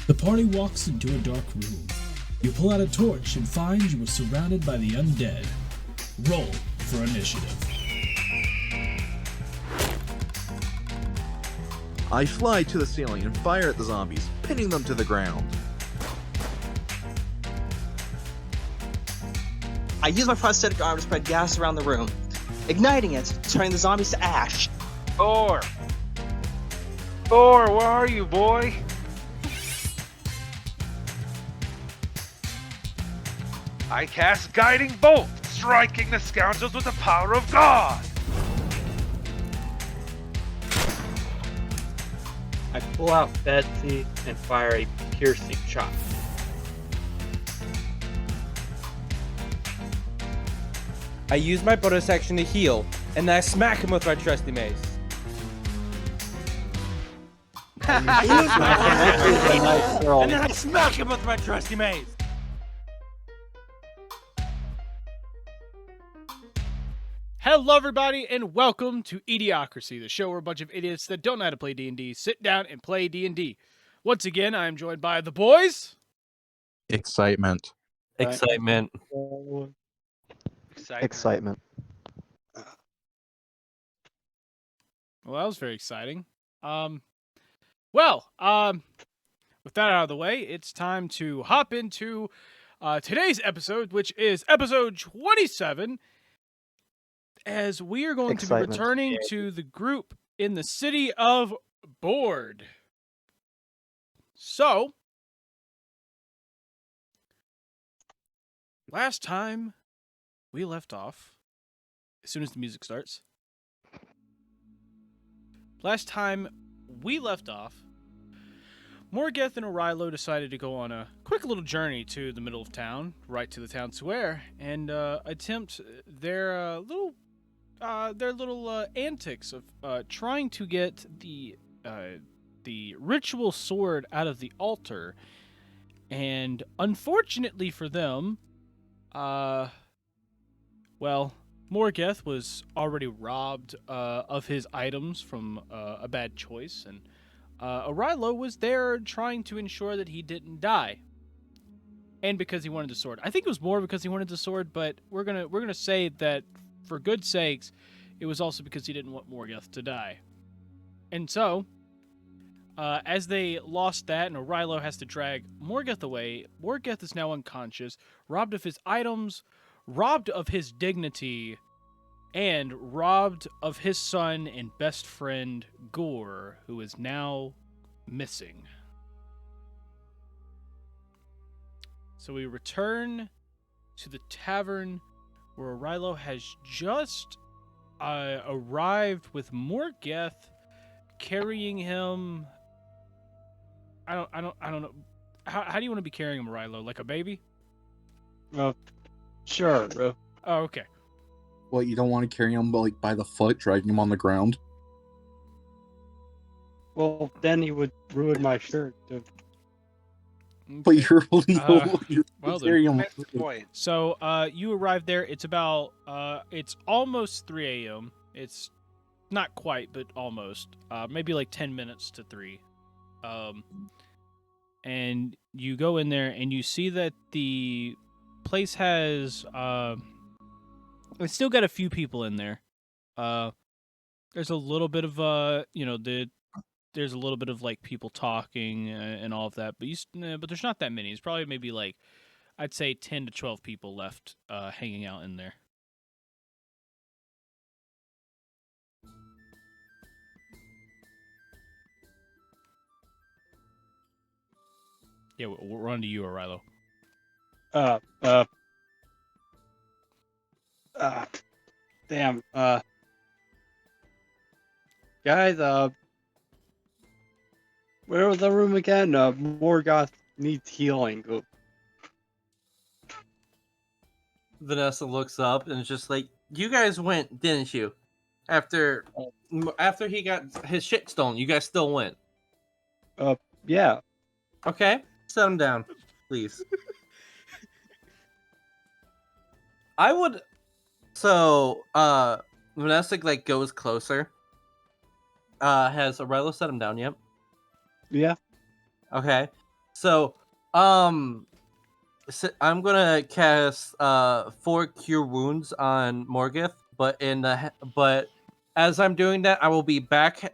The party walks into a dark room. You pull out a torch and find you are surrounded by the undead. Roll for initiative. I fly to the ceiling and fire at the zombies, pinning them to the ground. I use my prosthetic arm to spread gas around the room, igniting it, turning the zombies to ash. Thor! Thor, where are you, boy? I cast Guiding Bolt, striking the scoundrels with the power of God! I pull out Betsy and fire a piercing shot. I use my bonus action to heal, and then I smack him with my trusty mace. And then I smack him with my trusty mace. Hello everybody and welcome to eDIOCRACY, the show where a bunch of idiots that don't know how to play D&D sit down and play D&D. Once again, I am joined by the boys. Excitement. Excitement. Excitement. Well, that was very exciting. With that out of the way, it's time to hop into today's episode, which is episode 27, as we are going to be returning to the group in the city of Board. So, last time we left off, as soon as the music starts, Morgeth and Orilo decided to go on a quick little journey to the middle of town, right to the town square, and attempt their little antics of trying to get the ritual sword out of the altar. And unfortunately for them, Morgeth was already robbed of his items from a bad choice, and Orilo was there trying to ensure that he didn't die. And because he wanted the sword. I think it was more because he wanted the sword, but we're gonna say that for good sakes, it was also because he didn't want Morgeth to die. And so, as they lost that and Orilo has to drag Morgeth away, Morgeth is now unconscious, robbed of his items, robbed of his dignity, and robbed of his son and best friend, Gore, who is now missing. So we return to the tavern where Orilo has just arrived with Morgeth carrying him. I don't know. How do you want to be carrying him, Orilo? Like a baby? Sure, bro. Oh, okay. What, you don't want to carry him like by the foot, dragging him on the ground? Well, then he would ruin my shirt. But you're illegal. Well, carrying him. Point. So, you arrived there. It's about, it's almost 3 a.m. It's not quite, but almost. Maybe like 10 minutes to 3. And you go in there and you see that the place has, it's still got a few people in there. There's a little bit of, there's a little bit of like people talking and all of that, but but there's not that many. It's probably maybe like, I'd say 10 to 12 people left hanging out in there. Yeah, we're on to you, Orilo. Damn. Guys, where was the room again? Morgoth needs healing. Vanessa looks up and is just like, "You guys went, didn't you? After he got his shit stolen, you guys still went." Yeah. Okay, set him down, please. I would. So, Vanessa like goes closer. Has Orilo set him down yet? Yeah. Okay. So, I'm gonna cast 4 Cure Wounds on Morgeth, but as I'm doing that, I will be backhand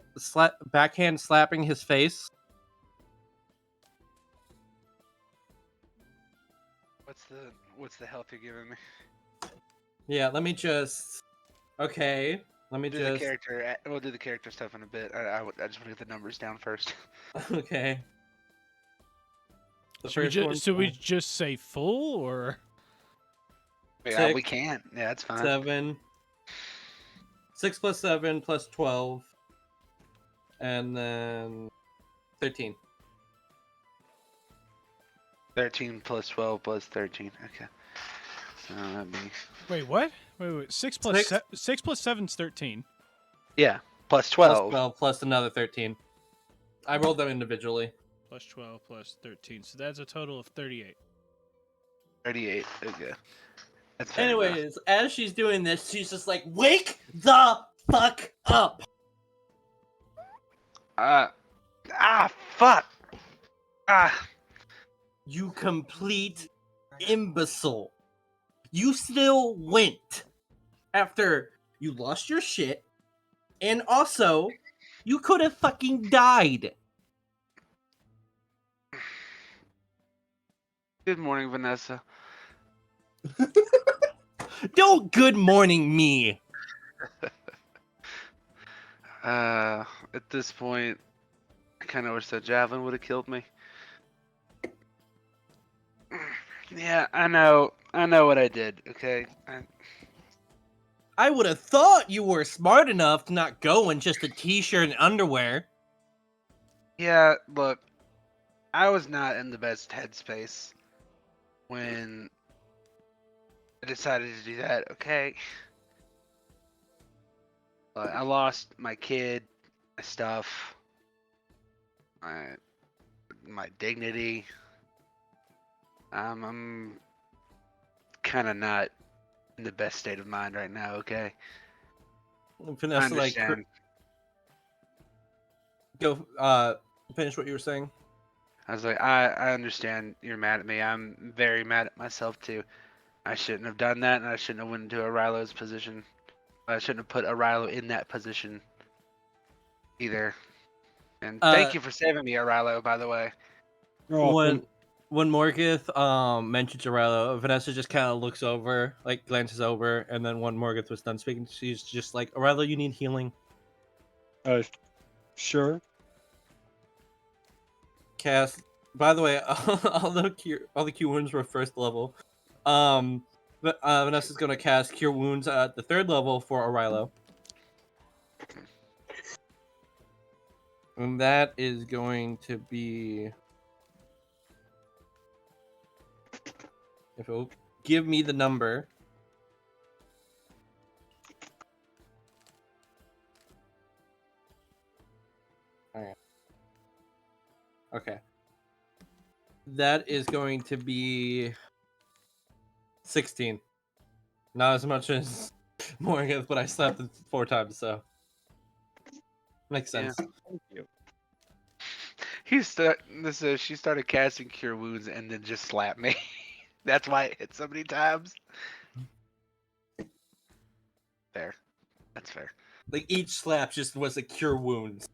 slapping his face. What's the health you're giving me? Yeah, let me just. Okay, let me Do the character. We'll do the character stuff in a bit. I just want to get the numbers down first. Okay. Should we just say full or? Yeah, we can. Yeah, that's fine. 7. 6 plus 7 plus 12. And then 13. 13 plus 12 plus 13. Okay. So that'd be. Wait, what? Wait. 6 plus 7 is 13. Yeah, plus 12. Plus 12 plus another 13. I rolled them individually. Plus 12 plus 13. So that's a total of 38. 38. Okay. That's fair enough. Anyways, as she's doing this, she's just like, wake the fuck up! Fuck! You complete imbecile. You still went after you lost your shit, and also, you could have fucking died. Good morning, Vanessa. Don't good morning me. At this point, I kind of wish that javelin would have killed me. Yeah, I know what I did. Okay. I would have thought you were smart enough to not go in just a t-shirt and underwear. Yeah, look, I was not in the best headspace when I decided to do that. Okay. I lost my kid, my stuff, my dignity. I'm kind of not in the best state of mind right now. Okay. Vanessa, I understand. go finish what you were saying. I was like, I understand you're mad at me. I'm very mad at myself too. I shouldn't have done that, and I shouldn't have went into Arilo's position. I shouldn't have put Arilo in that position either. And thank you for saving me, Arilo, by the way. When Morgeth mentions Arilo, Vanessa just kind of looks over, like glances over, and then when Morgeth was done speaking, she's just like, Arilo, you need healing. Sure. Cast. By the way, all the cure wounds were first level. But Vanessa's gonna cast Cure Wounds at the 3rd level for Arilo. And that is going to be... If it'll give me the number. Alright. Okay. That is going to be 16. Not as much as Morgeth, but I slapped it 4 times, so makes sense. Yeah. Thank you. She started casting Cure Wounds and then just slapped me. That's why it hit so many times. Fair. That's fair. Like each slap just was a Cure Wounds.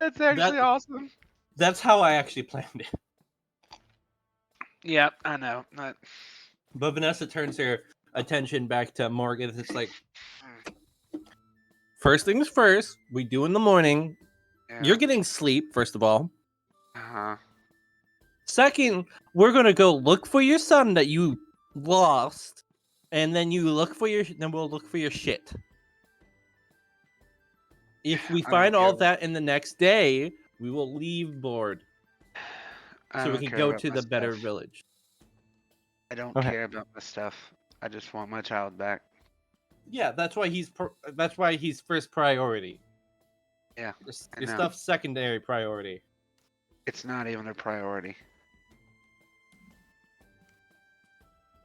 That's actually awesome. That's how I actually planned it. Yeah, I know. But Vanessa turns her attention back to Morgan. It's like, first things first, we do in the morning. Yeah. You're getting sleep, first of all. Uh-huh. Second, we're gonna go look for your son that you lost, and then we'll look for your shit. If we find all that in the next day, we will leave board, so we can go to the better village. I don't care about my stuff. I just want my child back. Yeah, that's why he's first priority. Yeah, your stuff's secondary priority. It's not even a priority.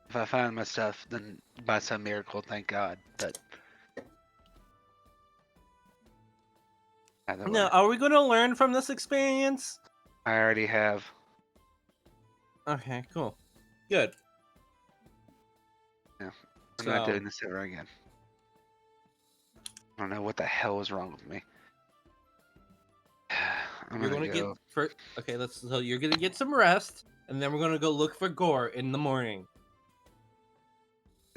If I find my stuff, then by some miracle, thank God. But now, are we going to learn from this experience? I already have. Okay, cool. Good. I'm not doing this ever again. I don't know what the hell is wrong with me. I'm You're gonna gonna go. get for okay. So you're gonna get some rest, and then we're gonna go look for Gore in the morning.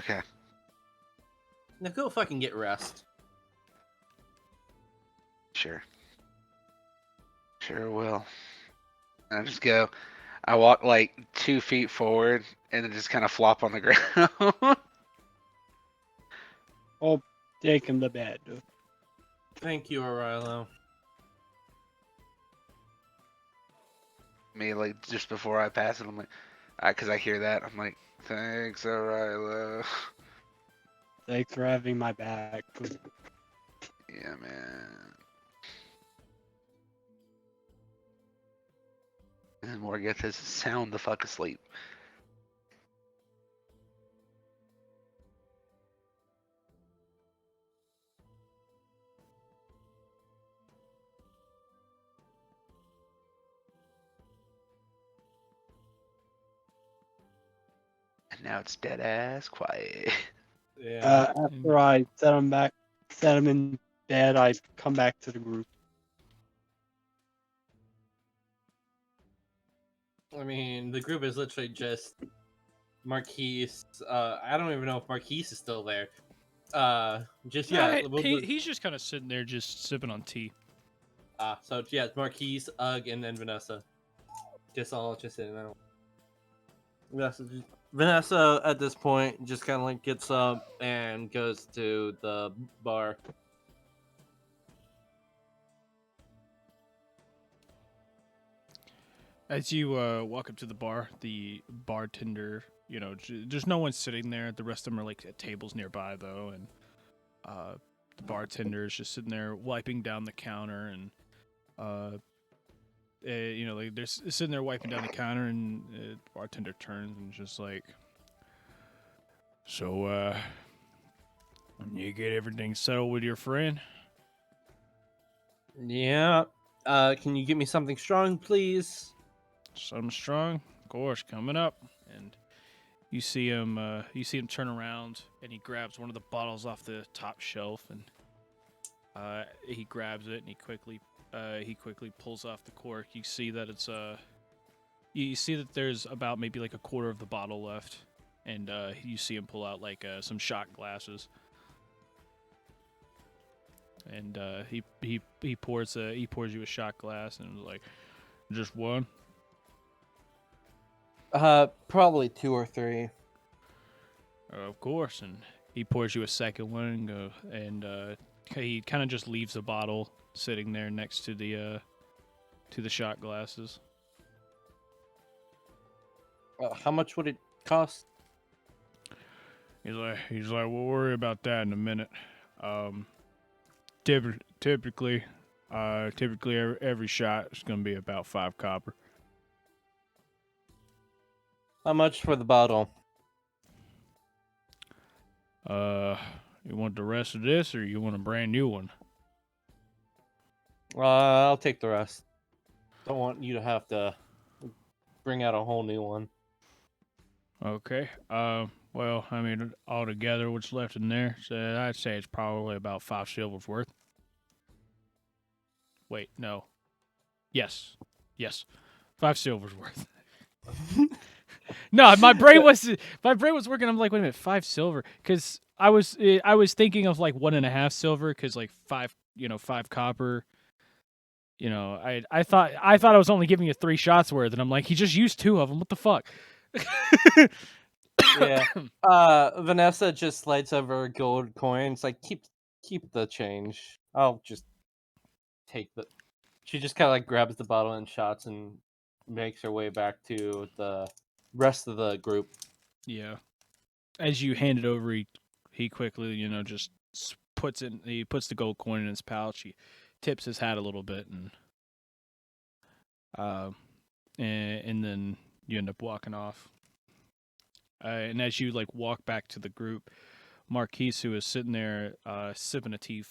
Okay. Now go fucking get rest. Sure. Sure will. I just go. I walk like 2 feet forward and then just kind of flop on the ground. Oh, take him to bed. Thank you, Aurilo. Me like just before I pass it, I'm like, because I hear that, I'm like, thanks, O'Reilly. Thanks for having my back. Yeah, man. And Morgeth is sound the fuck asleep. And now it's dead ass quiet. Yeah. After I set him in bed, I come back to the group. I mean, the group is literally just Marquise. I don't even know if Marquise is still there. Just yeah. He's just kind of sitting there, just sipping on tea. So yeah, it's Marquise, Ugg, and then Vanessa. Just sitting there. Vanessa at this point just kind of like gets up and goes to the bar. As you walk up to the bar, the bartender, there's no one sitting there. The rest of them are like at tables nearby, though, and the bartender is just sitting there wiping down the counter, and like they're sitting there wiping down the counter, and the bartender turns and just like, so, you get everything settled with your friend? Yeah. Can you give me something strong, please? Something strong, of course, coming up. And you see him turn around, and he grabs one of the bottles off the top shelf, and he grabs it, and he quickly pulls off the cork. You see that it's you see that there's about maybe like a quarter of the bottle left, and you see him pull out like some shot glasses, and he pours you a shot glass, and is like, just one. Probably 2 or 3. Of course, and he pours you a second one, and he kind of just leaves the bottle sitting there next to the shot glasses. How much would it cost? He's like, we'll worry about that in a minute. Typically, every shot is gonna be about 5 copper. How much for the bottle? You want the rest of this, or you want a brand new one? I'll take the rest. Don't want you to have to bring out a whole new one. Okay. Well, I mean, altogether, what's left in there? So I'd say it's probably about 5 silvers worth. Wait, no. Yes, 5 silvers worth. No, my brain was working. I'm like, wait a minute, 5 silver, because I was thinking of like 1.5 silver, because like 5 copper. I thought I was only giving you 3 shots worth, and I'm like, he just used 2 of them. What the fuck? Yeah. Vanessa just slides over a gold coin. It's like, keep the change. I'll just take the. She just kind of like grabs the bottle and shots and makes her way back to the rest of the group. Yeah. As you hand it over, he quickly, just puts the gold coin in his pouch. He tips his hat a little bit, and then you end up walking off. And as you like walk back to the group, Marquise, who is sitting there sipping a tea,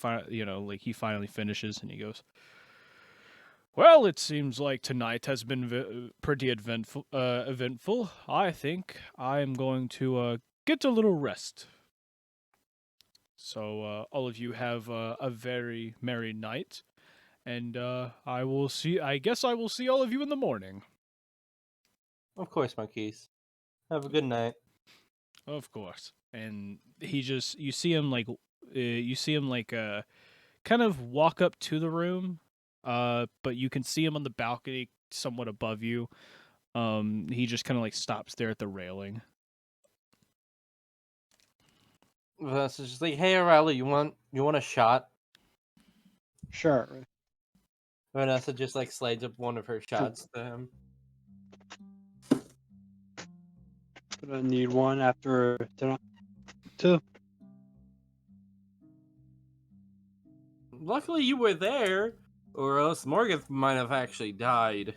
he finally finishes, and he goes, Well, it seems like tonight has been pretty eventful. Eventful. I think I am going to get a little rest. So all of you have a very merry night, and I will see. I guess I will see all of you in the morning. Of course, Marquise. Have a good night. Of course. And you see him like kind of walk up to the room, but you can see him on the balcony somewhat above you. He just kind of like stops there at the railing. Vanessa's just like, hey, Riley, you want a shot? Sure. Vanessa just like slides up one of her shots to him. Gonna need one after tonight. Two. Luckily, you were there, or else Morgeth might have actually died.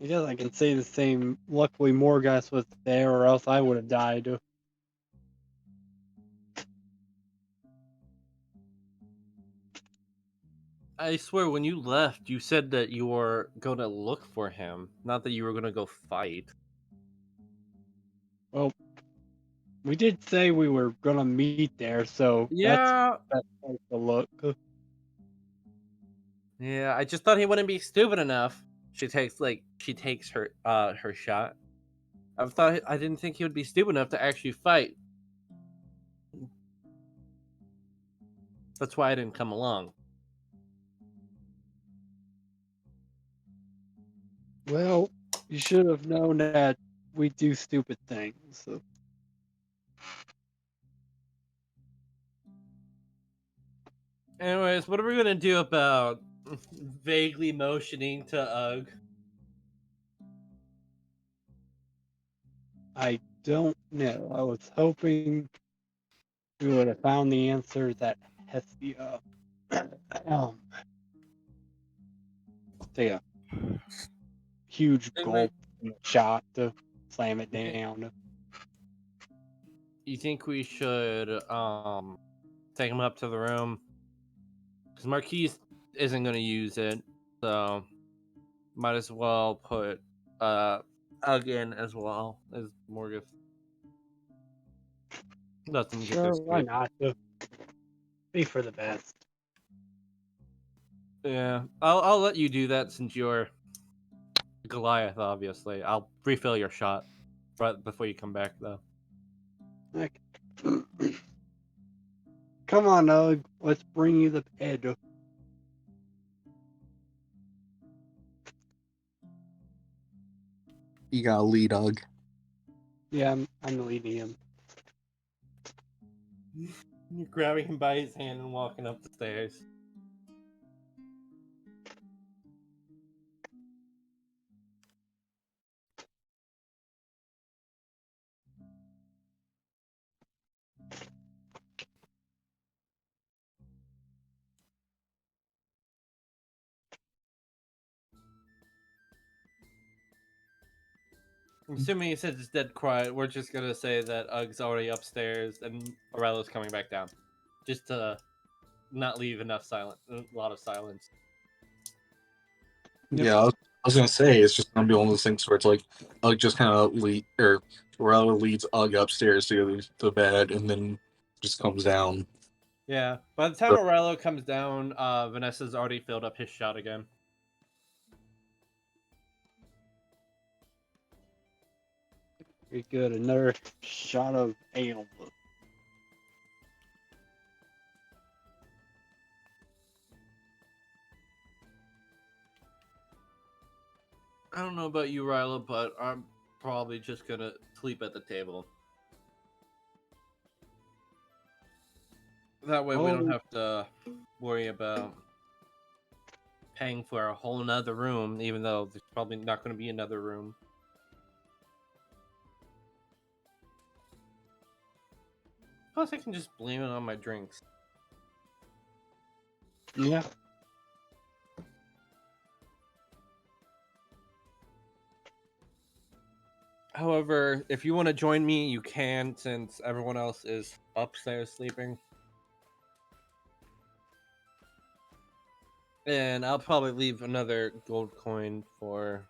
I guess I can say the same. Luckily, Morgeth was there, or else I would have died. I swear, when you left, you said that you were going to look for him, not that you were going to go fight. Well, we did say we were gonna meet there, so Yeah. that's place to look. Yeah, I just thought he wouldn't be stupid enough. She takes her her shot. I didn't think he would be stupid enough to actually fight. That's why I didn't come along. Well, you should have known that we do stupid things. So. Anyways, what are we gonna do about vaguely motioning to Ugg? I don't know. I was hoping we would have found the answer that Hestia. Take a huge Anyway, gulp in the shot to slam it down. you think we should take him up to the room? Because Marquise isn't gonna use it, so might as well put Ugg in as well as Morgeth. Let them get their Sure, why sleep. not? Be for the best. Yeah, I'll let you do that since you're Goliath. Obviously, I'll refill your shot right before you come back, though. Heck. Come on, Ugg. Let's bring you the bed. You gotta lead, Ugg. Yeah, I'm leading him. You're grabbing him by his hand and walking up the stairs. I'm assuming he says it's dead quiet. We're just gonna say that Ugg's already upstairs and Aurella's coming back down, just to not leave a lot of silence. Yep. Yeah, I was gonna say it's just gonna be one of those things where it's like Ugg just kind of Morella leads Ugg upstairs to go to the bed, and then just comes down. Yeah. By the time Aurelio comes down, Vanessa's already filled up his shot again. Very good. Another shot of ale. I don't know about you, Ryla, but I'm probably just gonna sleep at the table. That way we don't have to worry about paying for a whole nother room, even though there's probably not going to be another room. Plus, I can just blame it on my drinks. Yeah. However, if you want to join me, you can, since everyone else is upstairs sleeping. And I'll probably leave another gold coin for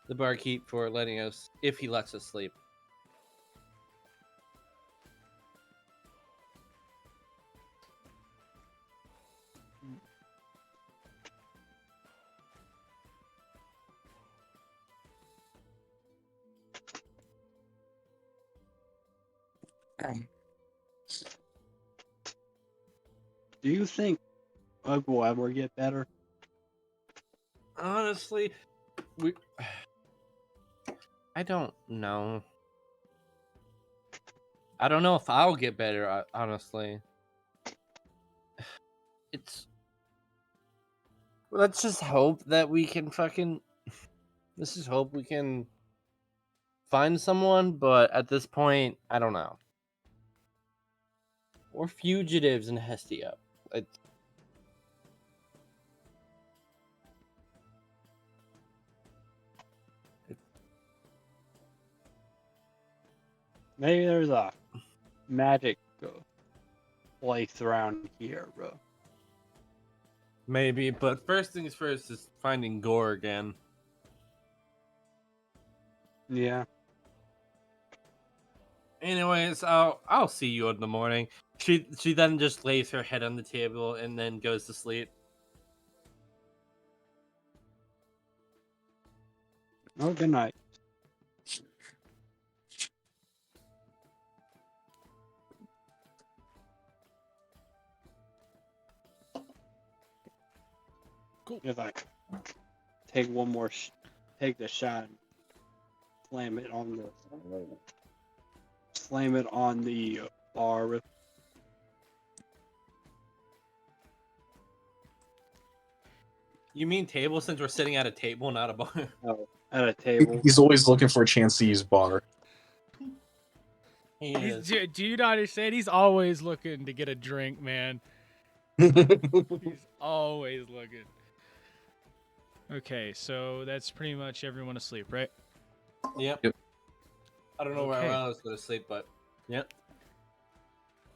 the barkeep for letting us, if he lets us sleep. Do you think Bug will ever get better? Honestly, I don't know. I don't know if I'll get better, honestly. It's. Let's just hope that we can fucking. Let's just hope we can find someone, but at this point, I don't know. We're fugitives in Hestia. It's... Maybe there's a magic place around here, bro. Maybe, but first things first is finding Gore again. Yeah. Anyways, I'll see you in the morning. She then just lays her head on the table and then goes to sleep. Oh, good night. Cool. If I take one more, take the shot, and slam it on the bar with. You mean table since we're sitting at a table, not a bar? Oh, at a table. He's always looking for a chance to use bar. He is. Do you not understand? He's always looking to get a drink, man. Yep. He's always looking. Okay, so that's pretty much everyone asleep, right? Yep. Yep. I don't know where Okay. I was going to sleep, but yep.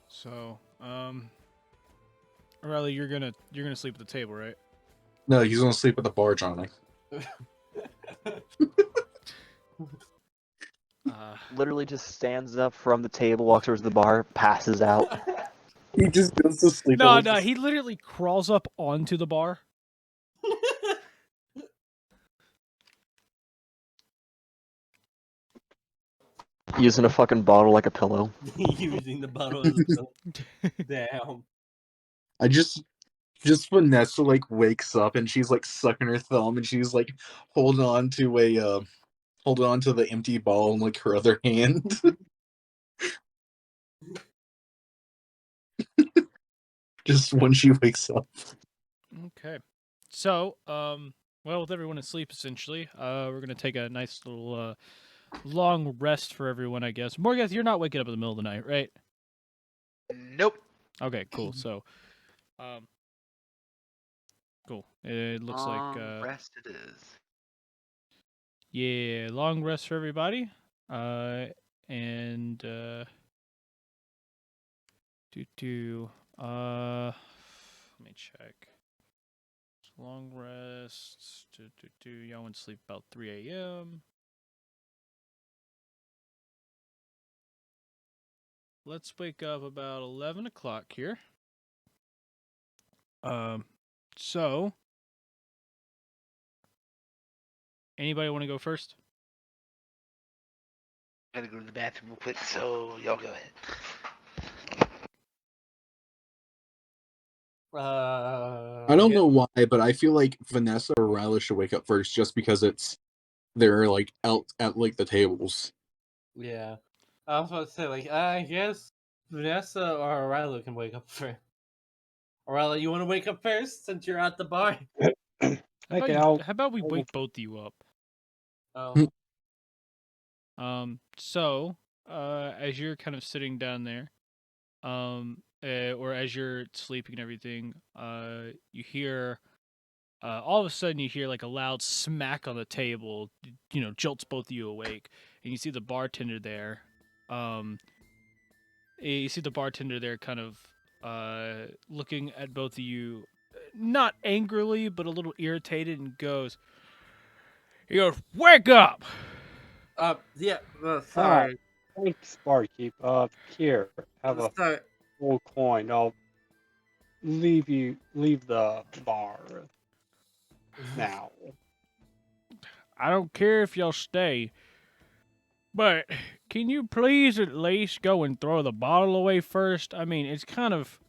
So, Riley, you're gonna sleep at the table, right? No, he's gonna sleep at the bar, Johnny. Literally just stands up from the table, walks over to the bar, passes out. He just goes to sleep. No, he literally crawls up onto the bar. Using a fucking bottle like a pillow. Using the bottle as a pillow. Damn. I just Vanessa like wakes up and she's like sucking her thumb and she's like holding on to the empty ball in like her other hand. Just when she wakes up. Okay. So, well, with everyone asleep, essentially, we're gonna take a nice little long rest for everyone, I guess. Morgeth, you're not waking up in the middle of the night, right? Nope. Okay, cool. So, cool. It looks like rest it is. yeah, long rest for everybody. And let me check. Long rest. Y'all went to sleep about 3 a.m. Let's wake up about 11 o'clock here. So anybody want to go first? I gotta go to the bathroom real quick, so y'all go ahead. I don't know why, but I feel like Vanessa or Riley should wake up first just because they're like out at like the tables. Yeah. I was about to say, like, I guess Vanessa or Riley can wake up first. Riley, you want to wake up first since you're at the bar? Okay, How about we wake both of you up? Oh. So, as you're kind of sitting down there, or as you're sleeping and everything, you hear, all of a sudden you hear like a loud smack on the table, jolts both of you awake, and you see the bartender there. You see the bartender there kind of, looking at both of you, not angrily, but a little irritated, and he goes, "Wake up!" Yeah. Ah, Sorry. thanks, barkeep. Here, have a Sorry. full coin. I'll leave the bar now. I don't care if y'all stay, but can you please at least go and throw the bottle away first? I mean, it's kind of,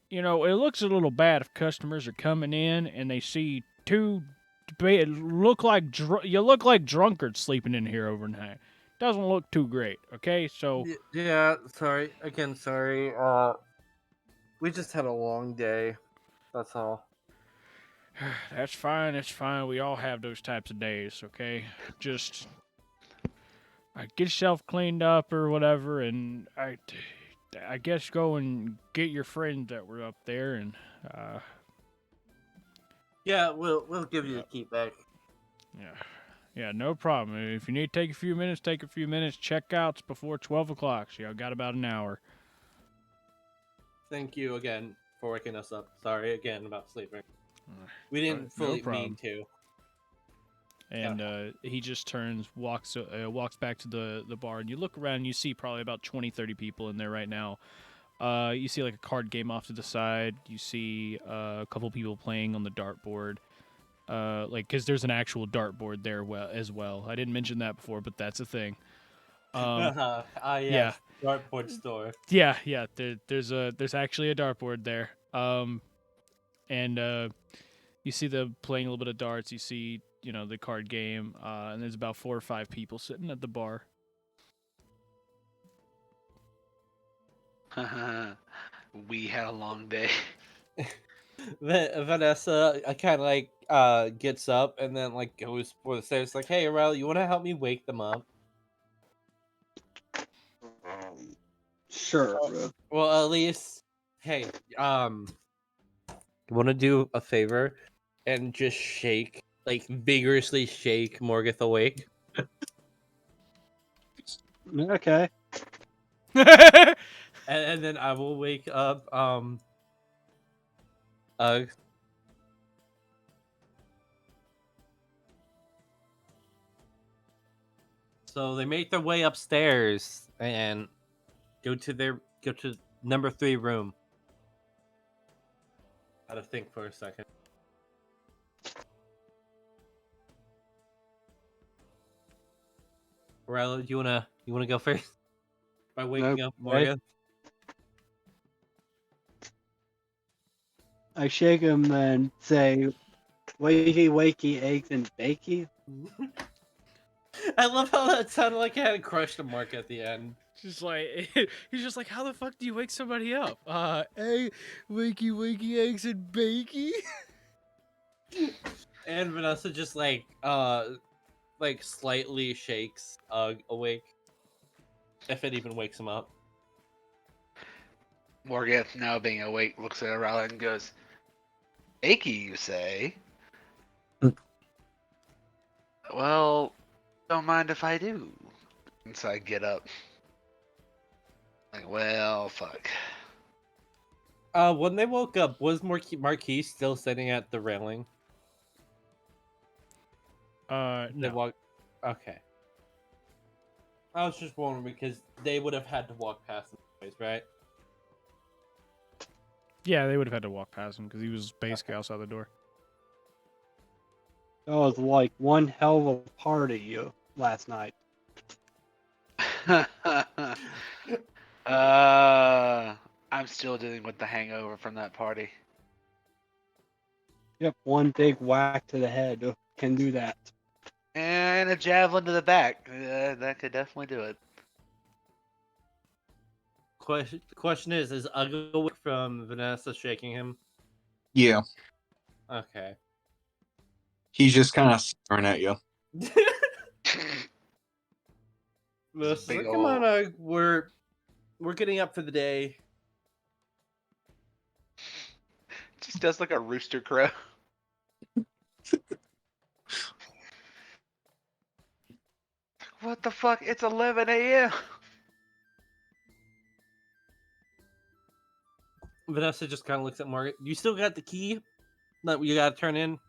it looks a little bad if customers are coming in and they see two you look like drunkards sleeping in here overnight. Doesn't look too great, okay? So Yeah. Sorry. Again, sorry. We just had a long day. That's all. that's fine, it's fine. We all have those types of days, okay? Just get yourself cleaned up or whatever, and I guess go and get your friends that were up there, and Yeah, we'll give you the key back. yeah, no problem. If you need to take a few minutes, take a few minutes. Checkouts before 12 o'clock, so y'all got about an hour. Thank you again for waking us up. Sorry again about sleeping. We didn't No fully problem. mean to. And he just turns, walks back to the bar, and you look around, and you see probably about 20, 30 people in there right now. You see like a card game off to the side. You see a couple people playing on the dartboard. Because there's an actual dartboard there as well. I didn't mention that before, but that's a thing. Yes, dartboard store. Yeah. There's actually a dartboard there. And you see them playing a little bit of darts. You see, the card game. And there's about 4 or 5 people sitting at the bar. We had a long day. Vanessa kind of gets up and then goes for the stairs. Like, hey, Riley, you want to help me wake them up? Sure. Well, at least, hey, you want to do a favor and just vigorously shake Morgeth awake? Okay. And then I will wake up, so they make their way upstairs and go to number 3 room. I had to think for a second. Riley, you wanna go first by waking up Morgan? I shake him and say, "Wakey, wakey, eggs and bakey." I love how that sounded like it had a crush to Mark at the end. He's just like, how the fuck do you wake somebody up? Wakey, wakey, eggs and bakey. And Vanessa just slightly shakes awake, if it even wakes him up. Morgeth, now being awake, looks at Arala and goes, "Achy, you say? Well, don't mind if I do." And so I get up. Like, well, fuck. When they woke up, was Marquis still sitting at the railing? No. Okay. I was just wondering because they would have had to walk past him anyways, right? Yeah, they would have had to walk past him because he was basically outside the door. That was like one hell of a party last night. I'm still dealing with the hangover from that party. Yep, one big whack to the head can do that. And a javelin to the back. That could definitely do it. Question is Uggo awake from Vanessa shaking him? Yeah, Okay. he's just kind of staring at you. Vanessa, Big come ol'- on, we're getting up for the day. Just does like a rooster crow. What the fuck? It's 11 a.m. Vanessa just kind of looks at Margaret. You still got the key? that you gotta turn in?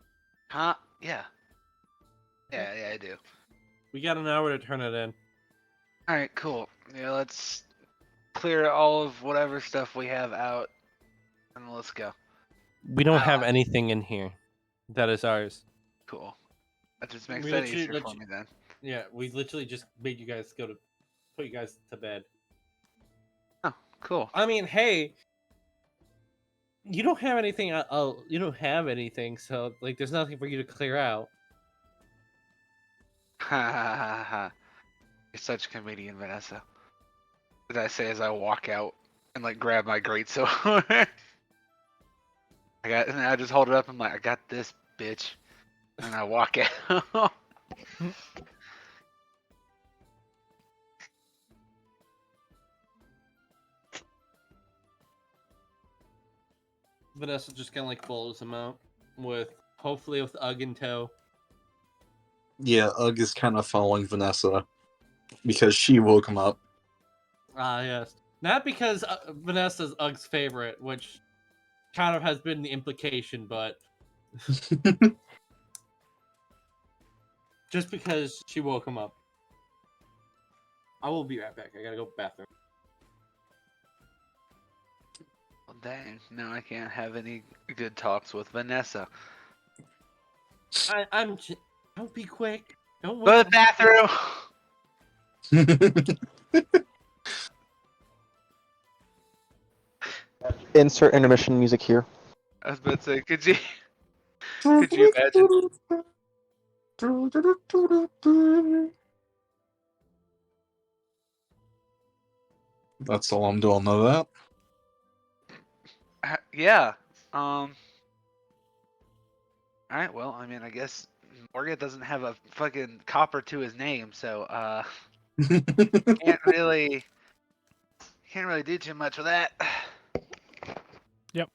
Huh? Yeah. Yeah, I do. We got an hour to turn it in. All right, cool. Yeah, let's clear all of whatever stuff we have out, and let's go. We don't have Ah. anything in here that is ours. Cool. That just makes We that literally- easier for me then. Yeah, we literally just made you guys put you guys to bed. Oh, cool. I mean, hey, you don't have anything. You don't have anything, so like, there's nothing for you to clear out. Ha ha ha ha. You're such a comedian, Vanessa. Did I say as I walk out and like grab my greatsword? And I just hold it up. I'm like, I got this, bitch. And I walk out. Vanessa just kind of like follows him out hopefully with Ugg in tow. Yeah, Ugg is kind of following Vanessa because she woke him up. Ah, yes. Not because Vanessa's Ugg's favorite, which kind of has been the implication, but just because she woke him up. I will be right back. I gotta go to the bathroom. Well, dang. Now I can't have any good talks with Vanessa. Don't be quick. Don't Go to the bathroom. Insert intermission music here. I was about to say, could you imagine? That's all I'm doing of that. Yeah. All right. Well, I mean, I guess Morgeth doesn't have a fucking copper to his name, so can't really do too much with that. Yep.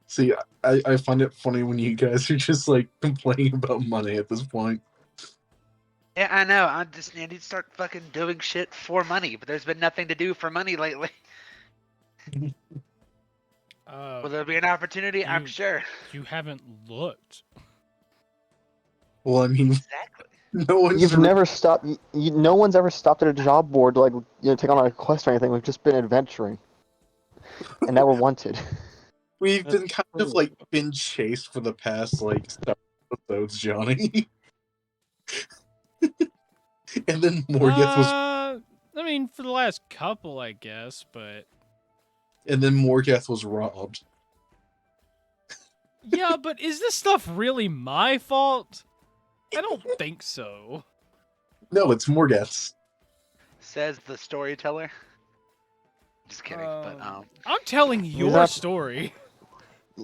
See, I find it funny when you guys are just like complaining about money at this point. Yeah, I know. I just need to start fucking doing shit for money, but there's been nothing to do for money lately. Will there be an opportunity? I'm sure. You haven't looked. Well, I mean, Exactly. no one's You've never stopped. No one's ever stopped at a job board to take on a quest or anything. We've just been adventuring, and now we're wanted. We've been kind of like been chased for the past like several episodes, Johnny. And then Morgeth was. I mean, for the last couple, I guess, but. And then Morgeth was robbed. Yeah, but is this stuff really my fault? I don't think so. No, it's Morgeth's. Says the storyteller. Just kidding, but I'm telling your story.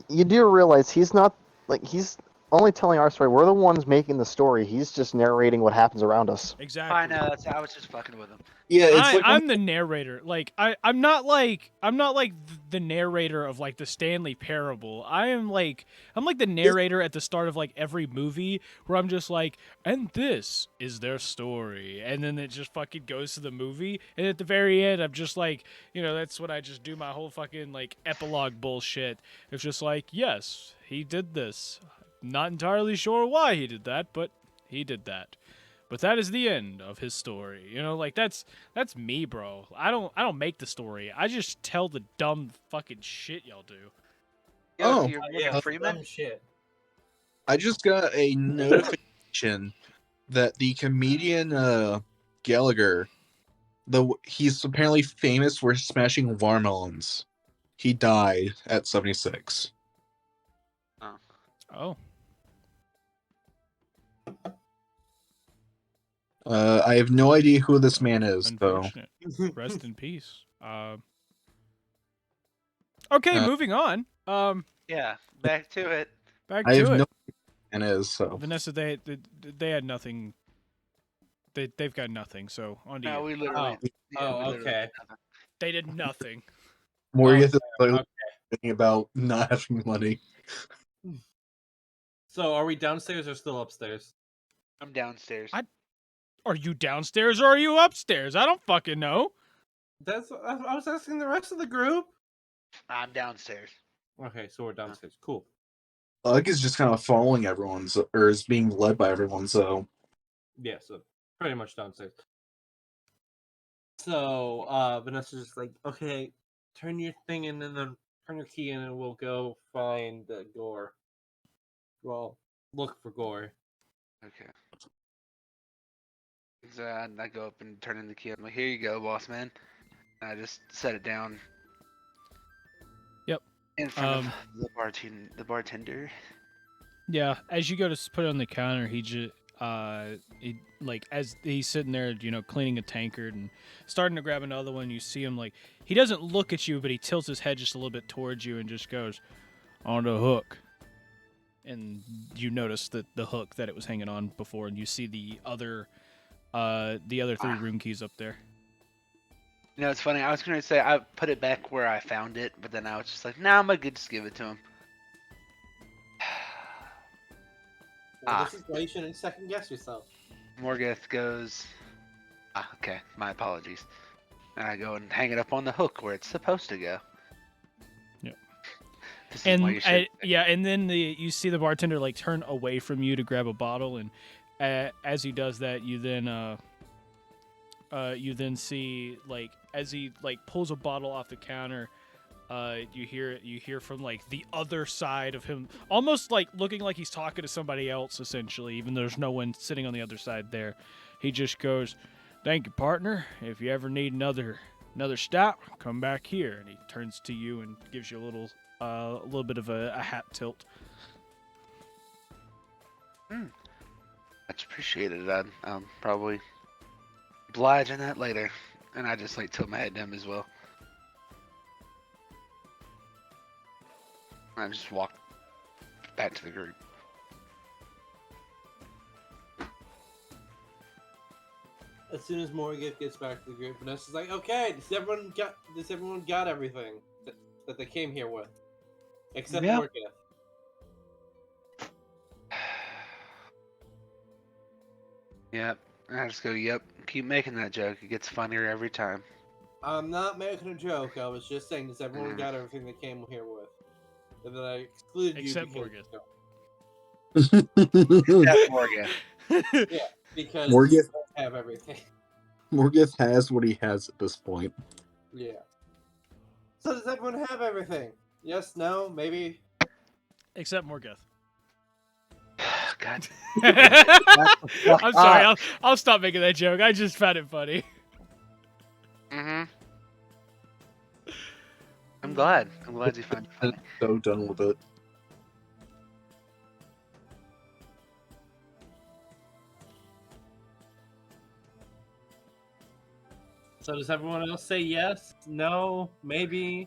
You do realize he's not he's only telling our story. We're the ones making the story. He's just narrating what happens around us. Exactly. I know. I was just fucking with him. Yeah, it's I'm the narrator. Like I'm not like the narrator of like the Stanley Parable. I'm like the narrator at the start of like every movie where I'm just like, and this is their story, and then it just fucking goes to the movie, and at the very end I'm just like, that's when I just do my whole fucking like epilogue bullshit. It's just like, yes, he did this. Not entirely sure why he did that, but he did that. But that is the end of his story. Like that's me, bro. I don't make the story. I just tell the dumb fucking shit y'all do. Oh, you're Morgan Freeman. Shit. I just got a notification that the comedian Gallagher, he's apparently famous for smashing watermelons. He died at 76. Oh. I have no idea who this man is, though. Unfortunate. Rest in peace. Okay, moving on. Yeah, back to it. Back I to have it. no idea who this man is, so. Vanessa, they had nothing. They've got nothing. So on to No, you. we literally. we literally okay. did nothing. They did nothing. Morgeth is okay. thinking about not having money. So, are we downstairs or still upstairs? I'm downstairs. Are you downstairs or are you upstairs? I don't fucking know. I was asking the rest of the group. I'm downstairs. Okay, so we're downstairs. Cool. Ugg is just kind of following everyone, or is being led by everyone, so. Yeah, so pretty much downstairs. So Vanessa's just like, okay, turn your thing in and then turn your key in and we'll go find Gore. Well, look for Gore. Okay. So I go up and turn in the key. I'm like, here you go, boss man. And I just set it down. Yep. In front of the bartender. Yeah, as you go to put it on the counter, as he's sitting there, cleaning a tankard and starting to grab another one, you see him he doesn't look at you, but he tilts his head just a little bit towards you and just goes, on the hook. And you notice that the hook that it was hanging on before, and you see the other 3 room keys up there. It's funny. I was going to say I put it back where I found it, but then I was just like, nah, I'm going to just give it to him. Well, this is why you shouldn't second guess yourself. Morgeth goes, okay, my apologies. And I go and hang it up on the hook where it's supposed to go. Yep. This is why you should. And then you see the bartender turn away from you to grab a bottle, and as he does that, you then see as he pulls a bottle off the counter, you hear from the other side of him, almost looking like he's talking to somebody else, essentially, even though there's no one sitting on the other side there. He just goes, "Thank you, partner. If you ever need another stop, come back here." And he turns to you and gives you a little bit of a hat tilt. Much appreciated. I'll probably oblige on that later. And I just tilt my head to him as well. I just walk back to the group. As soon as Morgeth gets back to the group, Vanessa's like, okay, does everyone got everything that they came here with? Except Yeah. Morgeth. Yep. I just go, yep. Keep making that joke. It gets funnier every time. I'm not making a joke. I was just saying, does everyone got everything they came here with? And then I excluded Except you Morgeth. Except Morgeth. Yeah, because Morgeth- you don't have everything. Morgeth has what he has at this point. Yeah. So does everyone have everything? Yes, no, maybe? Except Morgeth. God. I'm sorry. I'll stop making that joke. I just found it funny. Mm-hmm. I'm glad you found it funny. So done with it. So does everyone else say yes? No? Maybe?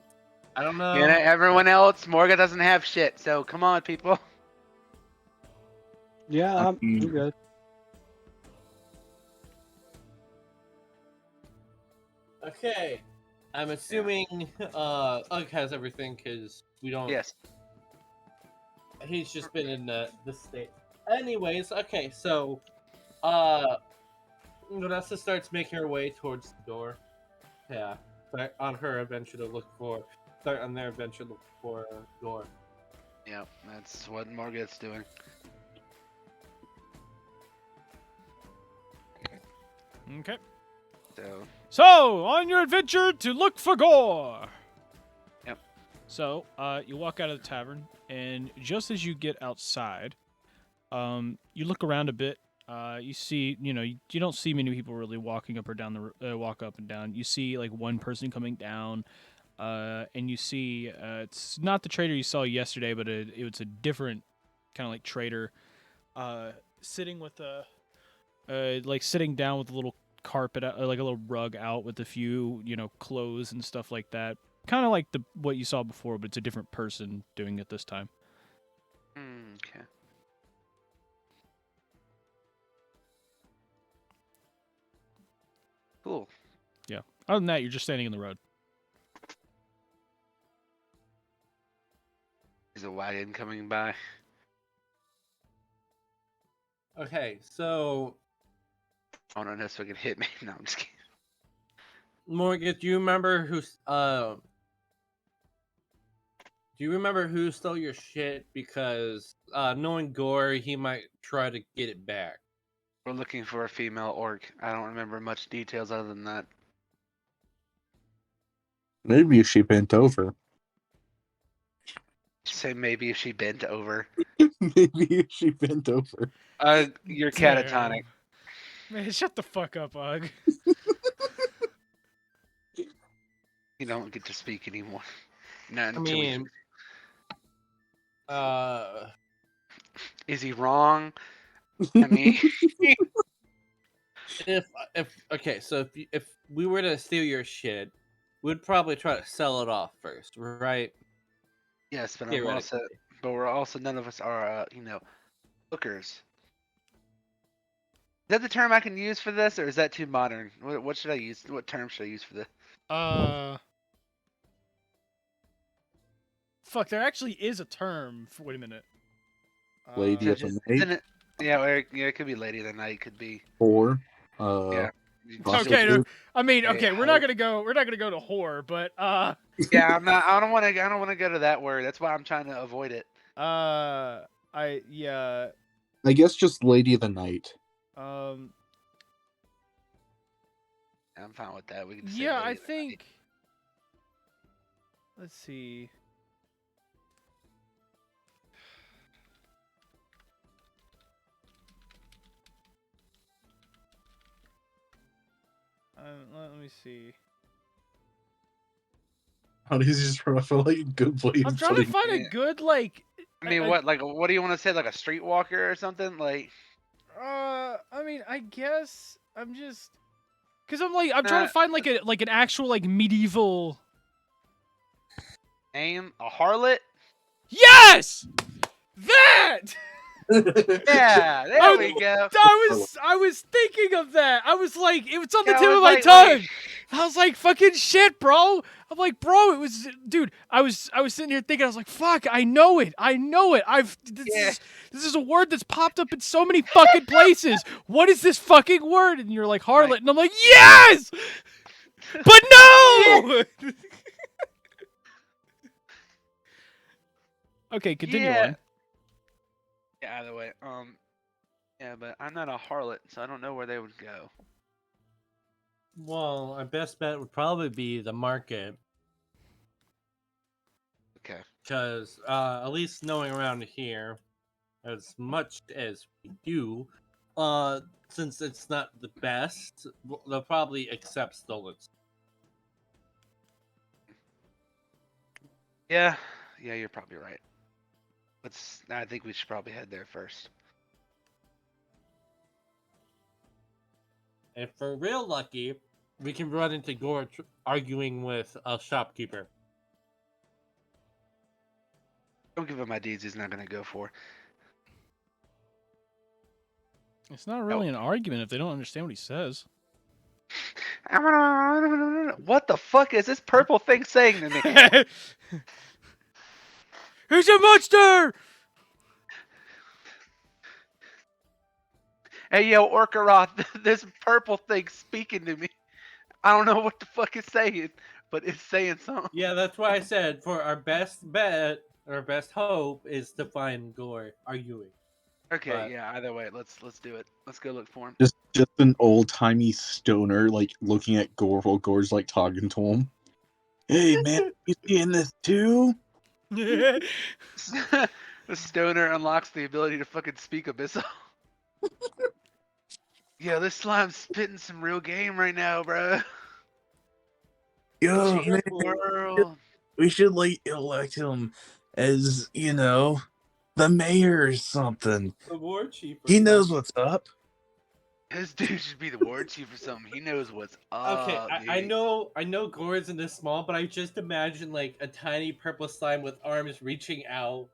I don't know. And everyone else, Morgan doesn't have shit, so come on, people. Yeah, I'm good. Okay. I'm assuming Ugg has everything because we don't. Yes. He's just been in the state. Anyways, okay, so Vanessa starts making her way towards the door. Yeah. On her adventure to look for Gore. Yep, that's what Morgan's doing. Okay. So, on your adventure to look for Gore. Yep. So, you walk out of the tavern, and just as you get outside, you look around a bit. You see, you don't see many people really walking up or down walk up and down. You see one person coming down, and you see it's not the trader you saw yesterday, but it was a different kind of trader, sitting with sitting down with a little carpet, like a little rug out with a few, clothes and stuff like that. Kind of like what you saw before, but it's a different person doing it this time. okay. Cool. Yeah. Other than that, you're just standing in the road. Is a wagon coming by? Okay, so Oh no, so it can hit me. No, I'm just kidding. Morgeth, do you remember who stole your shit? Because knowing Gore, he might try to get it back. We're looking for a female orc. I don't remember much details other than that. Maybe if she bent over. Say maybe if she bent over. Maybe if she bent over. You're Damn. catatonic. Man, shut the fuck up, Ugg. You don't get to speak anymore. Not I until mean, Is he wrong? I mean, if okay, so if we were to steal your shit, we'd probably try to sell it off first, right? yes, but Theoretically. we're also none of us are hookers. Is that the term I can use for this, or is that too modern? What should I use? What term should I use for this? Fuck, there actually is a term for. Wait a minute. Lady of the night. It could be lady of the night. Could be. Or Yeah. Okay, prostitute. I mean, Hey, okay, we're not gonna go to whore, but Yeah, I'm not. I don't want to go to that word. That's why I'm trying to avoid it. yeah, I guess just lady of the night. um, I'm fine with that. We can. Just say yeah, lady I of the night. think. Let's see. Let me see. How does he just I feel like a good way I'm of trying to putting find a Yeah. good like. I mean, what? Like, what do you want to say? Like a streetwalker or something? Like. I mean, I guess I'm just. Cause I'm trying to find like an actual like medieval. Name a harlot. Yes, that. Yeah, there we go. I was thinking of that. I was like, it was on the Yeah, I tip was of my like, tongue. I was like, fucking shit, bro. I'm like, bro, it was, dude. I was sitting here thinking, I was like, fuck, I know it. This is a word that's popped up in so many fucking places. What is this fucking word? And you're like, harlot, and I'm like, yes, but no. Okay, continue on. Yeah, either way. Yeah, but I'm not a harlot, so I don't know where they would go. Well, our best bet would probably be the market. Okay. Because at least knowing around here, as much as we do, since it's not the best, they'll probably accept stolen. Yeah, you're probably right. I think we should probably head there first. If we're real lucky, we can run into Gore arguing with a shopkeeper. Don't give him my deeds. He's not gonna go for. It's not really an argument if they don't understand what he says. What the fuck is this purple thing saying to me? He's a monster! Hey, yo, Orkaroth, this purple thing speaking to me. I don't know what the fuck it's saying, but it's saying something. Yeah, that's why I said for our best bet, our best hope is to find Gore arguing. Okay, But- yeah. Either way, let's do it. Let's go look for him. Just an old timey stoner like looking at Gore while Gore's like talking to him. Hey man, you seeing this too? The stoner unlocks the ability to fucking speak abyssal. Yo, this slime's spitting some real game right now, bro. Yo, Change the world. we should like elect him as, the mayor or something. The war chief. He knows what's up. This dude should be the war chief or something. He knows what's up. Okay, I know Gore's in this small, but I just imagine like a tiny purple slime with arms reaching out,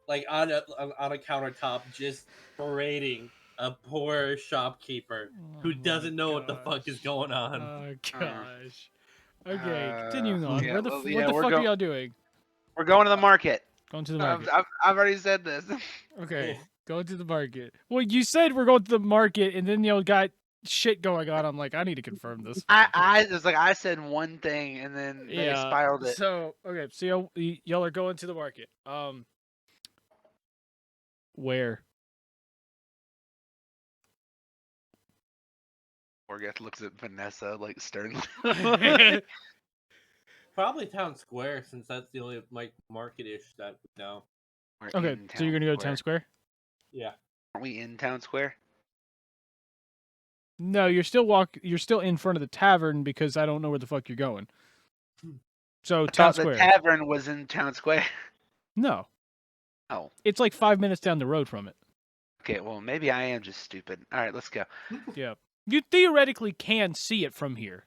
like on a countertop, just berating a poor shopkeeper who doesn't know what the fuck is going on. Oh gosh. Okay, continuing on. yeah, what the we're fuck are y'all doing? We're going to the market. Going to the market. I've already said this. Okay, going to the market. Well, you said we're going to the market, and then y'all got shit going on. I'm like, I need to confirm this. I was like, I said one thing and then they Yeah. spiraled it. So okay, so y'all are going to the market. Where? Morgeth looks at Vanessa like sternly. Probably Town Square, since that's the only like market-ish that we know. We're Okay, in so you're gonna go to Square. Town Square? Yeah. Aren't we in Town Square? No, you're still in front of the tavern because I don't know where the fuck you're going. So I Town thought the Square. tavern was in Town Square. No. Oh. It's like 5 minutes down the road from it. Okay, well maybe I am just stupid. All right, let's go. Yeah. You theoretically can see it from here.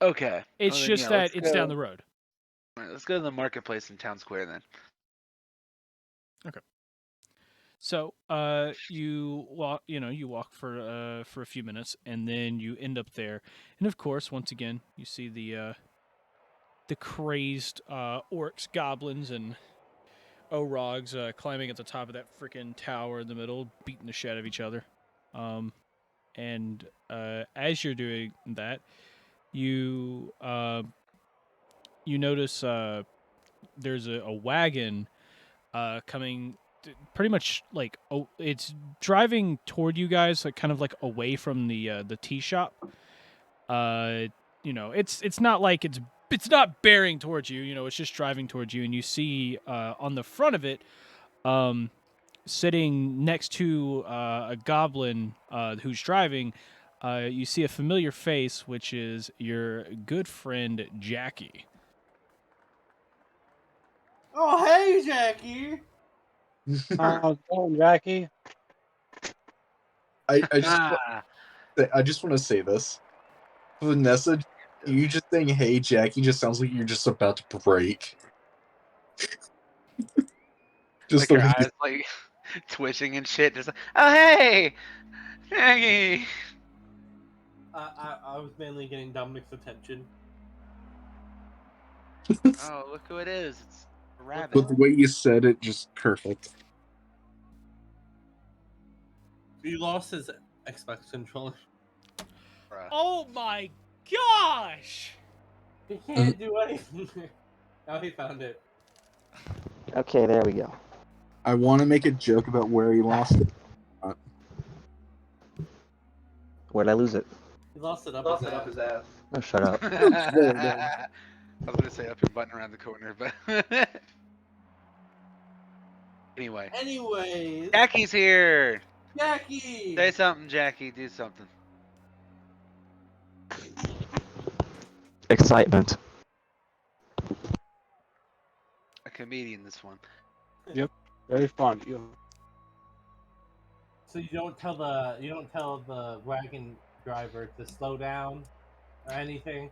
Okay. It's well, then, just yeah, that let's it's go. down the road. All right, let's go to the marketplace in Town Square then. So, you walk for a few minutes, and then you end up there, and of course, once again, you see the crazed orcs, goblins, and orogs climbing at the top of that freaking tower in the middle, beating the shit out of each other. And as you're doing that, you notice there's a wagon coming pretty much like it's driving toward you guys, like kind of like away from the tea shop. It's not like it's not bearing towards you. It's just driving towards you, and you see on the front of it, sitting next to a goblin who's driving. You see a familiar face, which is your good friend Jackie. Oh, hey, Jackie. How's it going, Jackie? I just want to say this. Vanessa, you just saying "Hey, Jackie" just sounds like you're just about to break. Like Just the her way eyes like twitching and shit. Just like, oh hey, Maggie. I was mainly getting Dominic's attention. Oh, look who it is. It's a rabbit. but the way you said it, just perfect. He lost his Xbox controller. Bruh. Oh my gosh! He can't do anything. Now he found it. Okay, there we go. I want to make a joke about where he lost it. Where'd I lose it? He lost it up his ass. Oh, shut up. I was gonna say up your button around the corner, but anyway. Anyways, Jackie's here. Jackie. Say something, Jackie. Do something. Excitement. A comedian, this one. Very fun. So you don't tell the wagon driver to slow down or anything.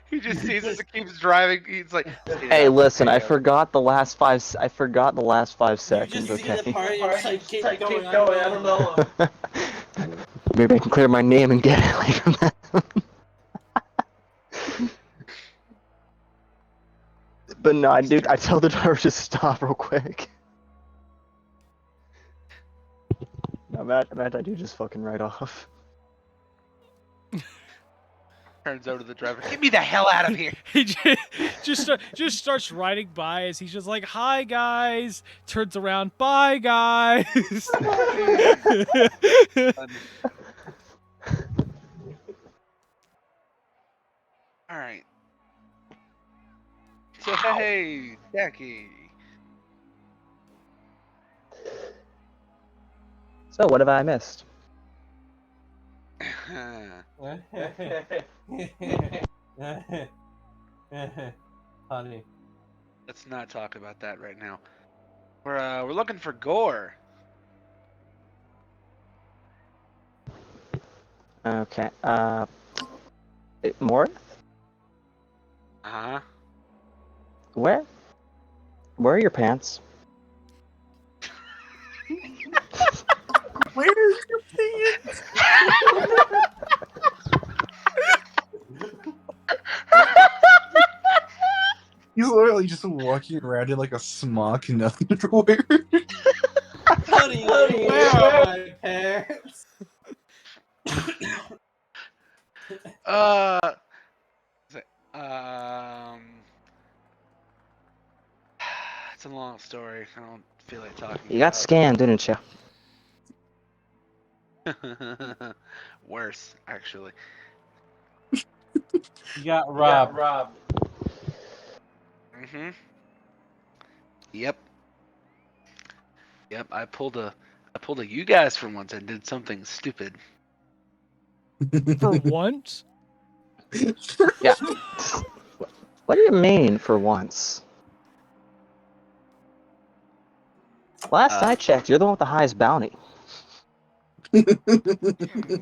He just sees us and keeps driving. He's like, Hey, listen, I forgot the last 5 seconds, You just see okay? the party and it's like, keep going. I don't know. Maybe I can clear my name and get it away from that. But no, dude, I tell the driver to stop real quick. No, Matt, I do just fucking right off. turns over to the driver. Get me the hell out of here. He just starts riding by as he's just like, "Hi guys." Turns around, "Bye guys." All right. So hey, Jackie. So, what have I missed? Honey. Let's not talk about that right now. We're looking for Gore. Okay, more? Uh-huh. Where are your pants? Where's your pants? He's literally just walking around in like a smock and nothing to wear. Honey, where are my pants? Uh, um, it's a long story. I don't feel like talking You got about scammed, didn't you? it. Worse, actually. You got robbed. Mm-hmm. Yep. Yep. I pulled a you guys for once and did something stupid. For once? Yeah. What do you mean, for once? Last I checked, you're the one with the highest bounty. Mm-hmm.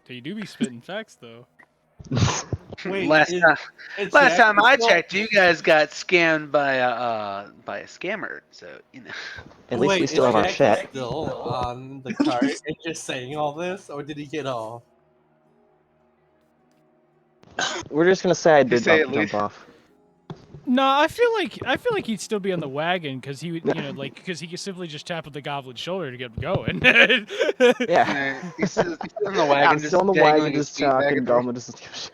You do be spitting facts, though. Wait, Last Jack time I still- checked, you guys got scammed by a scammer. So you know. At least we Wait, still is have our Jack shit. still on the cart and just saying all this, or did he get off? We're just gonna say I did say at jump least- off. No, I feel like he'd still be on the wagon because he would, because he could simply just tap on the goblin's shoulder to get him going. Yeah. He's still on the Yeah, wagon. I'm just still on the dangling wagon, his just feet back talking, and forth. Goblin just...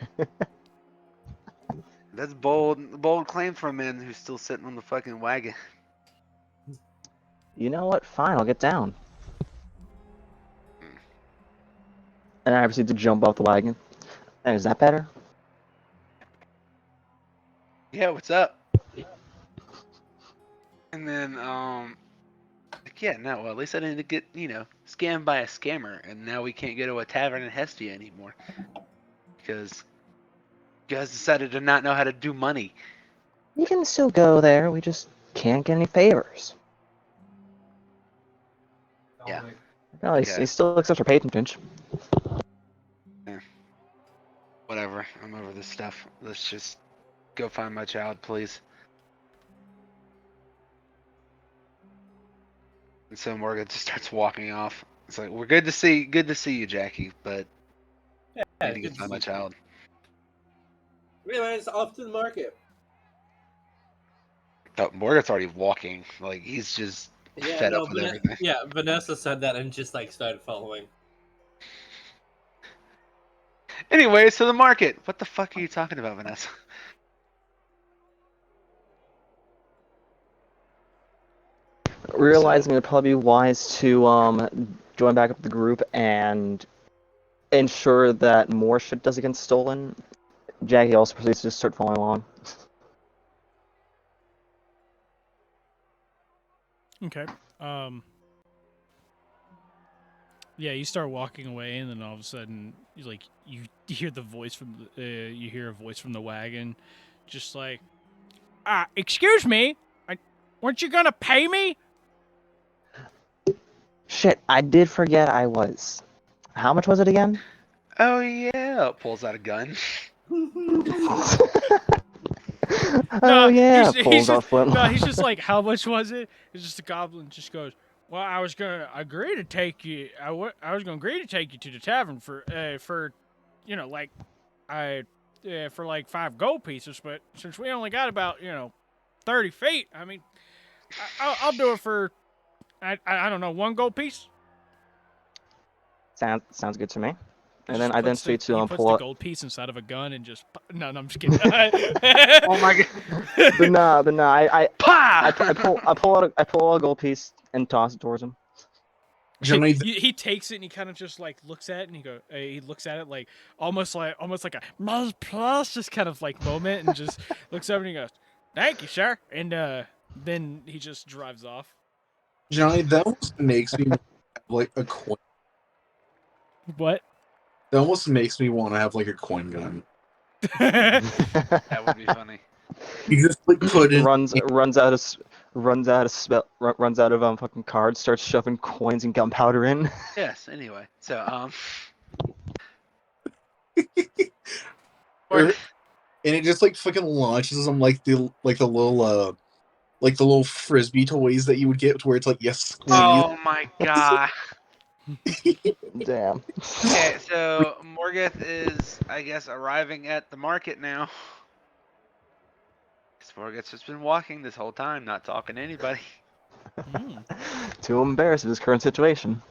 That's bold claim for a man who's still sitting on the fucking wagon. You know what? Fine, I'll get down. And I proceed to jump off the wagon. And is that better? Yeah, what's up? And then like, yeah, no, well, at least I didn't get scammed by a scammer, and now we can't go to a tavern in Hestia anymore because you guys decided to not know how to do money. You can still go there, we just can't get any favors. Yeah. No, he still accepts our patronage. Whatever. I'm over this stuff. Let's just go find my child, please. And so Morgan just starts walking off. It's like, we're good to see you, Jackie, but I need to good get find my see you. child. Realize off to the market. Oh, Morgan's already walking. Like he's just fed up with everything. Yeah, Vanessa said that and just like started following. Anyway, so the market. What the fuck are you talking about, Vanessa? Realizing it'd probably be wise to join back up the group and ensure that more shit doesn't get stolen, Jackie also proceeds to just start following along. Okay. Yeah, you start walking away, and then all of a sudden, you hear the voice from you hear a voice from the wagon, just like, excuse me, weren't you gonna pay me? Shit, I did forget I was. How much was it again? Oh yeah, pulls out a gun. Oh yeah, he's pulls just, out flint. No, he's just like, how much was it? It's just the goblin just goes, well, I was gonna agree to take you. I was gonna agree to take you to the tavern for like, for like 5 gold pieces. But since we only got about 30 feet, I mean, I'll do it for I don't know, 1 gold piece. Sounds good to me. And He then just I then puts proceed he to puts pull the out. gold piece inside of a gun and just no, I'm just kidding. Oh my god. But nah, I Pa! pull out a gold piece and toss it towards him. Generally, he takes it and he kind of just like looks at it and he looks at it like almost like a Mars Plus just kind of like moment and just looks over and he goes, "Thank you, sir," and then he just drives off. Johnny, that almost makes me want to have, like a coin. What? That almost makes me want to have like a coin gun. That would be funny. You just like put in runs out of fucking cards, starts shoving coins and gunpowder in. Yes. Anyway, so and it just like fucking launches them like the little frisbee toys that you would get where it's like yes. oh my god. Damn. Okay, so Morgeth is, I guess, arriving at the market now. Morgeth's just been walking this whole time, not talking to anybody. Too embarrassed in his current situation.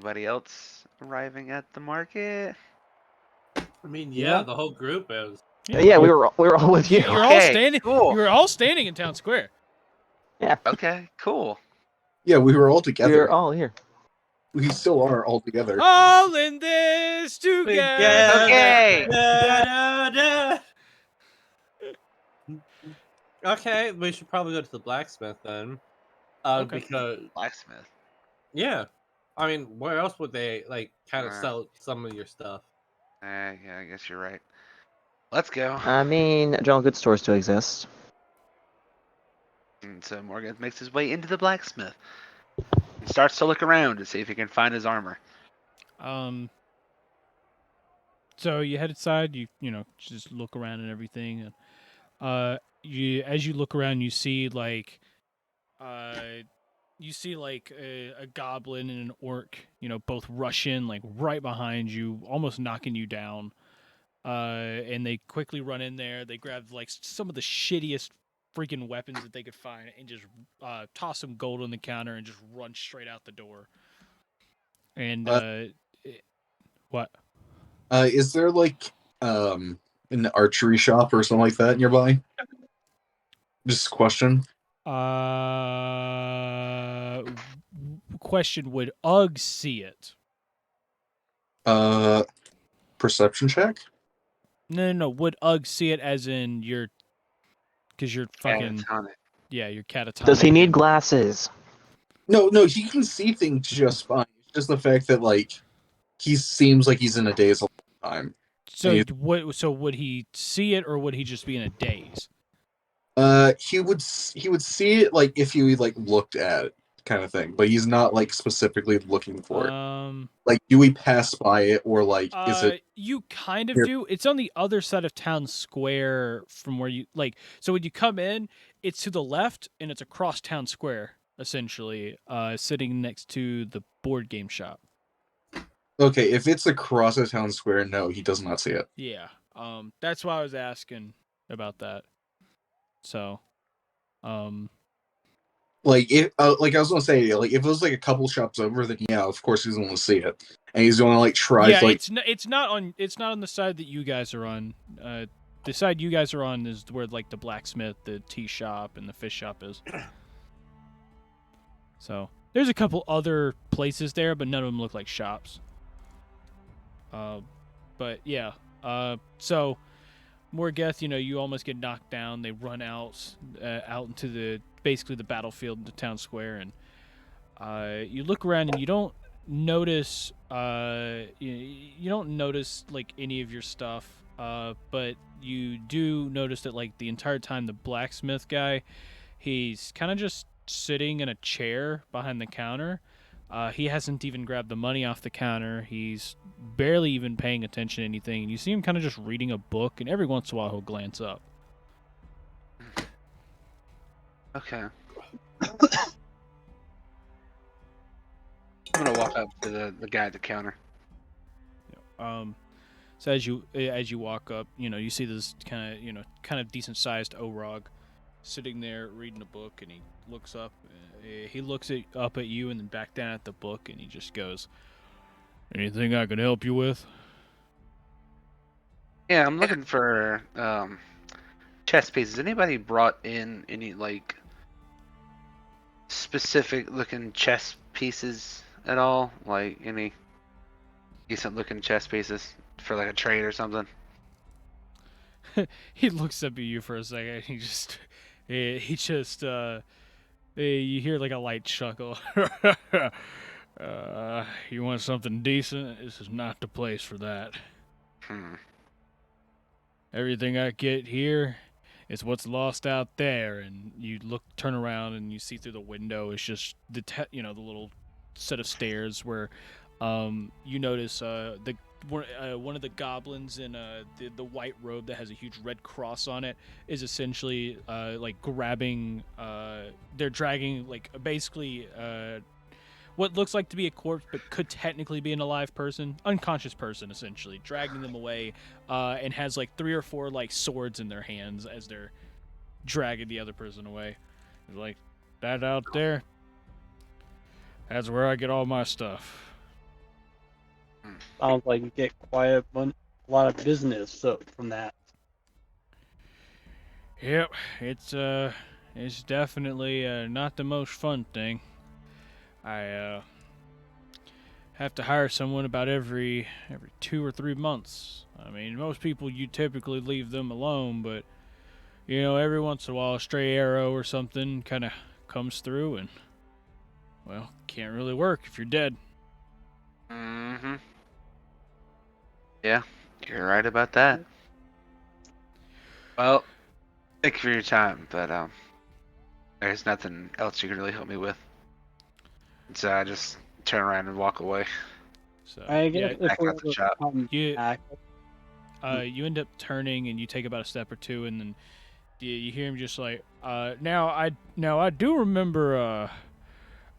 anybody else arriving at the market? I mean, Yeah. the whole group is. Yeah, we were all with you. You're all Okay, standing. cool. You were all standing in town square. Yeah, Okay, cool. Yeah, we were all we together. were all here. We still are all together. All in this together. Okay. Da-da-da. Okay, we should probably go to the blacksmith then. Okay. Because Blacksmith. yeah, I mean, where else would they like kind of Uh. sell some of your stuff? Yeah, I guess you're right. Let's go. I mean, general goods stores do exist. And so Morgeth makes his way into the blacksmith. He starts to look around to see if he can find his armor. So you head inside. You know just look around and everything. And as you look around, you see like a goblin and an orc. You know, both rush in like right behind you, almost knocking you down. And they quickly run in there. They grab like some of the shittiest freaking weapons that they could find and just toss some gold on the counter and just run straight out the door. And what? Is there like an archery shop or something like that nearby? Just a question. Question: would Ugg see it? Perception check? No. Would Ugg see it as in your? Because you're fucking Catatonic. yeah, you're catatonic. Does he need glasses? No, he can see things just fine. It's just the fact that like he seems like he's in a daze all the time. So would he see it or would he just be in a daze? He would see it like if he like looked at it, kind of thing. But he's not like specifically looking for it. Like, do we pass by it or like is it? You kind of here? do. It's on the other side of town square from where you like. So when you come in, it's to the left and it's across town square essentially, sitting next to the board game shop. Okay, if it's across the town square, no, he does not see it. Yeah. That's why I was asking about that. So, like if like I was gonna say, like if it was like a couple shops over, then yeah, of course he's gonna see it, and he's gonna like try yeah, to like. it's not on the side that you guys are on. The side you guys are on is where like the blacksmith, the tea shop, and the fish shop is. So there's a couple other places there, but none of them look like shops. But yeah. So Morgeth, you know, you almost get knocked down. They run out into basically the battlefield into town square, and you look around and you don't notice you don't notice like any of your stuff, but you do notice that like the entire time the blacksmith guy, he's kind of just sitting in a chair behind the counter. He hasn't even grabbed the money off the counter. He's barely even paying attention to anything. And you see him kind of just reading a book, and every once in a while he'll glance up. Okay. I'm gonna walk up to the guy at the counter. So as you walk up, you know, you see this kind of decent sized Orog sitting there reading a book, and he looks up. He looks up at you and then back down at the book, and he just goes, "Anything I can help you with?" Yeah, I'm looking for chess pieces. Anybody brought in any like specific looking chess pieces at all? Like any decent looking chess pieces for like a trade or something? He looks up at you for a second. You hear like a light chuckle. You want something decent? This is not the place for that. Everything I get here is what's lost out there. And you turn around and you see through the window. It's just the little set of stairs where you notice one of the goblins in the white robe that has a huge red cross on it is essentially like grabbing. They're dragging like basically what looks like to be a corpse, but could technically be an alive person, unconscious person, essentially dragging them away, and has like 3 or 4 like swords in their hands as they're dragging the other person away. It's like that out there. That's where I get all my stuff. Sounds like you get quite a lot of business from that. Yep, it's definitely not the most fun thing. I have to hire someone about every 2 or 3 months. I mean, most people you typically leave them alone, but every once in a while a stray arrow or something kind of comes through, and well, can't really work if you're dead. Mm-hmm. Yeah, you're right about that. Well, thank you for your time, but there's nothing else you can really help me with. So I just turn around and walk away. So I guess yeah, if Back we out the ever shop. come you back, you end up turning and you take about a step or two, and then you hear him just like, now I do remember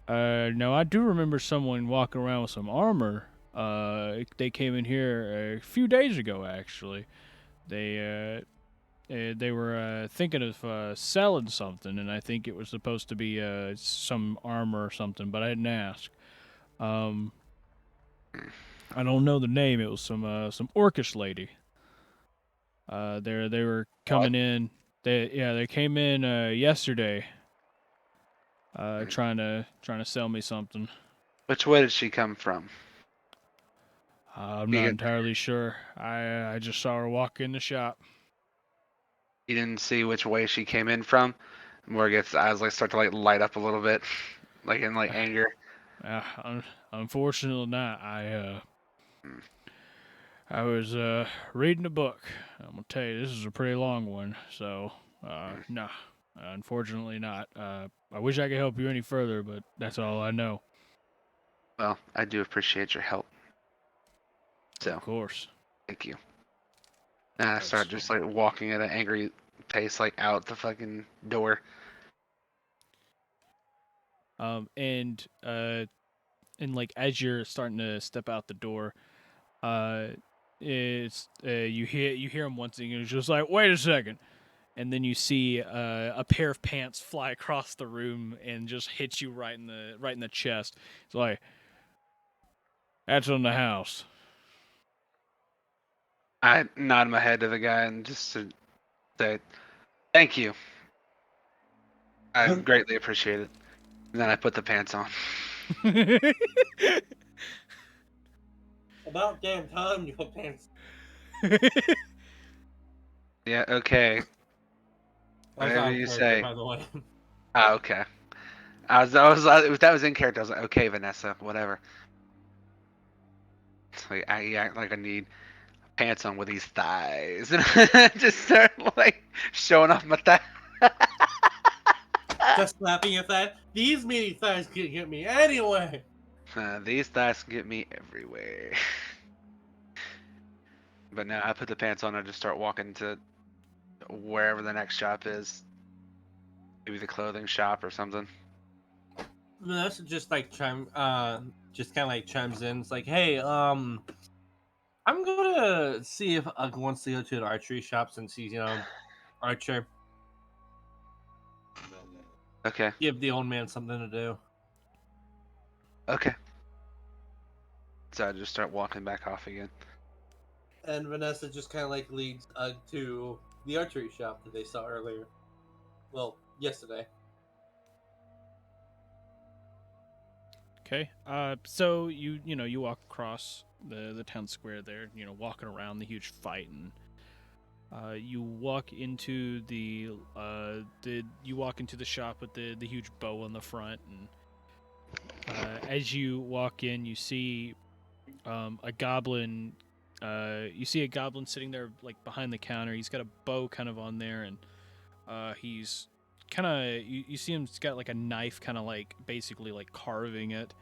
now I do remember someone walking around with some armor. They came in here a few days ago, actually. They were thinking of selling something, and I think it was supposed to be some armor or something, but I didn't ask. Um, I don't know the name. It was some orcish lady. They were coming in. They came in yesterday. Trying to sell me something. Which way did she come from? I'm You not get- entirely sure. I just saw her walk in the shop. You didn't see which way she came in from? Morgeth's eyes start to light up a little bit, in anger. Unfortunately not. I was reading a book. I'm gonna tell you, this is a pretty long one. So nah, unfortunately not. I wish I could help you any further, but that's all I know. Well, I do appreciate your help. So, Of course. thank you. And I start just walking at an angry pace, out the fucking door. And as you're starting to step out the door, it's you hear him once again. It's just like, wait a second, and then you see a pair of pants fly across the room and just hit you right in the chest. It's like, that's on the house. I nod my head to the guy and just to say, thank you. I greatly appreciate it. And then I put the pants on. About damn time you put pants. Yeah, okay. That was Whatever out of you character, say. by the way. Ah, okay. If that was in character, I was like, okay, Vanessa, whatever. I act like I need pants on with these thighs, and I just start showing off my thighs. Just slapping your thigh. These meaty thighs can get me anyway. These thighs can get me everywhere. But now I put the pants on. I just start walking to wherever the next shop is. Maybe the clothing shop or something. Vanessa just just kind of chimes in. It's like, hey, I'm gonna see if I wants to go to the archery shop since he's, archer. Okay. Give the old man something to do. Okay. So I just start walking back off again. And Vanessa just kind of leads to the archery shop that they saw earlier. Well, yesterday. Okay. So you walk across the town square there. Walking around the huge fight, and you walk into the shop with the huge bow on the front, and as you walk in, you see a goblin. You see a goblin sitting there behind the counter. He's got a bow kind of on there, and he's kind of you see him. He's got a knife, kind of basically carving it.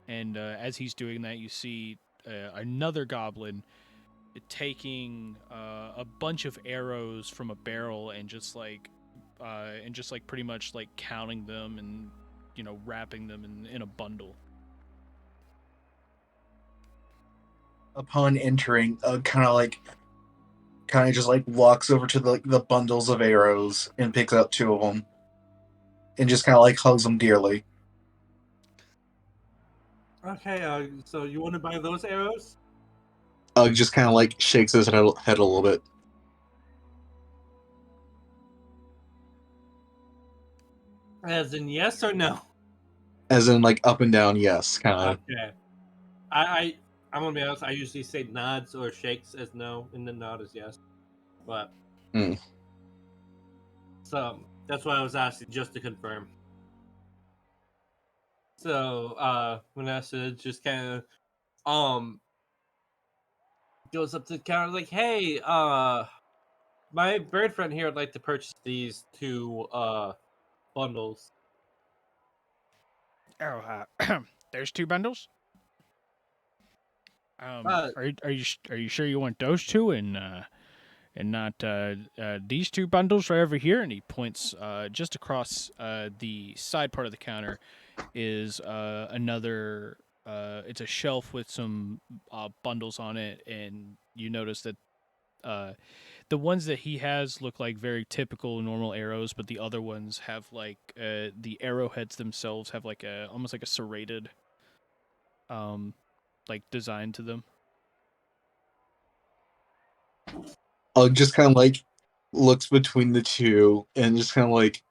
And as he's doing that, you see another goblin taking a bunch of arrows from a barrel and just pretty much counting them and wrapping them in a bundle. Upon entering, kind of just walks over to the bundles of arrows and picks up two of them, and just kind of hugs them dearly. Okay, so you want to buy those arrows? Just kind of like shakes his head a little bit. As in yes or no? As in, like, up and down, yes, kind of. Okay. I'm gonna be honest. I usually say nods or shakes as no, and then nod as yes. But so that's why I was asking just to confirm. So Vanessa just kind of goes up to the counter like, "Hey, my bird friend here would like to purchase these two bundles." Oh, there's 2 bundles. Uh, Are you sure you want those 2 and not these 2 bundles right over here? And he points just across the side part of the counter is another. It's a shelf with some bundles on it, and you notice that the ones that he has look like very typical normal arrows, but the other ones have like the arrowheads themselves have like a almost like a serrated like design to them. Just kind of like looks between the two and just kind of like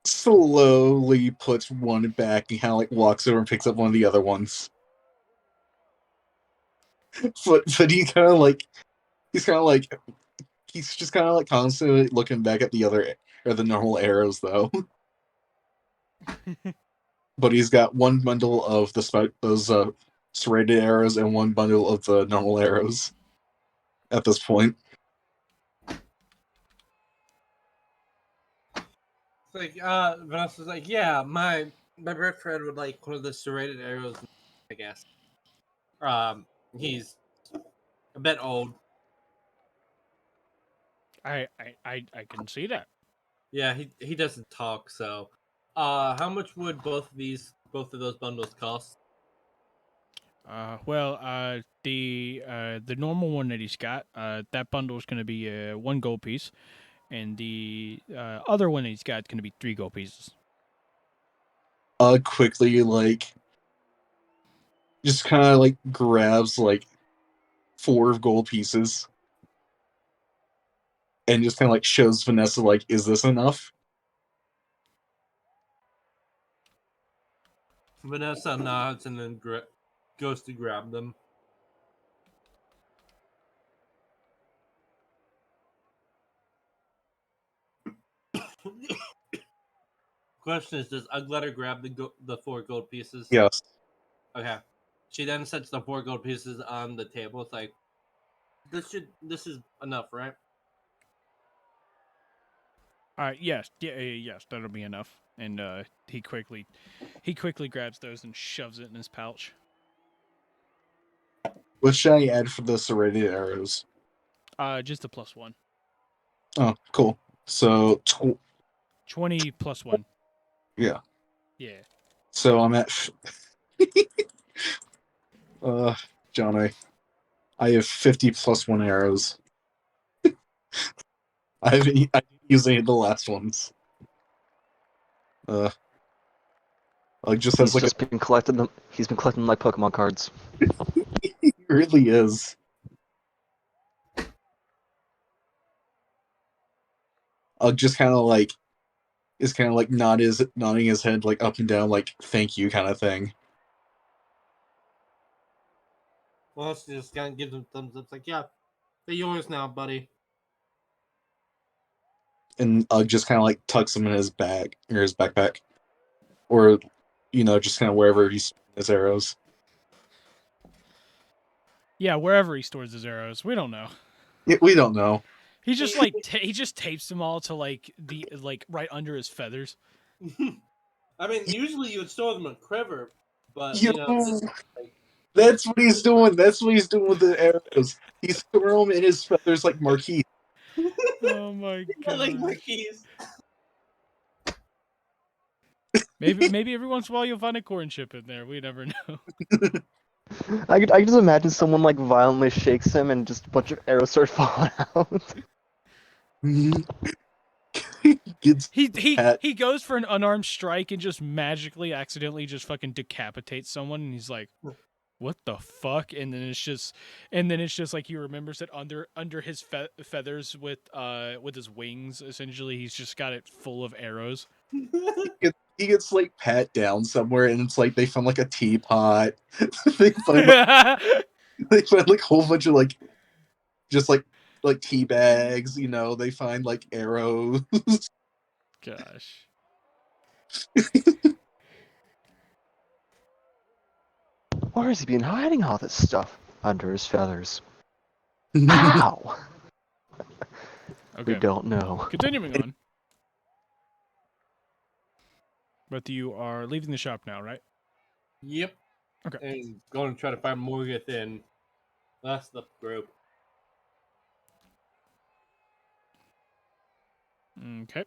slowly puts one back and kind of like walks over and picks up one of the other ones. But he's kind of like he's just kind of like constantly looking back at the other or the normal arrows though. But he's got one bundle of those serrated arrows and one bundle of the normal arrows at this point. It's like Vanessa's like, "Yeah, my bird friend would like one of the serrated arrows, I guess." He's a bit old. I can see that. Yeah, he doesn't talk. So, how much would both of those bundles cost? The normal one that he's got, that bundle is going to be 1 gold piece, and the other one that he's got is going to be 3 gold pieces. Quickly like just kind of like grabs like 4 gold pieces and just kind of like shows Vanessa like, is this enough? Vanessa nods and then goes to grab them. Question is, does Ugletter grab the 4 gold pieces? Yes. Okay. She then sets the 4 gold pieces on the table. It's like, this is enough, right? Yes, yes, that'll be enough. And he quickly grabs those and shoves it in his pouch. What should I add for the serrated arrows? Just a +1. Oh, cool. So 20 +1. Yeah. Yeah. So I'm at John, I have 50 +1 arrows. I didn't use any of the last ones. Like just has He's like just been collecting them. He's been collecting like Pokemon cards. It really is. I'll just kind of like is kind of like nodding his head like up and down like thank you kind of thing. Well, she just kind of gives him thumbs up. It's like, yeah, they're yours now, buddy. And just kind of like tucks him in his bag or his backpack, or just kind of wherever he's his arrows. Yeah, wherever he stores his arrows, we don't know. Yeah, we don't know. He just like he just tapes them all to like the right under his feathers. I mean, usually you would store them in quiver, but That's what he's doing. That's what he's doing with the arrows. He's throwing them in his feathers like Marquis. Oh my god! like Marquise. Maybe every once in a while you'll find a corn chip in there. We never know. I could just imagine someone like violently shakes him and just a bunch of arrows start falling out. He goes for an unarmed strike and just magically accidentally just fucking decapitates someone, and he's like, what the fuck? And then it's just like he remembers that under his feathers with his wings, essentially he's just got it full of arrows. He gets like pat down somewhere, and it's like they found like a teapot. they find like a whole bunch of like just like tea bags. You know, they find like arrows. Gosh. Where has he been hiding all this stuff? Under his feathers. How? Okay. We don't know. Continuing on. But you are leaving the shop now, right? Yep. Okay. And going to try to find Morgeth and that's the group. Okay.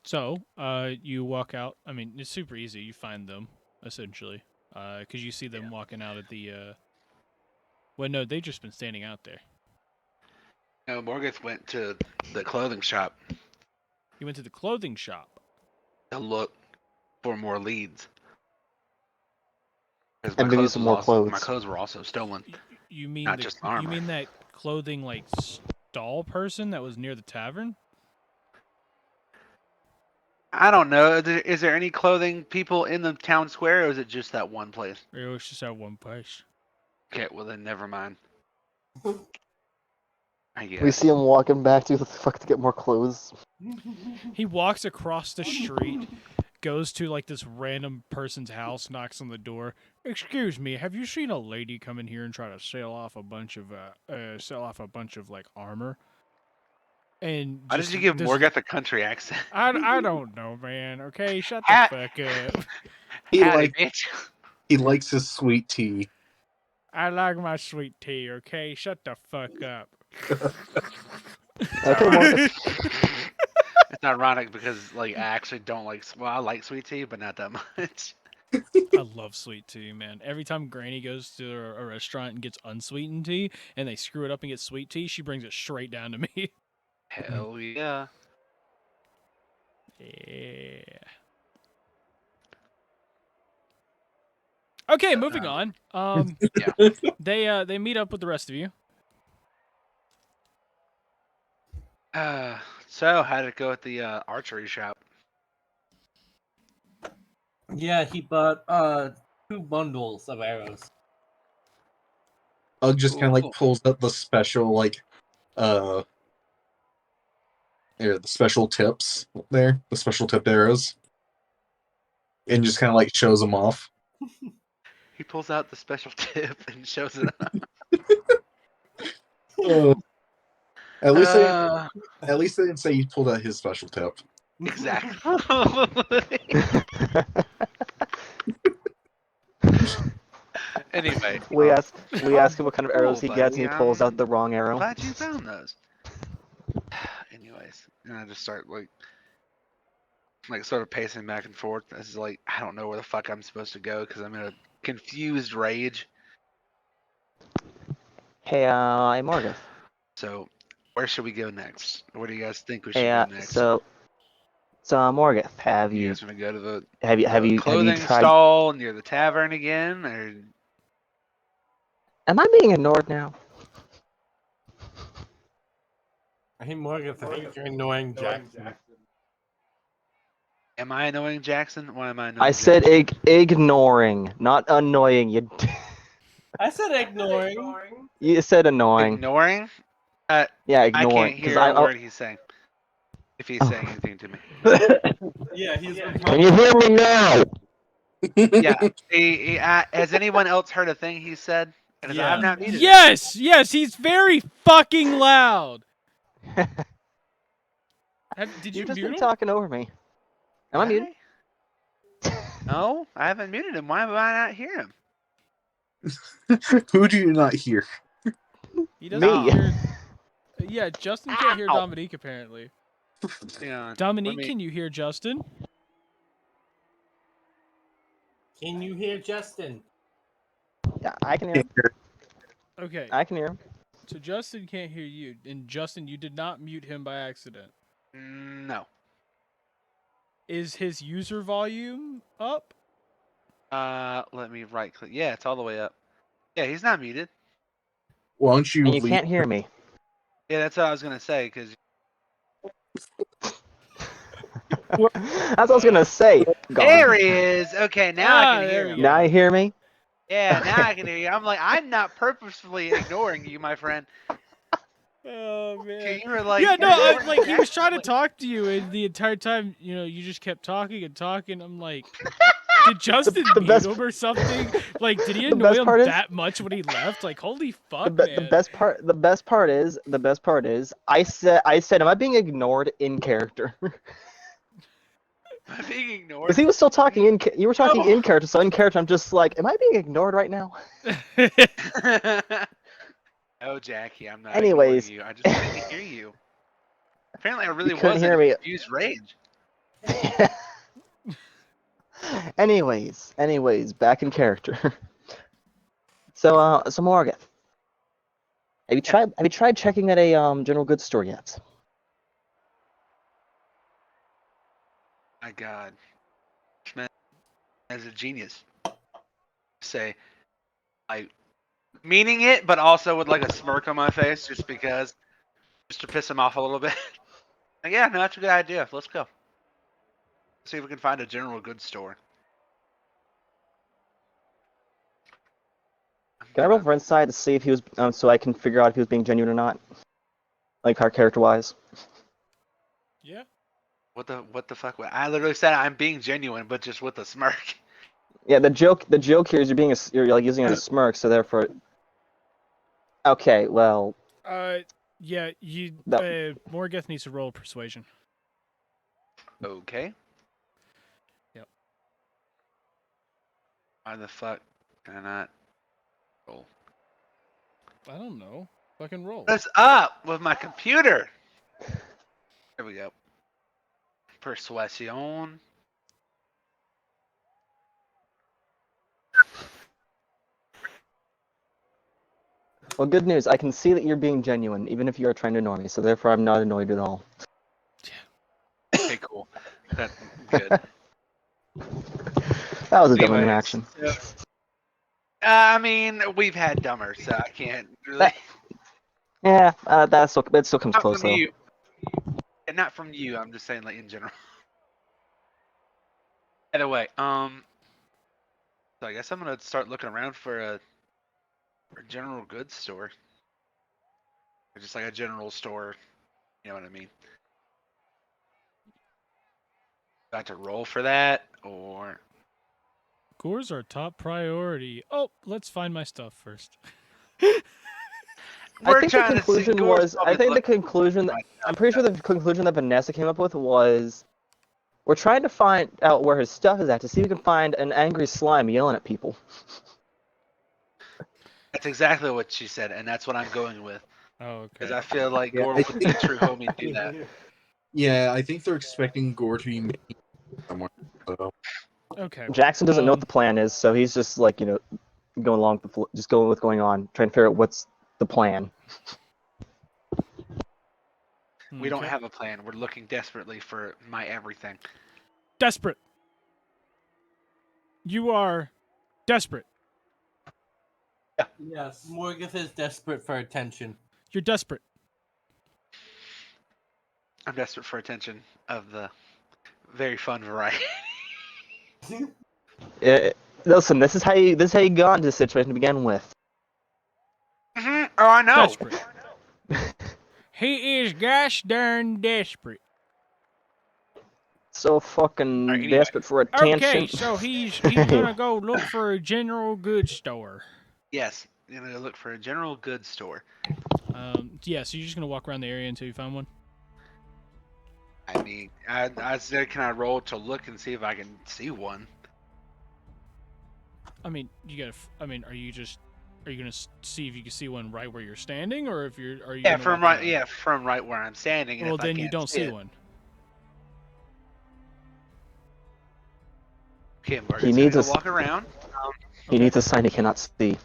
So, you walk out. I mean, it's super easy. You find them, essentially. Because you see them walking out at the, well, no, they've just been standing out there. No, Morgeth went to the clothing shop You went to the clothing shop. to look for more leads. Because And maybe some more clothes. My clothes were also stolen. You mean Not just armor. You mean that clothing, like, stall person that was near the tavern? I don't know. Is there any clothing people in the town square, or is it just that one place? It was just at one place. Okay, well then never mind. I guess. We see him walking back to the fuck to get more clothes. He walks across the street, goes to like this random person's house, knocks on the door. Excuse me, have you seen a lady come in here and try to sell off a bunch of like armor? And Why did you give Morgeth a country accent? I don't know, man. Okay, shut the fuck up. He likes his sweet tea. I like my sweet tea. Okay, shut the fuck up. Okay, Morgeth. It's ironic because like I actually don't like. Well, I like sweet tea, but not that much. I love sweet tea, man. Every time Granny goes to a restaurant and gets unsweetened tea, and they screw it up and get sweet tea, she brings it straight down to me. Hell yeah. Yeah. Okay, moving on. Yeah. They meet up with the rest of you. So how did it go at the archery shop? Yeah, he bought 2 bundles of arrows. Ugg just kind of like pulls up the special the special tips there, the special tipped arrows, and just kind of like shows them off. He pulls out the special tip and shows it up. At least they didn't say he pulled out his special tip. Exactly. Anyway, we ask him what kind of arrows he gets, and he pulls out the wrong arrow. Glad you found those. Anyways, and I just start like sort of pacing back and forth. This is like I don't know where the fuck I'm supposed to go because I'm in a confused rage. Hey, I'm Morgeth. So, where should we go next? Where do you guys think we should Hey, go next? so Morgeth, have you you guys want to go to the clothing clothing stall near the tavern again, or? Am I being ignored now? Hey, Morgeth, I think you're annoying Jackson. Am I annoying Jackson? Why am I annoying I said ignoring, not annoying. You. I said ignoring. You said annoying. Ignoring? Yeah, ignoring. I can't hear a word he's saying. If he's saying anything to me. Yeah, he's. Can you hear me now? Yeah. Has anyone else heard a thing he said? Because I have not muted him. Yes, he's very fucking loud. Did you You've just mute been him? talking over me. Am I muted? No, I haven't muted him. Why am I not hear him? Who do you not hear? He doesn't hear. Yeah, Justin can't hear Dominique apparently. Yeah, Dominique, can you hear Justin? Can you hear Justin? Yeah, I can hear him. Okay. I can hear him. So Justin can't hear you, and Justin, you did not mute him by accident. No. is his user volume up? Let me right click. Yeah, it's all the way up. Yeah, he's not muted. Why don't you And you leave? can't hear me. Yeah, that's what I was gonna say. Cause That's what I was gonna say. there Gone. he is. Okay, now I can there hear we him. go. Now you hear me? Yeah, now Okay. I can hear you. I'm like, I'm not purposefully ignoring you, my friend. Oh man. You were like, Yeah, no, I, ignoring like he was Jack? trying to Like, talk to you, and the entire time, you just kept talking and talking. I'm like, did Justin the mute best- him or something? Like, did he the annoy best him part is- that much when he left? Like, holy The, fuck, be- man. the best part is I said am I being ignored in character? I'm being ignored. Because he was still talking you were talking No. in character, so in character I'm just like, am I being ignored right now? Oh, Jackie, I'm not Anyways. ignoring you. I just wanted to hear you. Apparently, I really couldn't was hear in me. a confused rage. anyways, back in character. So Morgeth, have you tried checking at a general goods store yet? My God, this man is a genius. Say, I meaning it, but also with like a smirk on my face, just because, just to piss him off a little bit. Like, yeah, no, that's a good idea. Let's go. See if we can find a general goods store. Can I roll for insight to see if he was so I can figure out if he was being genuine or not? Like her character wise. Yeah. What the fuck? I literally said I'm being genuine, but just with a smirk. Yeah, the joke here is you're like using a smirk, so therefore. Okay, well. Yeah, Morgeth needs to roll persuasion. Okay. Yep. Why the fuck can I not roll? I don't know. Fucking roll. What's up with my computer? There we go. Persuasion. Well, good news. I can see that you're being genuine, even if you are trying to annoy me. So therefore, I'm not annoyed at all. Okay, cool. That's good. That was a dumb Anyways, interaction. I mean, we've had dumber, so I can't really. Yeah, that still comes Not close from though. you. And not from you. I'm just saying, like in general. By the way, so I guess I'm gonna start looking around for a general goods store. Or just like a general store. You know what I mean? Got to roll for that, or Gore's our top priority. Oh, let's find my stuff first. I think the conclusion was. I think the conclusion. I'm pretty sure the conclusion that Vanessa came up with was, we're trying to find out where his stuff is at to see if we can find an angry slime yelling at people. That's exactly what she said, and that's what I'm going with. Oh, okay. Because I feel like Yeah, Gore I would be a true homie and do that. Yeah, I think they're expecting Gore to be somewhere. So. Okay. Jackson doesn't know what the plan is, so he's just like going along with just going with going on, trying to figure out what's the plan. We don't have a plan. We're looking desperately for my everything. Desperate. You are desperate. Yes, Morgeth is desperate for attention. You're desperate. I'm desperate for attention of the very fun variety. Listen, this is how you got into this situation to begin with. Oh, I know. Desperate. He is gosh darn desperate. So fucking Alright, anyway. desperate for attention. Okay, so he's gonna go look for a general goods store. Yes, I'm gonna look for a general goods store. Yeah, so you're just gonna walk around the area until you find one? I mean, I said, can I roll to look and see if I can see one? I mean, are you gonna see if you can see one right where you're standing, or are you? Yeah, gonna from walk right. around? Yeah, from right where I'm standing. And Well, if I then you can't don't see it, one. Okay, I'm He needs to a walk around. He needs a sign he cannot see.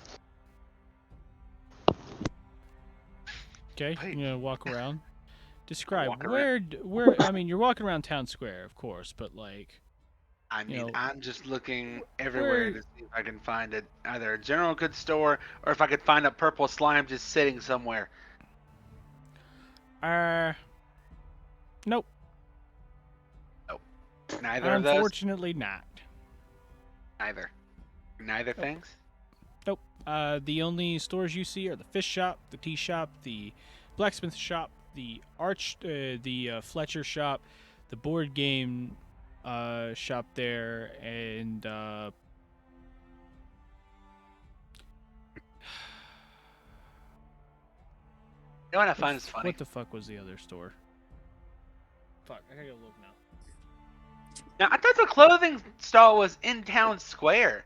Okay, Right. you're gonna walk around. describe walking where. I mean, you're walking around town square, of course, but like, I mean, know, I'm just looking everywhere where- to see if I can find either a general goods store or if I could find a purple slime just sitting somewhere. nope. Neither of those. Unfortunately, not. Neither. Neither things. Nope. The only stores you see are the fish shop, the tea shop, the blacksmith shop, the Fletcher shop, the board game shop there, and You know what I find is funny? what the fuck was the other store? Fuck, I gotta go look now. Now, I thought the clothing stall was in town square.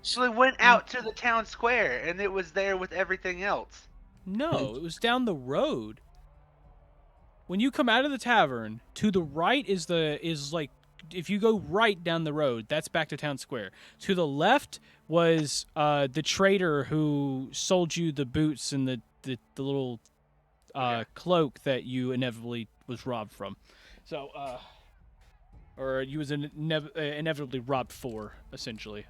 So we went out to the town square, and it was there with everything else. No, it was down the road. When you come out of the tavern, to the right is like if you go right down the road, that's back to town square. To the left was the trader who sold you the boots and the little cloak that you inevitably was robbed from. So or you was inevitably robbed for, essentially.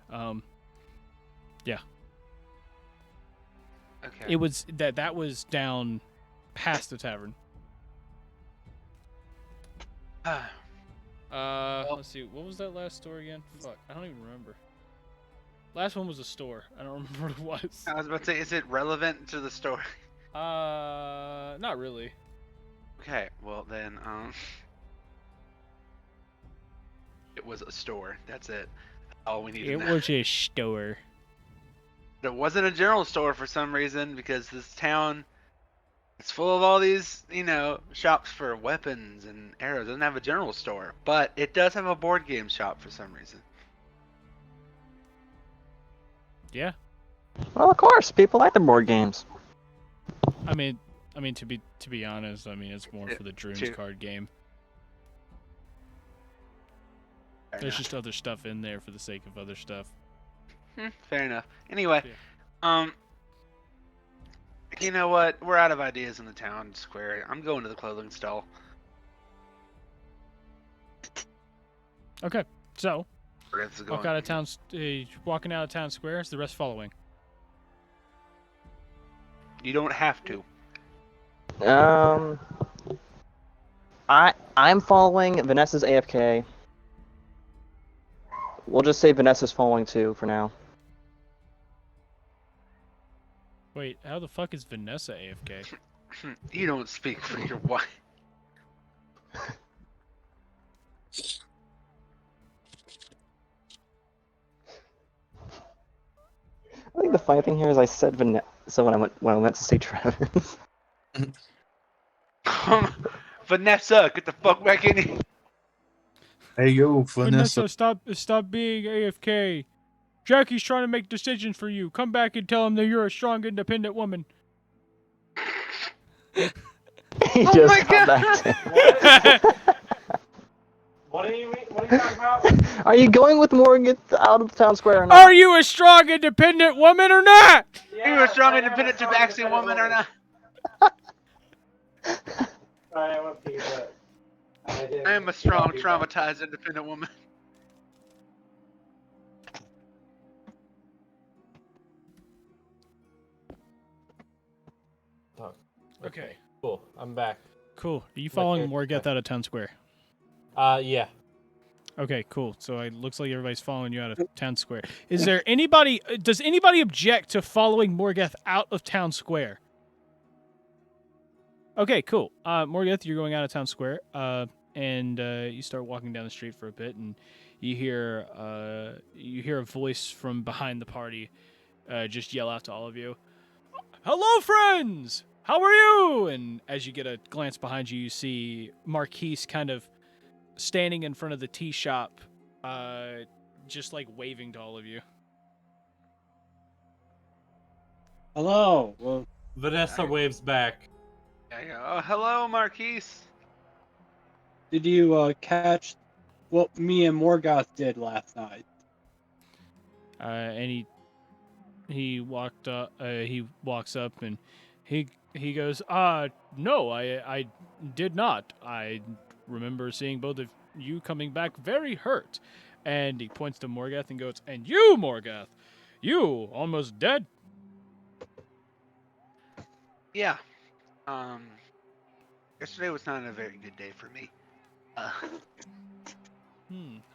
Yeah. Okay. It was that was down past the tavern. Let's see. What was that last store again? Fuck, I don't even remember. Last one was a store. I don't remember what it was. I was about to say, is it relevant to the story? Not really. Okay, well then, it was a store. That's it. All we need to It know. was a store. It wasn't a general store for some reason because this town it's full of all these, shops for weapons and arrows. It doesn't have a general store, but it does have a board game shop for some reason. Yeah. Well, of course, people like the board games. I mean, to be honest, I mean it's more for the Drones True. card game. Fair There's enough. just other stuff in there for the sake of other stuff. Fair enough. Anyway, Yeah. you know what? We're out of ideas in the town square. I'm going to the clothing stall. Okay, so Morgeth is going. walking out of town square. Is the rest following? You don't have to. I'm following Vanessa's AFK. We'll just say Vanessa's following too for now. Wait, how the fuck is Vanessa AFK? You don't speak for your wife. I think the funny thing here is I said Vanessa when I meant to say Travis. Vanessa, get the fuck back in here. Hey yo, Vanessa. Stop being AFK. Jackie's trying to make decisions for you. Come back and tell him that you're a strong, independent woman. He Oh just my got back God. to What are you talking about? Are you going with Morgeth out of town square or not? Are you a strong, independent woman or not? Are you a strong, independent, tabaxi woman or not? I went pee, but I am a strong, traumatized, independent woman. Okay. Cool. I'm back. Cool. Are you following character. Morgeth out of town square? Yeah. Okay, cool. So it looks like everybody's following you out of town square. Is there anybody? Does anybody object to following Morgeth out of town square? Okay, cool. Morgeth, you're going out of town square, and you start walking down the street for a bit, and you hear a voice from behind the party, just yell out to all of you, "Hello, friends! How are you?" And as you get a glance behind you, you see Marquise kind of standing in front of the tea shop, just like waving to all of you. hello. Well, Vanessa waves back. Oh, hello, Marquise. did you catch what me and Morgoth did last night? And he walks up and he goes, no, I did not. I remember seeing both of you coming back very hurt. And he points to Morgeth and goes, and you, Morgeth, you almost dead. Yeah. Yesterday was not a very good day for me. Uh,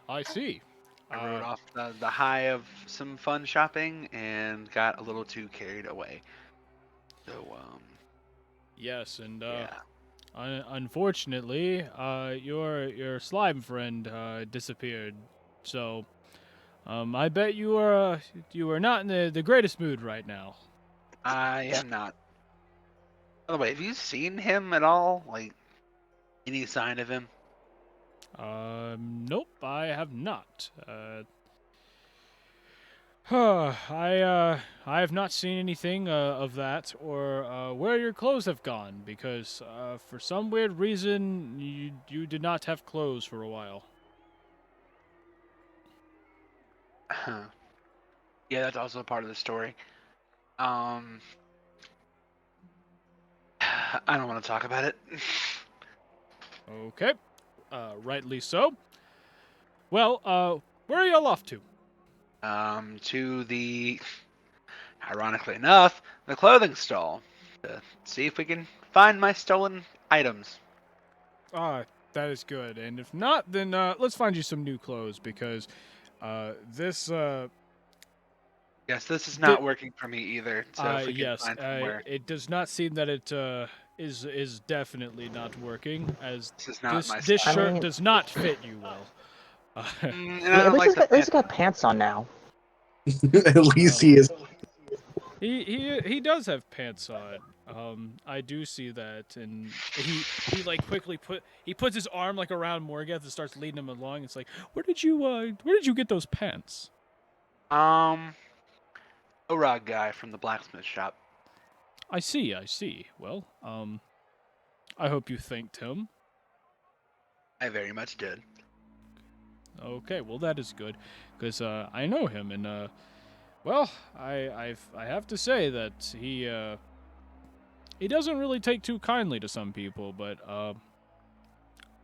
I see. I rode off the high of some fun shopping and got a little too carried away. So, Yes, and yeah. unfortunately, your slime friend disappeared. So, I bet you are not in the greatest mood right now. I am not. By the way, have you seen him at all? Like, any sign of him? Nope, I have not. I have not seen anything of that or where your clothes have gone because for some weird reason you did not have clothes for a while. Yeah, that's also part of the story. I don't want to talk about it. Okay, rightly so. Well, where are y'all off to? To the, ironically enough, the clothing stall to see if we can find my stolen items. That is good. And if not, then let's find you some new clothes because this Yes, this is di- not working for me either. So if we can yes, find somewhere, it does not seem that it is definitely not working as this is not this my this I style. shirt mean, does not fit you well. And I I mean, don't like the at least pants. he's got pants on now. At least he is. He does have pants on. I do see that, and he like quickly puts his arm like around Morgeth and starts leading him along. It's like, where did you get those pants? Orog guy from the blacksmith shop. I see, I see. Well, I hope you thanked him. I very much did. Okay, well that is good, because I know him, and well, I have to say that he doesn't really take too kindly to some people, but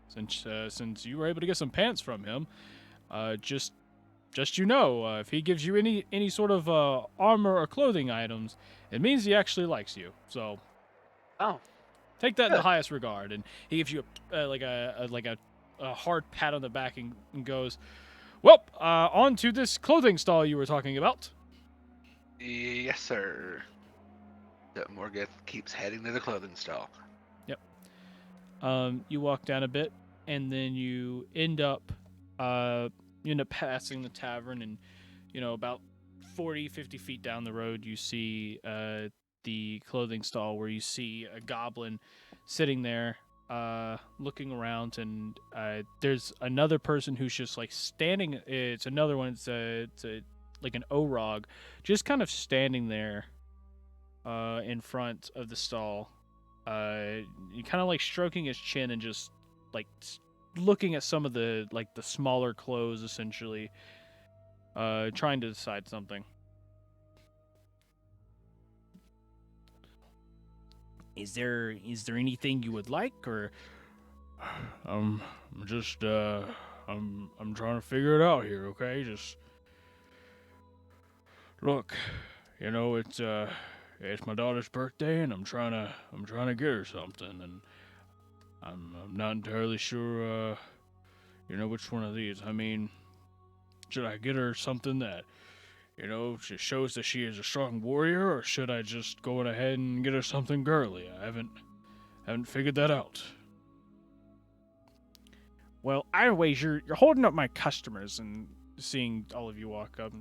since you were able to get some pants from him, just you know, if he gives you any sort of armor or clothing items, it means he actually likes you. So Oh, take that in the good. highest regard, and he gives you a hard pat on the back and goes, "Well, on to this clothing stall you were talking about." Yes, sir. So Morgeth keeps heading to the clothing stall. Yep. You walk down a bit, and then you end up passing the tavern, and about 40, 50 feet down the road, you see the clothing stall where you see a goblin sitting there, looking around, and there's another person who's just like standing. It's another one. It's like an orog, just kind of standing there, in front of the stall. Kind of like stroking his chin and just like looking at some of the smaller clothes, essentially, trying to decide something. Is there anything you would like, or I'm just I'm trying to figure it out here, okay? Just look, it's my daughter's birthday, and I'm trying to get her something, and I'm not entirely sure which one of these. I mean, should I get her something that just shows that she is a strong warrior, or should I just go ahead and get her something girly? I haven't figured that out. Well, either ways, you're holding up my customers, and seeing all of you walk up.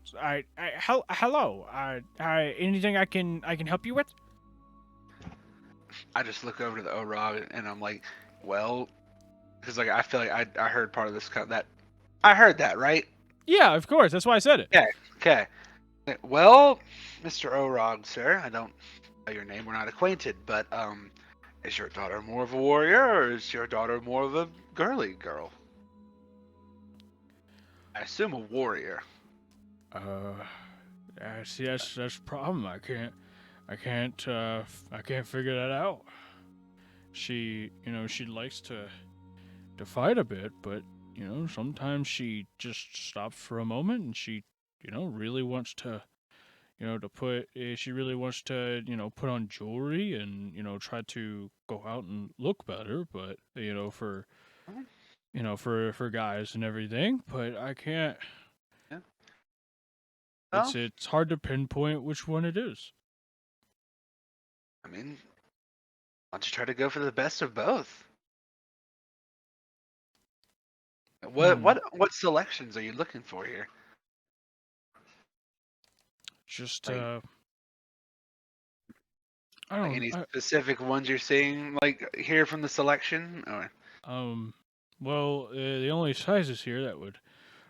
Hello. Anything I can help you with? I just look over to the Orog and I'm like, well, because like I feel like I heard part of this that I heard that, right? Yeah, of course. That's why I said it. Okay. Okay. Well, Mr. Orog, sir, I don't know your name. We're not acquainted, but is your daughter more of a warrior, or is your daughter more of a girly girl? I assume a warrior. See, that's the problem. I can't figure that out. She, she likes to fight a bit, but sometimes she just stops for a moment and she, really wants to, she really wants to, put on jewelry and, try to go out and look better, but, for guys and everything, but I can't. Yeah. It's hard to pinpoint which one it is. I mean, why don't you try to go for the best of both? What selections are you looking for here? Just Like, I like don't. any specific ones you're seeing, like here from the selection? Or Well, the only sizes here that would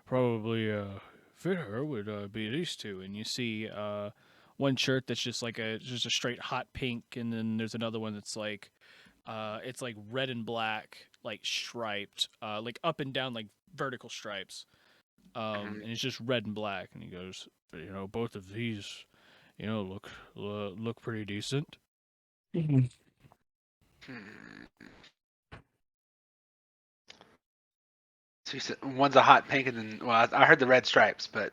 probably fit her would be these two, and you see one shirt that's just like just a straight hot pink, and then there's another one that's like it's like red and black, like striped, like up and down, like vertical stripes, and it's just red and black. And he goes, but both of these, look pretty decent. Hmm. So you said one's a hot pink, and then I heard the red stripes, but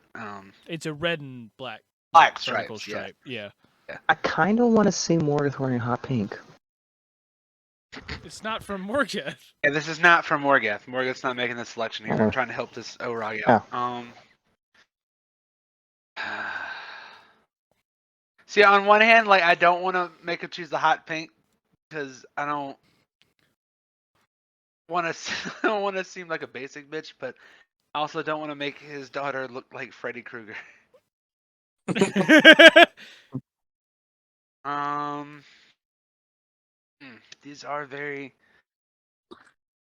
It's a red and black vertical stripes, stripe. Yeah. I kind of want to see Morgeth wearing hot pink. It's not from Morgeth. Yeah, this is not from Morgeth. Morgeth's not making the selection here. I'm trying to help this Orog out. See, on one hand, like I don't want to make him choose the hot pink because I don't want to seem like a basic bitch, but I also don't want to make his daughter look like Freddy Krueger. These are very,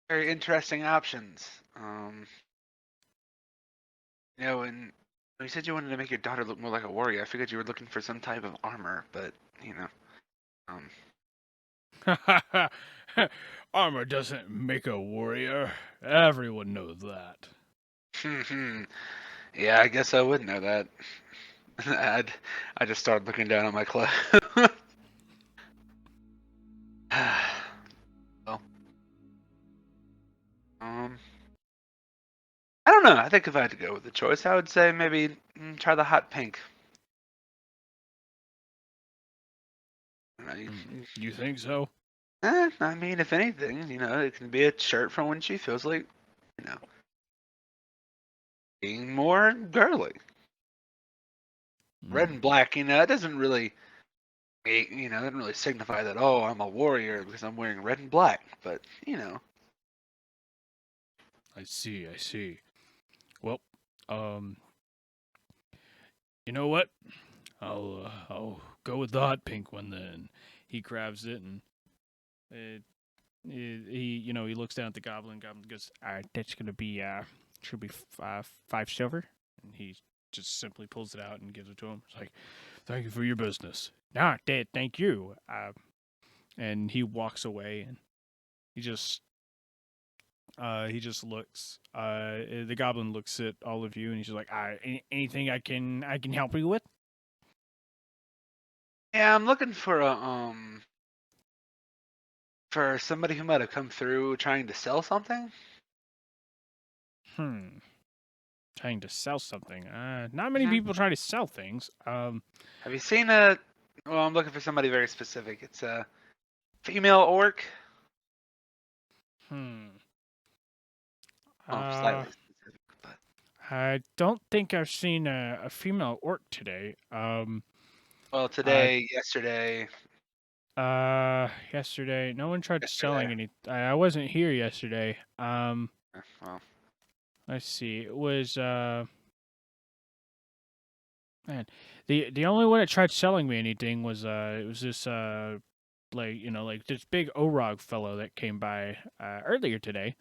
very interesting options. And you said you wanted to make your daughter look more like a warrior. I figured you were looking for some type of armor, but Armor doesn't make a warrior. Everyone knows that. Yeah, I guess I would know that. I just started looking down at my clothes. Well, I don't know. I think if I had to go with the choice, I would say maybe try the hot pink. You think so? I mean, if anything, it can be a shirt from when she feels like, being more girly. Red and black, it doesn't really, doesn't really signify that, oh, I'm a warrior because I'm wearing red and black. But, I see. Well, you know what? I'll go with the hot pink one then. He grabs it and he looks down at the goblin. Goblin goes, "All right, that's gonna be should be 5 silver." And he just simply pulls it out and gives it to him. It's like, "Thank you for your business." "Nah, Dad, thank you." And he walks away and he just looks. The goblin looks at all of you and he's just like, anything I can help you with?" Yeah, I'm looking for for somebody who might have come through trying to sell something. Trying to sell something. Not many people try to sell things. Have you seen well, I'm looking for somebody very specific. It's a female orc. Slightly specific, but I don't think I've seen a female orc today. Well, today, yesterday. Yesterday, no one tried selling any. I wasn't here yesterday. Well, let's see. It was man, the only one that tried selling me anything was it was this like this big Orog fellow that came by earlier today.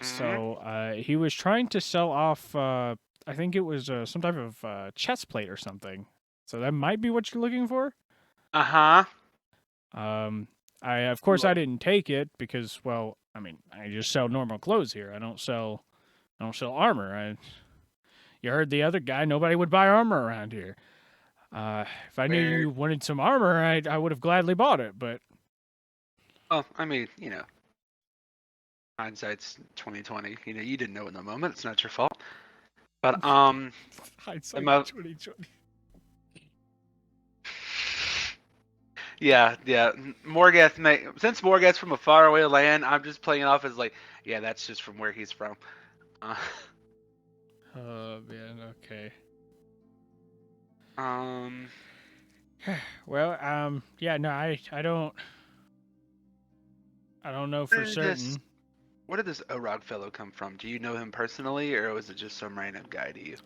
So he was trying to sell off. I think it was some type of chest plate or something. So that might be what you're looking for. Uh-huh. Of course I didn't take it because, well, I mean, I just sell normal clothes here. I don't sell armor. You heard the other guy. Nobody would buy armor around here. If I knew you wanted some armor, I would have gladly bought it, but Well, I mean, hindsight's 2020. You didn't know in the moment. It's not your fault. But hindsight am I- 2020. yeah. Morgeth, since Morgeth's from a faraway land, I'm just playing off as like, yeah, that's just from where he's from. Oh man, okay. Um, Well, yeah, no, I don't know for certain. Where did this Orog fellow come from? Do you know him personally, or was it just some random guy to you?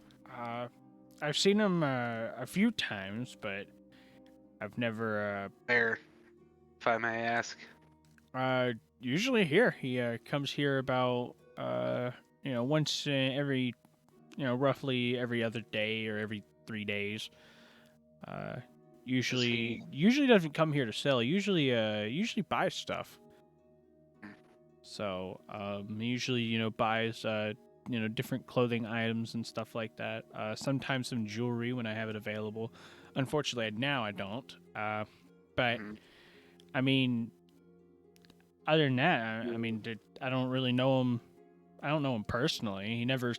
I've seen him a few times, but I've never Where, if I may ask? usually here. He comes here about once every roughly every other day or every 3 days. Usually doesn't come here to sell. He usually buys stuff. So he usually buys different clothing items and stuff like that. Sometimes some jewelry when I have it available. Unfortunately, now I don't. But I mean, other than that, I mean, I don't really know him. I don't know him personally. He never,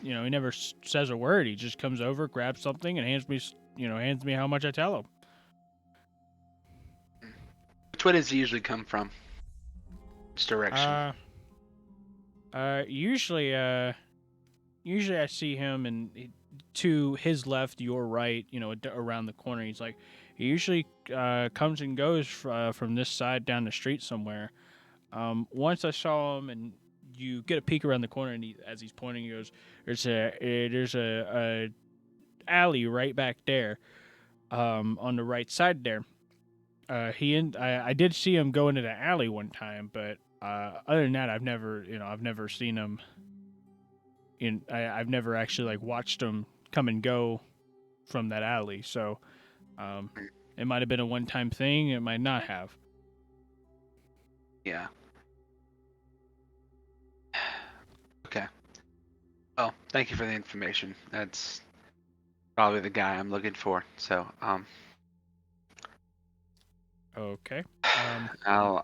he never says a word. He just comes over, grabs something, and hands me how much I tell him. Which way does he usually come from? Which direction? Usually I see him and to his left, your right, around the corner. He usually comes and goes from this side down the street somewhere. Once I saw him, and you get a peek around the corner, and as he's pointing, he goes, "There's a alley right back there, on the right side there." I did see him go into the alley one time, but other than that, I've never seen him. I've never actually watched him come and go from that alley. So, it might have been a one-time thing. It might not have. Yeah. Okay. Well, thank you for the information. That's probably the guy I'm looking for. So, Okay. I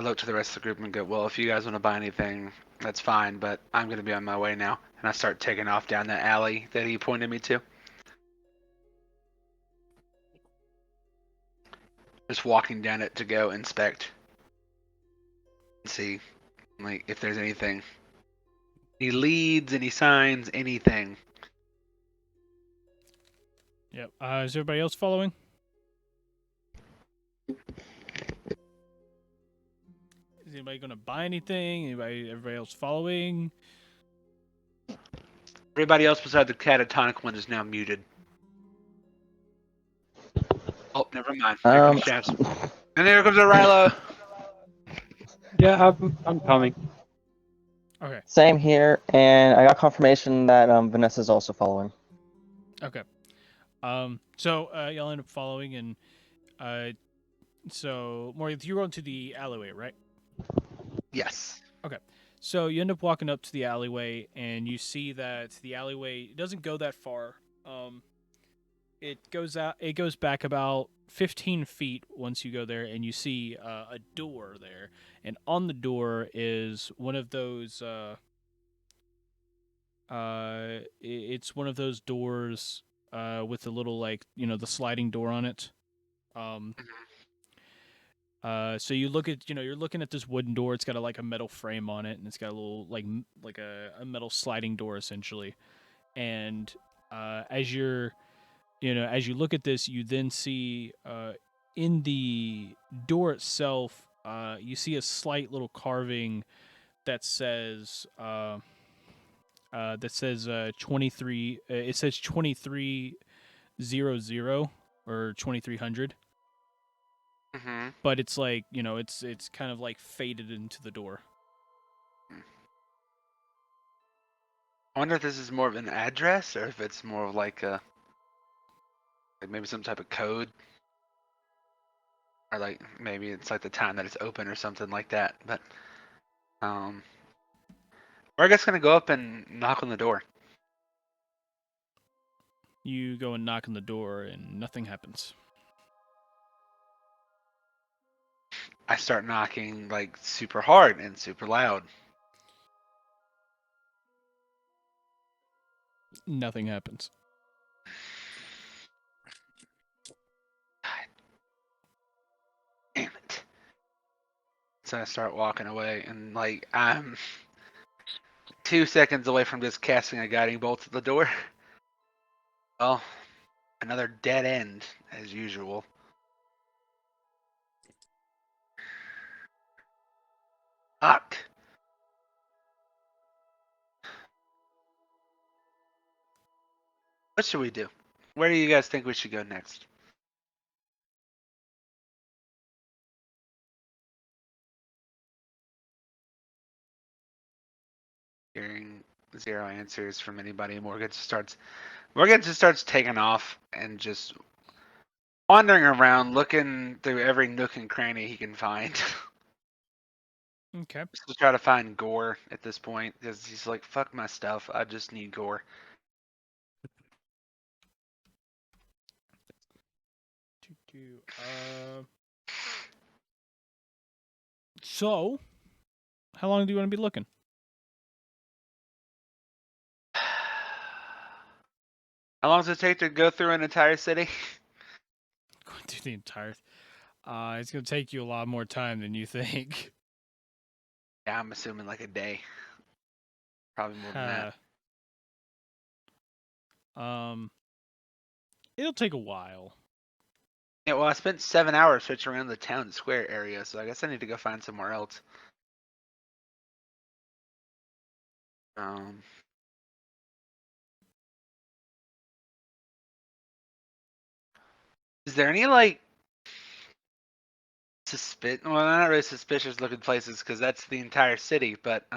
look to the rest of the group and go, well, if you guys want to buy anything, that's fine, but I'm going to be on my way now. And I start taking off down that alley that he pointed me to. Just walking down it to go inspect and see, if there's anything. Any leads, any signs, anything. Yep. Is everybody else following? Is anybody going to buy anything? Everybody else following? Everybody else beside the catatonic one is now muted. Oh, never mind. There comes Shafts. And there comes Rilo. Yeah, I'm coming. Okay. Same here, and I got confirmation that Vanessa's also following. Okay. So y'all end up following, and so Morgeth, you're going to the alleyway, right? Yes. Okay. So you end up walking up to the alleyway, and you see that the alleyway doesn't go that far. It goes back about 15 feet once you go there, and you see a door there, and on the door is one of those. It's one of those doors with the little the sliding door on it. So you look at you're looking at this wooden door. It's got a metal frame on it, and it's got a little like a metal sliding door essentially. And as you're as you look at this, you then see in the door itself, you see a slight little carving that says 23. It says 2300 or 2300. Mm-hmm. But it's it's kind of faded into the door. I wonder if this is more of an address or if it's more of like maybe some type of code. Or maybe it's the time that it's open or something like that. But we're just gonna go up and knock on the door. You go and knock on the door, and nothing happens. I start knocking like super hard and super loud. Nothing happens. Damn it. So I start walking away, and like I'm 2 seconds away from just casting a guiding bolt at the door. Well, another dead end as usual. Fuck. What should we do? Where do you guys think we should go next? Hearing zero answers from anybody, Morgeth just starts taking off and just wandering around, looking through every nook and cranny he can find. Okay. Just to try to find gore at this point, because he's like, fuck my stuff, I just need gore. So, how long do you want to be looking? How long does it take to go through an entire city? Going through the entire. It's gonna take you a lot more time than you think. Yeah, I'm assuming like a day. Probably more than that. It'll take a while. Yeah, well, I spent 7 hours searching around the town square area, so I guess I need to go find somewhere else. Is there any like well, not really suspicious looking places because that's the entire city, but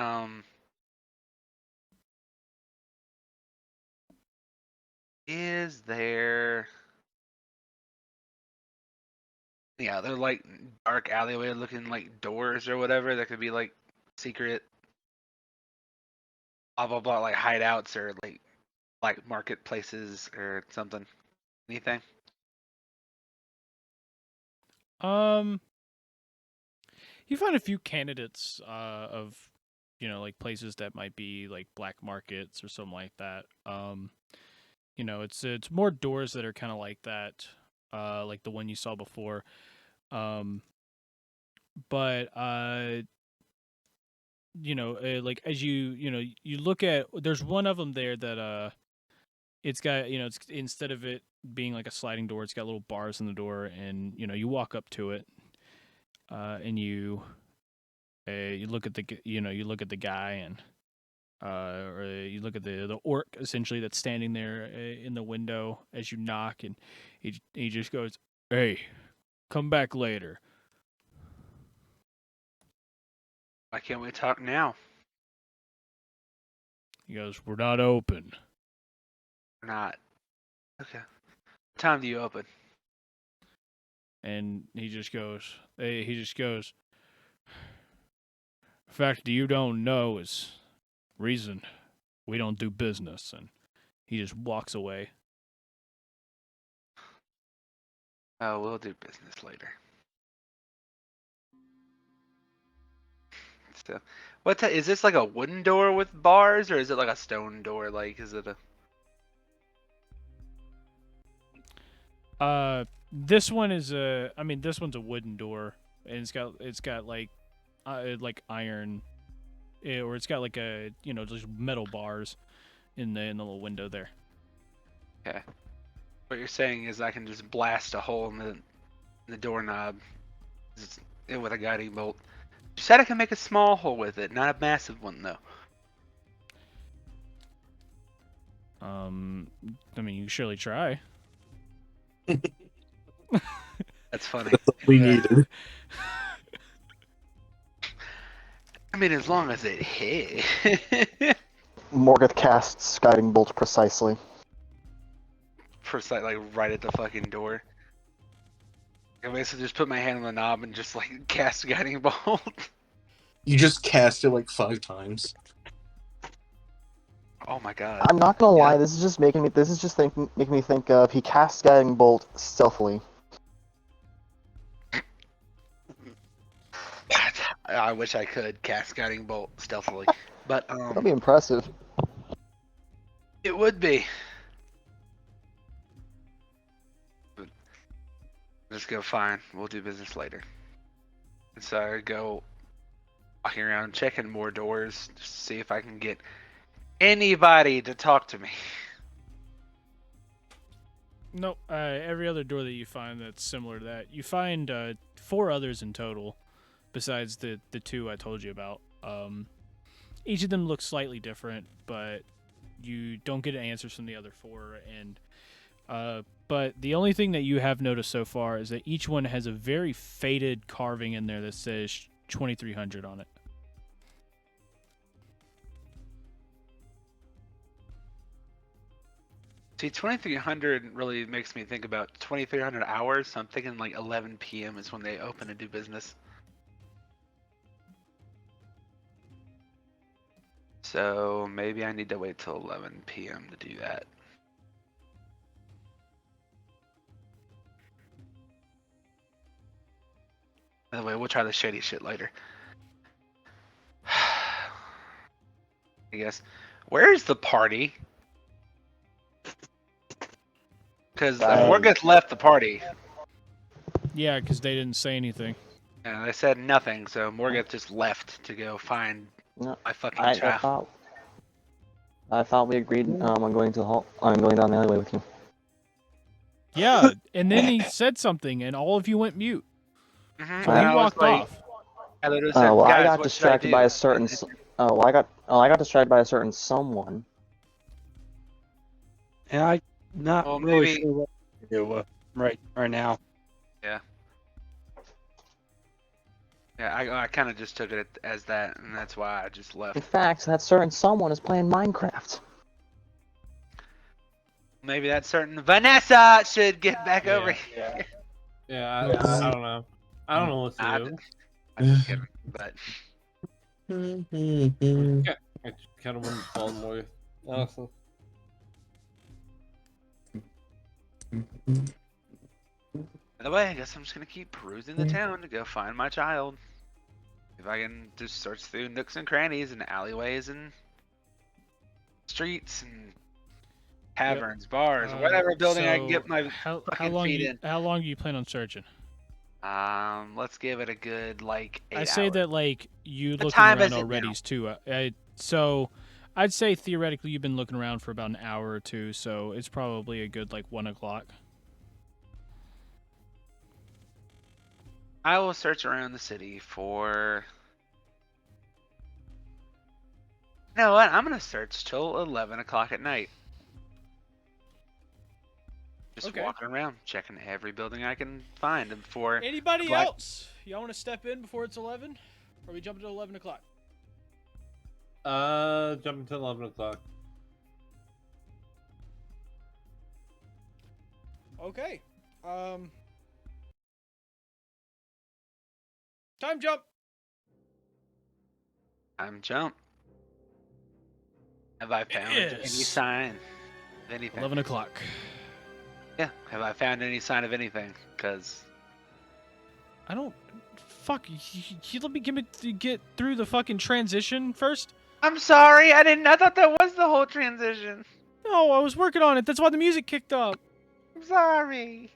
is there? Yeah, they're like dark alleyway looking like doors or whatever that could be like secret blah blah blah like hideouts or like marketplaces or something. Anything? You find a few candidates of, like places that might be like black markets or something like that. It's more doors that are kind of like that, like the one you saw before. But like as you look at, there's one of them there that it's got, it's instead of it being like a sliding door, it's got little bars in the door, and you walk up to it, and you look at the guy, and or you look at the orc essentially that's standing there in the window as you knock, and he just goes, "Hey, come back later." Why can't we talk now? He goes, "We're not open." We're not. Okay. What time do you open? And he just goes, "The fact that you don't know is reason we don't do business." And he just walks away. Oh, we'll do business later. So, is this like a wooden door with bars, or is it like a stone door? Like, is it a? This one is this one's a wooden door, and it's got like iron, or it's got like a just metal bars in the little window there. Okay. What you're saying is I can just blast a hole in the doorknob with a guiding bolt. You said I can make a small hole with it, not a massive one though. I mean, you can surely try. That's funny. That's what we needed. I mean, as long as it hit. Morgeth casts guiding bolt precisely. Like right at the fucking door. I basically just put my hand on the knob and just like cast guiding bolt. You just cast it like 5 times. Oh my god. I'm not gonna lie. Yeah. This is just making me. This is just making me think of he casts Guiding Bolt stealthily. I wish I could cast Guiding Bolt stealthily, but That'll be impressive. it would be. But just go fine. We'll do business later. And so I go walking around checking more doors just to see if I can get anybody to talk to me. Nope. Every other door that you find that's similar to that, you find 4 others in total, besides the 2 I told you about. Each of them looks slightly different, but you don't get answers from the other 4. And but the only thing that you have noticed so far is that each one has a very faded carving in there that says 2300 on it. See, 2300 really makes me think about 2300 hours, so I'm thinking like 11 p.m. is when they open and do business. So maybe I need to wait till 11 p.m. to do that. By the way, we'll try the shady shit later. I guess. Where's the party? Because Morgeth left the party. Yeah, because they didn't say anything. And they said nothing, so Morgeth just left to go find No, my fucking I child. thought we agreed on going to the hall. I'm going down the alleyway with you. Yeah, and then he said something, and all of you went mute. Mhm, So and he I was walked like, off. I literally said, Well, I guys, got what should I distracted by do? a certain. I got distracted by a certain someone. And I'm not Well, really maybe- sure what to do right now. Yeah. Yeah, I kind of just took it as that, and that's why I just In left. fact, that certain someone is playing Minecraft. Maybe that certain Vanessa should get back over Yeah. here. Yeah, I don't know. I don't know what Nah, to do. I'm just kidding, but I kind of wouldn't follow more, honestly. by the way, I guess I'm just gonna keep perusing the town to go find my child. If I can just search through nooks and crannies and alleyways and streets and taverns, bars, whatever building I can get my fucking feet in. How long do you plan on searching? Let's give it a good like 8 I say hours. that like you The looking time around is it already now? too. So I'd say theoretically you've been looking around for about an hour or 2, so it's probably a good like 1 o'clock. I will search around the city for. You know what? I'm gonna search till 11 o'clock at night. Just Okay. walking around, checking every building I can find before. Anybody Black- else? Y'all want to step in before it's 11? Or are we jumping to 11 o'clock? Jumping to 11 o'clock. Okay. Time jump. I'm jump. Have I found any is sign of anything? 11 o'clock. Yeah. Have I found any sign of anything? Cause I don't. Fuck. You let me get through the fucking transition first? I'm sorry. I didn't. I thought that was the whole transition. No, I was working on it. That's why the music kicked up. I'm sorry.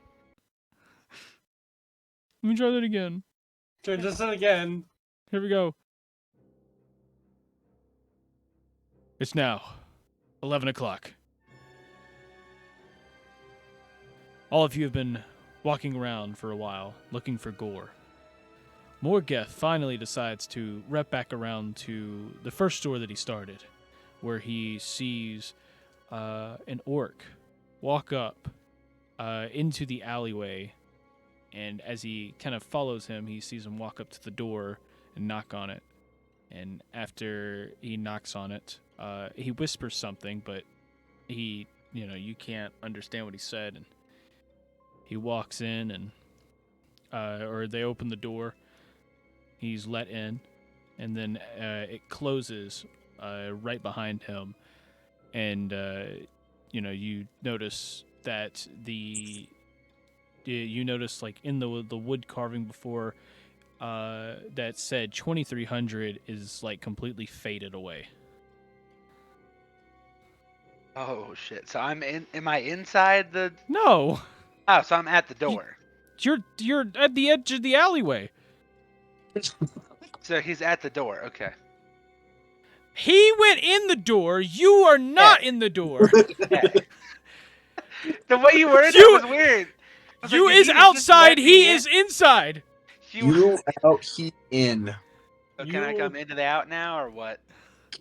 Let me try that again. Transition again. Here we go. It's now 11 o'clock. All of you have been walking around for a while, looking for gore. Morgeth finally decides to rep back around to the first store that he started, where he sees an orc walk up into the alleyway, and as he kind of follows him, he sees him walk up to the door and knock on it. And after he knocks on it, he whispers something, but you can't understand what he said. And he walks in, and or they open the door. He's let in, and then it closes right behind him. and you notice that you notice like in the wood carving before that said 2300 is like completely faded away. Oh shit! So I'm in. Am I inside the? No, Oh, so I'm at the door. you're at the edge of the alleyway. So he's at the door. Okay. He went in the door. You are not in the door. Yeah. The way you worded You- that was weird. I was You like, did is he just outside. let me He in? is inside. You out, he in. So can I come into the out now or what?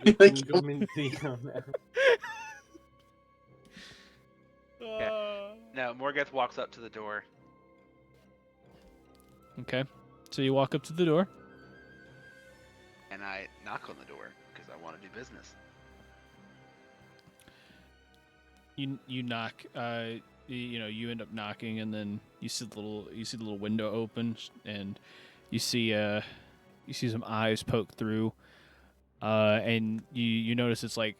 You can come into the No, Morgeth walks up to the door. Okay, so you walk up to the door. And I knock on the door because I want to do business. You knock. You end up knocking, and then you see the little window open, and you see some eyes poke through, and you notice it's like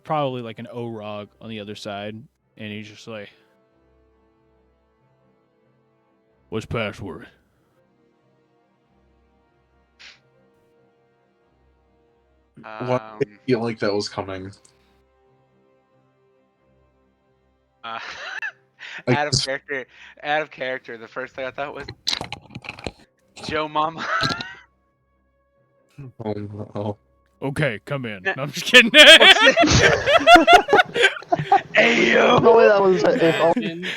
probably like an O-Rog on the other side, and he's just like, "What's password?" Why did I feel like that was coming? Out of character. The first thing I thought was Joe Mama. Oh no. Okay, come in. No, I'm just kidding. Hey yo. No way that was. If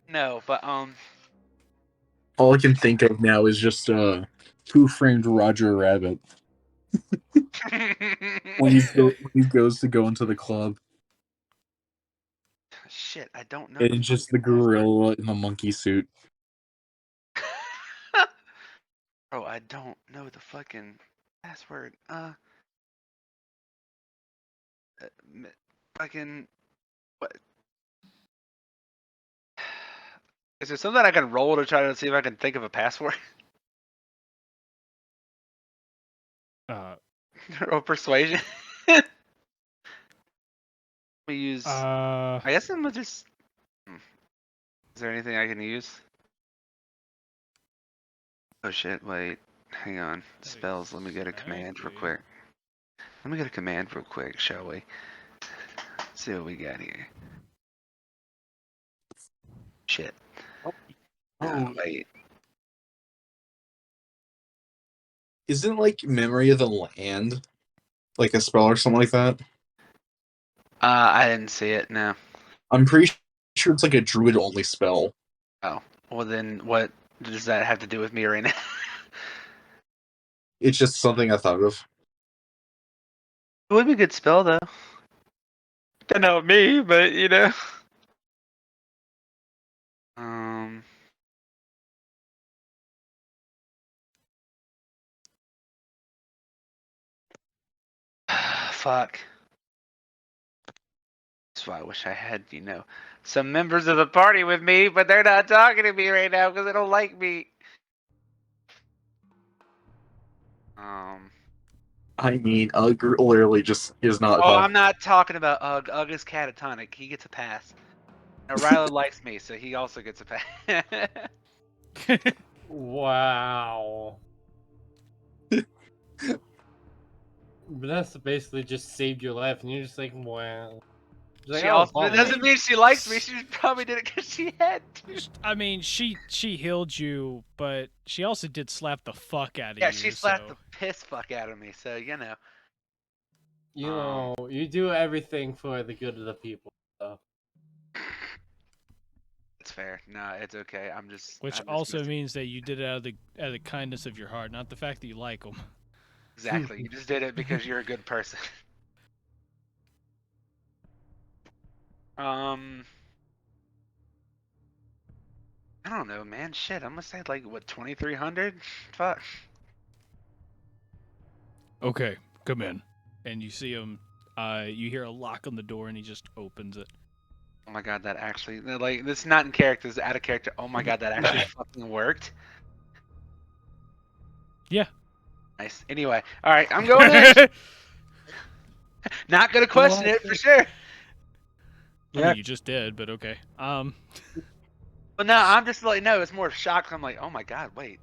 No, but All I can think of now is just Who Framed Roger Rabbit when he goes to go into the club. Shit, I don't know. And it's just the gorilla in the monkey suit. Bro, I don't know the fucking password. Fucking what? Is there something I can roll to try to see if I can think of a password? Or persuasion? We use. I guess I'm gonna just. Is there anything I can use? Oh shit! Wait, hang on. Spells. Let me get a command real quick. Let me get a command real quick, shall we? Let's see what we got here. Shit. Oh wait. Isn't like Memory of the Land like a spell or something like that? I didn't see it. No. I'm pretty sure it's like a druid only spell. Oh, well then, what does that have to do with me right now? It's just something I thought of. It would be a good spell though. Don't know me, but you know. Fuck. That's why I wish I had, some members of the party with me, but they're not talking to me right now because they don't like me. I mean, Ugg literally just is not Oh, talking. I'm not talking about Ugg. Ugg is catatonic. He gets a pass. Now, Ryla likes me, so he also gets a pass. Wow. Vanessa basically just saved your life, and you're just like, wow. Like, She also, it doesn't mean she likes me. She probably did it because she had to. I mean, she healed you, but she also did slap the fuck out of you. Yeah, she slapped so. the piss fuck out of me, so You know, you do everything for the good of the people. So. It's fair. No, it's okay. I'm just. Also means that you did it out of the kindness of your heart, not the fact that you like them. Exactly. You just did it because you're a good person. I don't know, man. Shit, I'm gonna say like what 2,300. Fuck. Okay, come in. And you see him. You hear a lock on the door, and he just opens it. Oh my god, that actually like this is not in character. This is out of character. Oh my god, that actually fucking worked. Yeah. Nice. Anyway, all right, I'm going in. Not gonna question it for sure. I Yeah. mean, you just did, but okay. But no, I'm just like, no, it's more shocked. I'm like, oh my god, wait,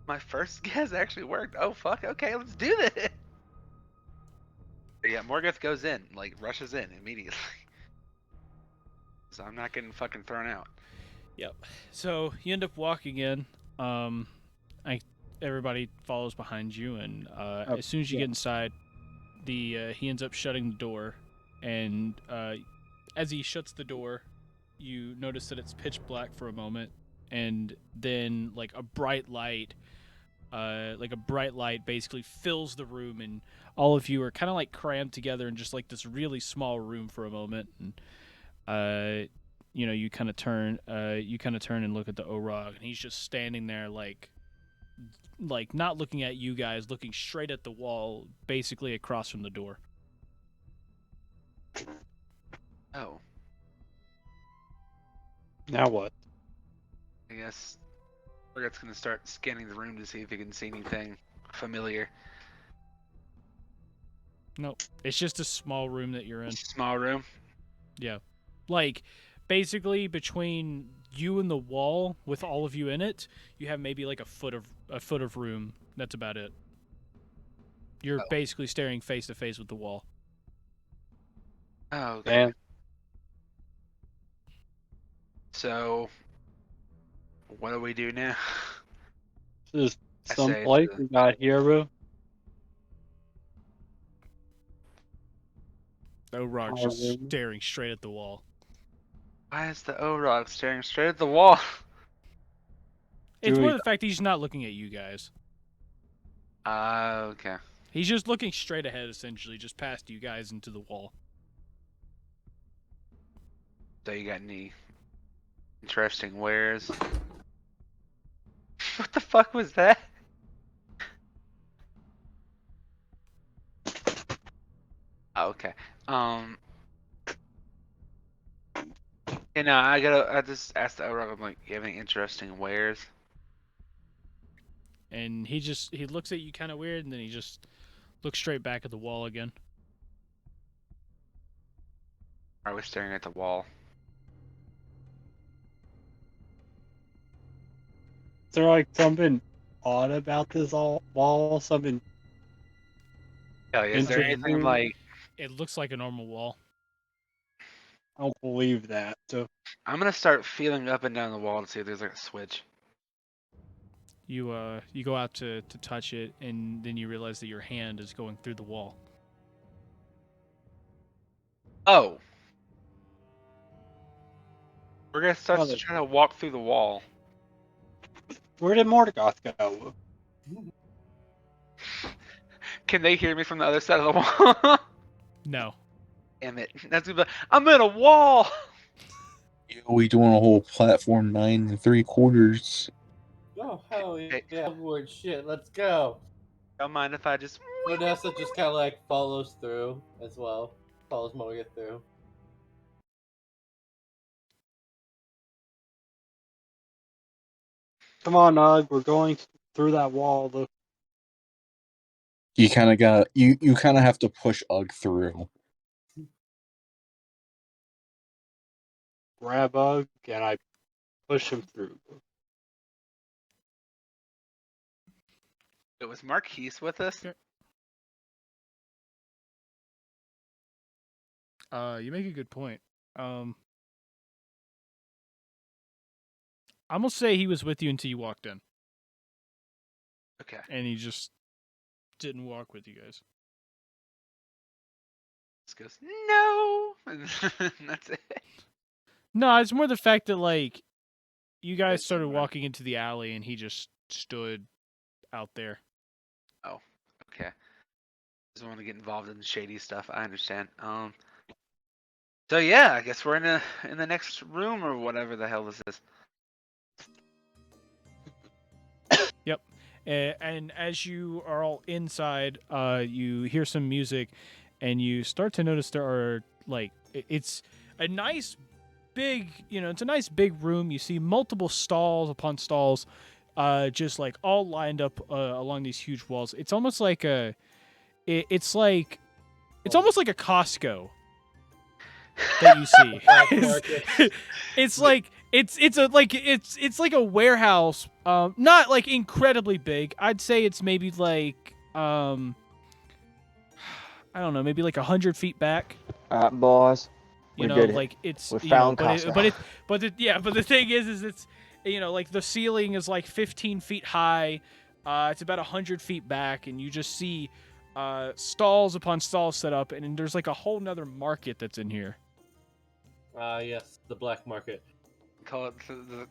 my first guess actually worked. Oh fuck, okay, let's do this. But yeah, Morgeth goes in, like rushes in immediately. So I'm not getting fucking thrown out. Yep. So you end up walking in. Everybody follows behind you, and as soon as you get inside, he ends up shutting the door, and as he shuts the door, you notice that it's pitch black for a moment, and then like a bright light basically fills the room, and all of you are kind of like crammed together in just like this really small room for a moment, and you kind of turn and look at the Orog, and he's just standing there like not looking at you guys, looking straight at the wall, basically across from the door. Oh, Now what? I guess Morgeth's gonna start scanning the room to see if he can see anything familiar. Nope. It's just a small room that you're in. Small room. Yeah. Like, basically between you and the wall, with all of you in it, you have maybe like a foot of room. That's about it. You're basically staring face to face with the wall. Oh, okay. Man. So, what do we do now? This is I some say place we got here, bro. Orog's just staring straight at the wall. Why is the Orog staring straight at the wall? It's more the fact that he's not looking at you guys. Okay. He's just looking straight ahead, essentially, just past you guys into the wall. So you got any interesting wares? What the fuck was that? Oh, okay. I just asked the Orog, I'm like, you have any interesting wares? And he looks at you kind of weird, and then he just looks straight back at the wall again. Are we staring at the wall? Is there like something odd about this wall? Something? Hell yeah, is there anything like... It looks like a normal wall. I don't believe that. So I'm gonna start feeling up and down the wall to see if there's like a switch. You go out to touch it, and then you realize that your hand is going through the wall. Oh. We're gonna start to try to walk through the wall. Where did Morgeth go? Can they hear me from the other side of the wall? No. Damn it. That's gonna be like, I'm in a wall! We doing a whole platform 9 3/4. Oh, hell yeah. Lord, shit, let's go. Don't mind if I just... Vanessa just kind of like follows through as well. Follows Morgeth through. Come on, Ugg. We're going through that wall. Look. You kind of got you kind of have to push Ugg through. Grab Ugg and I push him through. It was Marquise with us? You make a good point. I'm gonna say he was with you until you walked in. Okay. And he just didn't walk with you guys. Just goes, no! And that's it. No, it's more the fact that, like, you guys started walking into the alley, and he just stood out there. Oh, okay. Doesn't want to get involved in shady stuff. I understand. So yeah, I guess we're in the next room or whatever the hell this is. Yep. And as you are all inside, you hear some music, and you start to notice there are, like, it's a nice big, it's a nice big room. You see multiple stalls upon stalls, just like all lined up along these huge walls. It's almost like it's like It's almost like a Costco that you see. Black market. It's like it's like a warehouse. Not like incredibly big. I'd say it's maybe like I don't know, maybe like 100 feet back. Alright, boys. You We know, did it. like it's We you know, found but Costco. but the thing is it's you know, like the ceiling is like 15 feet high. It's about 100 feet back, and you just see stalls upon stalls set up, and there's like a whole nother market that's in here. Yes, the black market. Call it the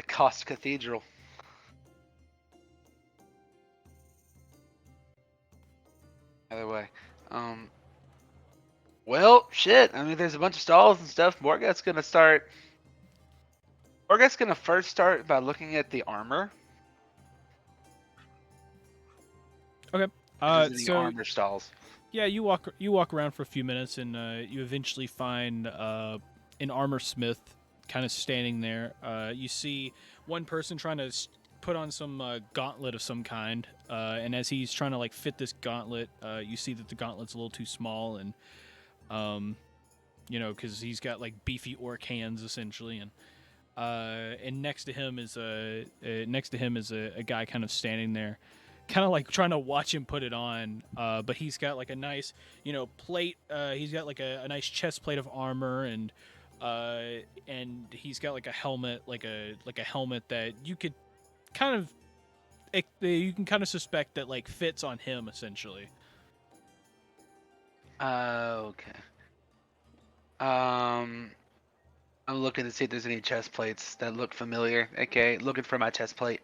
Cost Cathedral. Either way, well, shit. I mean, there's a bunch of stalls and stuff. Morgeth's gonna first start by looking at the armor. Okay. If there's any So armor stalls. yeah, you walk around for a few minutes, and you eventually find an armor smith kind of standing there. You see one person trying to put on some gauntlet of some kind, and as he's trying to like fit this gauntlet, you see that the gauntlet's a little too small, and you know, because he's got like beefy orc hands essentially, and next to him is a guy kind of standing there, kind of like trying to watch him put it on, but he's got like a nice, you know, plate. He's got like a nice chest plate of armor, and he's got like a helmet, like a helmet that you could kind of suspect that like fits on him essentially. Okay. I'm looking to see if there's any chest plates that look familiar. Okay, looking for my chest plate.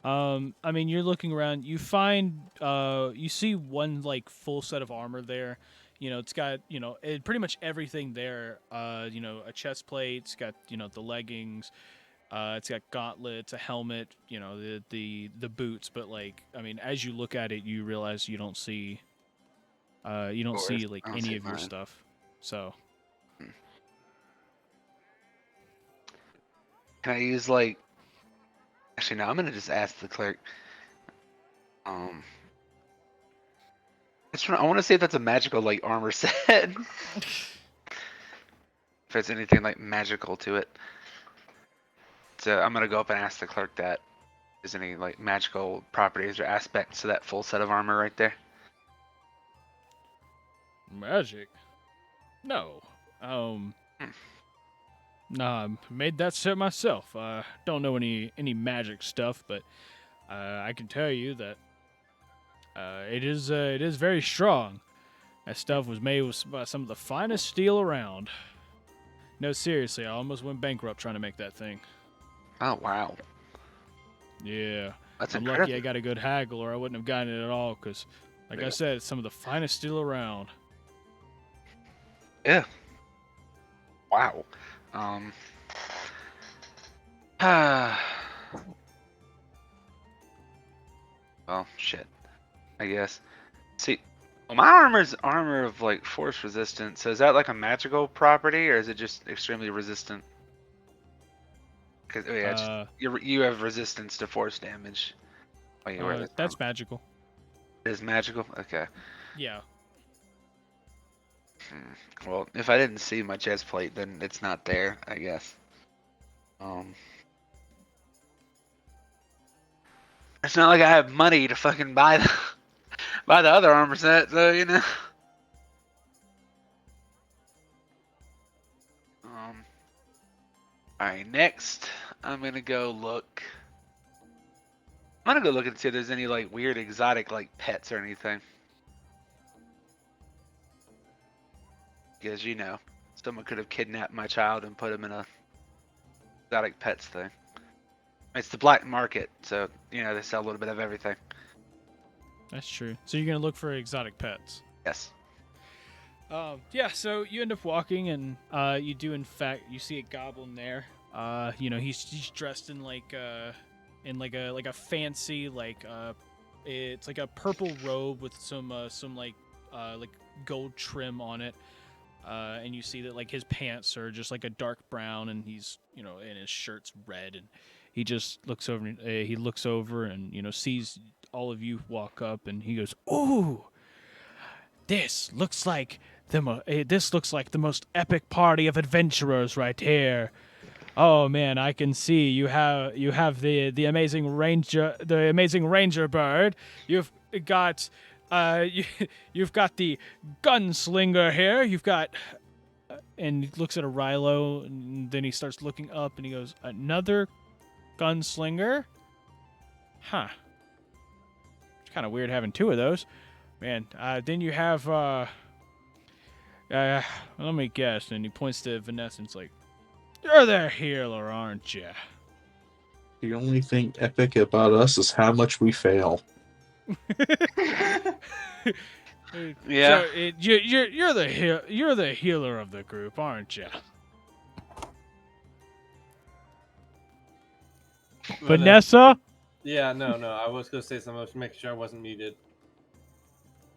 I mean, you're looking around. You find, you see one like full set of armor there. You know, it's got pretty much everything there. You know, a chest plate. It's got the leggings. It's got gauntlets, a helmet. You know, the boots. But like, I mean, as you look at it, you realize you don't see like any of your stuff. So. Can I use like? Actually, no. I'm gonna just ask the clerk. I want to see if that's a magical like armor set. If there's anything like magical to it. So I'm gonna go up and ask the clerk that. Is any like magical properties or aspects to that full set of armor right there? Magic? No. Nah, I made that set myself. Don't know any magic stuff, but I can tell you that it is very strong. That stuff was made by some of the finest steel around. No, seriously, I almost went bankrupt trying to make that thing. Oh wow. Yeah, That's I'm incredible. lucky I got a good haggle, or I wouldn't have gotten it at all. Cause, like I said, it's some of the finest steel around. Yeah. Wow. Well, shit. I guess. See, well, my armor's armor of like force resistance. So is that like a magical property, or is it just extremely resistant? Because you have resistance to force damage when you wear this. That's magical. It is magical. Okay. Yeah. Well, if I didn't see my chest plate, then it's not there, I guess. It's not like I have money to fucking buy the other armor set, so you know. Alright, next I'm gonna go look. I'm gonna go look and see if there's any like weird exotic like pets or anything. Because someone could have kidnapped my child and put him in a exotic pets thing. It's the black market, so they sell a little bit of everything. That's true. So you're gonna look for exotic pets. Yes. Yeah. So you end up walking, and you do in fact you see a goblin there. He's dressed in like a fancy it's like a purple robe with some like gold trim on it. And you see that like his pants are just like a dark brown, and he's and his shirt's red, and he just looks over. He looks over and sees all of you walk up, and he goes, "Ooh, This looks like the most epic party of adventurers right here. Oh man, I can see you have the amazing ranger bird. You've got you've got the gunslinger here. You've got and he looks at a Rilo, and then he starts looking up, and he goes, "Another gunslinger? Huh. It's kind of weird having two of those, man." Then you have let me guess. And he points to Vanessa, and it's like, "You're the healer, aren't you?" The only thing epic about us is how much we fail. Yeah. So you're the healer of the group, aren't you? Vanessa? Yeah, no. I was gonna say something. I was making sure I wasn't muted.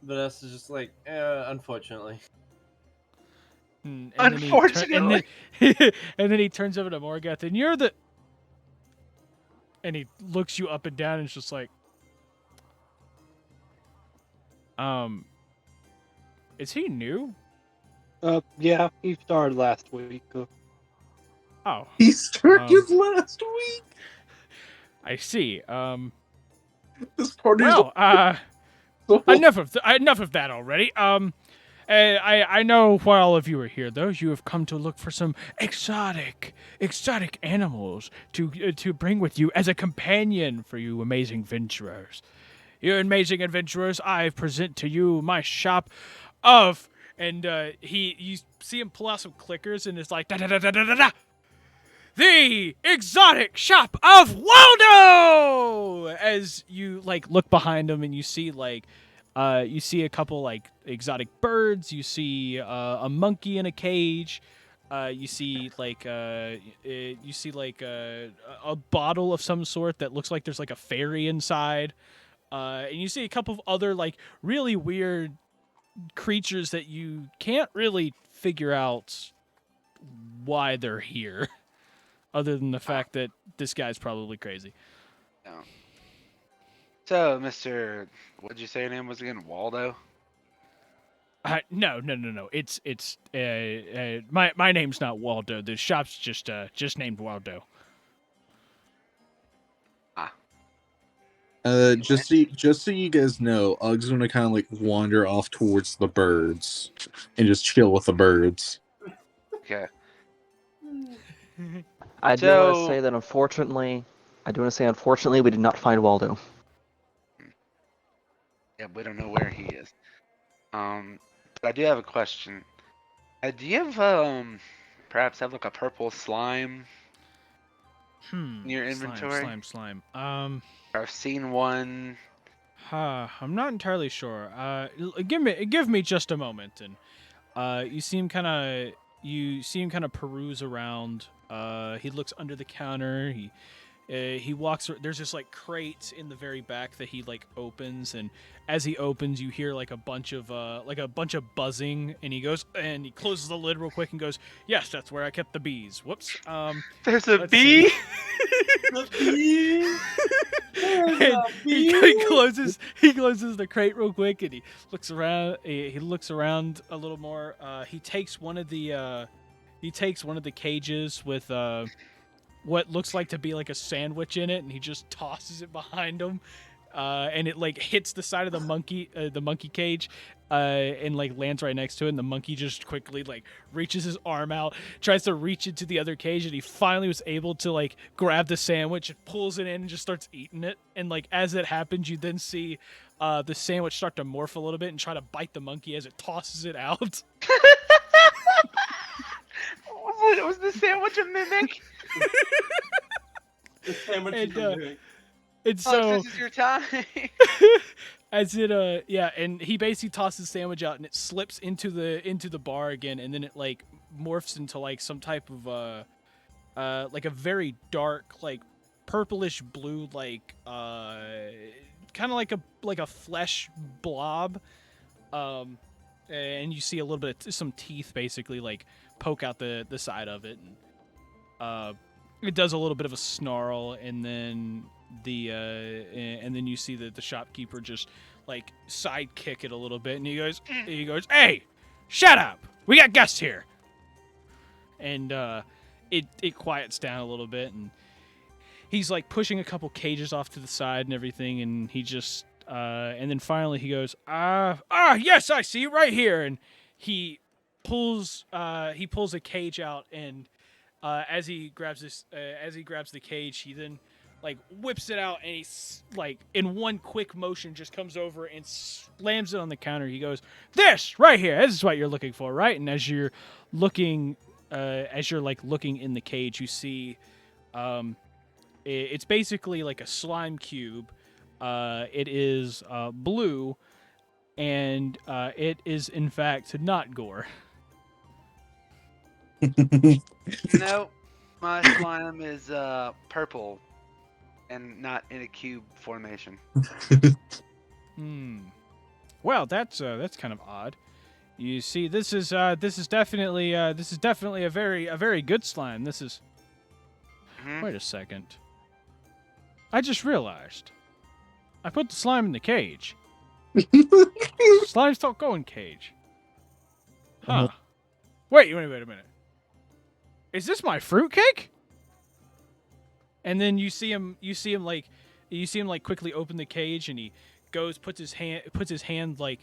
Vanessa's just like, unfortunately. And Unfortunately. and then he turns over to Morgeth, and you're the. And he looks you up and down, and it's just like, is he new? Yeah, he started last week. Oh, He started last week. I see. This party's Well, so enough of that already. I know why all of you are here, though. You have come to look for some exotic animals to bring with you as a companion for you amazing adventurers. You amazing adventurers, I present to you my shop of, and you see him pull out some clickers, and it's like da da da da da da da. The exotic shop of Waldo. As you like look behind him, and you see a couple like exotic birds. You see a monkey in a cage. You see a bottle of some sort that looks like there's like a fairy inside. And you see a couple of other like really weird creatures that you can't really figure out why they're here, other than the fact that this guy's probably crazy. No. So, Mr. What'd you say your name was again? Waldo? No. It's my name's not Waldo. The shop's just named Waldo. just so you guys know, Ugg's gonna kind of like wander off towards the birds and just chill with the birds. Okay. I do want to say that unfortunately, we did not find Waldo. Yeah, we don't know where he is. But I do have a question. Do you have perhaps have like a purple slime in your inventory? Slime. I've seen one. I'm not entirely sure. Give me just a moment, and you see him kind of peruse around. He looks under the counter. He walks. There's just like crates in the very back that he like opens, and as he opens, you hear like a bunch of buzzing, and he closes the lid real quick and goes, "Yes, that's where I kept the bees. Whoops. There's a bee. The bee. He closes the crate real quick, and he looks around. He looks around a little more. He takes one of the cages with what looks like to be like a sandwich in it, and he just tosses it behind him, and it like hits the side of the monkey cage, and like lands right next to it. And the monkey just quickly like reaches his arm out, tries to reach into the other cage, and he finally was able to like grab the sandwich and pulls it in and just starts eating it. And like as it happens, you then see the sandwich start to morph a little bit and try to bite the monkey as it tosses it out. Was the sandwich a mimic? The sandwich is a mimic. And so this is your time. as it and he basically tosses the sandwich out, and it slips into the bar again, and then it like morphs into like some type of like a very dark like purplish blue like kind of like a flesh blob, and you see a little bit of some teeth basically like poke out the side of it, and it does a little bit of a snarl, and then and then you see the shopkeeper just like sidekick it a little bit, and he goes, "Hey, shut up! We got guests here." And it quiets down a little bit, and he's like pushing a couple cages off to the side and everything, and he just and then finally he goes, yes, I see, right here, and he pulls a cage out, and as he grabs the cage, he then like whips it out, and he's like in one quick motion just comes over and slams it on the counter. He goes, "This right here, this is what you're looking for, right?" And as you're looking looking in the cage, you see it's basically like a slime cube. It is blue, and it is in fact not gore. No, my slime is purple and not in a cube formation. Well, that's kind of odd. You see, this is definitely a very good slime. This is. Wait a second. I just realized. I put the slime in the cage. Slimes don't go in cage. Huh. Wait a minute. Is this my fruitcake? And then you see him like quickly open the cage, and he puts his hand like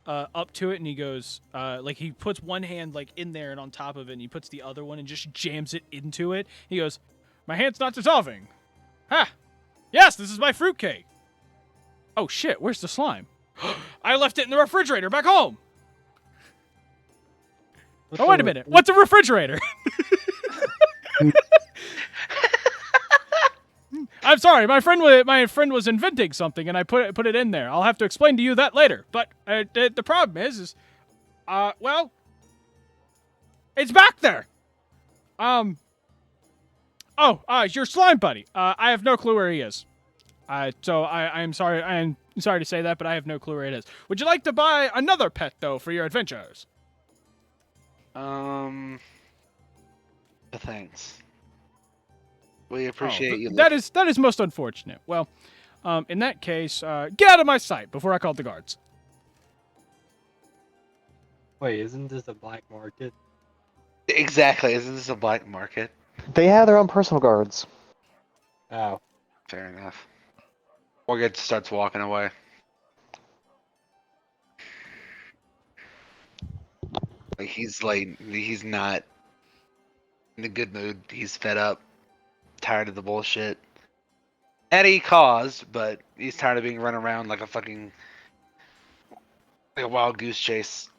up to it, and he goes like he puts one hand like in there and on top of it, and he puts the other one and just jams it into it. He goes, "My hand's not dissolving." Ha! Yes, this is my fruitcake. Oh shit, where's the slime? I left it in the refrigerator back home. Oh, wait a minute. What's a refrigerator? I'm sorry. My friend was inventing something, and I put it in there. I'll have to explain to you that later. But the problem is well, it's back there. Your slime buddy. I have no clue where he is. So I'm sorry. I'm sorry to say that, but I have no clue where it is. Would you like to buy another pet though for your adventures? Thanks. We appreciate you. That is most unfortunate. Well, in that case, get out of my sight before I call the guards. Wait, isn't this a black market? Exactly. Isn't this a black market? They have their own personal guards. Oh. Fair enough. Morgeth starts walking away. He's not in a good mood. He's fed up, tired of the bullshit. Eddie caused, but he's tired of being run around like a wild goose chase.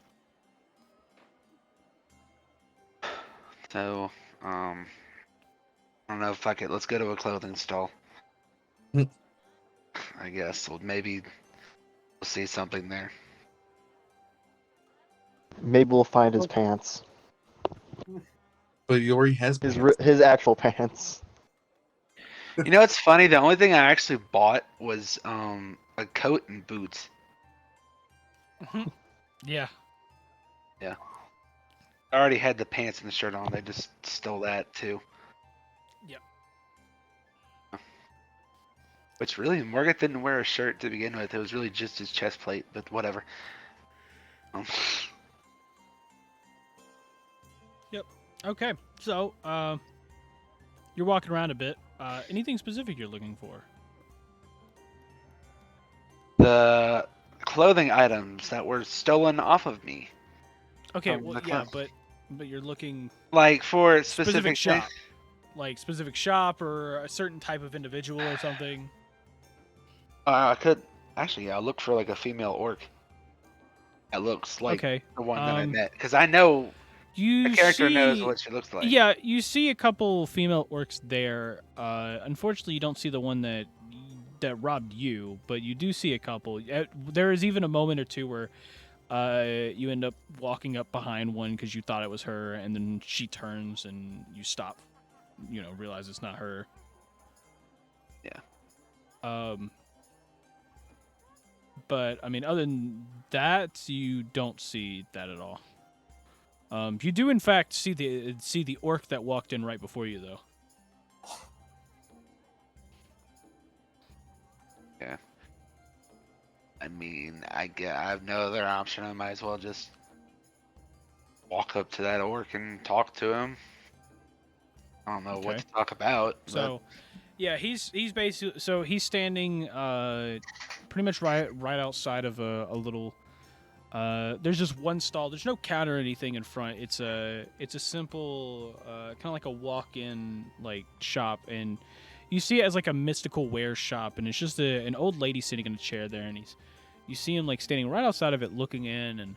So, I don't know. Fuck it. Let's go to a clothing stall. I guess. Well, maybe we'll see something there. Maybe we'll find his pants. But he already has his actual pants. You know, it's funny. The only thing I actually bought was a coat and boots. Yeah. Yeah. I already had the pants and the shirt on. They just stole that too. Yep. Which really, Morgeth didn't wear a shirt to begin with. It was really just his chest plate, but whatever. Yep. Okay. So, you're walking around a bit. Anything specific you're looking for? The clothing items that were stolen off of me. Okay. Well, yeah, but you're looking like for specific shop, like specific shop or a certain type of individual or something. I could actually. I'll look for like a female orc. That looks like the one that I met, because I know the character knows what she looks like. Yeah, you see a couple female orcs there. Unfortunately, you don't see the one that robbed you, but you do see a couple. There is even a moment or two where you end up walking up behind one because you thought it was her, and then she turns and you stop. You know, realize it's not her. Yeah. But I mean, other than that, you don't see that at all. You do in fact see the orc that walked in right before you, though. I mean, I have no other option. I might as well just walk up to that orc and talk to him. I don't know what Okay. to talk about. So, yeah, he's basically he's standing pretty much right outside of a little. There's just one stall. There's no counter or anything in front. It's a simple kind of like a walk-in like shop, and you see it as like a mystical wares shop, and it's just an old lady sitting in a chair there, and you see him like standing right outside of it looking in, and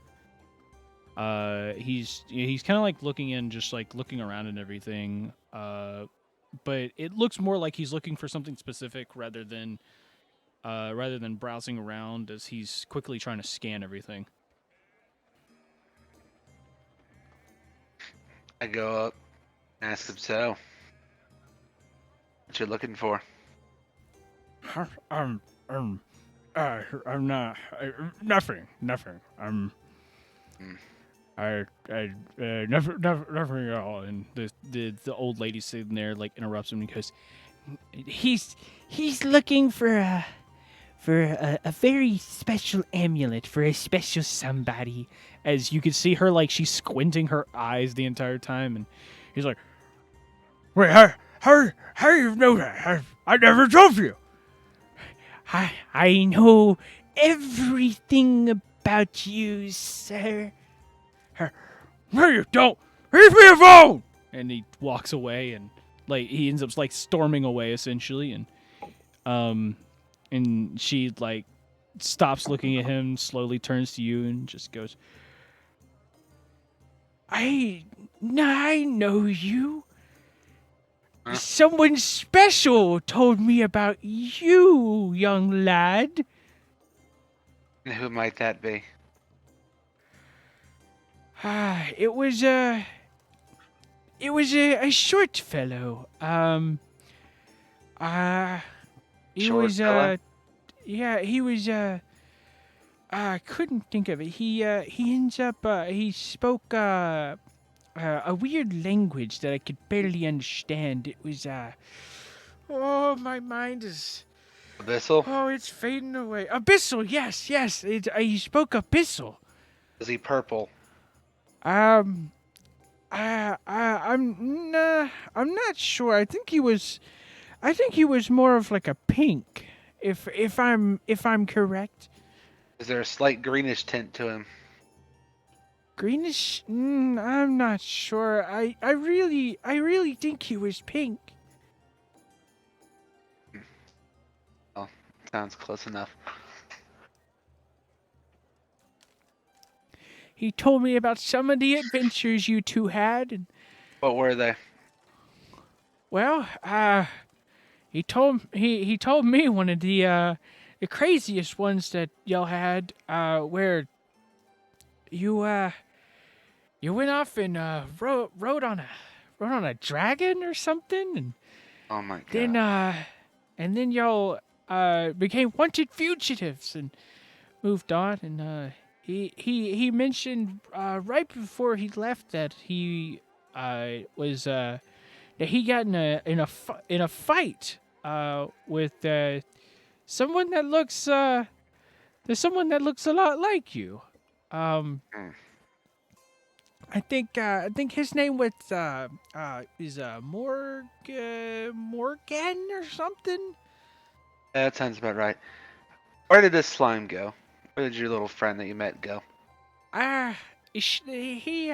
he's kind of like looking in, just like looking around and everything. But it looks more like he's looking for something specific rather than browsing around, as he's quickly trying to scan everything. I go up, ask him, so, what you looking for? I'm not nothing. Nothing at all. And the old lady sitting there like interrupts him and goes, he's looking for a very special amulet for a special somebody. As you can see her, like, she's squinting her eyes the entire time, and he's like, wait, how you know that? I never told you. I know everything about you, sir. No, you don't. Leave me alone. And he walks away, and like he ends up like storming away essentially, and she like stops looking at him, slowly turns to you, and just goes, I know you. Huh? Someone special told me about you, young lad. And who might that be? It was a short fellow. He Short was fella? yeah, he was I couldn't think of it. He ends up he spoke a weird language that I could barely understand. It was oh, my mind is, Abyssal? oh, it's fading away. Abyssal, yes. He spoke Abyssal. Is he purple? I'm not sure. I think he was more of like a pink, if I'm correct. Is there a slight greenish tint to him? Greenish? I'm not sure. I really think he was pink. Oh, sounds close enough. He told me about some of the adventures you two had, and What were they? well, he told me one of the craziest ones that y'all had, where you went off and rode on a dragon or something, and Oh my god. then y'all became wanted fugitives and moved on, and he mentioned right before he left that he was that he got in a fight with someone that looks there's someone that looks a lot like you. I think his name was is Morgan or something. That sounds about right. Where did this slime go? Where did your little friend that you met go? He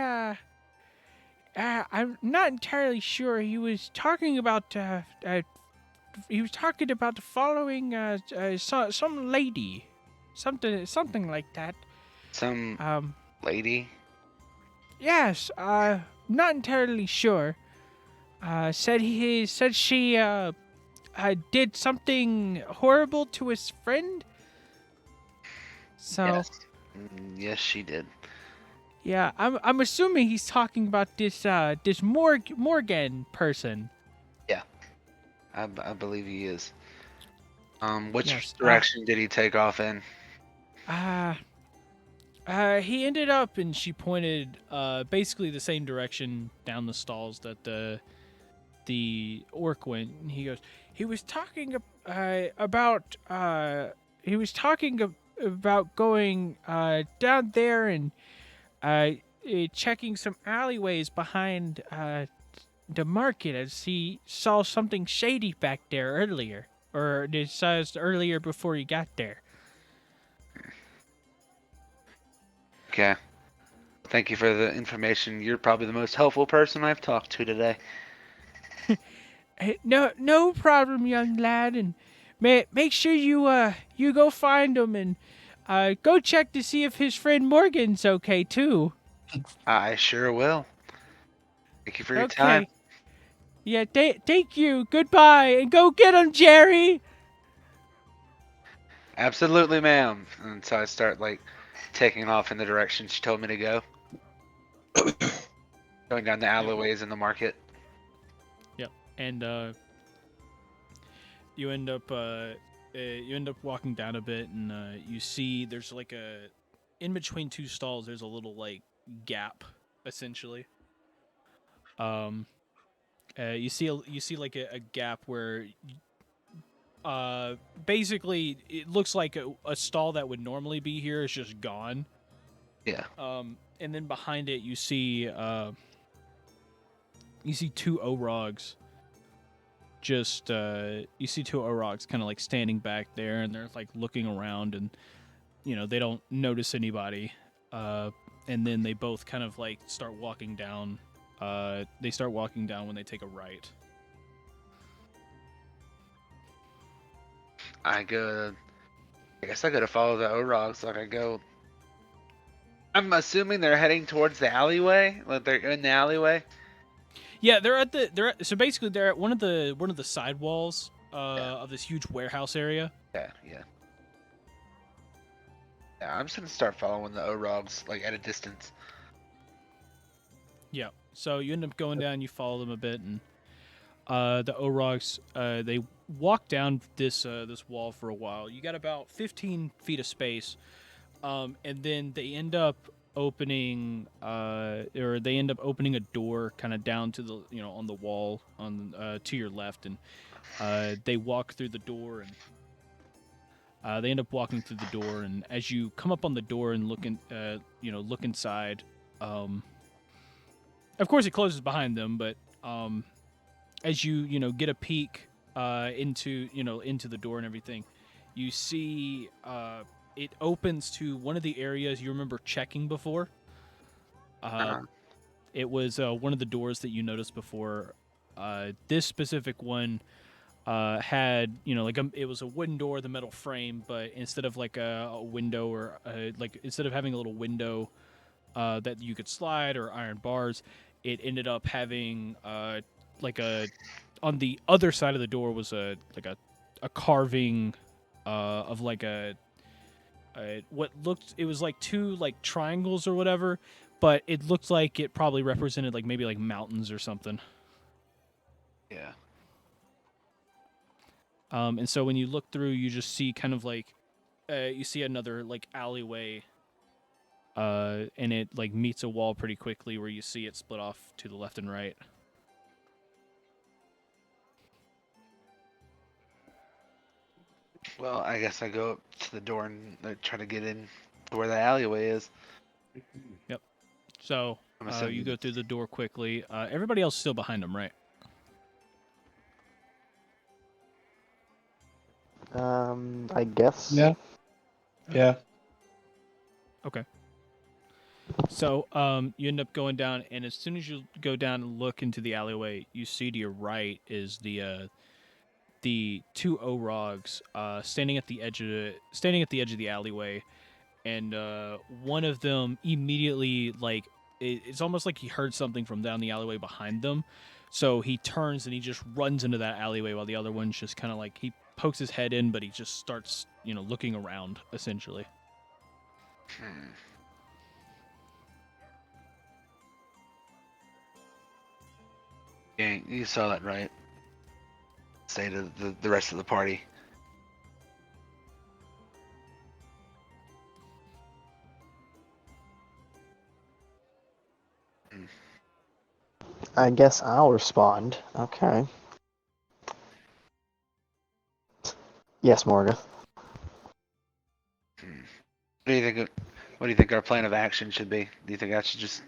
I'm not entirely sure. He was talking about the following some lady, something like that. Some lady? Yes, not entirely sure. Said she did something horrible to his friend. So Yes. Yes, she did. yeah, I'm assuming he's talking about this Morgan person. Yeah. I believe he is. Which Yes, direction did he take off in? He ended up, and she pointed basically the same direction down the stalls that the orc went. And he goes, he was talking about about going down there and checking some alleyways behind the market as he saw something shady back there earlier, or decided earlier before he got there. Okay. Thank you for the information. You're probably the most helpful person I've talked to today. No problem, young lad, and make sure you go find him and go check to see if his friend Morgan's okay too. I sure will. Thank you for your Okay. time. Yeah, thank you. Goodbye, and go get him, Jerry. Absolutely, ma'am. And so I start like taking off in the direction she told me to go. Going down the alleyways in the market. Yep. And you end up walking down a bit, and you see there's like in between two stalls. There's a little like gap, essentially. You see like a gap where basically it looks like a stall that would normally be here is just gone. Yeah. And then behind it you see two Orogs. You see two Orogs kind of like standing back there, and they're like looking around, and they don't notice anybody. And then they both kind of like start walking down. They start walking down when they take a right. I guess I gotta follow the Orogs. Like I go. I'm assuming they're heading towards the alleyway. Like they're in the alleyway. Yeah, so basically they're at one of the sidewalls of this huge warehouse area. Yeah. Yeah, I'm just gonna start following the Orogs like at a distance. Yeah. So you end up going down, you follow them a bit, and the Orogs they walk down this wall for a while. You got about 15 feet of space, and then they end up opening a door kind of down to the on the wall on to your left, and they walk through the door, and they end up walking through the door, and as you come up on the door and look inside, of course it closes behind them, but as you get a peek into the door and everything, you see it opens to one of the areas you remember checking before. It was one of the doors that you noticed before. This specific one had it was a wooden door with a metal frame, but instead of like a window or instead of having a little window that you could slide or iron bars, it ended up having on the other side of the door was a carving of like it was like two like triangles or whatever, but it looked like it probably represented like maybe like mountains or something. Yeah. And so when you look through, you just see kind of like you see another like alleyway, and it like meets a wall pretty quickly where you see it split off to the left and right. Well, I guess I go up to the door and try to get in to where the alleyway is. Yep. So assuming you go through the door quickly. Everybody else is still behind them, right? I guess. Yeah. Yeah. Okay. So you end up going down, and as soon as you go down and look into the alleyway, you see to your right is the two Orogs standing at the edge of the alleyway, and one of them immediately it's almost like he heard something from down the alleyway behind them, so he turns and he just runs into that alleyway while the other one's just kind of like he pokes his head in, but he just starts looking around essentially. Yeah, you saw that right. Say to the rest of the party. I guess I'll respond. Okay. Yes, Morgeth. What do you think? What do you think our plan of action should be? Do you think I should just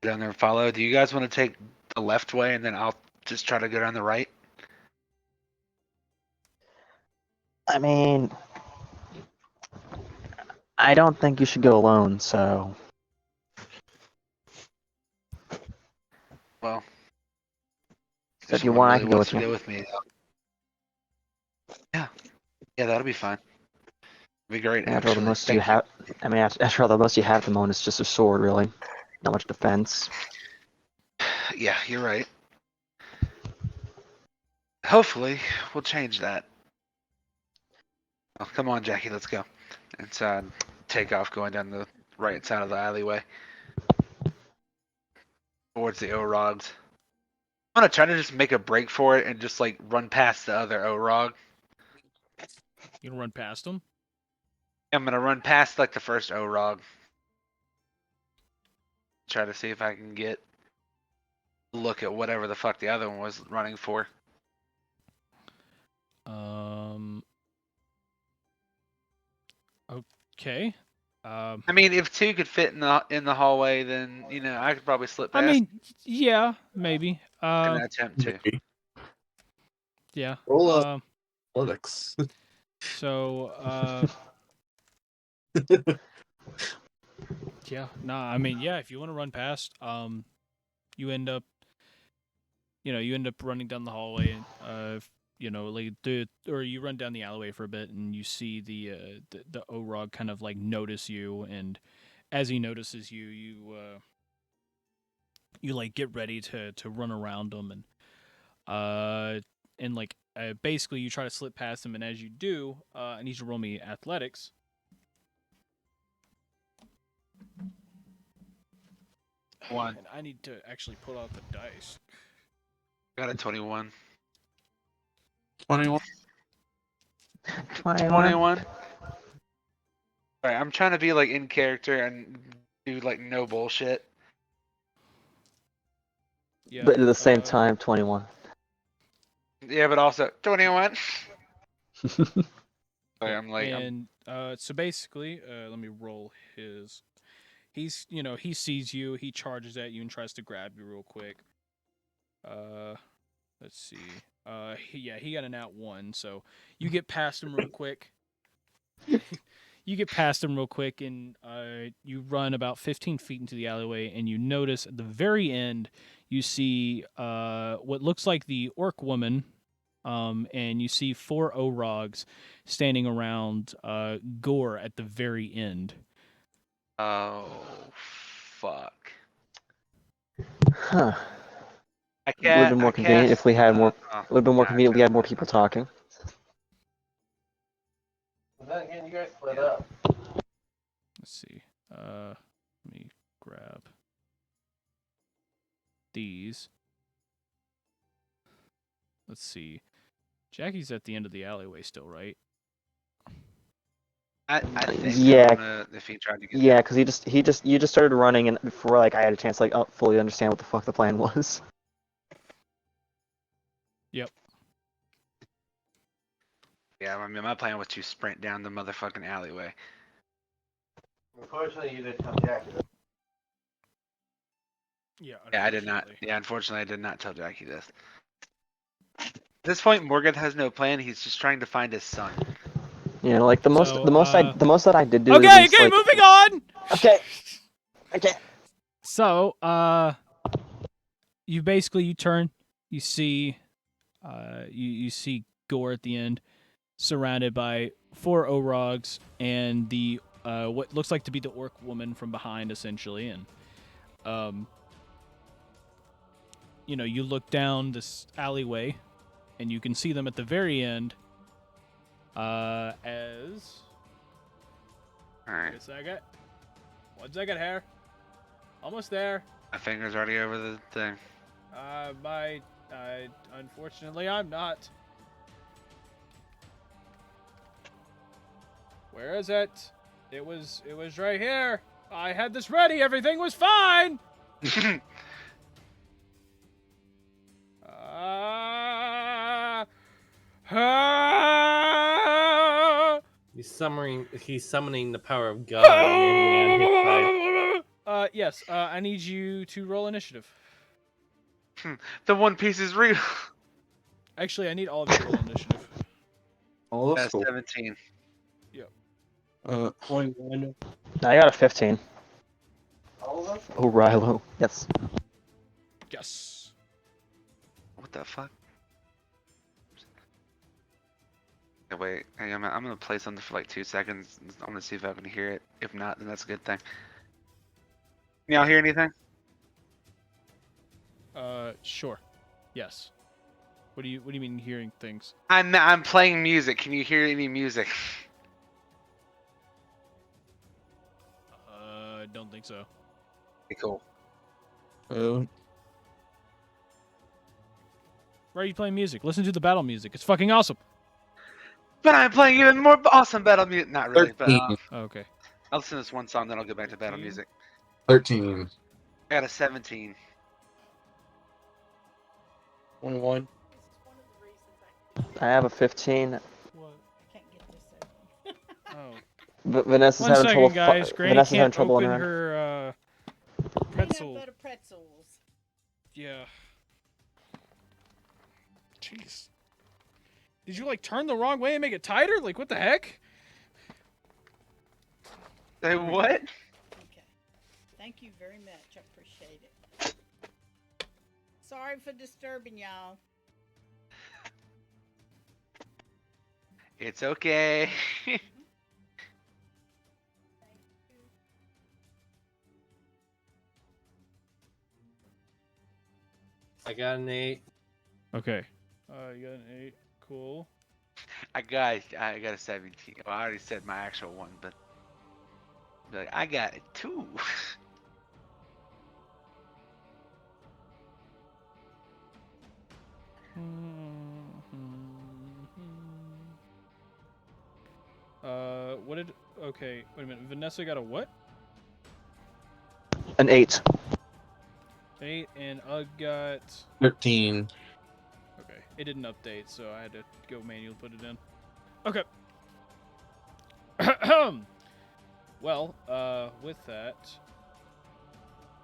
go down there and follow? Do you guys want to take the left way and then I'll just try to go down the right? I mean, I don't think you should go alone, so. Well, So if you someone want, I really can go wants with to you. go with me. Yeah, that'll be fine. Be great, After all, the actually. most you Thank you. have, I mean, after all, the most you have at the moment is just a sword, really. Not much defense. Yeah, you're right. Hopefully, we'll change that. Oh, come on, Jackie, let's go. It's take off going down the right side of the alleyway towards the O-Rogs. I'm gonna try to just make a break for it and just like run past the other O-Rog. You can run past them. I'm gonna run past like the first O-Rog. Try to see if I can get a look at whatever the fuck the other one was running for. Okay. I mean, if two could fit in the hallway, then I could probably slip past. I mean, yeah, maybe. An attempt to. Maybe. Yeah. Roll up athletics. So, yeah. Nah, I mean, yeah. If you want to run past, you end up, you end up running down the hallway, and or you run down the alleyway for a bit, and you see the O-Rog kind of like notice you, and as he notices you, you like get ready to run around him, and basically you try to slip past him, and as you do, I need you to roll me athletics. One. And I need to actually pull out the dice. Got a 21. 21. 21. Alright, I'm trying to be like in character and do like no bullshit. Yeah. But at the same time, 21. Yeah, but also 21. Sorry, I'm like, And so basically, let me roll his. He sees you, he charges at you and tries to grab you real quick. Let's see. He got an out 1, so you get past him real quick. You get past him real quick, and you run about 15 feet into the alleyway, and you notice at the very end, you see what looks like the orc woman, and you see 4 O-Rogs standing around Gore at the very end. oh fuck. Huh. I It would have been more convenient if we had more. It would have been more convenient if we had more people talking. Then again, you guys split up. Let's see. Let me grab these. Let's see. Jackie's at the end of the alleyway still, right? I think Yeah. if he tried to get Yeah, because you just started running, and before like I had a chance to like fully understand what the fuck the plan was. Yep. Yeah, I mean, my plan was to sprint down the motherfucking alleyway. Unfortunately, you didn't tell Jackie. Yeah, I did not. Yeah, unfortunately, I did not tell Jackie this. At this point, Morgeth has no plan. He's just trying to find his son. Yeah, like the most that I did do. Okay, is, like, moving on. Okay. So, you turn, you see, you see Gore at the end, surrounded by 4 O-Rogs and the what looks like to be the orc woman from behind, essentially, and you look down this alleyway, and you can see them at the very end. As All right. wait a second. 1 second here. Almost there. My finger's already over the thing. Unfortunately, I'm not. Where is it? It was right here. I had this ready. Everything was fine. He's summoning the power of God on his side. Yes. I need you to roll initiative. The One Piece is real. Actually, I need all of you to roll initiative. Oh, that's That's cool. 17. Uh, 21. I got a 15. Oh, Rilo. Yes. Yes. What the fuck? Okay, wait, hang on, I'm gonna play something for like 2 seconds. I'm gonna see if I can hear it. If not, then that's a good thing. Y'all hear anything? Sure. Yes. What do you mean hearing things? I'm playing music. Can you hear any music? Don't think so. Okay, cool. Why are you playing music? Listen to the battle music. It's fucking awesome. But I'm playing even more awesome battle music. Not really, 13. but Oh, okay. I'll listen to this one song, then I'll go back to battle 13? music. 13. I got a 17. 21. I have a 15. What? Oh. Vanessa's One having second, trouble. guys. Granny Vanessa's having can't trouble on open her end. her pretzel. Better pretzels. Yeah. Jeez. Did you like turn the wrong way and make it tighter? Like what the heck? Say what? Okay. Thank you very much. I appreciate it. Sorry for disturbing y'all. It's okay. I got an 8. Okay. You got an 8. Cool. I got a 17. Well, I already said my actual one, but like, I got a 2. What did? Okay, wait a minute. Vanessa got a what? An 8. 8, and Ugg got. 13. Okay, it didn't update, so I had to go manual put it in. Okay. Well, with that,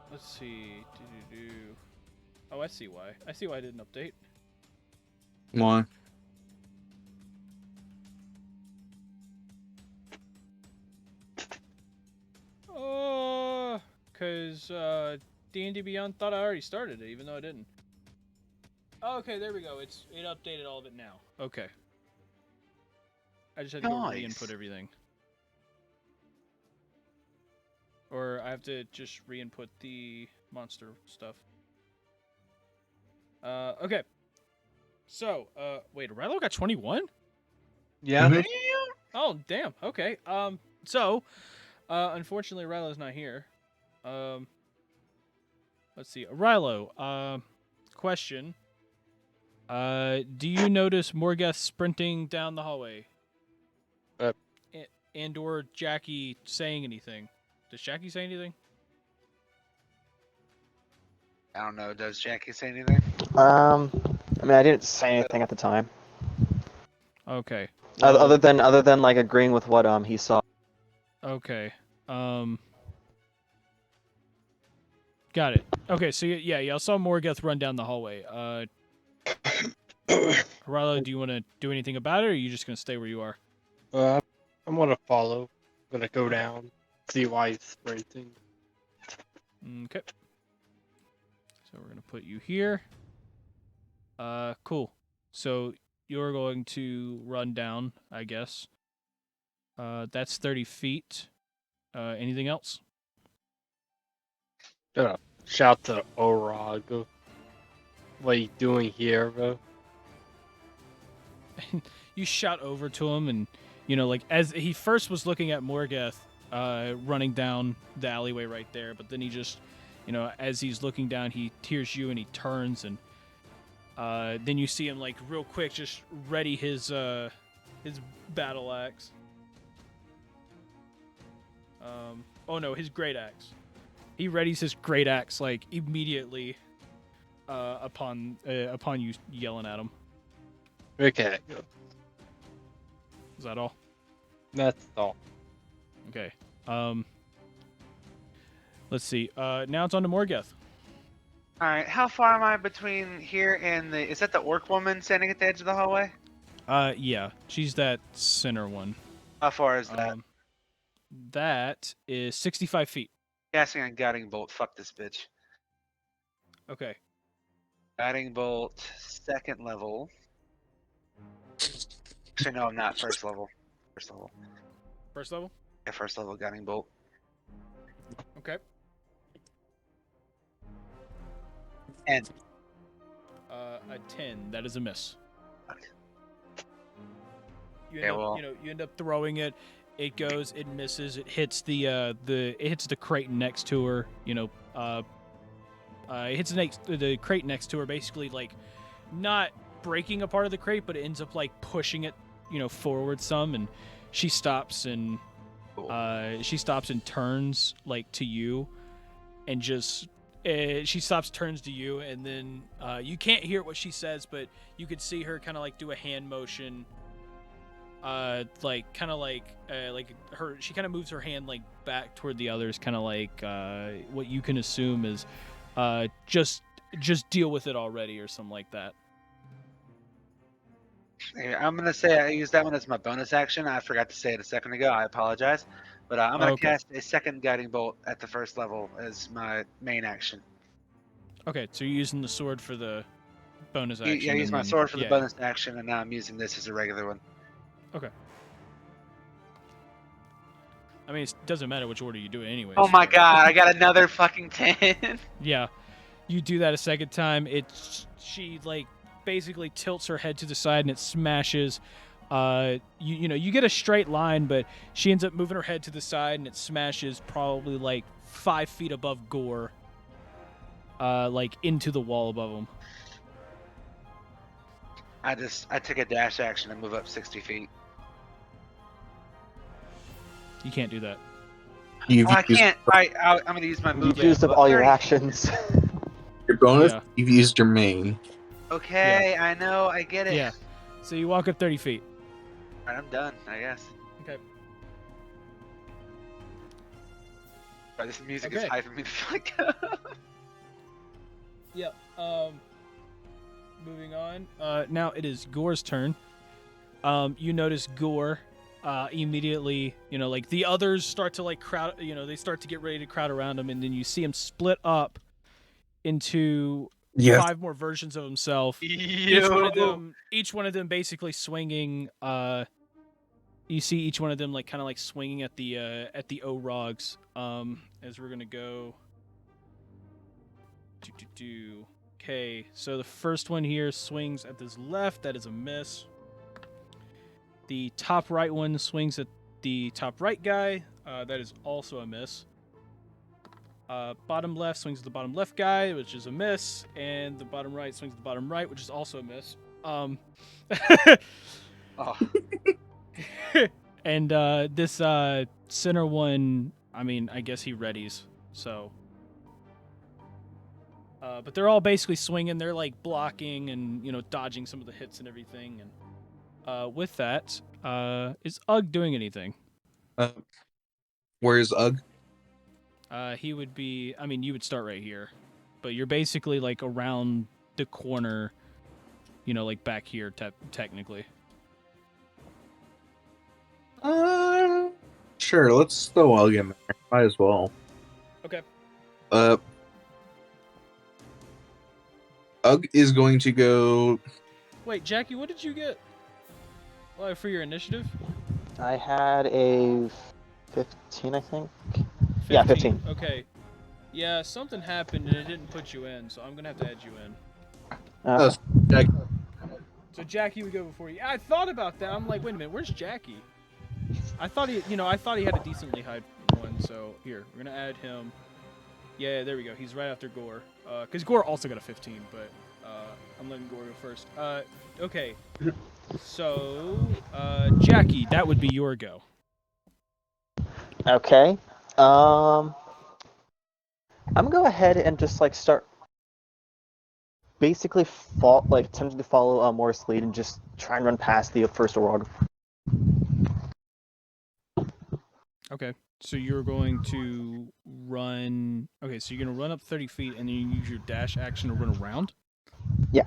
let's see. Oh, I see why. I see why I didn't update. Why? Cause D&D Beyond thought I already started it, even though I didn't. Oh, okay, there we go. It updated all of it now. Okay. I just had to go re-input everything. Or I have to just re-input the monster stuff. Okay. So, wait, Rilo got 21? Yeah. Mhm. Oh, damn. Okay. So, unfortunately, Rilo's not here. Let's see. Rilo, question. Do you notice Morgeth sprinting down the hallway? And or Jackie saying anything? Does Jackie say anything? I don't know. Does Jackie say anything? I mean, I didn't say anything at the time. Okay. Other than like agreeing with what he saw. Okay. Got it. Okay, so yeah, y'all saw Morgeth run down the hallway. Rilo, do you want to do anything about it, or are you just gonna stay where you are? I'm gonna follow. I'm gonna go down, see why he's sprinting. Okay. So we're gonna put you here. Cool. So you're going to run down, I guess. That's 30 feet. Anything else? Shout to Orog. What are you doing here, bro? You shout over to him, and like as he first was looking at Morgeth, running down the alleyway right there, but then he just, as he's looking down, he hears you and he turns, and then you see him like real quick, just ready his battle axe. Oh no, his great axe. He readies his great axe like immediately upon you yelling at him. Okay. Is that all? That's all. Okay. Let's see. Now it's on to Morgeth. All right, how far am I between here and the? Is that the orc woman standing at the edge of the hallway? Yeah, she's that center one. How far is that? That is 65 feet. Casting on guiding bolt. Fuck this bitch. Okay. Guiding bolt, second level. Actually, no, I'm not. First level. First level. First level? Yeah, first level guiding bolt. Okay. And a 10. That is a miss. Okay. You Yeah, end up, well- you end up throwing it. It goes. It misses. It hits it hits the crate next to her. It hits the crate next to her. Basically, like not breaking a part of the crate, but it ends up like pushing it, forward some, and she stops and turns like to you, and just she stops, turns to you, and then you can't hear what she says, but you could see her kind of like do a hand motion. She kind of moves her hand like back toward the others, kind of like what you can assume is just deal with it already or something like that. Yeah, I'm gonna say I use that one as my bonus action. I forgot to say it a second ago. I apologize, but I'm gonna cast a second guiding bolt at the first level as my main action. Okay, so you're using the sword for the bonus action. Yeah, I use my sword for the bonus action, and now I'm using this as a regular one. Okay. I mean, it doesn't matter which order you do it anyway. Oh my god, I got another fucking 10. Yeah, you do that a second time. She like basically tilts her head to the side and it smashes. You get a straight line, but she ends up moving her head to the side and it smashes probably like 5 feet above Gore, like into the wall above him. I took a dash action and move up 60 feet. You can't do that. I can't. I'm gonna use my move. You've used up all your actions. Your bonus, Yeah. you've used your main. Okay, I know, I get it. Yeah. So you walk up 30 feet. Alright, I'm done, I guess. Okay. Right, this music is hyping me the fuck up. Yep. Moving on. Now it is Gore's turn. You notice Gore immediately, like the others start to like crowd, they start to get ready to crowd around him, and then you see him split up into 5 more versions of himself. Each one of them basically swinging. You see each one of them like kind of like swinging at the O-Rogs. As we're gonna go. Okay, so the first one here swings at this left. That is a miss. The top right one swings at the top right guy. That is also a miss. Bottom left swings at the bottom left guy, which is a miss. And the bottom right swings at the bottom right, which is also a miss. And this center one, I mean, I guess he readies. So... but they're all basically swinging. They're like blocking and dodging some of the hits and everything. And with that, is Ugg doing anything? Where is Ugg? He would be. I mean, you would start right here, but you're basically like around the corner. Like back here, technically. Sure. Let's throw Ugg in there. Might as well. Okay. Ugg is going to go. Wait, Jackie, what did you get? Well, for your initiative? I had a 15, I think. 15. Yeah, 15. Okay. Yeah, something happened and it didn't put you in, so I'm gonna have to add you in. Jackie. So Jackie would go before you. I thought about that. I'm like, wait a minute, where's Jackie? I thought he had a decently high one. So here, we're gonna add him. Yeah, there we go. He's right after Gore. Because Gore also got a 15, but I'm letting Gore go first. Okay. So, Jackie, that would be your go. Okay. I'm gonna go ahead and just like start basically attempting to follow Morris' lead and just try and run past the first Orog. Okay, so you're going to run. Okay, so you're going to run up 30 feet and then you use your dash action to run around? Yeah.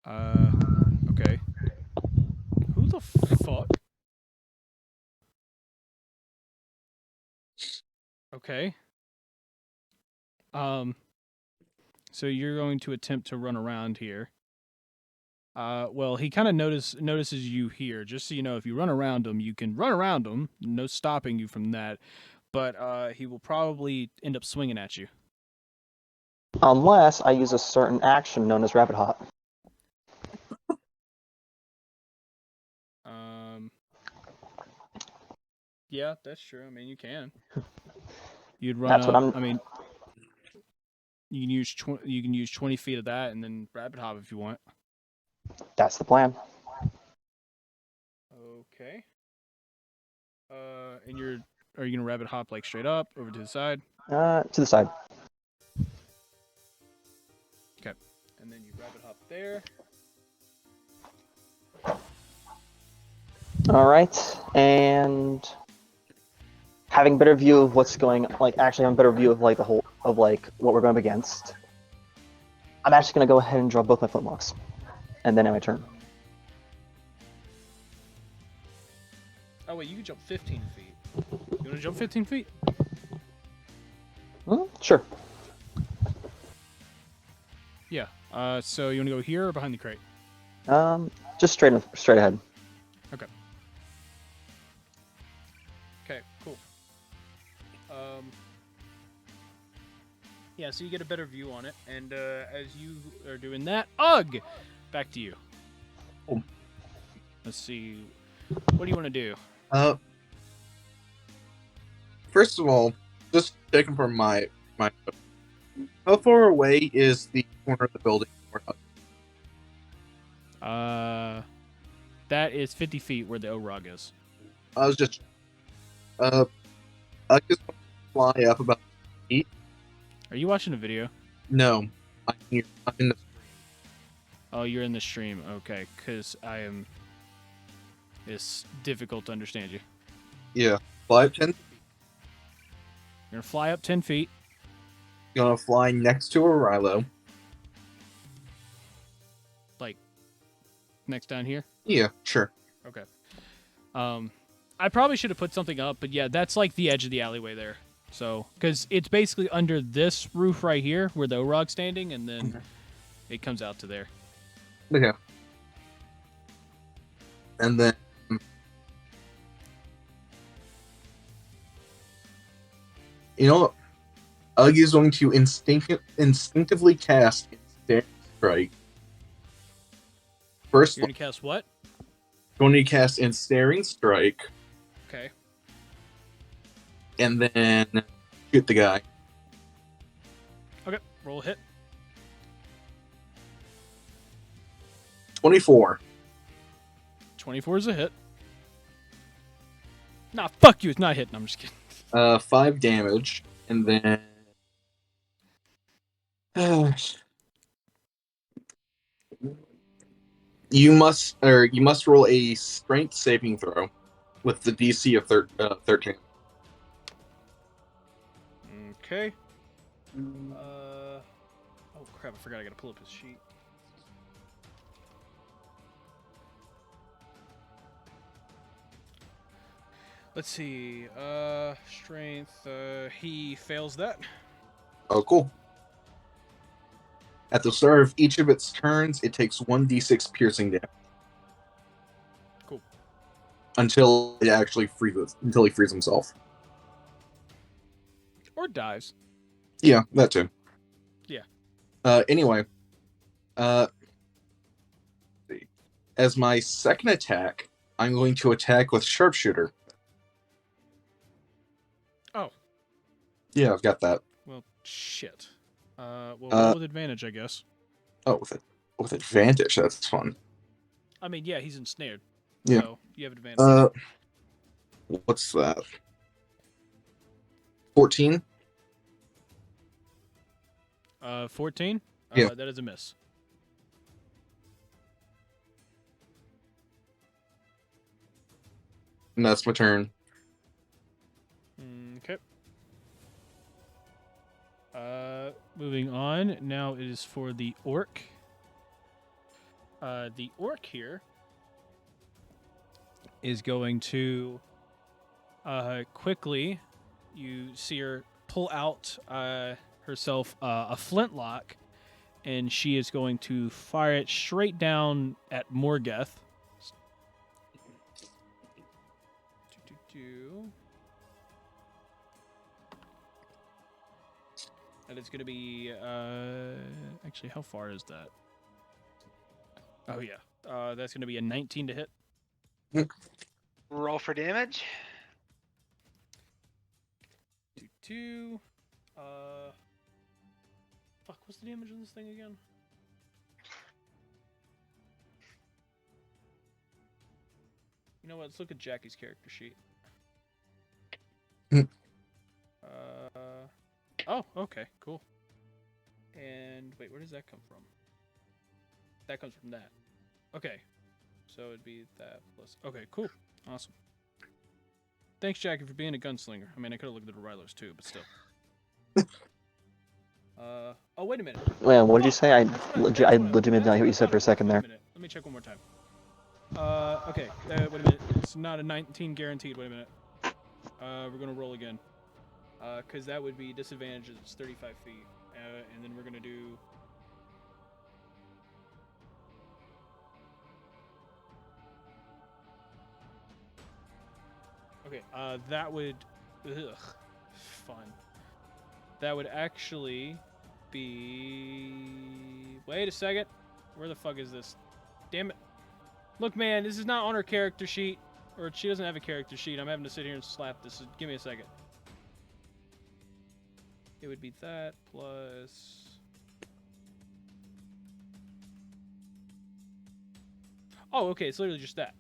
Okay. Who the fuck? Okay. So you're going to attempt to run around here. Well, he kind of notices you here. Just so you know, if you run around him, you can run around him. No stopping you from that. But he will probably end up swinging at you. Unless I use a certain action known as Rapid Hop. Yeah, that's true. I mean, you can. You'd run That's up. what I'm. I mean, you can use 20 feet of that and then rapid hop if you want. That's the plan. Okay. And are you gonna rapid hop like straight up over to the side? To the side. Okay. And then you rapid hop there. All right, and having a better view of what's going, like actually having a better view of like the whole of like what we're going up against. I'm actually gonna go ahead and draw both my flintlocks, and then end my turn. Oh wait, you can jump 15 feet. You wanna jump 15 feet? Sure. Yeah. So you wanna go here or behind the crate? Just straight ahead. Okay. Okay, cool. Yeah, so you get a better view on it, and as you are doing that, ugh! Back to you. Oh. Let's see. What do you want to do? First of all, just checking for my how far away is the corner of the building? That is 50 feet where the O-Rog is. I was just I just fly up about 8. Are you watching a video? No, I'm in the. Oh, you're in the stream. Okay, because it's difficult to understand you. Yeah, fly up 10. You're gonna fly up 10 feet. Gonna fly next to a Rilo. Like, next down here? Yeah, sure. Okay. I probably should have put something up, but yeah, that's like the edge of the alleyway there. So, because it's basically under this roof right here where the O-Rog's standing, and then it comes out to there. Okay. And then you know what? Ugg is going to instinctively cast Ensnaring Strike. First, You're gonna cast what? going to cast Ensnaring Strike, Okay. and then shoot the guy. Okay, roll a hit. 24. 24 is a hit. Nah, fuck you, it's not hitting. I'm just kidding. 5 damage, and then you must roll a strength saving throw with the DC of 13. Okay. Oh crap, I forgot I gotta pull up his sheet. Let's see. Strength. He fails that. Oh, cool. At the start of each of its turns, it takes 1d6 piercing damage. Cool. Until it actually freezes. Until he frees himself. Or dies. Yeah, that too. Yeah. Anyway. As my second attack, I'm going to attack with Sharpshooter. Oh. Yeah, I've got that. Well, shit. Roll with advantage, I guess. Oh, with advantage, that's fun. I mean, yeah, he's ensnared. Yeah. So you have advantage. What's that? 14? 14? Yeah. That is a miss. And that's my turn. on. Now it is for the orc. The orc here is going to quickly, you see her pull out herself a flintlock, and she is going to fire it straight down at Morgeth. And it's going to be, actually, how far is that? Oh, yeah. That's going to be a 19 to hit. Roll for damage. 2. Fuck, what's the damage on this thing again? You know what? Let's look at Jackie's character sheet. Oh, okay, cool. And wait, where does that come from? That comes from that. Okay, so it'd be that plus. Okay, cool, awesome. Thanks, Jackie, for being a gunslinger. I mean, I could have looked at the Rylos too, but still. Oh, wait a minute. Well, what did you say? I That's legitimately didn't hear what you said for a second there. Let me check one more time. Okay, wait a minute. It's not a 19 guaranteed. Wait a minute. We're gonna roll again. Because that would be disadvantage. It's 35 feet. And then we're gonna do. Okay, that would. Ugh. Fun. That would actually be. Wait a second. Where the fuck is this? Damn it. Look, man, this is not on her character sheet. Or she doesn't have a character sheet. I'm having to sit here and slap this. So give me a second. It would be that plus. Oh, okay. It's literally just that.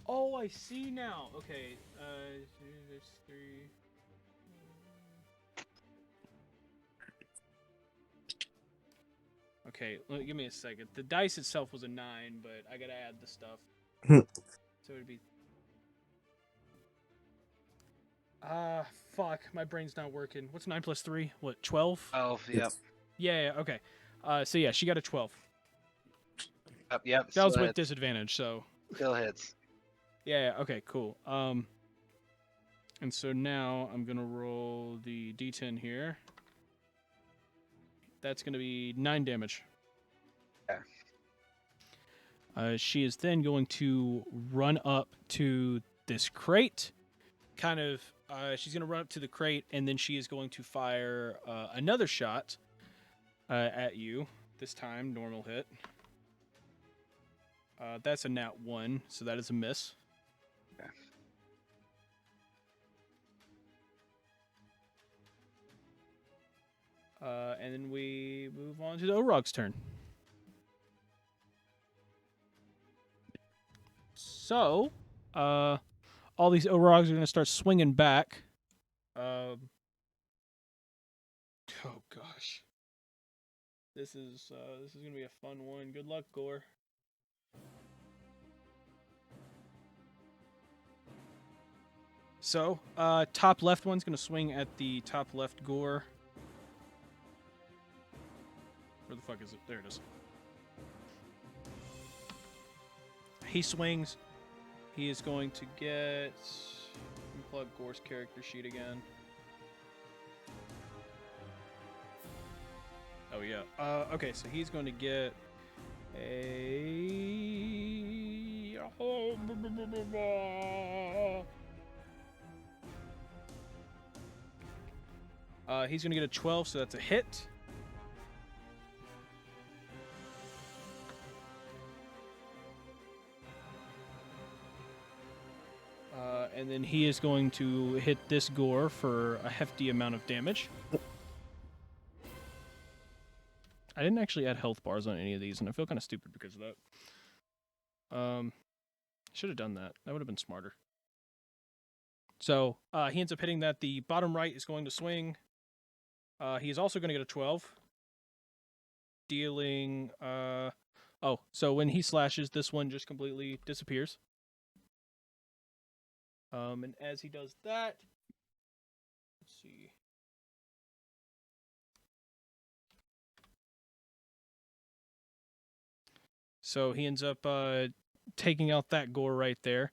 Oh, I see now. Okay. There's 3. Okay, give me a second. The dice itself was a 9, but I gotta add the stuff. So it'd be. Fuck. My brain's not working. What's 9 plus 3? What, 12? 12, yep. Yeah, okay. So yeah, she got a 12. Yep. That was with disadvantage, so. Still hits. Yeah, okay, cool. And so now I'm gonna roll the D10 here. That's gonna be 9 damage. Yeah. She is then going to run up to this crate. Kind of, she's going to run up to the crate, and then she is going to fire another shot at you. This time, normal hit. That's a nat 1, so that is a miss. Okay. And then we move on to the Orog's turn. So, all these Orogs are going to start swinging back. Oh gosh, this is going to be a fun one. Good luck, Gore. So, top left one's going to swing at the top left Gore. Where the fuck is it? There it is. He swings. He is going to get. Unplug Gore's character sheet again. Oh yeah. Okay, so he's going to get a. He's going to get a 12, so that's a hit. And then he is going to hit this Gore for a hefty amount of damage. I didn't actually add health bars on any of these, and I feel kind of stupid because of that. Should have done that. That would have been smarter. So, he ends up hitting that. The bottom right is going to swing. He is also going to get a 12. Dealing... so when he slashes, this one just completely disappears. And as he does that, let's see. So he ends up taking out that gore right there.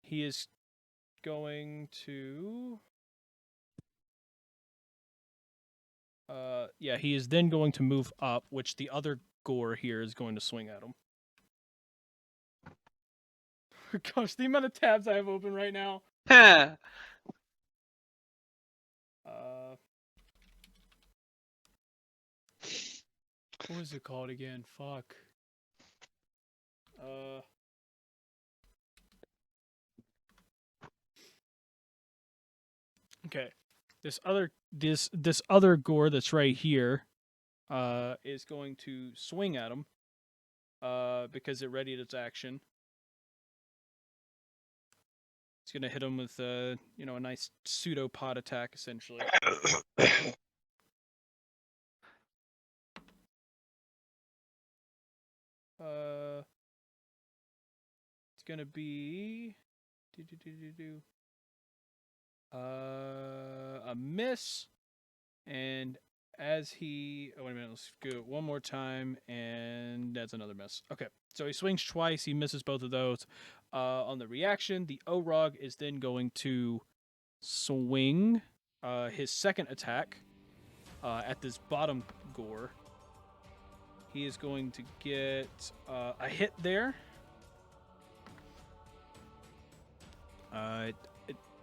He is going to... yeah, he is then going to move up, which the other gore here is going to swing at him. Gosh, the amount of tabs I have open right now. What was it called again? Fuck. Okay. This other gore that's right here is going to swing at him because it readied its action. It's going to hit him with a nice pseudopod attack essentially. It's going to be a miss, and as he... Oh, wait a minute, let's go one more time, and that's another miss. Okay, so he swings twice, he misses both of those. On the reaction, the O-Rog is then going to swing his second attack at this bottom gore. He is going to get a hit there.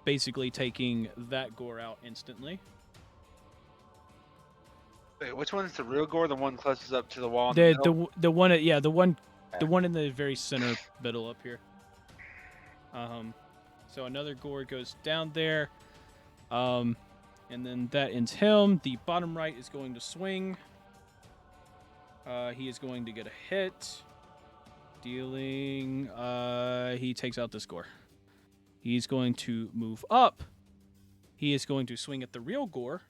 Basically taking that gore out instantly. Wait, which one's the real gore? The one closest up to the wall in The one the one in the very center middle up here. So another gore goes down there. And then that ends him. The bottom right is going to swing. He is going to get a hit. Dealing he takes out this gore. He's going to move up. He is going to swing at the real gore.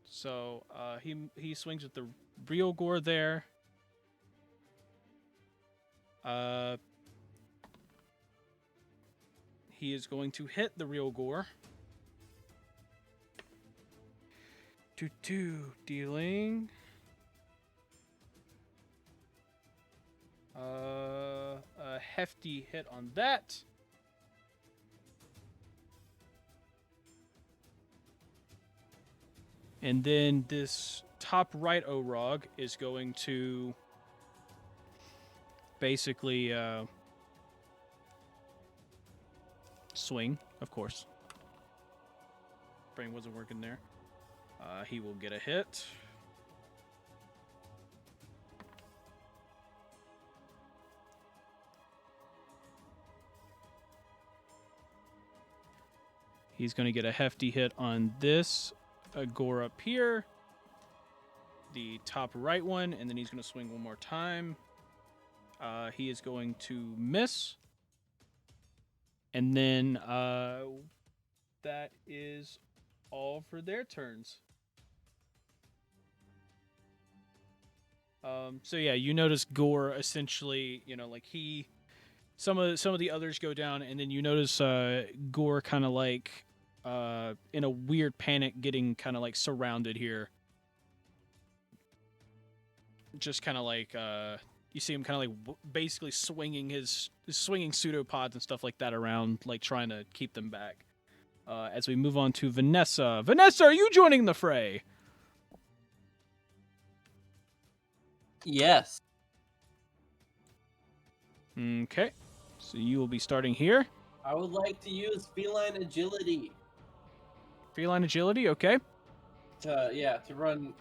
So he swings at the real gore there. He is going to hit the real gore. 2-2 dealing. A hefty hit on that. And then this top right O-Rog is going to basically swing, of course. Brain wasn't working there. He will get a hit. He's going to get a hefty hit on this gore up here. The top right one, and then he's going to swing one more time. He is going to miss. And then that is all for their turns. So yeah, you notice gore essentially, like some of the others go down, and then you notice gore kind of like in a weird panic, getting kind of like surrounded here. Just kind of like you see him kind of like basically swinging pseudopods and stuff like that around, like trying to keep them back. As we move on to Vanessa. Vanessa, are you joining the fray? Yes. Okay. So you will be starting here. I would like to use feline agility. Feline agility, okay. To run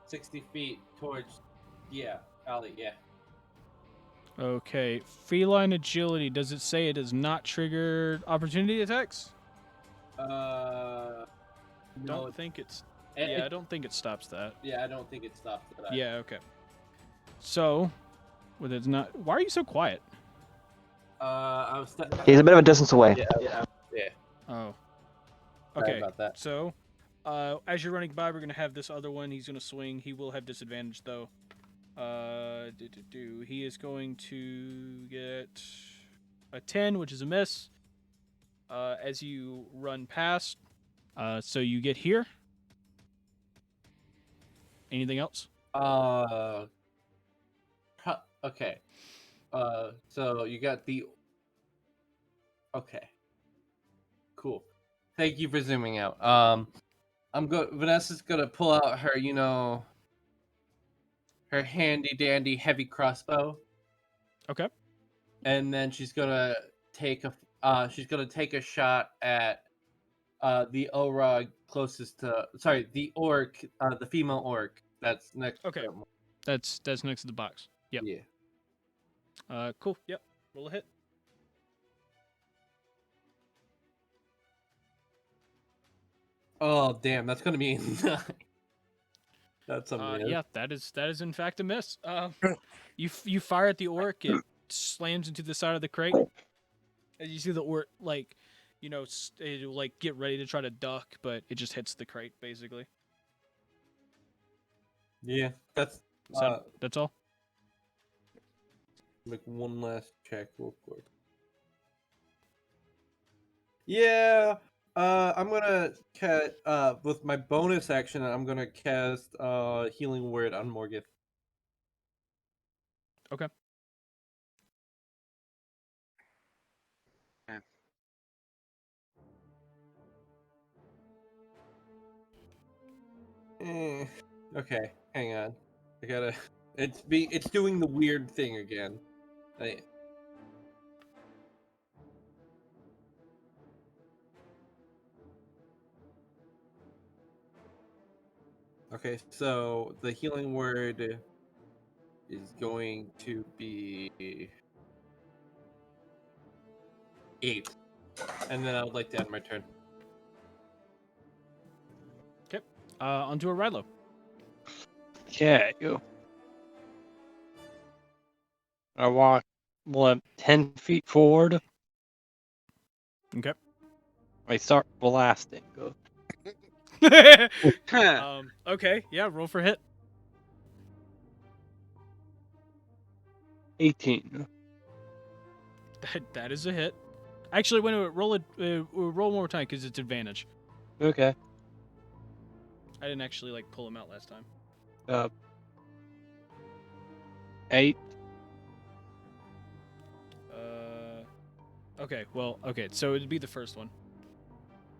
60 feet towards alley, yeah. Okay. Feline agility, does it say it does not trigger opportunity attacks? No. Don't think it's I don't think it stops that. Yeah, I don't think it stops that. Yeah, okay. So, well, it's not. Why are you so quiet? I was. He's a bit of a distance away. Yeah. Oh. Sorry Okay. about that. So, As you're running by, we're gonna have this other one. He's gonna swing. He will have disadvantage though. He is going to get a 10, which is a miss. As you run past, so you get here. Anything else? Okay. So you got the. Okay. Cool. Thank you for zooming out. Vanessa's gonna pull out her, her handy dandy heavy crossbow. Okay. And then she's gonna take a shot at the Orog closest to the orc, the female orc that's next Okay. to him. That's next to the box. Yep. Yeah. Cool. Yep. Roll a hit. Oh damn, that's gonna be 9. That's a miss. Yeah, that is in fact a miss. You fire at the orc, it slams into the side of the crate. And you see the orc it'll like get ready to try to duck, but it just hits the crate basically. Yeah, that's that's all. Make one last check real quick. Yeah, I'm gonna cast with my bonus action. I'm gonna cast Healing Word on Morgeth. Okay. Okay, hang on. I gotta. It's doing the weird thing again. Okay, so the Healing Word is going to be 8, and then I would like to end my turn. Okay. Onto a Rilo. Yeah, you. I walk 10 feet forward. Okay. I start blasting. Okay, yeah, roll for hit. 18. That is a hit. Actually, roll one more time because it's advantage. Okay. I didn't actually pull him out last time. 8. Okay. Well, okay. So it'd be the first one.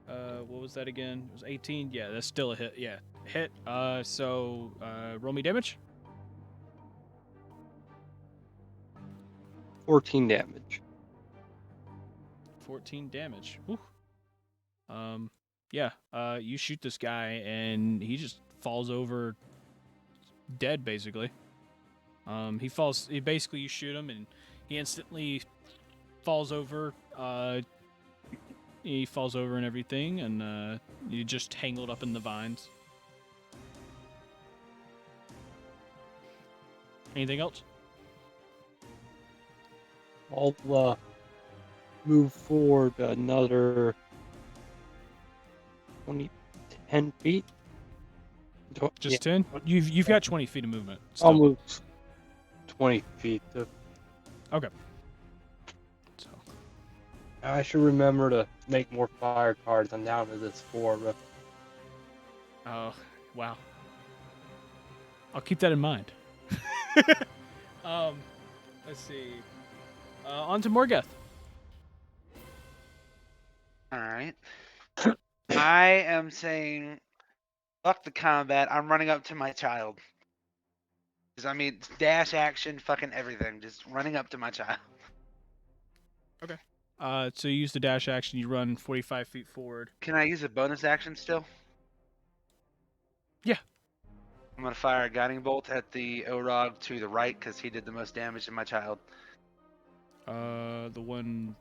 What was that again? It was 18. Yeah, that's still a hit. Yeah, hit. So roll me damage. 14 damage. 14 damage. Whew. Yeah. You shoot this guy and he just falls over, dead basically. He falls. Basically, you shoot him and he instantly falls over. He falls over and everything, and you just tangled up in the vines. Anything else? I'll move forward another 10 feet. Just 10? You've got 20 feet of movement. I'll move 20 feet. Okay. So I should remember to make more fire cards. I'm down to this 4. But... Oh, wow. I'll keep that in mind. Let's see. On to Morgeth. Alright. I am saying, fuck the combat. I'm running up to my child. Because, dash action, fucking everything. Just running up to my child. Okay. So you use the dash action. You run 45 feet forward. Can I use a bonus action still? Yeah. I'm going to fire a guiding bolt at the Orog to the right because he did the most damage to my child. The one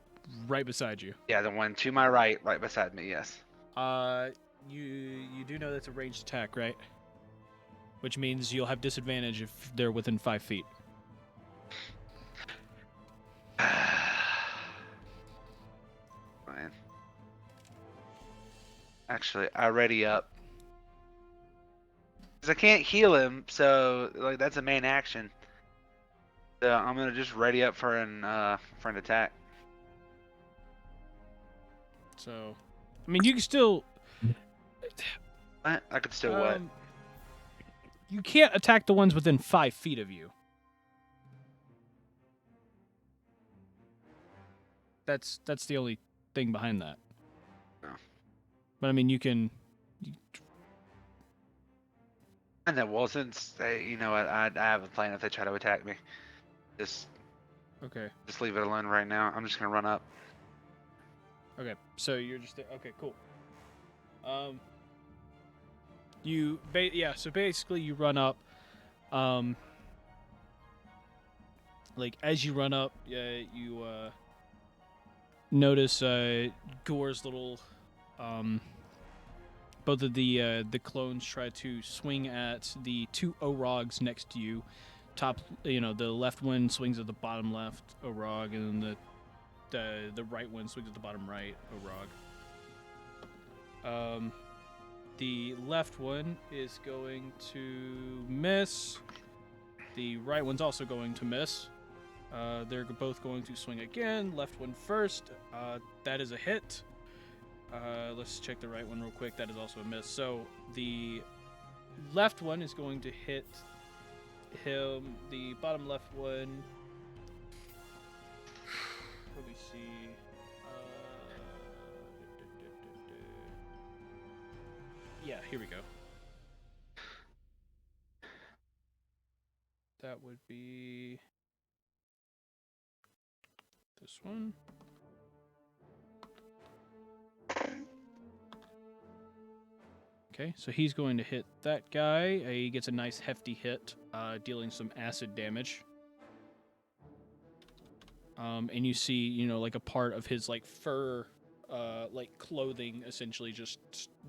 right beside you. Yeah, the one to my right beside me, yes. You do know that's a ranged attack, right? Which means you'll have disadvantage if they're within 5 feet. Man. Actually, I ready up 'Cause I can't heal him, so like that's a main action. So I'm gonna just ready up for an attack. So, I mean, you can still. What? I could still what? You can't attack the ones within 5 feet of you. That's the only thing behind that. Oh. But I mean, you can. And then, well, since you know what, I have a plan if they try to attack me. Just leave it alone right now. I'm just gonna run up. Okay, so you're just okay, cool. So basically you run up. Like as you run up, you notice Gore's little both of the clones try to swing at the 2 Orogs next to you. The left one swings at the bottom left Orog, and then the right one swings at the bottom right Orog. The left one is going to miss. The right one's also going to miss. They're both going to swing again. Left one first. That is a hit. Let's check the right one real quick. That is also a miss. So the left one is going to hit him. The bottom left one. Let me see. Yeah, here we go. That would be this one. Okay, so he's going to hit that guy. He gets a nice hefty hit, dealing some acid damage. And you see, like a part of his like fur, like clothing, essentially just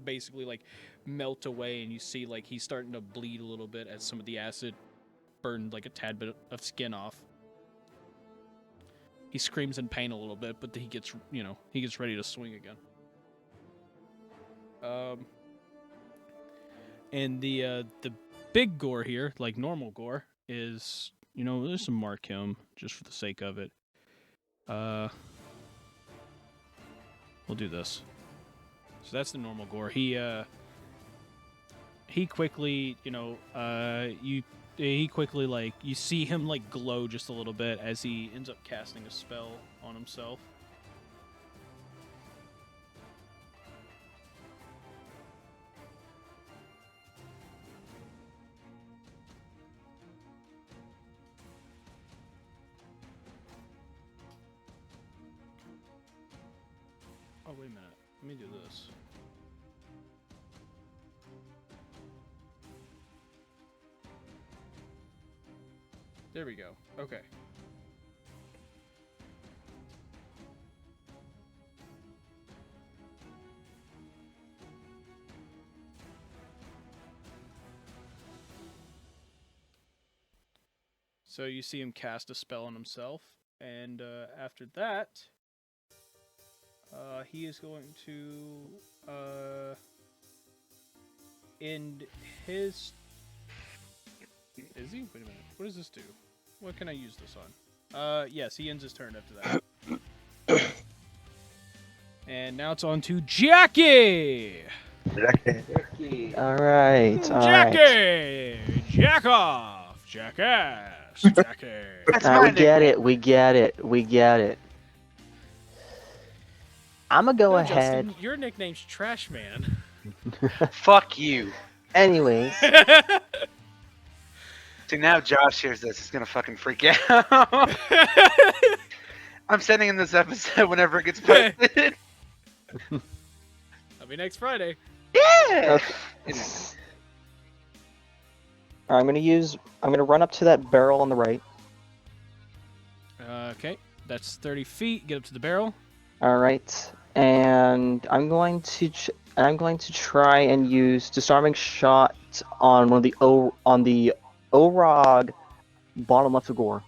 basically like melt away, and you see like he's starting to bleed a little bit as some of the acid burned like a tad bit of skin off. He screams in pain a little bit, but he gets ready to swing again. And the big Gore here, like normal Gore, is there's some mark him just for the sake of it. We'll do this. So that's the normal Gore. He quickly, he quickly, like, you see him like glow just a little bit as he ends up casting a spell on himself. Oh, wait a minute. Let me do this. There we go. Okay. So you see him cast a spell on himself, and after that, he is going to end his... Is he? Wait a minute. What does this do? What can I use this on? Yes, he ends his turn after that. And now it's on to Jackie! All right. Jackie! Jack off! Jackass! Jackie! We get it. We get it. We get it. I'm gonna go ahead. Justin, your nickname's Trash Man. Fuck you. Anyways. See, now Josh hears this, he's gonna fucking freak out. I'm sending him this episode whenever it gets posted. That'll be next Friday. Yeah! Okay. I'm gonna run up to that barrel on the right. Okay, that's 30 feet. Get up to the barrel. All right, and I'm going to try and use disarming shot on one of the Orog bottom left of Gore.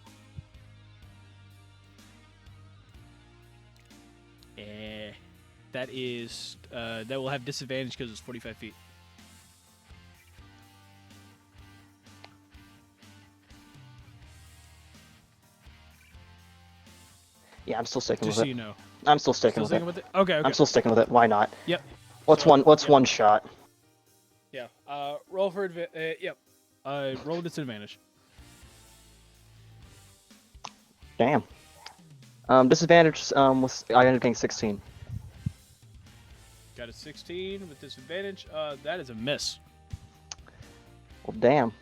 That is that will have disadvantage because it's 45 feet. Yeah, I'm still sticking Just with so it. you know. I'm still sticking Still with sticking it. with it? Okay, okay. I'm still sticking with it. Why not? Yep. What's So, What's yeah. one shot? Yeah. Roll for yep. Roll disadvantage. Damn. Disadvantage. I ended up getting 16. Got a 16 with disadvantage. That is a miss. Well, damn.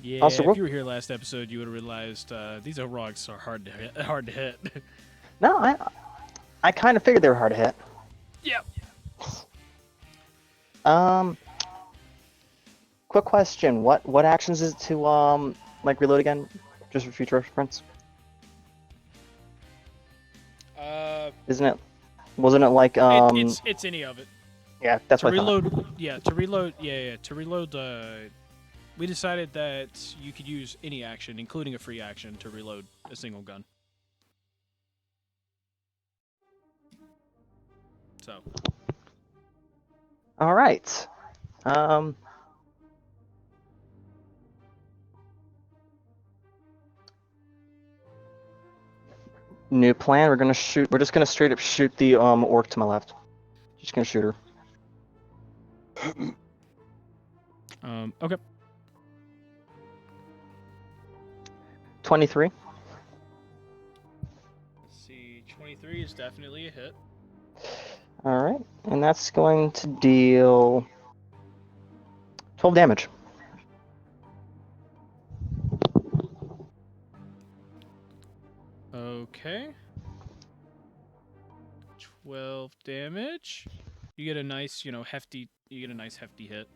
Yeah, Also, if you were here last episode, you would have realized these rocks are hard to hit. Hard to hit. No, I kind of figured they were hard to hit. Yep. Quick question. What actions is it to like reload again, just for future reference? Isn't it? Wasn't it like It's any of it. Yeah, that's To what I thought. reload. Yeah, to reload. Yeah. To reload. We decided that you could use any action, including a free action, to reload a single gun. So. All right. New plan. We're gonna shoot. We're just gonna straight up shoot the orc to my left. Just gonna shoot her. Okay. 23. Let's see. 23 is definitely a hit. All right, and that's going to deal 12 damage. Okay. 12 damage. You get a nice, hefty. You get a nice hefty hit,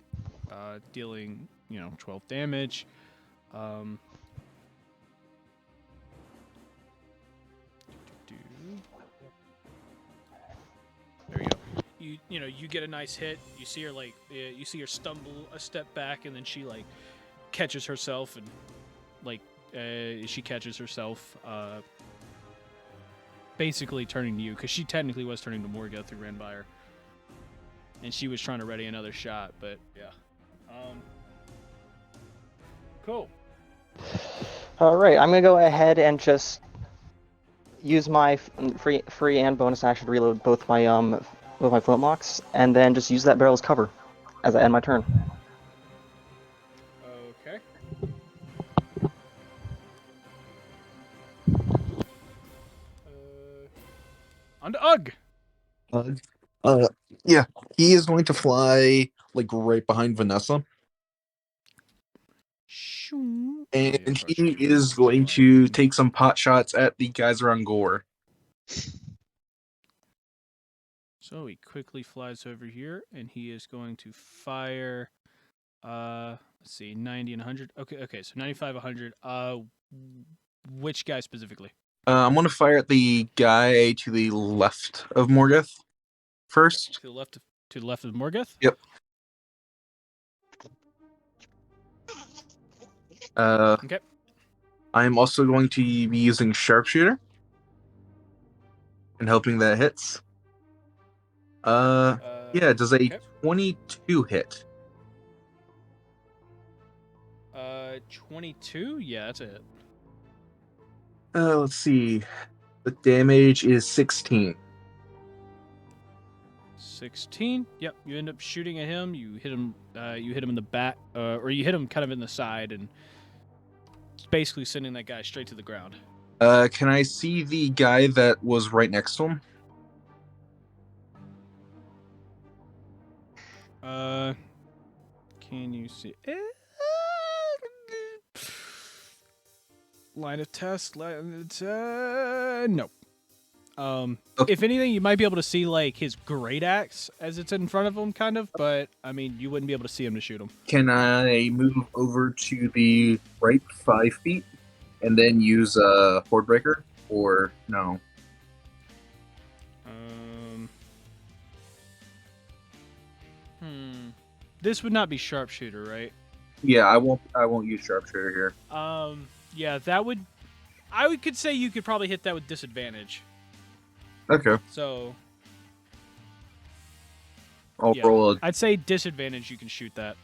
dealing, 12 damage. There you go. You get a nice hit. You see her you see her stumble a step back, and then she catches herself, and she catches herself, basically turning to you, because she technically was turning to Morgeth, who ran by her, and she was trying to ready another shot, but yeah. Cool. All right, I'm gonna go ahead and just use my free and bonus action to reload both my flintlocks, and then just use that barrel as cover as I end my turn. Okay. On to Ugg. Yeah, he is going to fly right behind Vanessa. And he is going to take some pot shots at the guys around Gore. So he quickly flies over here, and he is going to fire. Let's see, 90 and 100. Okay, so 95, 100. Which guy specifically? I'm going to fire at the guy to the left of Morgeth first. To the left of Morgeth? Yep. Okay. I'm also going to be using Sharpshooter and hoping that hits. Yeah, does a 22 hit? 22? Yeah, that's a hit. Let's see. The damage is 16. 16. Yep, you end up shooting at him. You hit him. You hit him in the back, or you hit him kind of in the side, and basically sending that guy straight to the ground. Can I see the guy that was right next to him? Can you see? Line of test. No. Okay. If anything, you might be able to see his great axe as it's in front of him, kind of. But I mean, you wouldn't be able to see him to shoot him. Can I move over to the right 5 feet and then use a Horde Breaker, or no? This would not be sharpshooter, right? Yeah, I won't use Sharpshooter here. Yeah, that would. Could say you could probably hit that with disadvantage. Okay. So. I'll roll a... I'd say disadvantage. You can shoot that.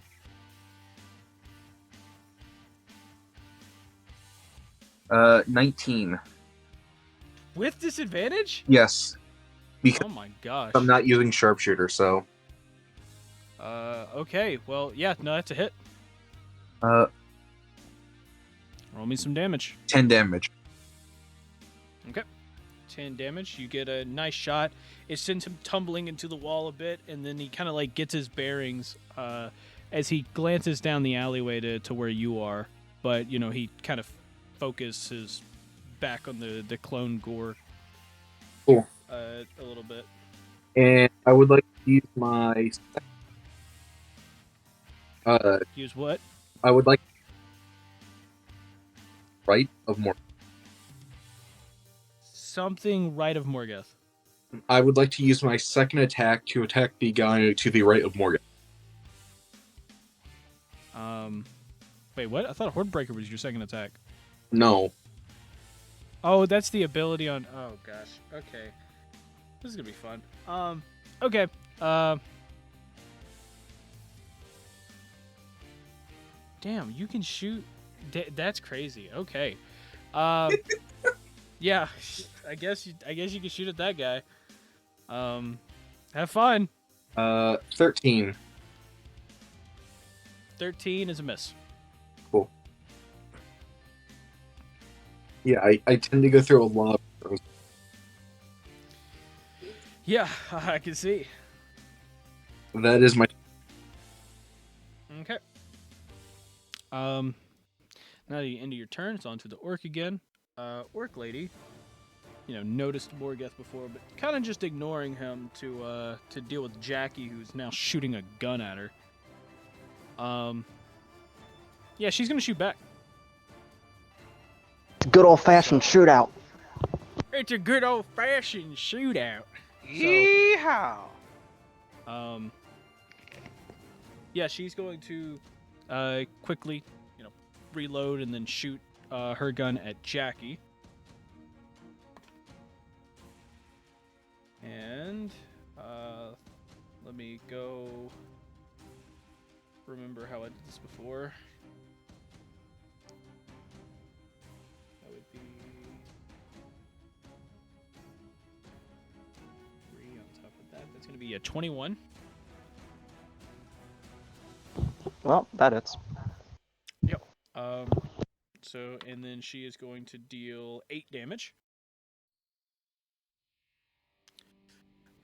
19. With disadvantage? Yes. Because Oh my gosh. I'm not using sharpshooter, so. Okay. Well, yeah, no, that's a hit. Roll me some damage. 10 damage. Okay. 10 damage. You get a nice shot. It sends him tumbling into the wall a bit, and then he kind of like gets his bearings as he glances down the alleyway to where you are. But, you know, he kind of focuses back on the clone gore. Cool. A little bit. And I would like to use my... Use what? I would like... Right of Morgeth. Something right of Morgeth. I would like to use my second attack to attack the guy to the right of Morgeth. Wait, what? I thought Hordebreaker was your second attack. No. Oh, that's the ability on... Oh, gosh. Okay. This is gonna be fun. Okay. Damn, you can shoot... That's crazy. Okay. Yeah, I guess you can shoot at that guy. Have fun. 13. 13 is a miss. Cool. Yeah, I tend to go through a lot of those. Yeah, I can see. That is my... Okay. Now that you end of your turn, it's on to the orc again. Orc lady, you know, noticed Morgeth before, but kind of just ignoring him to deal with Jackie, who's now shooting a gun at her. Yeah, she's gonna shoot back. Good old-fashioned shootout. It's a good old-fashioned shootout. Yeehaw! Yeah, she's going to quickly, you know, reload and then shoot her gun at Jackie. And let me go remember how I did this before. That would be 3 on top of that. That's going to be a 21. Well, that is. Yep. So, and then she is going to deal 8 damage.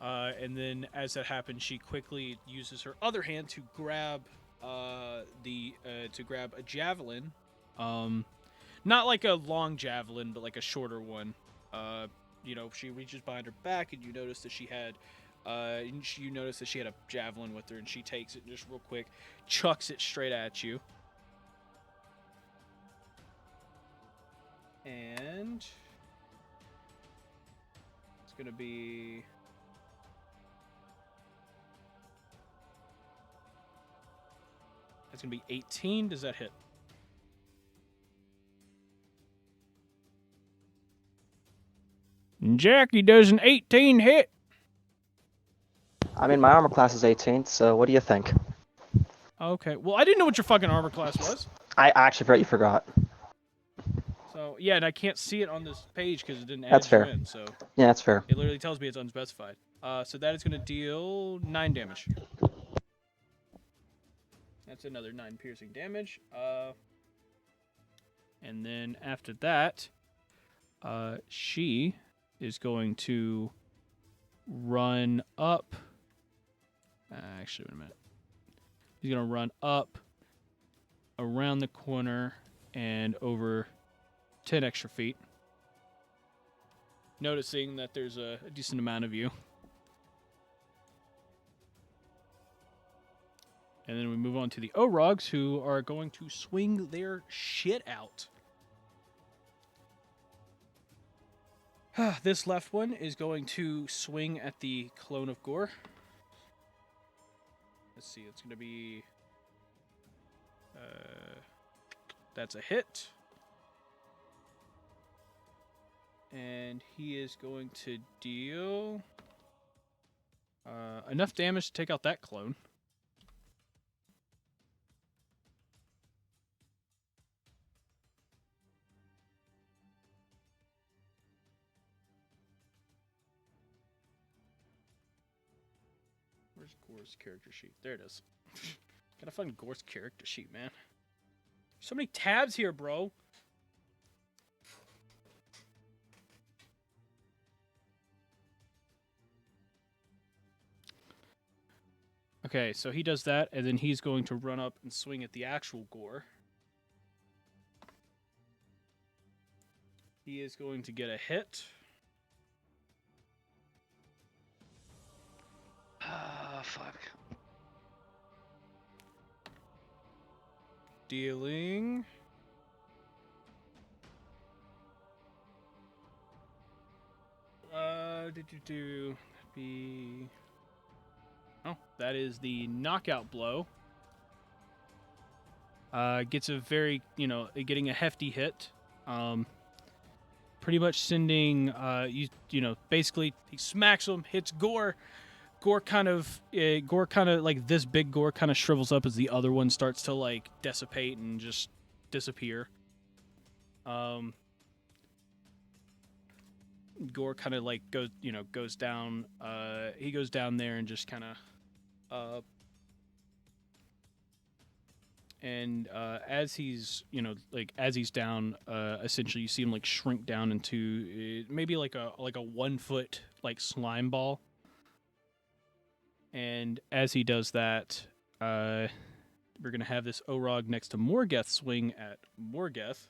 And then as that happens, she quickly uses her other hand to grab a javelin. Not like a long javelin, but like a shorter one. You know, she reaches behind her back, and you notice that she had a javelin with her, and she takes it and just real quick chucks it straight at you. And it's gonna be That's going to be 18. Does that hit? Jackie does an 18 hit. I mean, my armor class is 18, so what do you think? Okay. Well, I didn't know what your fucking armor class was. I actually forgot you forgot. So, yeah, and I can't see it on this page because it didn't add That's fair. you in, so... Yeah, that's fair. It literally tells me it's unspecified. So that is going to deal 9 damage. That's another 9 piercing damage. And then after that, she is going to run up. Actually, wait a minute. He's going to run up around the corner and over 10 extra feet. Noticing that there's a decent amount of you. And then we move on to the Orogs, who are going to swing their shit out. This left one is going to swing at the Clone of Gore. Let's see, it's going to be... that's a hit. And he is going to deal... enough damage to take out that clone. Where's Gore's character sheet? There it is. Gotta find Gore's character sheet, man. So many tabs here, bro. Okay, so he does that, and then he's going to run up and swing at the actual Gore. He is going to get a hit. Ah, fuck. Dealing... That'd be... Oh, that is the knockout blow. Gets a very, getting a hefty hit. Pretty much sending, basically he smacks him, hits Gore. Gore kind of like this big Gore kind of shrivels up as the other one starts to like dissipate and just disappear. Gore kind of like goes down. He goes down there and just kind of, as he's as he's down, essentially you see him like shrink down into maybe like a 1 foot like slime ball. And as he does that, we're gonna have this Orog next to Morgeth swing at Morgeth.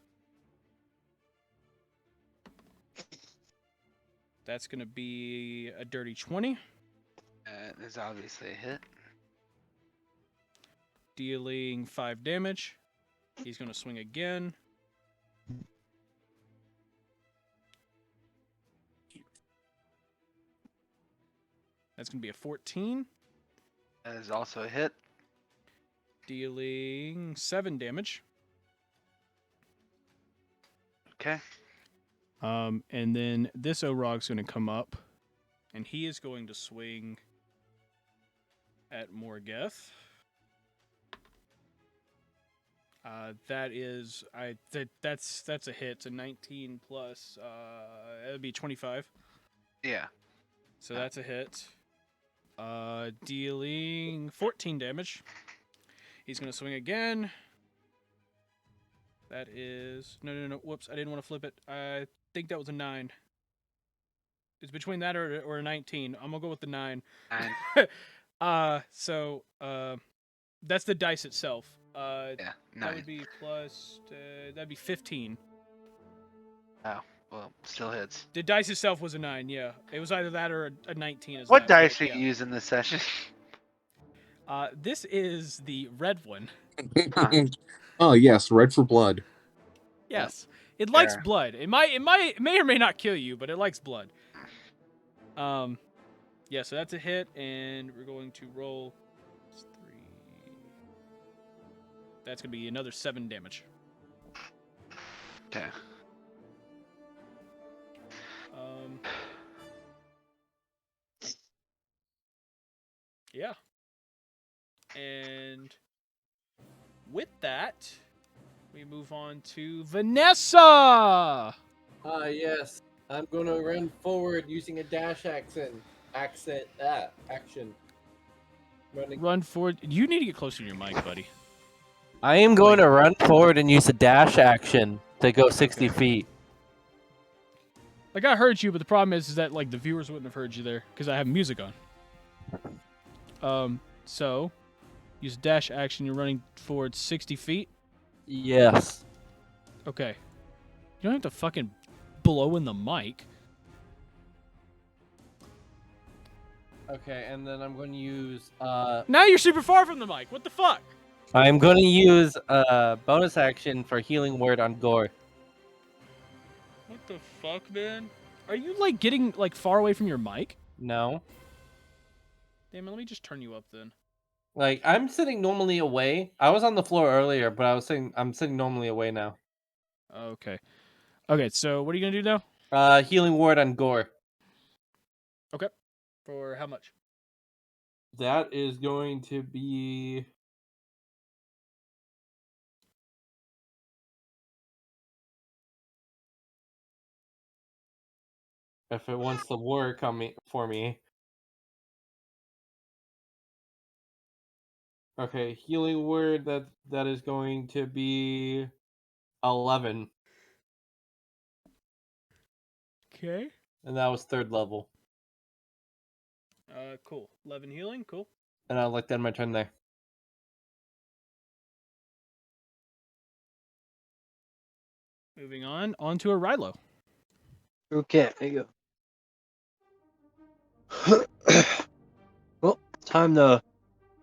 That's gonna be a dirty 20. There's obviously a hit. Dealing 5 damage. He's gonna swing again. That's gonna be a 14. That is also a hit. Dealing 7 damage. Okay. And then this Orog's going to come up, and he is going to swing at Morgeth. That's a hit. It's a 19 plus. That'd be 25. Yeah. So that's a hit. Dealing 14 damage. He's going to swing again. That is... No. Whoops, I didn't want to flip it. I think that was a 9. It's between that or a 19. I'm going to go with the 9. 9. So, that's the dice itself. Yeah, 9. That would be plus... that'd be 15. Oh, well, still hits. The dice itself was a 9, yeah. It was either that or a 19 as What well. dice are Yeah. you using this session? This is the red one. Oh yes, red for blood. Yes. It likes Yeah. blood. It may or may not kill you, but it likes blood. Yeah, so that's a hit, and we're going to roll 3. That's gonna be another 7 damage. Okay. Yeah. And with that, we move on to Vanessa. Yes. I'm gonna run forward using a dash action. Action. Running. Run forward. You need to get closer to your mic, buddy. I am going to run forward and use a dash action to go 60 feet. Like, I heard you, but the problem is that like the viewers wouldn't have heard you there because I have music on. So use dash action. You're running forward 60 feet. Yes. Okay. You don't have to fucking blow in the mic. Okay, and then I'm going to use Now you're super far from the mic. What the fuck? I'm going to use a bonus action for healing word on Gore. What the fuck, man? Are you like getting like far away from your mic? No. Damn it, let me just turn you up then. Like, I'm sitting normally away. I was on the floor earlier, but I'm sitting normally away now. Okay. Okay, so what are you gonna do now? Healing word on Gore. Okay. For how much? That is going to be... If it wants to work on me for me. Okay, healing word that is going to be 11, Okay. and that was 3rd level. Cool. 11 healing. Cool. And I'll let that my turn there. Moving on to a Rilo. Okay, there you go. Well, time to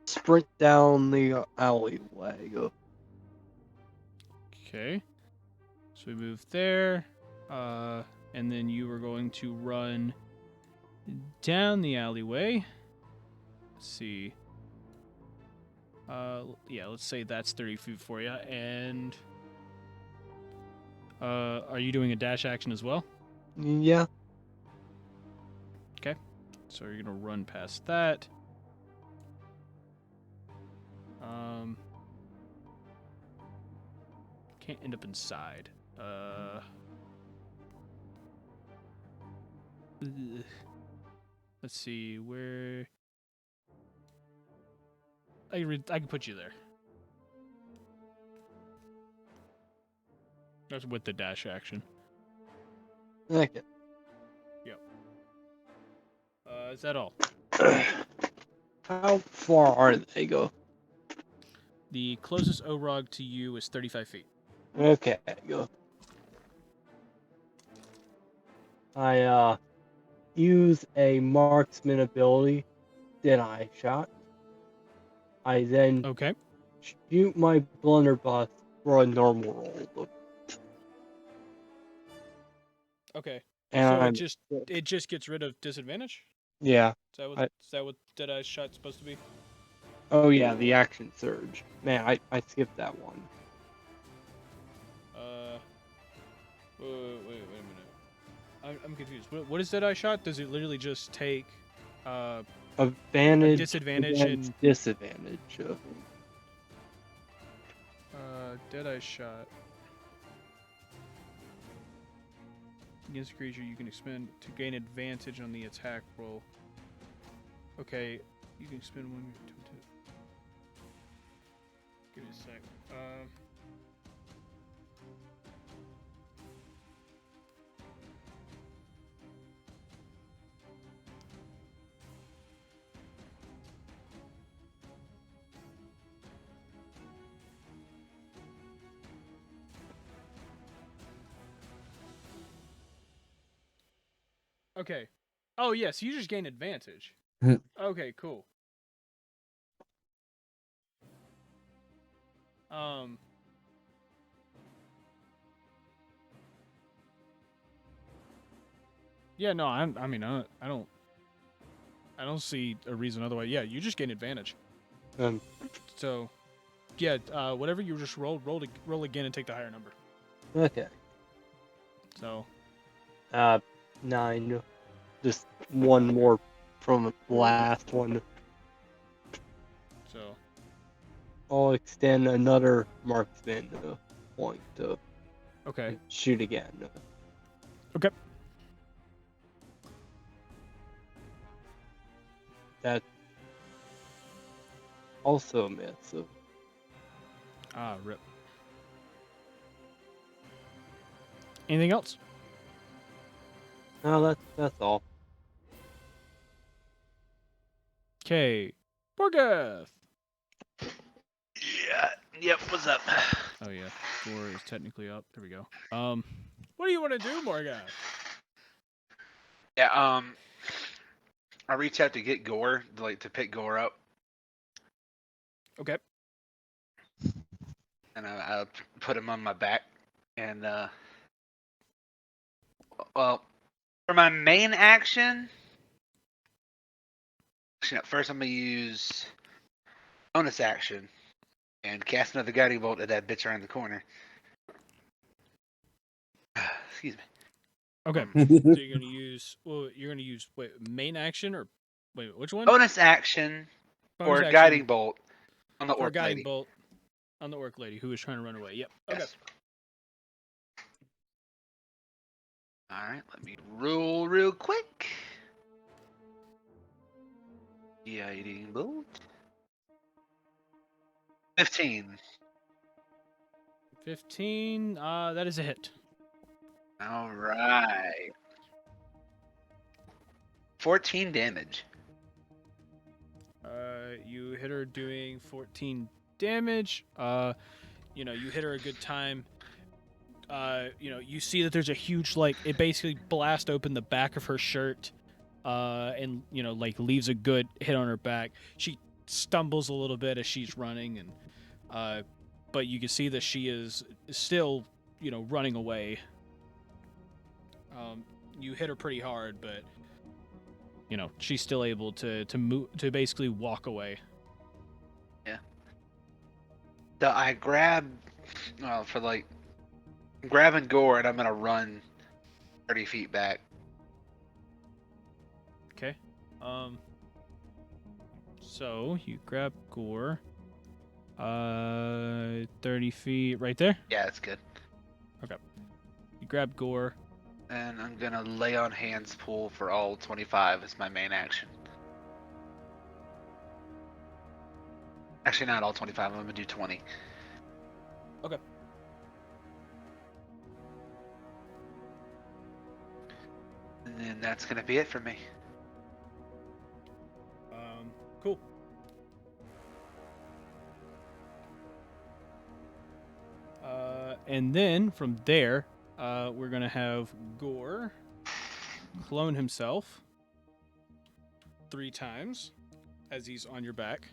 sprint down the alleyway. Go. Okay. So we move there. And then you are going to run down the alleyway. Let's see. Yeah, let's say that's 30 feet for you. And are you doing a dash action as well? Yeah. Okay. So you're gonna run past that. Can't end up inside. Let's see where. I can put you there. That's with the dash action. Okay. Yep. Is that all? How far are they? Go. The closest Orog to you is 35 feet. Okay, go. I use a marksman ability. Then I shot. I then Okay. shoot my blunderbuss for a normal roll. Okay. And So it just gets rid of disadvantage? yeah. Is that what Deadeye's shot's supposed to be? Oh yeah, the action surge. Man, I skipped that one. Wait a minute. I'm confused. What is Deadeye shot? Does it literally just take Advantage disadvantage and disadvantage? Deadeye shot. Against a creature, you can expend to gain advantage on the attack roll. Okay, you can expend one. Give me a sec. Okay. Oh yes, you just gain advantage. Okay, cool. Yeah, no, I don't see a reason otherwise. Yeah, you just gain advantage. So, yeah, whatever you just roll again and take the higher number. Okay. So, 9. Just one more from the last one. So, I'll extend another marksman point to okay. shoot again. Okay. That's also a miss. So. Rip. Anything else? No, that's all. Okay. Morgeth! Yeah. Yep. What's up? Oh, yeah. Door is technically up. There we go. What do you want to do, Morgeth? Yeah. I reach out to get Gore, to pick Gore up. Okay. And I'll put him on my back. And, well, for my main action, first I'm going to use bonus action and cast another guiding bolt at that bitch around the corner. Excuse me. Okay. So you're gonna use main action or which one? Bonus action Bonus or action guiding bolt on the for orc guiding lady. bolt on the orc lady who was trying to run away. Yep. Okay. Yes. All right, let me roll real quick. Guiding bolt. 15. 15. That is a hit. All right. 14 damage. You hit her doing 14 damage. You hit her a good time. You see that there's a huge, it basically blast open the back of her shirt, and, leaves a good hit on her back. She stumbles a little bit as she's running, and, but you can see that she is still, running away. You hit her pretty hard, but, she's still able to move, to basically walk away. Yeah. So I grab, grabbing Gore, and I'm gonna run 30 feet back. Okay. So you grab Gore. 30 feet right there? Yeah, that's good. Okay. You grab Gore. And I'm gonna lay on hands pull for all 25 as my main action. Actually, not all 25. I'm gonna do 20. Okay. And then that's gonna be it for me. Cool. And then from there, we're gonna have Gore clone himself 3 times as he's on your back.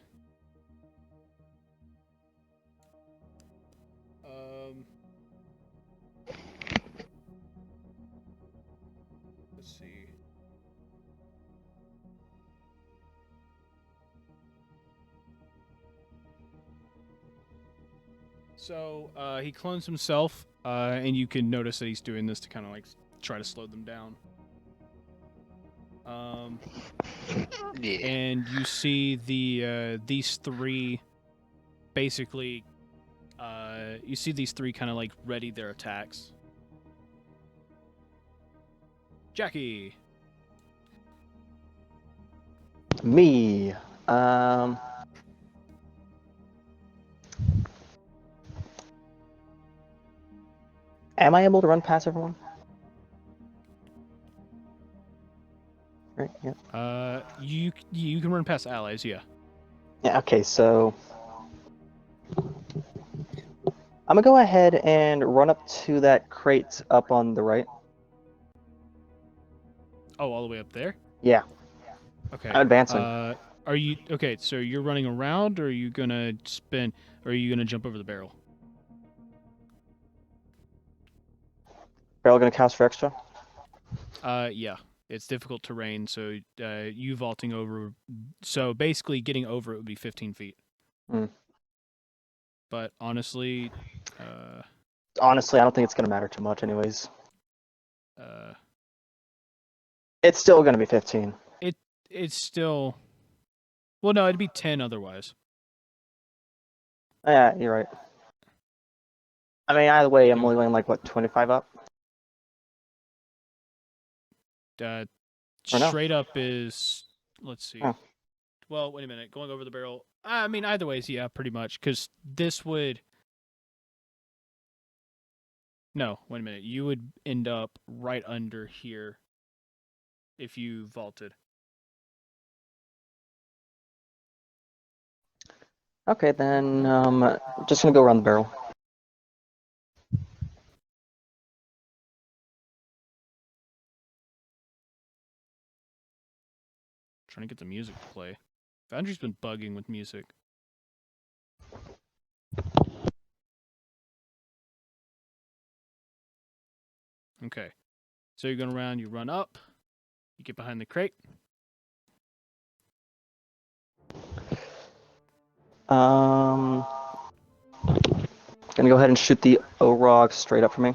Let's see. So he clones himself, and you can notice that he's doing this to kind of try to slow them down. Yeah. And you see these 3 basically. You see these 3 kind of ready their attacks. Jackie. Me. Am I able to run past everyone? Right. Yeah. You can run past allies, yeah. Yeah. Okay. So I'm gonna go ahead and run up to that crate up on the right. Oh, all the way up there? Yeah. Okay. I'm advancing. Are you okay? So you're running around, or are you gonna spin, or are you gonna jump over the barrel? Barrel gonna cast for extra. Yeah. It's difficult terrain, so you vaulting over. So basically, getting over it would be 15 feet. But honestly, I don't think it's gonna matter too much, anyways. It's still gonna be 15. It's still. Well, no, it'd be 10 otherwise. Yeah, you're right. I mean, either way, I'm only going 25 up. Straight up is. Let's see. Oh. Well, wait a minute. Going over the barrel. I mean, either ways, yeah, pretty much. Because this would. No, wait a minute. You would end up right under here if you vaulted. Okay, then just gonna go around the barrel. Trying to get the music to play. Foundry's been bugging with music. Okay. So you're going around, you run up, you get behind the crate. Gonna go ahead and shoot the O-Rog straight up for me.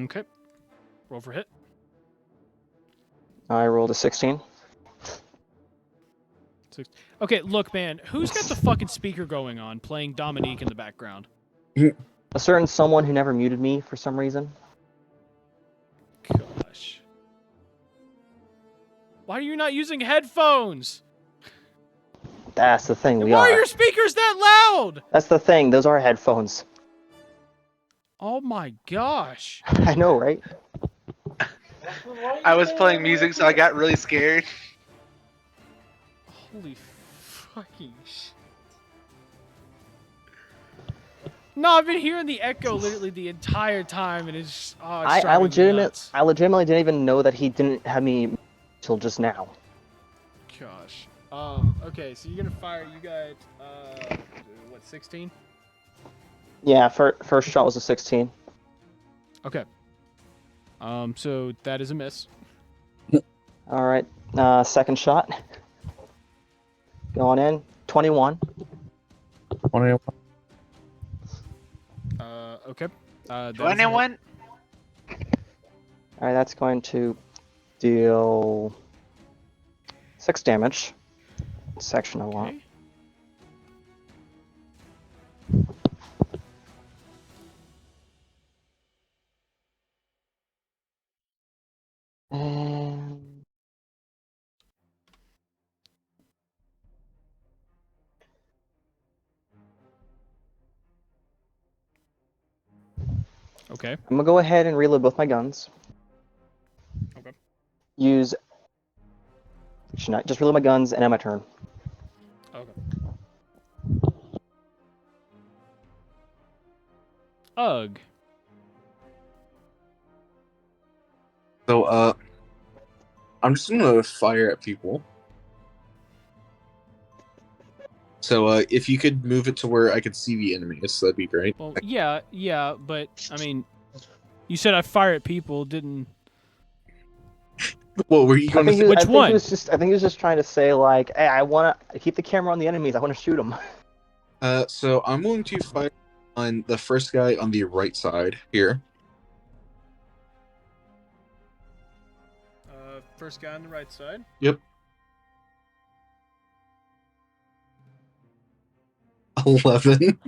Okay. Roll for hit. I rolled a 16. Okay, look, man, who's got the fucking speaker going on, playing Dominique in the background? A certain someone who never muted me for some reason. Gosh. Why are you not using headphones? That's the thing. And We why are are. your speakers that loud? That's the thing. Those are headphones. Oh my gosh. I know, right? I was playing music, so I got really scared. Holy fucking shit. No, I've been hearing the echo literally the entire time, and it's it's I driving me nuts. legitimately didn't even know that he didn't have me till just now. Gosh. Okay, so you're gonna fire. You got what? 16. Yeah, first shot was a 16. Okay. So that is a miss. All right. Second shot. Going in. 21. 21. Okay. That is a hit. 21. All right, that's going to deal 6 damage. Section I want. Okay. And Okay. I'm gonna go ahead and reload both my guns. Okay. Use. Should not just reload my guns and end my turn. Okay. Ugh. So, I'm just gonna fire at people. So, if you could move it to where I could see the enemies, that'd be great. Well, yeah, but I mean, you said I fire at people, didn't? Well, were you I going to think, say? Which one? He was just. I think he was just trying to say like, "Hey, I want to keep the camera on the enemies. I want to shoot them." So I'm going to fire on the first guy on the right side here. First guy on the right side. Yep. 11.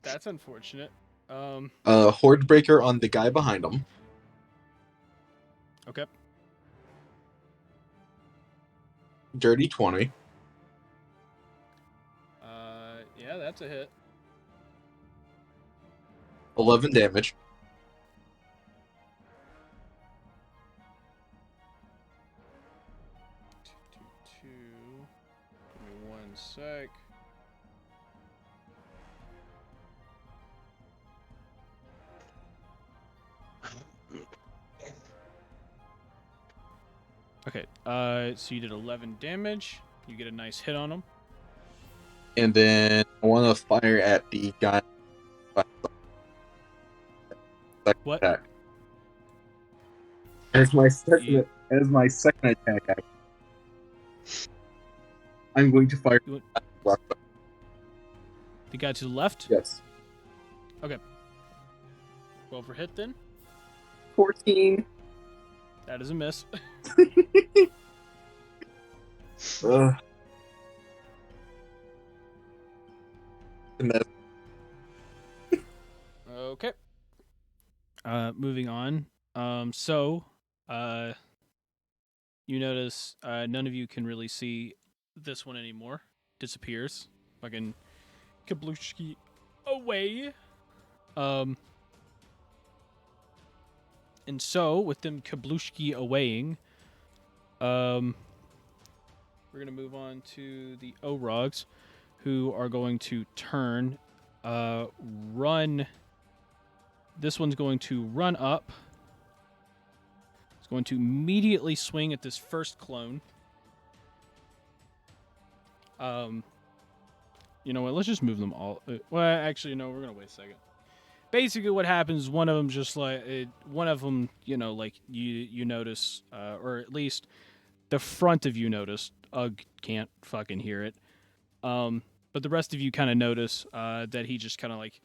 That's unfortunate. Horde breaker on the guy behind him. Okay. Dirty 20. Yeah, that's a hit. 11 damage. Two. Give me 1 sec. Okay. So you did 11 damage. You get a nice hit on him. And then I want to fire at the guy. What? Attack. As my second attack, I'm going to fire. The guy to the left? Yes. Okay. 12 for hit then. 14. That is a miss. Okay. Moving on. You notice none of you can really see this one anymore. Disappears. Fucking kablooshki away. And so, with them kablooshki awaying, we're gonna move on to the Orogs, who are going to turn, run. This one's going to run up. It's going to immediately swing at this first clone. You know what? Let's just move them all. Well, actually, no. We're gonna wait a second. Basically, what happens? One of them just like one of them. You know, like you notice, or at least the front of you notice. Ugh, can't fucking hear it. But the rest of you kind of notice that he just kind of like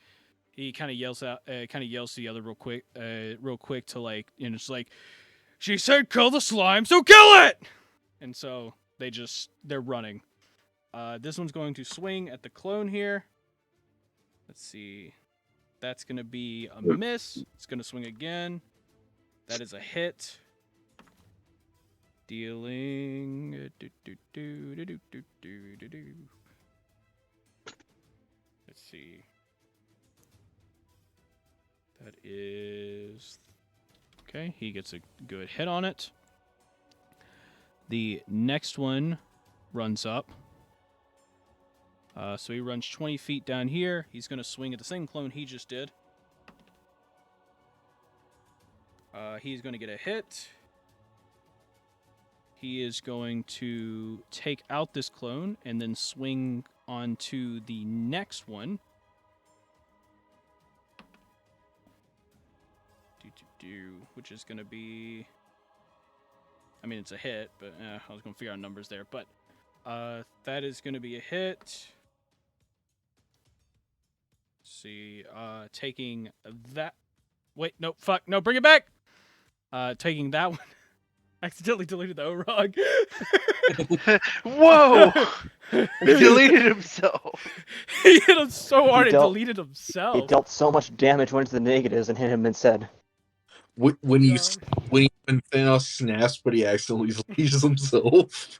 he kind of yells out, kind of yells to the other real quick to like it's like she said kill the slime, so kill it. And so they're running. This one's going to swing at the clone here. Let's see. That's going to be a miss. It's going to swing again. That is a hit. Dealing. Let's see. That is. Okay, he gets a good hit on it. The next one runs up. So he runs 20 feet down here. He's going to swing at the same clone he just did. He's going to get a hit. He is going to take out this clone and then swing onto the next one. Which is going to be... I mean, it's a hit, but I was going to figure out numbers there. But that is going to be a hit. Let's see. Taking that... Wait, no, fuck. No, bring it back! Taking that one. Accidentally deleted the O-Rog. Whoa! He deleted himself. He hit him so hard He it dealt- deleted He himself. dealt so much damage, went to the negatives, and hit him instead. When Thanos snaps, but he accidentally deletes himself.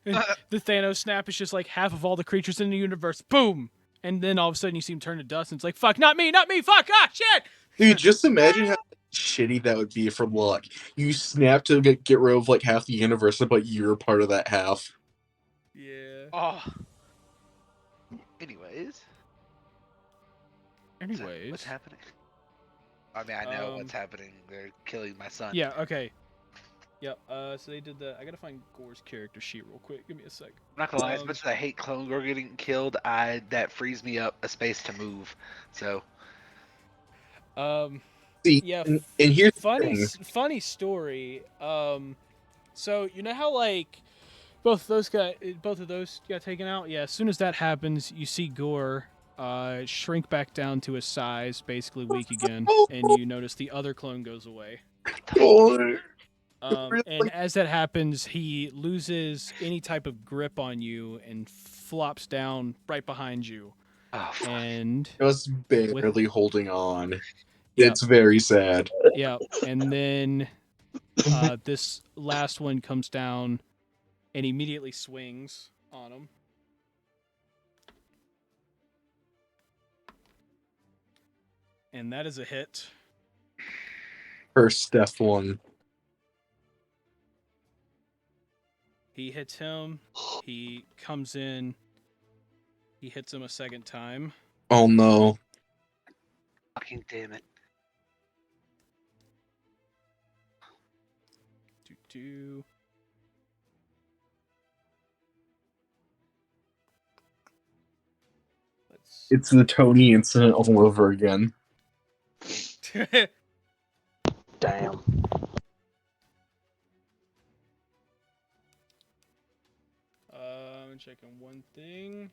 The Thanos snap is just like half of all the creatures in the universe. Boom! And then all of a sudden you see him turn to dust, and it's like, fuck, not me, fuck, ah, shit! Dude, just imagine how shitty that would be for luck. You snap to get rid of like half the universe, but you're part of that half. Yeah. Oh. Anyways. What's Anyways. happening? I mean, I know what's happening. They're killing my son. Yeah, okay. Yep, so they did the... I gotta find Gore's character sheet real quick. Give me a sec. I'm not gonna lie, as much as I hate Clone Gore getting killed, that frees me up a space to move. So... See, yeah, and here's the thing. funny story. So you know how like both of those got taken out? Yeah, as soon as that happens, you see Gore shrink back down to his size, basically weak again, and you notice the other clone goes away. And as that happens, he loses any type of grip on you and flops down right behind you. Oh, fuck. And Just barely holding on. Yep. It's very sad. Yeah, and then this last one comes down and immediately swings on him. And that is a hit. First step one. He hits him. He comes in. He hits him a second time. Oh no. Fucking damn it. It's the Tony incident all over again. Damn. I'm checking one thing.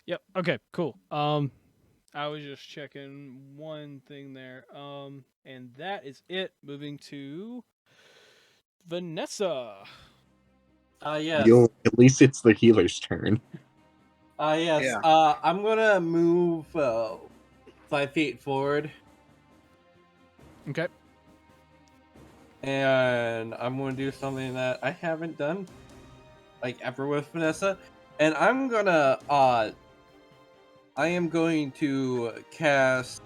Yep. Okay. Cool. I was just checking one thing there. And that is it. Moving to Vanessa. Yes. At least it's the healer's turn. Yes. Yeah. I'm gonna move 5 feet forward. Okay. And I'm gonna do something that I haven't done, like ever with Vanessa. And I'm gonna I am going to cast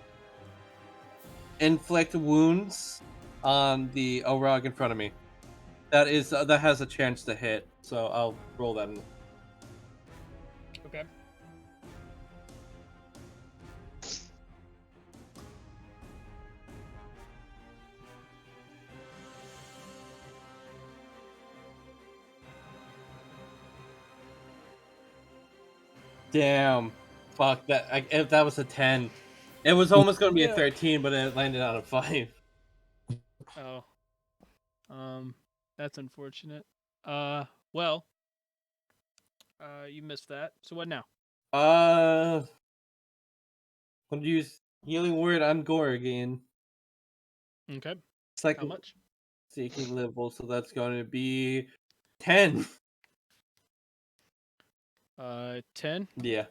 Inflict Wounds on the Orog in front of me. That has a chance to hit, so I'll roll that. Okay. Damn. Fuck, if that was a 10. It was almost going to be a 13, but it landed on a 5. Oh. That's unfortunate. Well. You missed that. So what now? I'm gonna use healing word on Gore again. Okay. It's How much? seeking level, so that's going to be 10. 10. Yeah.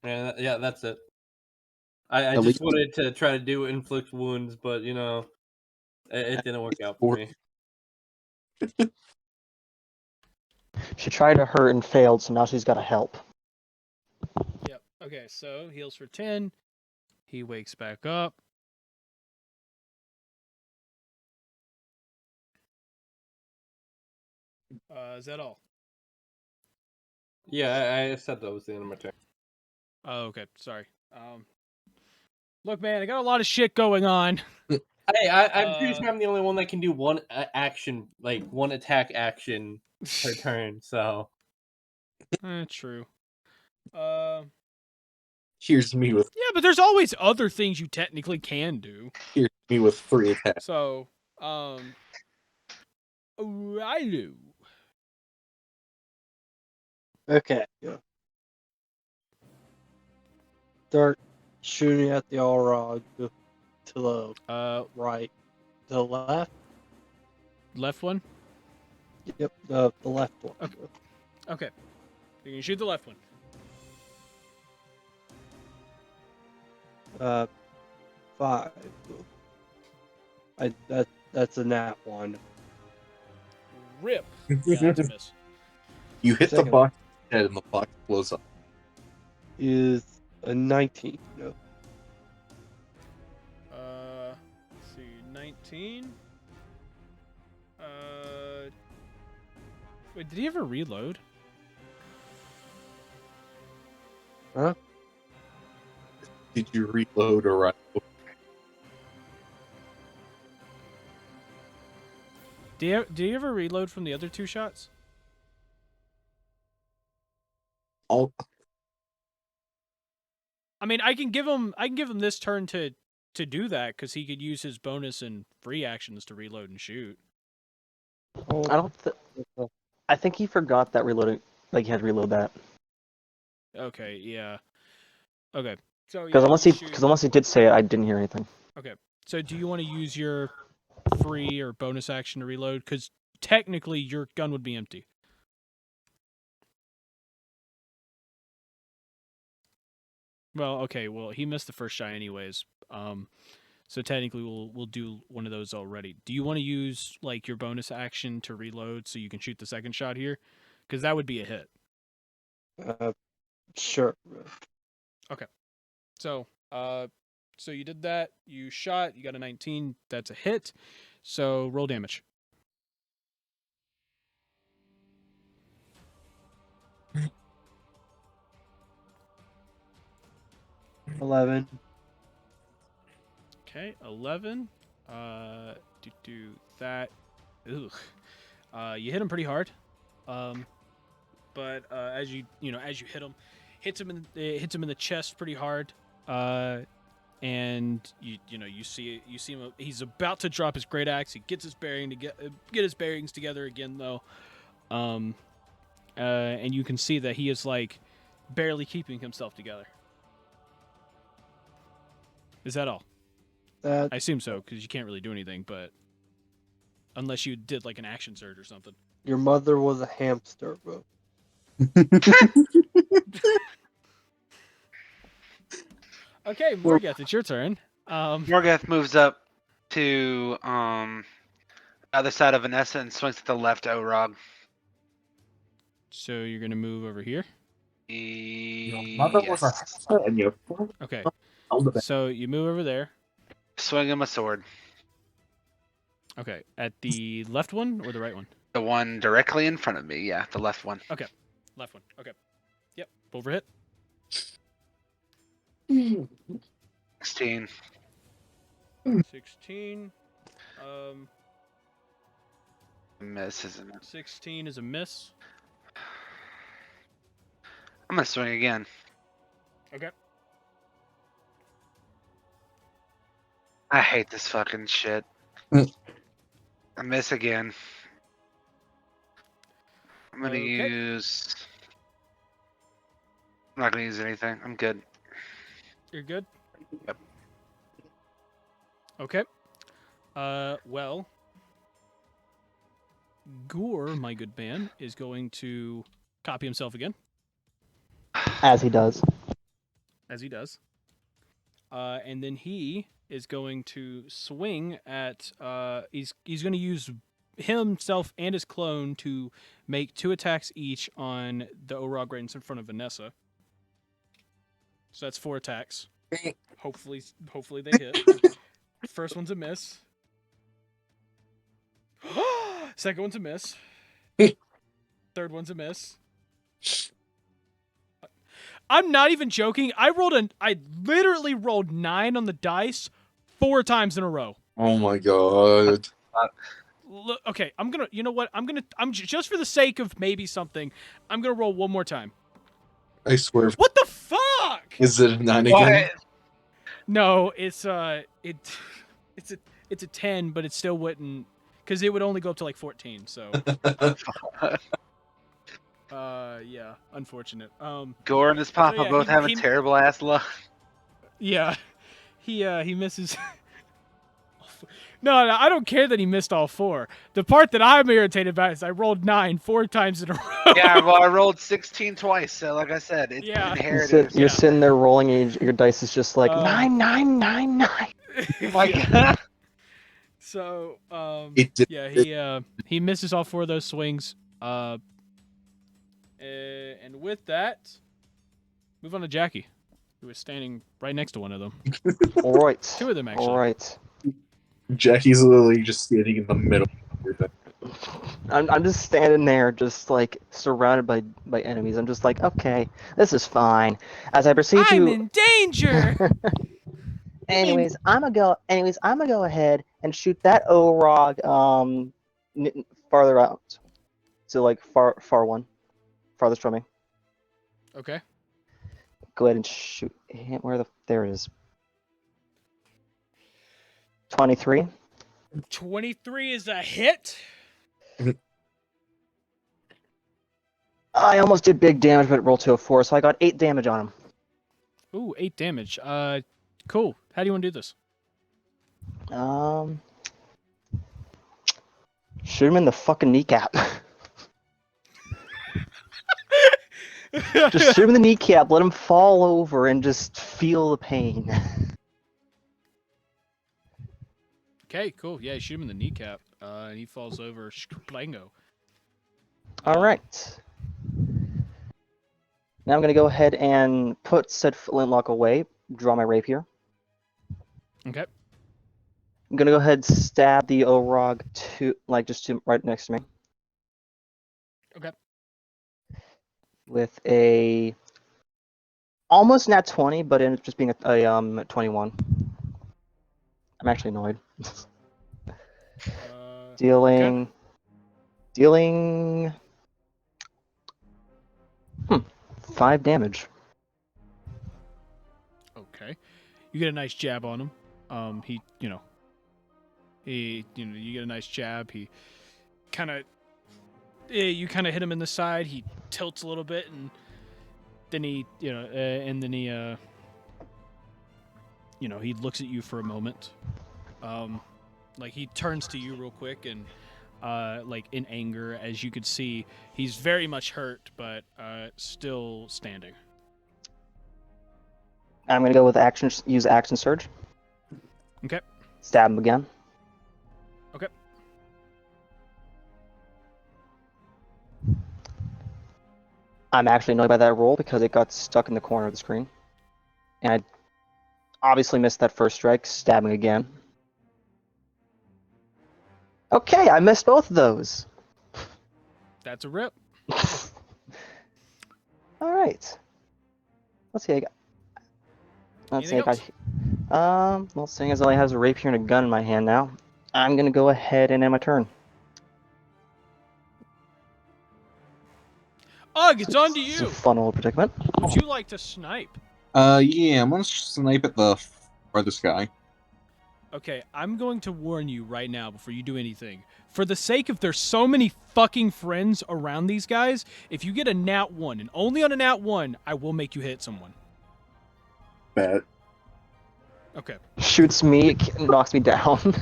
Yeah, that's it. I At just least wanted to try to do inflict wounds, but it didn't work out for me. She tried to hurt and failed, so now she's got to help. Yep. Okay. So heals for 10. He wakes back up. Is that all? Yeah, I said that was the end of my turn. Oh, okay. Sorry. Look, man, I got a lot of shit going on. Hey, I'm pretty sure I'm the only one that can do one action, like one attack action per turn. So True. here's me with Yeah, but there's always other things you technically can do. 3 attacks. So, Railu. Okay. Yeah. Start shooting at the Alrog to the right. To the left? Left one? Yep, the left one. Okay. You can shoot the left one. 5. That's a nat 1. Rip. Yeah, that's a miss. You hit the Second. box head and the box blows up. Is a 19. No. Let's see, 19. Wait, did he ever reload? Huh? Did you reload or right? Do you ever reload from the other 2 shots? All I mean, I can give him this turn to do that because he could use his bonus and free actions to reload and shoot. I don't. I think he forgot that reloading. Like he had to reload that. Okay. Yeah. Okay. So Because yeah, unless he did say it, I didn't hear anything. Okay. So do you want to use your free or bonus action to reload? Because technically your gun would be empty. Well, okay. Well, he missed the first shot anyways. So technically we'll do one of those already. Do you want to use like your bonus action to reload so you can shoot the second shot here? Because that would be a hit. Sure. Okay. So so you did that. You shot. You got a 19. That's a hit. So roll damage. 11. Okay, 11. Do that. Ugh. You hit him pretty hard. But as you hit him, it hits him in the chest pretty hard. And you see him. He's about to drop his great axe. He gets his get his bearings together again though. And you can see that he is like barely keeping himself together. Is that all? I assume so, because you can't really do anything, but unless you did like an action surge or something. Your mother was a hamster, bro. Okay, Morgeth, it's your turn. Morgeth moves up to other side of Vanessa and swings at the left O-Rog. So you're gonna move over here. Yes. Okay. So you move over there. Swing him a sword. Okay, at the left one or the right one? The one directly in front of me. Yeah, the left one. Okay, left one. Okay. Yep. Overhit. 16. 16. Miss, isn't it? 16 is a miss. I'm gonna swing again. Okay. I hate this fucking shit. I miss again. I'm gonna use. I'm not gonna use anything. I'm good. You're good? Yep. Okay. Well, Gore, my good man, is going to copy himself again, As he does. as he does. And then he is going to swing at. He's going to use himself and his clone to make 2 attacks each on the Orog right in front of Vanessa. So that's 4 attacks. Hopefully they hit. First one's a miss. Second one's a miss. Third one's a miss. I'm not even joking. I literally rolled 9 on the dice 4 times in a row. Oh my god. Look, okay, you know what? I'm just for the sake of maybe something, I'm gonna roll one more time. I swear. What the fuck? Is it a 9 again? No, it's a 10, but it still wouldn't, because it would only go up to like 14. So, yeah, unfortunate. Gore and his papa yeah, both have a terrible ass luck. Yeah, he misses. No, I don't care that he missed all 4. The part that I'm irritated about is I rolled 9 4 times in a row. Yeah, well, I rolled 16 twice, so like I said, it's inherited. You're sitting there rolling, and your dice is just like 9, 9, 9, 9. My God. So, yeah, he misses all 4 of those swings. And with that, move on to Jackie, who is standing right next to one of them. All right. 2 of them, actually. All right. Jackie's literally just standing in the middle of everything. I'm just standing there, just like surrounded by enemies. I'm just like, okay, this is fine. As I proceed to. I'm in danger. Anyways, I'm gonna go ahead and shoot that Orog farther out, so like far one, farthest from me. Okay. Go ahead and shoot him. There it is. 23. 23 is a hit. I almost did big damage, but it rolled to a 4, so I got 8 damage on him. Ooh, 8 damage. Cool. How do you want to do this? Shoot him in the fucking kneecap. Just shoot him in the kneecap, let him fall over, and just feel the pain. Okay, cool. Yeah, you shoot him in the kneecap, and he falls over. Splango. All right. Now I'm going to go ahead and put said flintlock away, draw my rapier. Okay. I'm going to go ahead and stab the Orog right next to me. Okay. With a almost nat 20, but in just being a 21. I'm actually annoyed. Dealing 5 damage. Okay. You get a nice jab on him. You get a nice jab. He kind of hit him in the side. He tilts a little bit, and then he looks at you for a moment. Like he turns to you real quick, and like in anger, as you could see, he's very much hurt, but still standing. I'm gonna go with use action surge. Okay. Stab him again. Okay. I'm actually annoyed by that roll because it got stuck in the corner of the screen. And I obviously missed that first strike, stabbing again. Okay, I missed both of those. That's a rip. Alright. Let's see, well, seeing as I have a rapier and a gun in my hand now, I'm gonna go ahead and end my turn. Ugh, it's on to you. It's a fun old predicament. Would you like to snipe? Yeah, I'm gonna snipe at the farthest guy. Okay, I'm going to warn you right now before you do anything. For the sake of there's so many fucking friends around these guys, if you get a nat 1, and only on a nat 1, I will make you hit someone. Bet. Okay. Shoots me, knocks me down.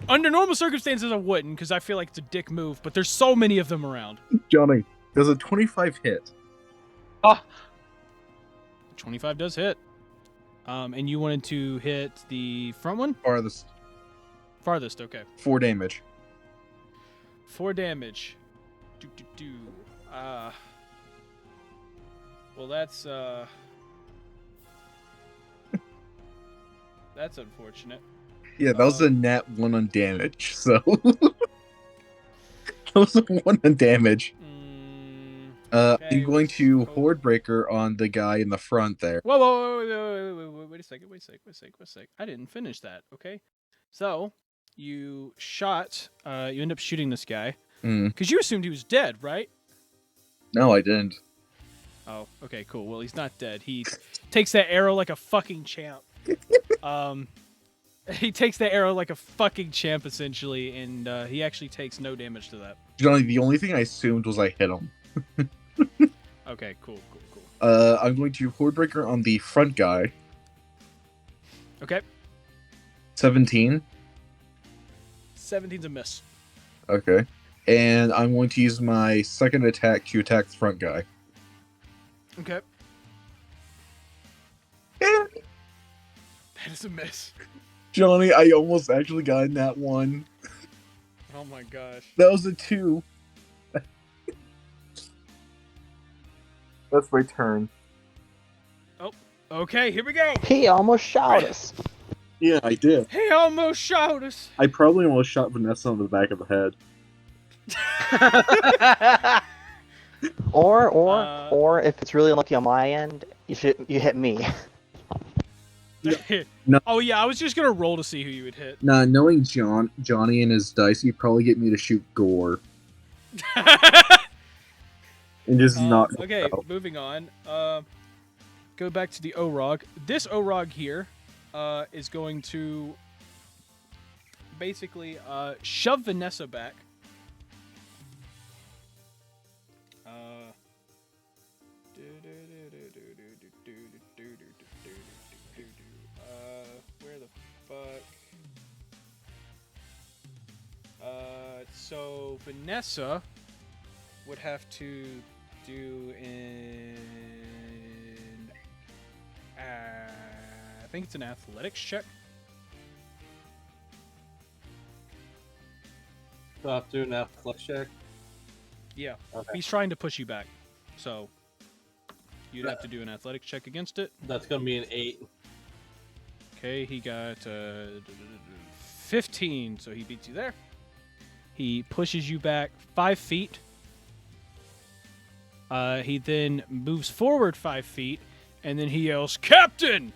Under normal circumstances, I wouldn't, because I feel like it's a dick move, but there's so many of them around. Johnny, does a 25 hit? 25 does hit. And you wanted to hit the front one? Farthest. Farthest, okay. 4 damage. 4 damage. Well, that's that's unfortunate. Yeah, that was a nat 1 on damage, so... that was a 1 on damage. Okay, I'm going to Horde Breaker on the guy in the front there. Whoa, wait a second. I didn't finish that, okay? So, you shot, you end up shooting this guy. Because you assumed he was dead, right? No, I didn't. Oh, okay, cool. Well, he's not dead. He takes that arrow like a fucking champ. He takes that arrow like a fucking champ, essentially, and he actually takes no damage to that. Johnny, the only thing I assumed was I hit him. Okay, cool. I'm going to Horde Breaker on the front guy. Okay. 17. 17's a miss. Okay. And I'm going to use my second attack to attack the front guy. Okay. That is a miss. Johnny, I almost actually got in that one. Oh my gosh. That was a 2. That's my turn. Oh, okay, here we go. He almost shot us. Yeah, I did. He almost shot us. I probably almost shot Vanessa on the back of the head. Or if it's really unlucky on my end, you hit me. No. Oh yeah, I was just gonna roll to see who you would hit. Nah, knowing Johnny and his dice, he'd probably get me to shoot Gore. And just not. Okay, moving on. Go back to the Orog. This Orog here is going to basically shove Vanessa back. Where the fuck? So Vanessa would have to do an I think it's an athletics check. So I have to do an athletics check? Yeah. Okay. He's trying to push you back. So you'd have to do an athletics check against it. That's going to be an 8. Okay, he got 15, so he beats you there. He pushes you back 5 feet. He then moves forward 5 feet, and then he yells, "Captain!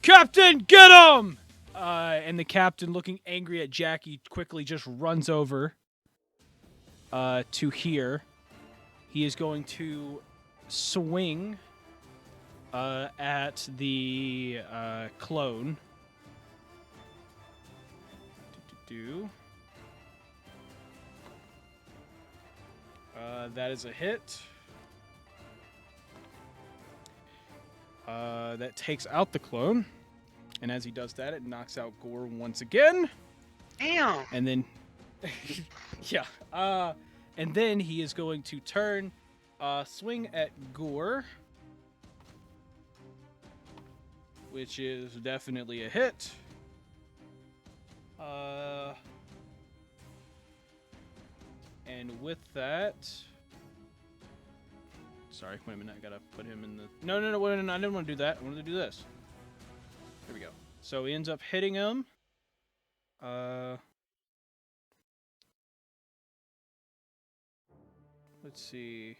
Captain, get him!" And the captain, looking angry at Jackie, quickly just runs over to here. He is going to swing at the clone. That is a hit. That takes out the clone. And as he does that, it knocks out Gore once again. Damn! And then... yeah. And then he is going to turn, swing at Gore. Which is definitely a hit. And with that... Sorry, wait a minute, I gotta put him in the... No, I didn't want to do that. I wanted to do this. There we go. So he ends up hitting him. Let's see.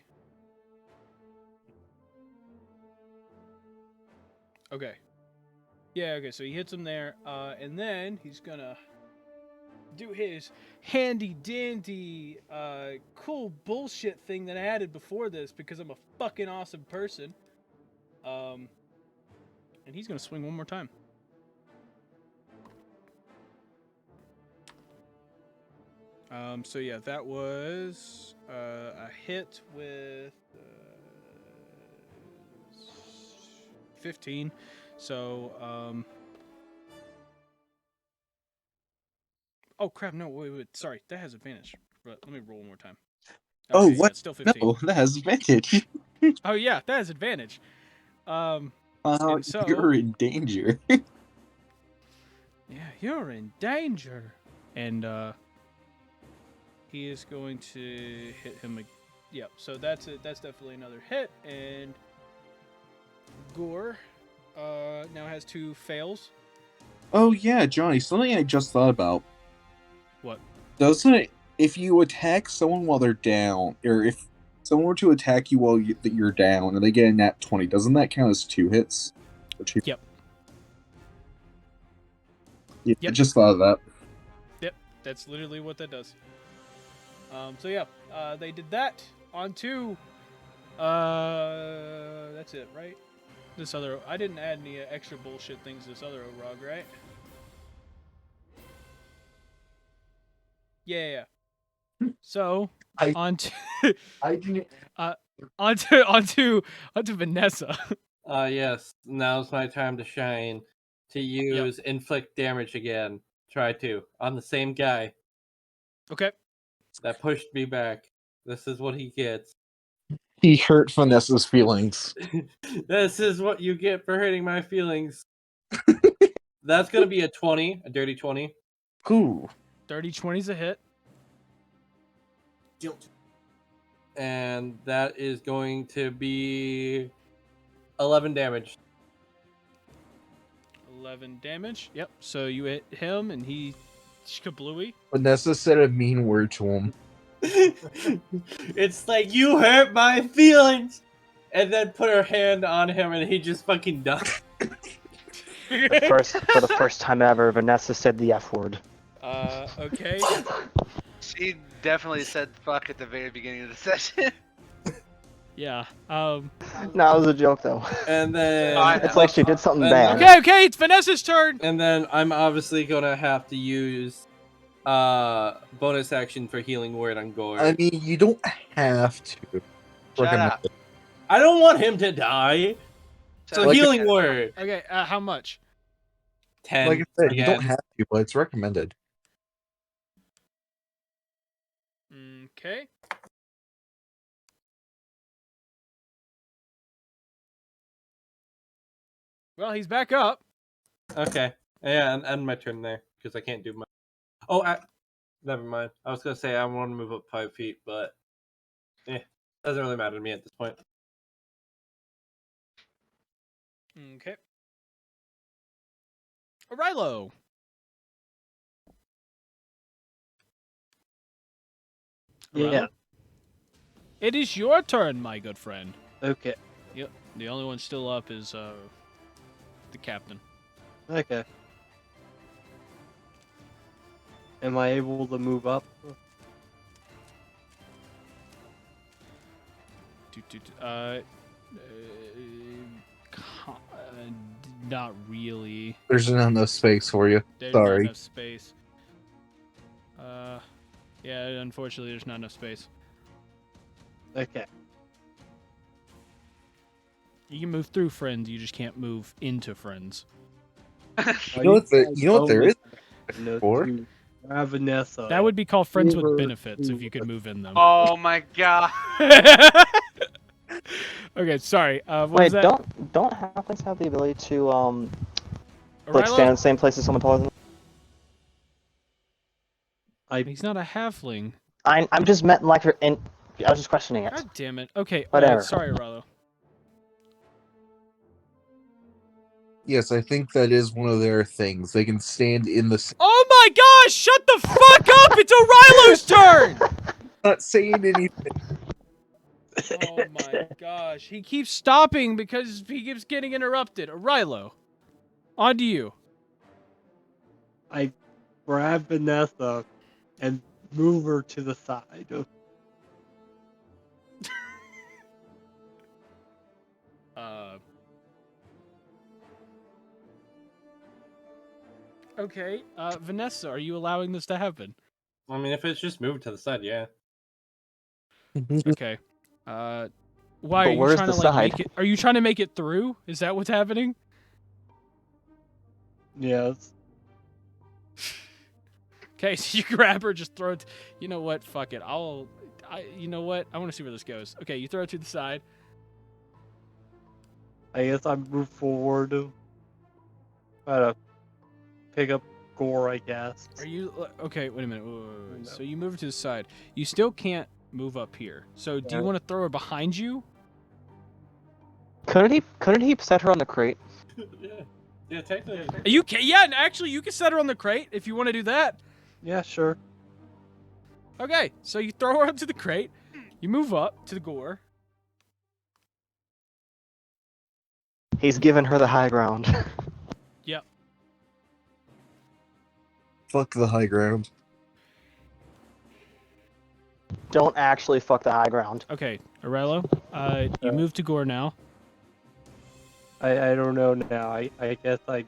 Okay. Yeah, okay, so he hits him there, and then he's gonna do his handy-dandy, cool bullshit thing that I added before this because I'm a fucking awesome person. And he's gonna swing one more time. So yeah, that was a hit with 15. So oh crap! No, wait. Sorry, that has advantage. But let me roll one more time. Oh, Okay, yeah, what? it's still 15. No, that has advantage. Oh yeah, that has advantage. And so You're in danger. yeah, you're in danger. And he is going to hit him. Yep. So that's it. That's definitely another hit. And Gore now has 2 fails. Oh yeah, Johnny, something I just thought about. What? Doesn't it, if you attack someone while they're down, or if someone were to attack you while you're down and they get a nat 20, doesn't that count as 2 hits? Or 2? Yep. Yeah, I Yep. just thought of that. Yep. That's literally what that does. So yeah, they did that on 2. That's it, right? This other, I didn't add any extra bullshit things to this other Orog, right? Yeah. So on to I didn't. onto Vanessa. Yes. Now's my time to shine. To use inflict damage again. Try to on the same guy Okay. that pushed me back. This is what he gets. He hurt Vanessa's feelings. This is what you get for hurting my feelings. That's gonna be a 20, a dirty 20. Ooh. Dirty 20's a hit. And that is going to be 11 damage. 11 damage. Yep. So you hit him and he shkablooey. Vanessa said a mean word to him. It's like, you hurt my feelings! And then put her hand on him and he just fucking died. For the first time ever, Vanessa said the F word. Okay. She definitely said fuck at the very beginning of the session. Yeah. No, it was a joke though. And then It's like she did something and bad. Okay, it's Vanessa's turn. And then I'm obviously gonna have to use bonus action for healing word on Gore. I mean, you don't have to. Shut up. I don't want him to die. So Like- healing word. Okay, how much? 10. Like I said, you again. don't have to, but it's recommended. Okay. Well, he's back up. Okay. Yeah, and end my turn there because I can't do my. Oh, never mind. I was gonna say I want to move up 5 feet, but doesn't really matter to me at this point. Okay. Rilo. Yeah. It is your turn, my good friend. Okay. Yep. The only one still up is the captain. Okay. Am I able to move up? Not really. There's not enough space for you. There's not Sorry. enough space. Yeah, unfortunately, there's not enough space. Okay. You can move through friends, you just can't move into friends. You know what there is for? Vanessa. That would be called friends with Over benefits if to- you could move in them. Oh my god. Okay, sorry. What Wait, was that? don't halflings have the ability to like Rilo? stand in the same place as someone taller than them? He's not a halfling. I'm just meant like I was just questioning it. God damn it. Okay, Whatever. sorry, Rilo. Yes, I think that is one of their things. They can stand in the. Oh my gosh! Shut the fuck up! It's Rilo's turn! Not saying anything. Oh my gosh. He keeps stopping because he keeps getting interrupted. Rilo, on to you. I grab Vanessa and move her to the side. Okay, Vanessa, are you allowing this to happen? I mean, if it's just moved to the side, yeah. Okay. Why But are you where's trying the to like side? make it? Are you trying to make it through? Is that what's happening? Yes. Okay, so you grab her, just throw it. You know what? Fuck it. You know what? I want to see where this goes. Okay, you throw it to the side. I guess I move forward. Try to pick up Gore, I guess. Are you okay? Wait a minute. Wait. No. So you move it to the side. You still can't move up here. So do you Yeah. want to throw her behind you? Couldn't he set her on the crate? Yeah, technically. You can. Yeah, and actually, you can set her on the crate if you want to do that. Yeah, sure. Okay, so you throw her onto the crate. You move up to the Gore. He's given her the high ground. Yep. Fuck the high ground. Don't actually fuck the high ground. Okay, Arello, you move to Gore now. I don't know now. I guess I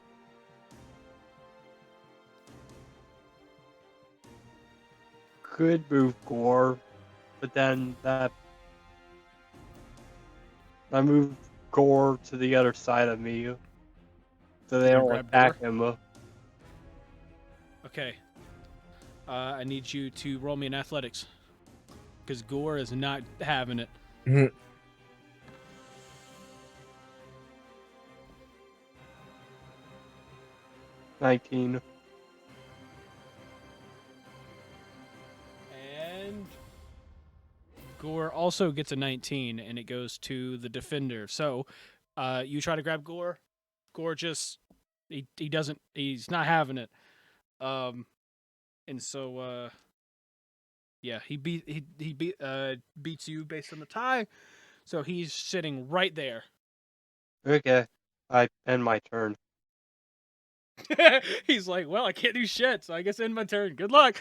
could move Gore, but then that I move Gore to the other side of me, so they You're don't gonna grab attack him. Okay. I need you to roll me in athletics. Because Gore is not having it. Mhm. 19. And Gore also gets a 19, and it goes to the defender. So you try to grab Gore. Gore just, he doesn't, he's not having it. And so, yeah, he beats you based on the tie. So he's sitting right there. Okay, I end my turn. He's like, well, I can't do shit, so I guess end my turn. Good luck.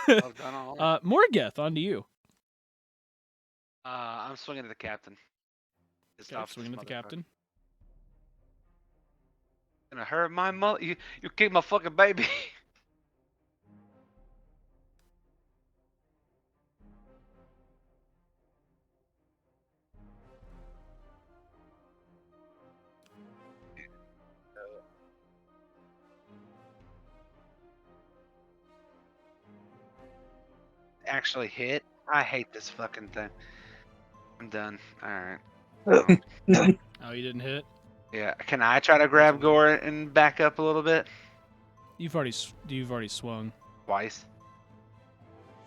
Well done, all. Morgeth, on to you. I'm swinging at the captain. Pissed Okay, off swinging at the captain. Gonna hurt my mother. You kicked my fucking baby. Actually hit. I hate this fucking thing. I'm done. All right. Oh, you didn't hit? Yeah. Can I try to grab Gore and back up a little bit? You've already swung. Twice.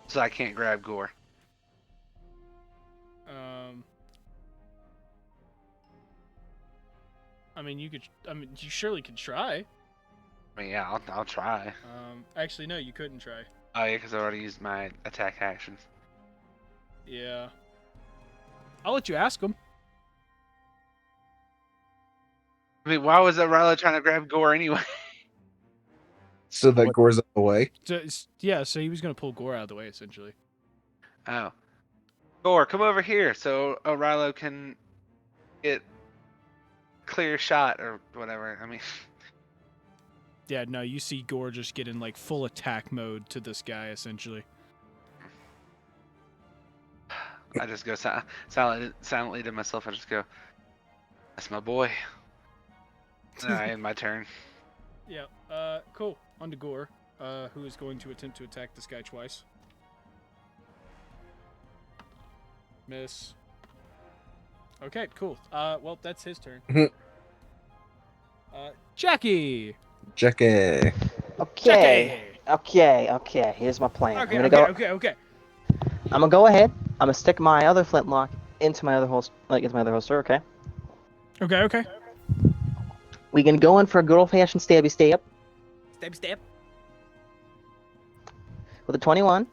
So I can't grab Gore. I mean, you surely could try. I mean, yeah, I'll try. Actually, no, you couldn't try. Oh yeah, because I already used my attack actions. Yeah. I'll let you ask him. I mean, why was Rilo trying to grab Gore anyway? So that Gore's out of the way. So he was gonna pull Gore out of the way, essentially. Oh. Gore, come over here so Rilo can get clear shot or whatever. I mean. Yeah, no, you see Gore just get in like full attack mode to this guy, essentially. I just go silently to myself. I just go, "That's my boy." And I end my turn. Yeah. Cool. On to Gore, who is going to attempt to attack this guy twice. Miss. Okay. Cool. Well, that's his turn. Jackie. Jackie. Okay. Here's my plan. Okay. I'm gonna Okay. I'm gonna go ahead. I'm gonna stick my other flintlock into my other holster. Okay. Okay. We can go in for a good old-fashioned stabby stab Stab. with a 21,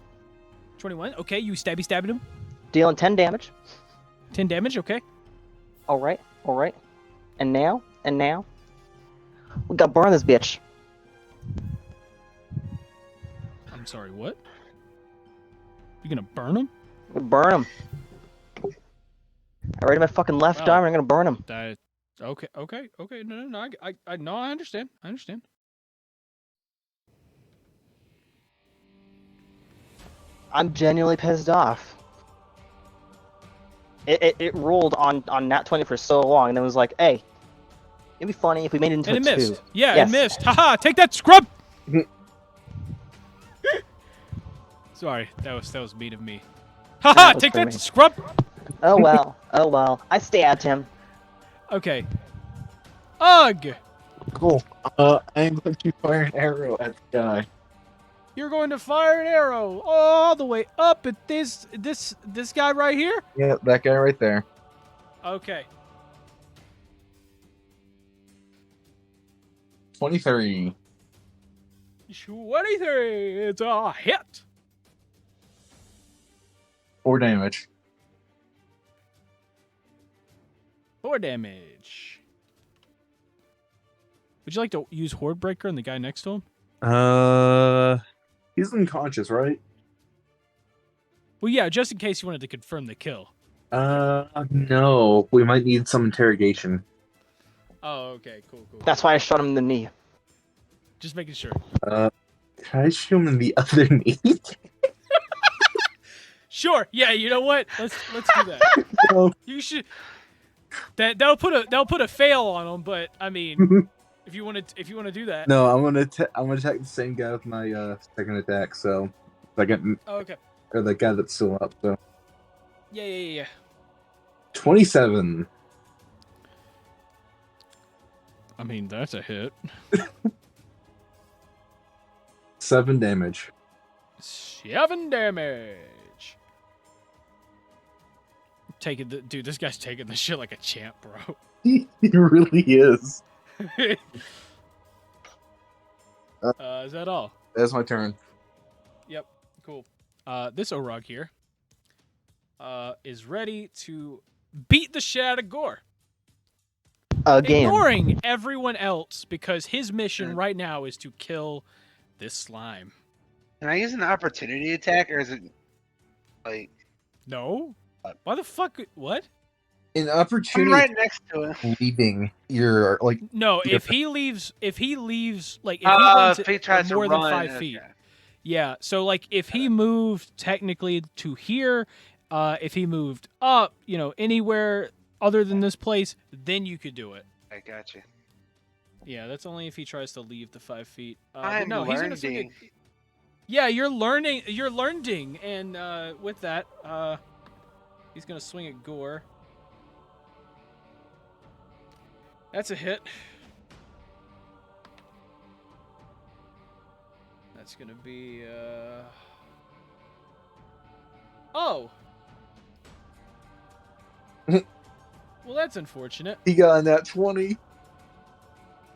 21. Okay, you stabbed him. dealing 10 damage. 10 damage. Okay. All right. And now, we gotta burn this bitch. I'm sorry. What? You gonna burn him? Burn him. I rated my fucking left arm. I'm gonna burn him. Okay. No. I understand. I'm genuinely pissed off. It rolled on nat 20 for so long, and then was like, hey, it'd be funny if we made it into And a it 2. missed. Yeah, Yes. it missed. Haha, take that, scrub! Sorry, that was mean of me. Haha, That was take for that, me. scrub! Oh well. Oh well. I stabbed him. Okay. Ugh! Cool. I'm going to fire an arrow at the guy. You're going to fire an arrow all the way up at this guy right here? Yeah, that guy right there. Okay. 23. 23. It's a hit. 4 damage. 4 damage. Would you like to use Horde Breaker on the guy next to him? He's unconscious, right? Well, yeah, just in case you wanted to confirm the kill. No. We might need some interrogation. Oh, okay, cool. That's why I shot him in the knee. Just making sure. Can I shoot him in the other knee? Sure. Yeah, you know what? Let's do that. No. You should. That'll put a fail on him, but I mean, if you want to do that. No, I'm gonna attack the same guy with my second attack. So, Oh, okay. or the guy that's still up. So, Yeah. 27. I mean, that's a hit. 7 damage. 7 damage. Dude, this guy's taking the shit like a champ, bro. He really is. Is that all? That's my turn. Yep. Cool. This Orog here is ready to beat the shit out of Gore. Again. Ignoring everyone else because his mission right now is to kill this slime. Can I use an opportunity attack, or is it like? No. Why the fuck? What? An I'm opportunity. right next to him. Leaving your No, your- if he leaves, like, if he If runs he tries to more than run, 5 feet. okay. Yeah, so like if he moved technically to here, if he moved up, anywhere other than this place, then you could do it. I got you. Yeah, that's only if he tries to leave the 5 feet. But I'm no, he's gonna swing learning. Yeah, you're learning, and with that, he's gonna swing at Gore. That's a hit. That's gonna be, Oh! Well, that's unfortunate. He got a nat 20.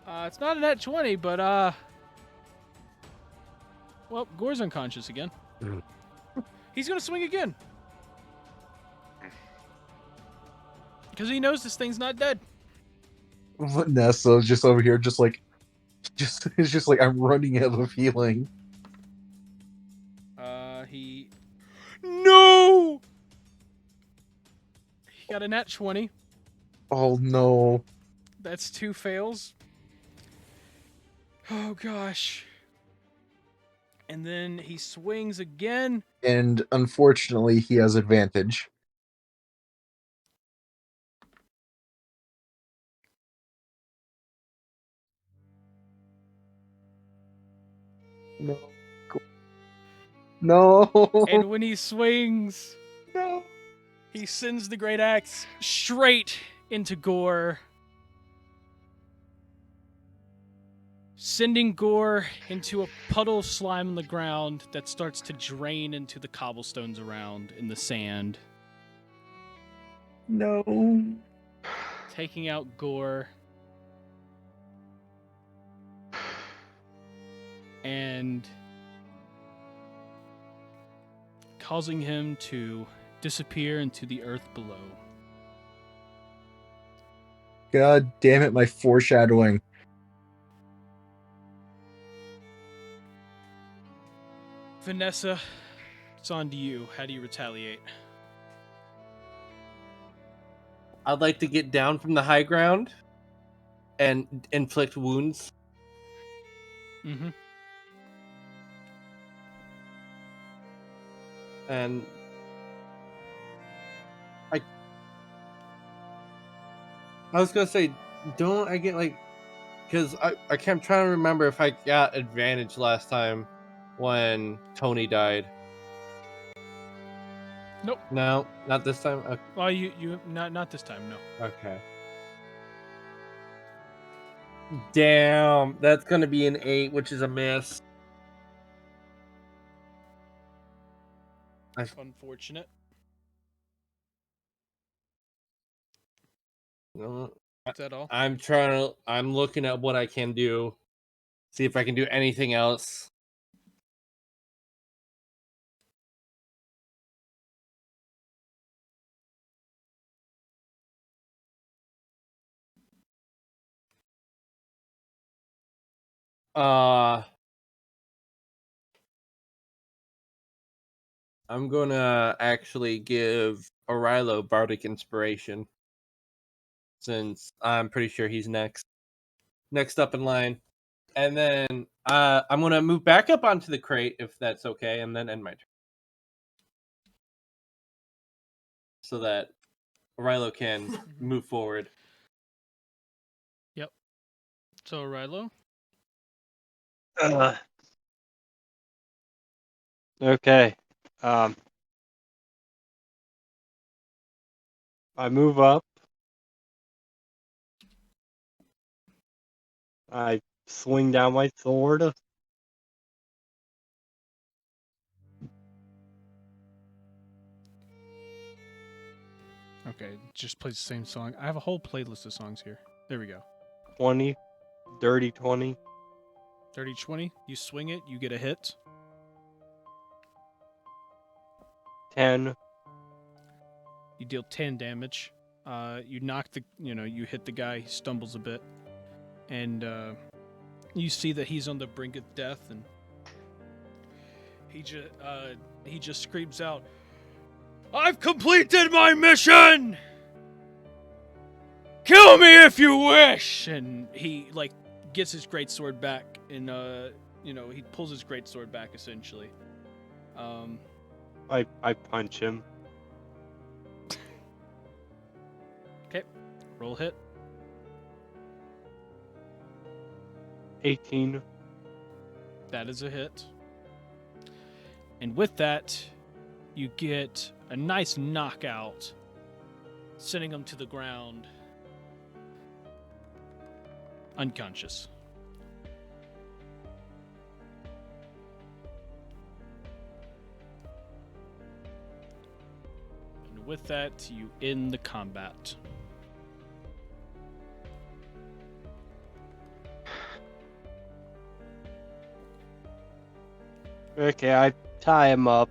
It's not a nat 20, but, well, Gore's unconscious again. He's gonna swing again. Because he knows this thing's not dead. Vanessa's just over here, it's just like I'm running out of healing. No! He got a nat 20. Oh no. That's 2 fails. Oh gosh. And then he swings again. And unfortunately, he has advantage. No. No. And when he swings, No. he sends the great axe straight into Gore. Sending Gore into a puddle of slime on the ground that starts to drain into the cobblestones around in the sand. No. Taking out Gore. And causing him to disappear into the earth below. God damn it, my foreshadowing. Vanessa, it's on to you. How do you retaliate? I'd like to get down from the high ground and inflict wounds. Mm-hmm. And I was gonna say, don't I get like, because I kept trying to remember if I got advantage last time when Tony died. Nope. No, not this time. Okay. Well, you not this time. No. Okay. Damn, that's gonna be an 8, which is a miss. Unfortunate. No, Is that all? I'm looking at what I can do. See if I can do anything else. I'm gonna actually give Orilo Bardic Inspiration, since I'm pretty sure he's next up in line. And then I'm gonna move back up onto the crate if that's okay, and then end my turn. So that Orilo can move forward. Yep. So Rilo. Okay. I move up. I swing down my sword. Okay, just plays the same song. I have a whole playlist of songs here. There we go. 20. Dirty 20. 30-20. You swing it, you get a hit. 10. You deal 10 damage. You knock you hit the guy, he stumbles a bit. And you see that he's on the brink of death, and he just screams out, "I've completed my mission! Kill me if you wish!" And he gets his greatsword back, and he pulls his greatsword back essentially. I punch him. Okay, roll hit. 18. That is a hit. And with that, you get a nice knockout, sending him to the ground, unconscious. And with that, you end the combat. Okay, I tie him up.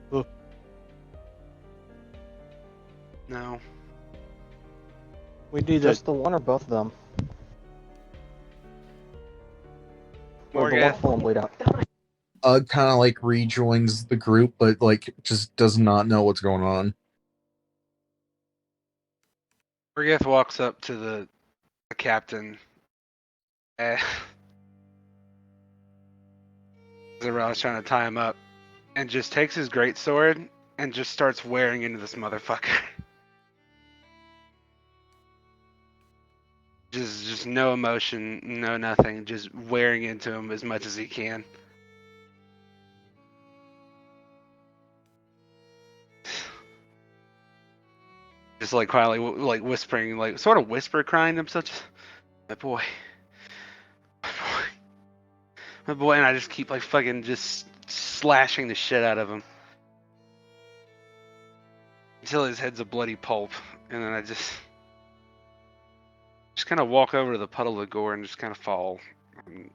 No. We need Just the one or both of them? Or the one Morgeth. full and bleed out? Kind of like rejoins the group, but like just does not know what's going on. Morgeth walks up to the captain. Zarel's trying to tie him up, and just takes his greatsword and just starts wearing into this motherfucker. Just no emotion, no nothing, just wearing into him as much as he can. Just like quietly, like whispering, like sort of whisper crying to himself, just, my boy, my boy, and I just keep like fucking just slashing the shit out of him until his head's a bloody pulp, and then I just kind of walk over to the puddle of gore and just kind of fall, and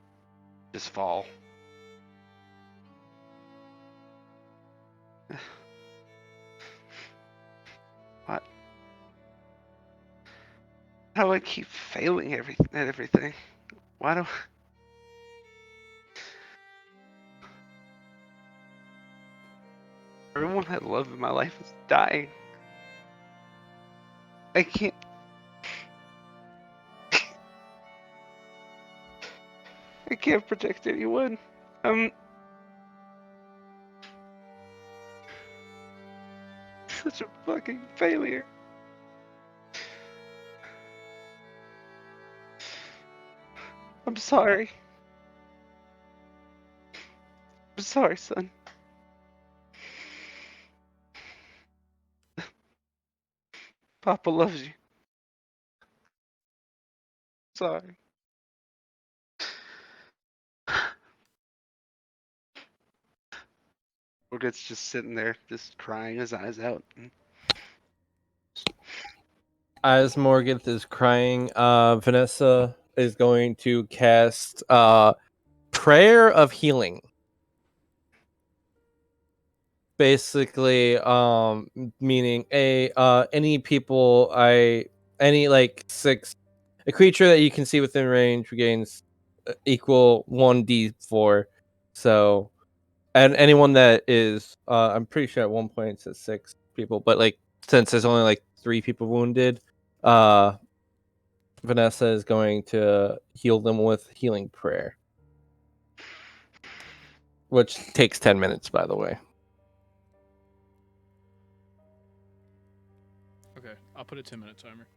just fall. What? How do I keep failing at everything? Why do? Everyone I love in my life is dying. I can't. I can't protect anyone. such a fucking failure. I'm sorry. I'm sorry, son. Papa loves you. Sorry. Morgan's just sitting there, just crying his eyes out. As Morgeth is crying, Vanessa is going to cast Prayer of Healing. Basically, meaning any a creature that you can see within range regains equal 1d4. So, and anyone that is, I'm pretty sure at one point it says 6 people, but like since there's only like 3 people wounded, Vanessa is going to heal them with Healing Prayer, which takes 10 minutes, by the way. Okay, I'll put a 10-minute timer.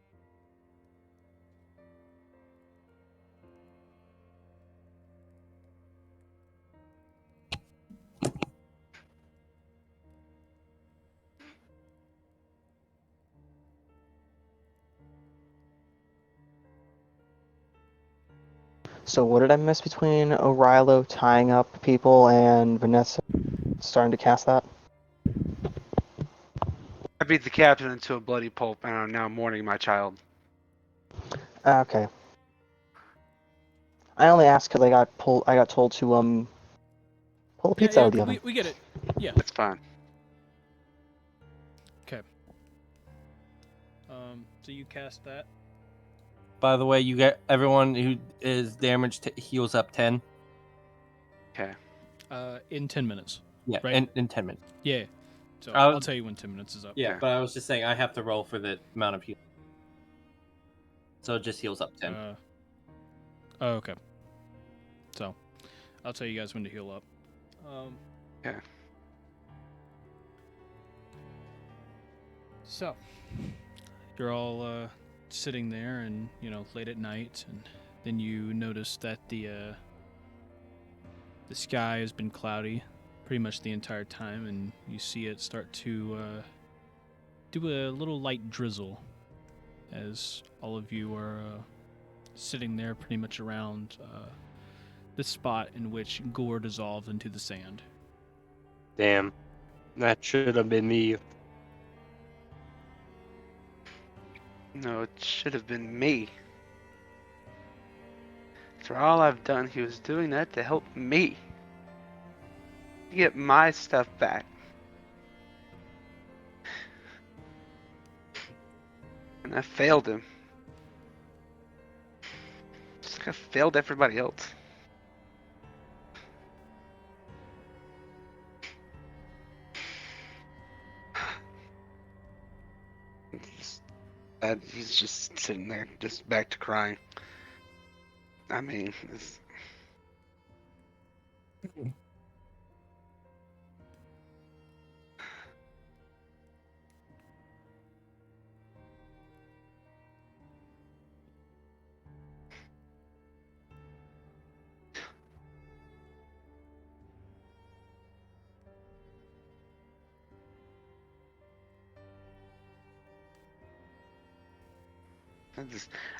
So what did I miss between O'Rilo tying up people and Vanessa starting to cast that? I beat the captain into a bloody pulp and I'm now mourning my child. Okay. I only asked because I got told to pull a pizza out of the oven. We get it. Yeah. That's fine. Okay. So you cast that. By the way, you get everyone who is damaged heals up 10. Okay. In 10 minutes. Yeah, right? in 10 minutes. Yeah. So I'll tell you when 10 minutes is up. Yeah, Okay. but I was just saying I have to roll for the amount of heal. So it just heals up 10. Okay. So I'll tell you guys when to heal up. Okay. So you're all sitting there, and late at night, and then you notice that the sky has been cloudy pretty much the entire time, and you see it start to do a little light drizzle as all of you are sitting there pretty much around the spot in which Gore dissolved into the sand. Damn. That should have been me. No, it should have been me. For all I've done, he was doing that to help me. To get my stuff back. And I failed him. Just like I failed everybody else. He's just sitting there, just back to crying. I mean, it's...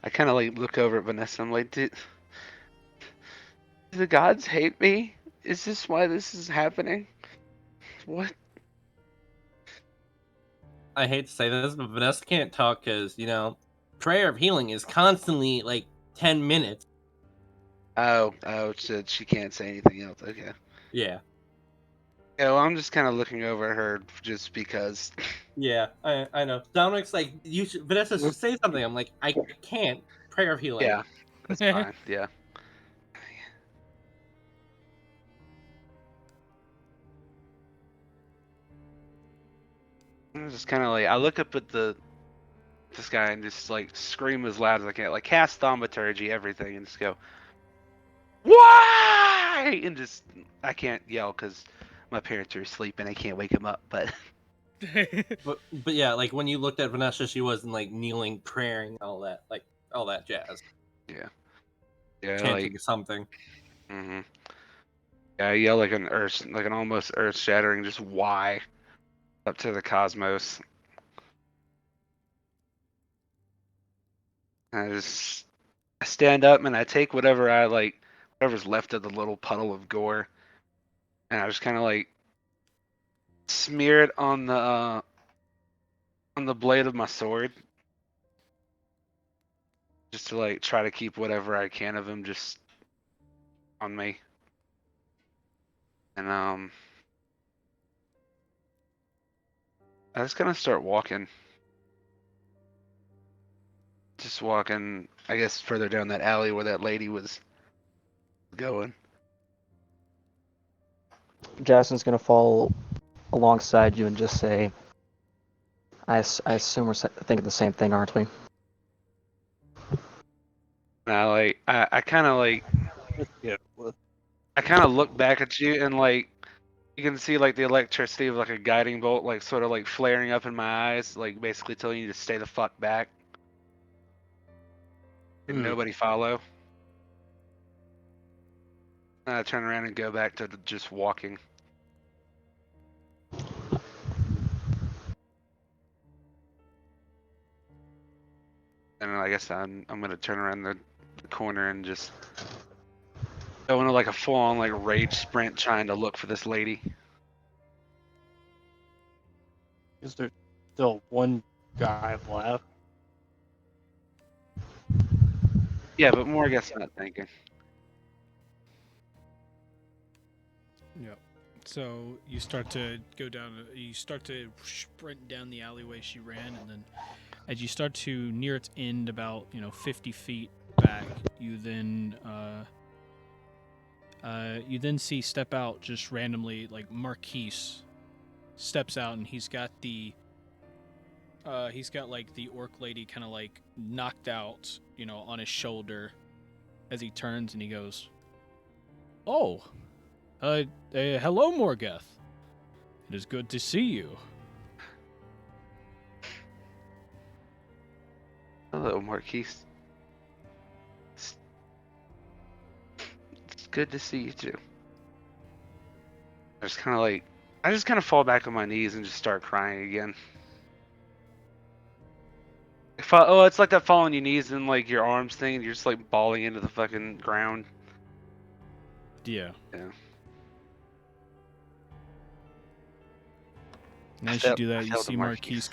I kind of like look over at Vanessa. I'm like, do the gods hate me? Is this why this is happening? What? I hate to say this, but Vanessa can't talk because, Prayer of Healing is constantly like 10 minutes. Oh, so she can't say anything else. Okay. Yeah. Yeah, well, I'm just kind of looking over at her just because. Yeah, I know. Dominic's like, Vanessa should say something. I'm like, I can't. Prayer of Healing. Yeah, that's fine. Yeah. I'm just kind of like, I look up at this guy and just like scream as loud as I can, like cast thaumaturgy, everything, and just go, why? And just I can't yell because my parents are asleep and I can't wake them up. But But yeah, like when you looked at Vanessa, she wasn't like kneeling, praying, all that jazz, Yeah. Yeah, chanting something. Mm-hmm. Yeah, I yell like an almost earth-shattering, just why up to the cosmos. I stand up and I take whatever's left of the little puddle of gore, and I just kind of like smear it on the blade of my sword, just to like try to keep whatever I can of him just on me. And I just gonna start walking. Just walking, I guess, further down that alley where that lady was going. Jasmine's gonna fall alongside you and just say, I assume we're thinking the same thing, aren't we? And I kind of like, Yeah. I kind of look back at you and like, you can see like the electricity of like a guiding bolt, like sort of like flaring up in my eyes, like basically telling you to stay the fuck back. And nobody follow. And I turn around and go back to just walking. And I guess I'm gonna turn around the corner and just go into like a full-on like rage sprint trying to look for this lady. Is there still one guy left? Yeah, but more I guess I'm not thinking. Yep. So you start to go down. You start to sprint down the alleyway she ran, and then as you start to near its end, about 50 feet back, you then see step out just randomly, like Marquise steps out, and he's got like the orc lady kind of like knocked out, on his shoulder, as he turns and he goes, "Oh, hello, Morgeth. It is good to see you." Hello, Marquise. It's good to see you too. I just kind of fall back on my knees and just start crying again. It's like that fall on your knees and like your arms thing, and you're just like bawling into the fucking ground. Yeah. Yeah. And as you do that, you see Marquise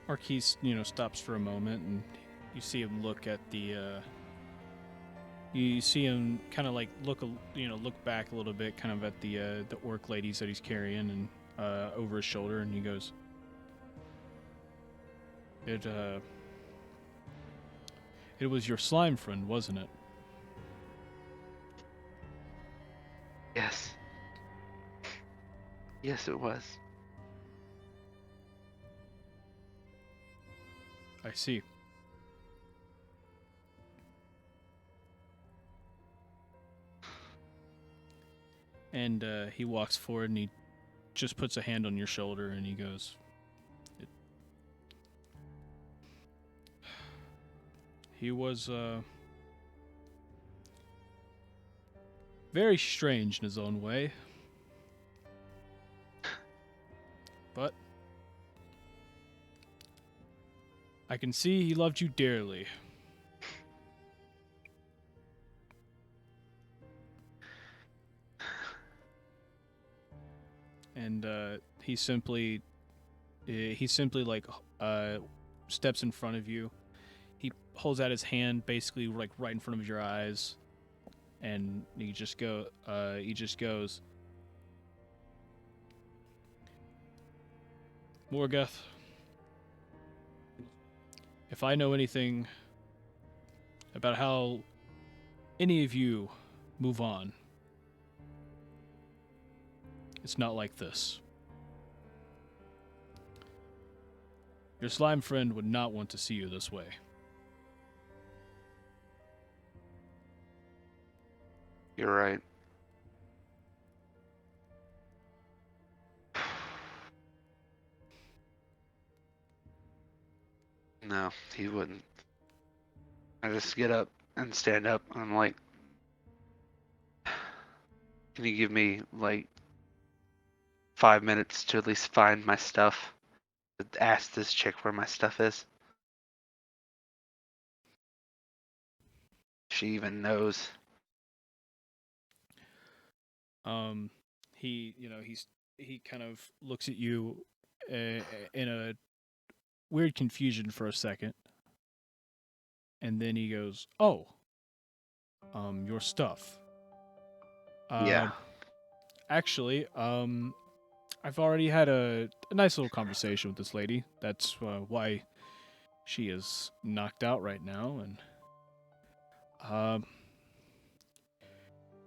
Marquise, stops for a moment, and you see him look at you see him kind of like look back a little bit, kind of at the orc ladies that he's carrying, and over his shoulder, and he goes, It was your slime friend, wasn't it?" Yes. Yes, it was. I see. And he walks forward and he just puts a hand on your shoulder and he goes, He was very strange in his own way. But I can see he loved you dearly. And he simply like steps in front of you. He holds out his hand basically like right in front of your eyes, and he just goes, "Morgeth, if I know anything about how any of you move on, it's not like this. Your slime friend would not want to see you this way." You're right. he wouldn't. I just get up and stand up. And I'm like, can you give me like 5 minutes to at least find my stuff? Ask this chick where my stuff is. She even knows. He kind of looks at you in a weird confusion for a second, and then he goes, "Oh, your stuff." Yeah. Actually, I've already had a nice little conversation with this lady. That's why she is knocked out right now, and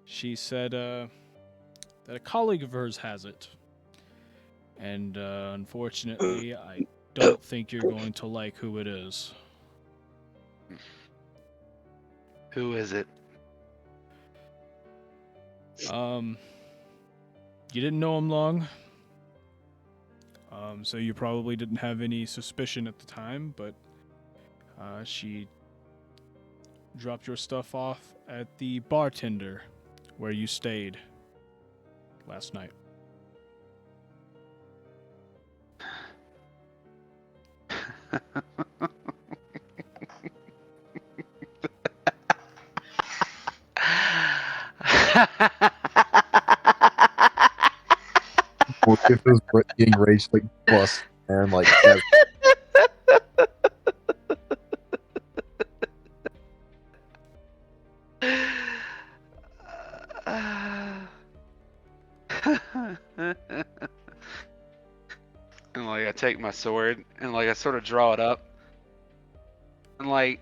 she said that a colleague of hers has it, and unfortunately, I don't think you're going to like who it is. Who is it? You didn't know him long, so you probably didn't have any suspicion at the time, but she dropped your stuff off at the bartender where you stayed last night. Morgeth is being raged like bust and like has And like I take my sword and like I sort of draw it up. And like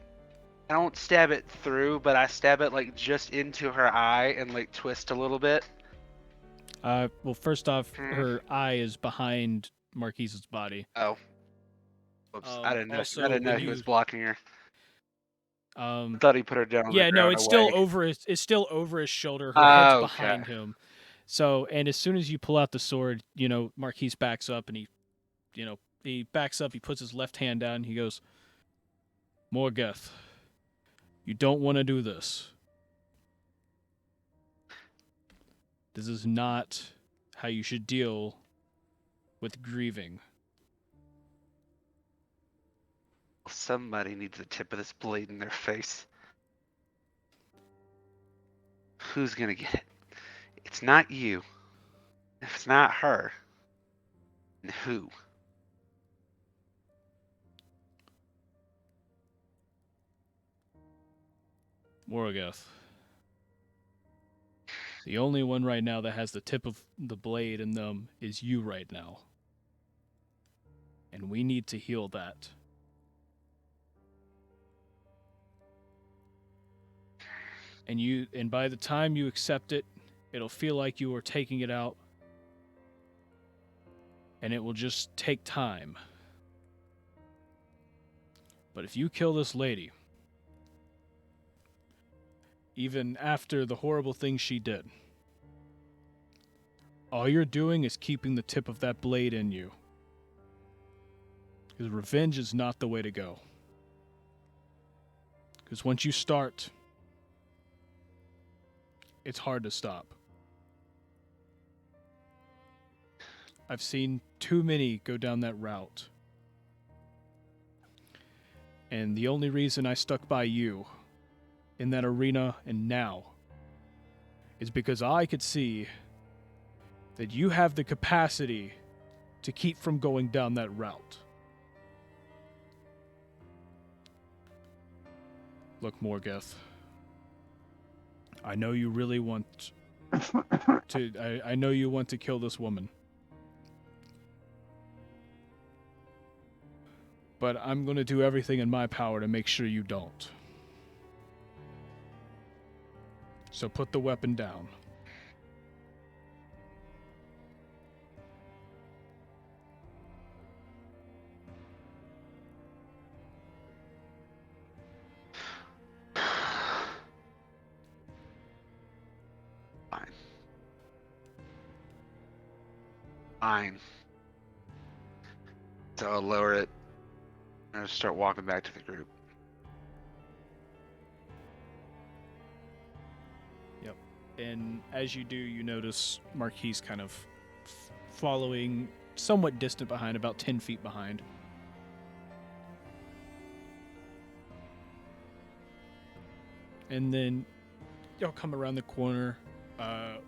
I don't stab it through, but I stab it like just into her eye and like twist a little bit. Well, first off, her eye is behind Marquise's body. Oh. Whoops. I didn't know Also, I didn't know when he you- was blocking her. I thought he put her down on Yeah, the no, ground it's away. still over his. It's still over his shoulder. Her head's Okay. behind him. So, and as soon as you pull out the sword, Marquise backs up and he backs up. He puts his left hand down. And he goes, "Morgeth, you don't want to do this. This is not how you should deal with grieving." Somebody needs the tip of this blade in their face. Who's gonna get it? It's not you. If it's not her, then who? Morgeth. The only one right now that has the tip of the blade in them is you right now. And we need to heal that. And by the time you accept it, it'll feel like you are taking it out. And it will just take time. But if you kill this lady, even after the horrible things she did, all you're doing is keeping the tip of that blade in you. Because revenge is not the way to go. Because once you start, it's hard to stop. I've seen too many go down that route. And the only reason I stuck by you in that arena and now is because I could see that you have the capacity to keep from going down that route. Look, Morgeth, I know you really want to. I know you want to kill this woman. But I'm going to do everything in my power to make sure you don't. So put the weapon down. Fine. Fine. So I'll lower it I'm gonna start walking back to the group. Yep. And as you do, you notice Marquise kind of following somewhat distant behind, about 10 feet behind. And then you'll come around the corner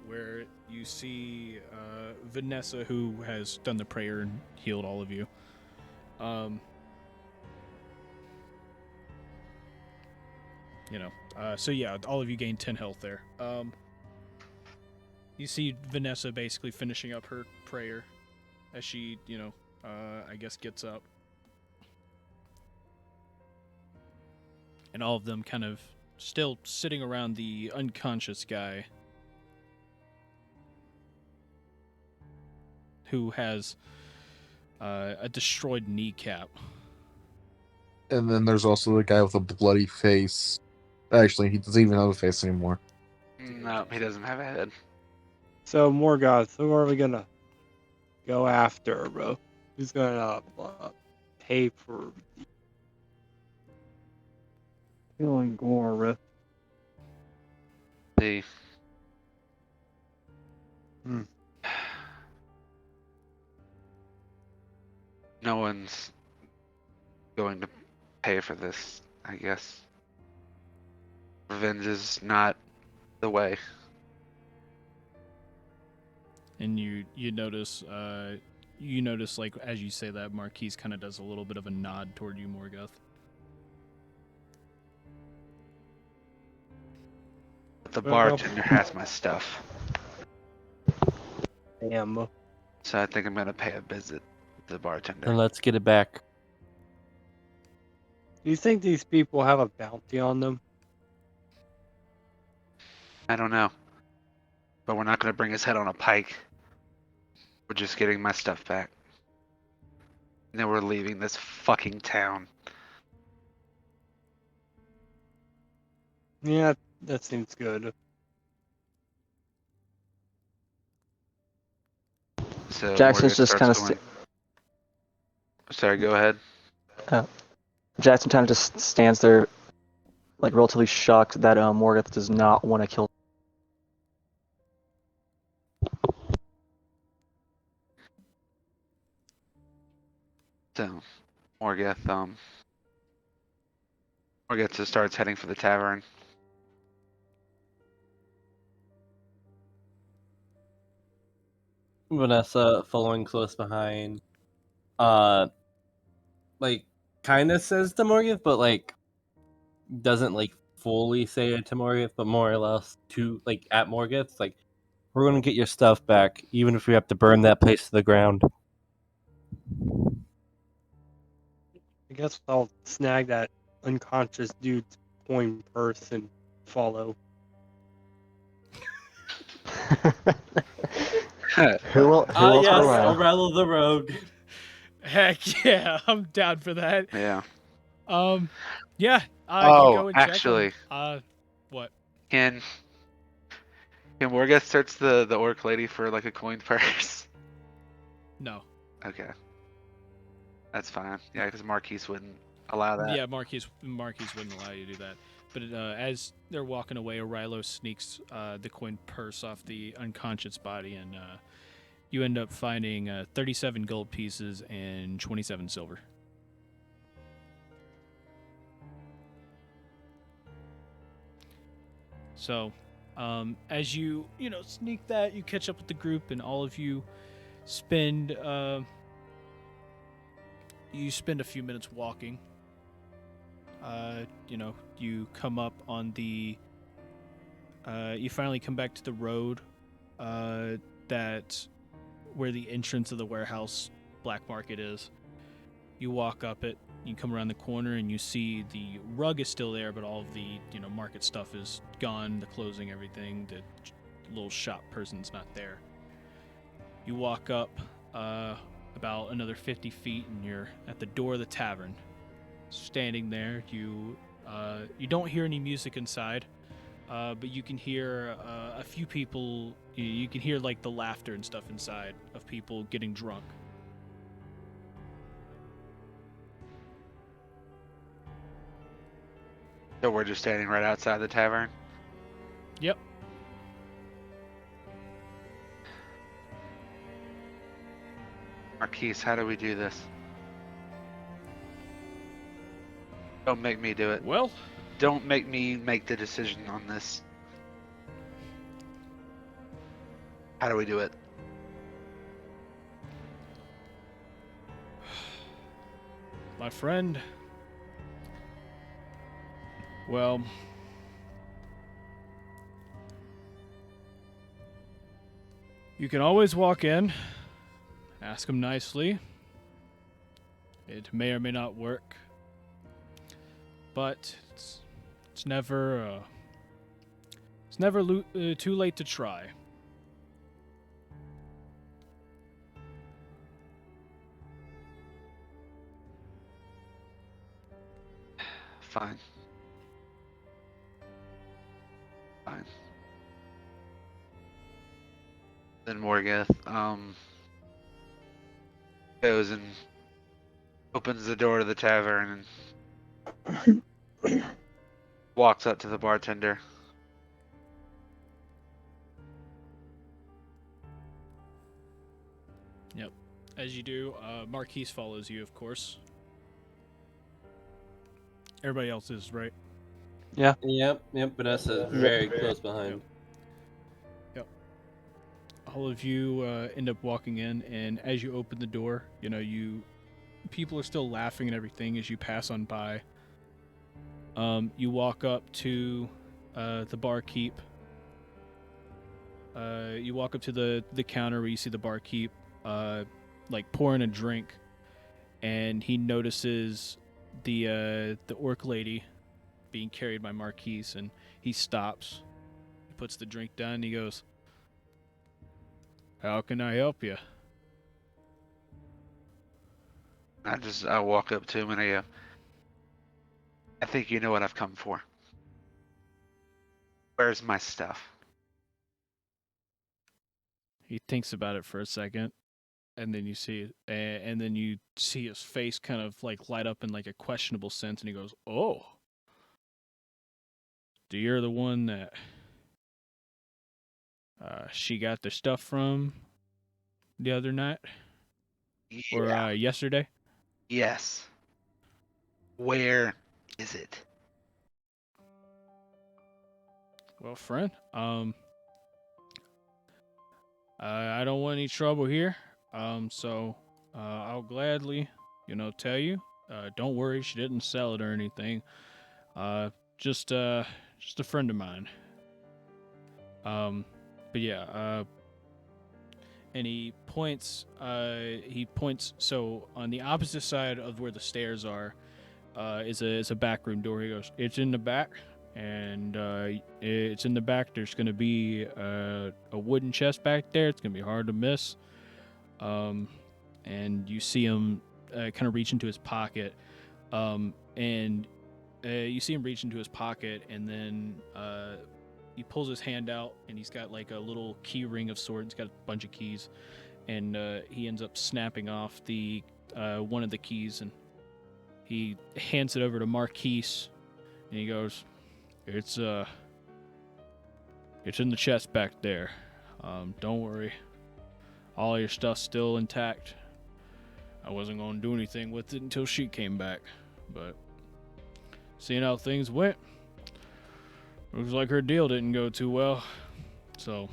where you see Vanessa, who has done the prayer and healed all of you. So yeah, all of you gain 10 health there. You see Vanessa basically finishing up her prayer as she, I guess gets up. And all of them kind of still sitting around the unconscious guy who has a destroyed kneecap. And then there's also the guy with a bloody face. Actually, he doesn't even have a face anymore. No, he doesn't have a head. So, Morgeth, who are we gonna go after, bro? Who's gonna pay for killing Morgeth? See. No one's going to pay for this, I guess. Revenge is not the way. And you notice like as you say that, Marquise kind of does a little bit of a nod toward you, Morgeth. But the bartender has my stuff. Damn. So I think I'm gonna pay a visit to the bartender. Then let's get it back. Do you think these people have a bounty on them? I don't know. But we're not gonna bring his head on a pike. We're just getting my stuff back. And then we're leaving this fucking town. Yeah, that seems good. So Jackson's Morgeth just starts kind of. Sorry, go ahead. Jackson kind of just stands there, like relatively shocked that Morgeth does not want to kill. So Morgeth just starts heading for the tavern. Vanessa following close behind. Like kind of says to Morgeth, but like doesn't like fully say it to Morgeth, but more or less to like at Morgeth. It's like, we're gonna get your stuff back, even if we have to burn that place to the ground. I guess I'll snag that unconscious dude's coin purse and follow. Who will Yes, around? Orello the Rogue. Heck yeah, I'm down for that. Yeah. Yeah. Oh, you go and actually. Check what? Can Morgeth search the orc lady for like a coin purse? No. Okay. That's fine. Yeah, because Marquise wouldn't allow that. Yeah, Marquise wouldn't allow you to do that. But as they're walking away, Orilo sneaks the coin purse off the unconscious body, and you end up finding 37 gold pieces and 27 silver. So, as you sneak that, you catch up with the group, and all of you spend a few minutes walking. You come up on the. You finally come back to the road, that where the entrance of the warehouse black market is. You walk up it. You come around the corner and you see the rug is still there, but all of the market stuff is gone. The closing, everything. The little shop person's not there. You walk up about another 50 feet, and you're at the door of the tavern. Standing there, you don't hear any music inside, but you can hear a few people. You can hear like the laughter and stuff inside of people getting drunk. So we're just standing right outside the tavern? Yep. Marquise, how do we do this? Don't make me do it. Well, Don't make me make the decision on this. How do we do it? my friend. Well, you can always walk in, ask him nicely. It may or may not work, but it's never too late to try. Fine. Fine. Then Morgeth, goes and opens the door to the tavern and walks up to the bartender. Yep. As you do, Marquise follows you, of course. Everybody else is, right? Yep, Vanessa's very close behind. Yep. All of you end up walking in, and as you open the door, people are still laughing and everything as you pass on by. You walk up to the barkeep. You walk up to the counter where you see the barkeep like pouring a drink, and he notices the orc lady being carried by Marquise, and he stops. He puts the drink down, and he goes, "How can I help you?" I walk up to him and I go, I think you know what I've come for. Where's my stuff? He thinks about it for a second, and then you see his face kind of like light up in like a questionable sense, and he goes, "Oh, do you're the one that she got the stuff from the other night or yesterday?" Yes. Where is it? Well, friend, I don't want any trouble here. So I'll gladly, tell you. Don't worry, she didn't sell it or anything. Just a friend of mine. But yeah, and he points. So on the opposite side of where the stairs are, is a back room door. He goes, "It's in the back." And it's in the back. There's going to be a wooden chest back there. It's going to be hard to miss. And you see him kind of reach into his pocket. And you see him reach into his pocket, and then he pulls his hand out, and he's got like a little key ring of sorts. He's got a bunch of keys, and he ends up snapping off the one of the keys, and he hands it over to Marquise, and he goes, It's in the chest back there. Don't worry. All your stuff's still intact. I wasn't gonna do anything with it until she came back, but seeing how things went, looks like her deal didn't go too well. So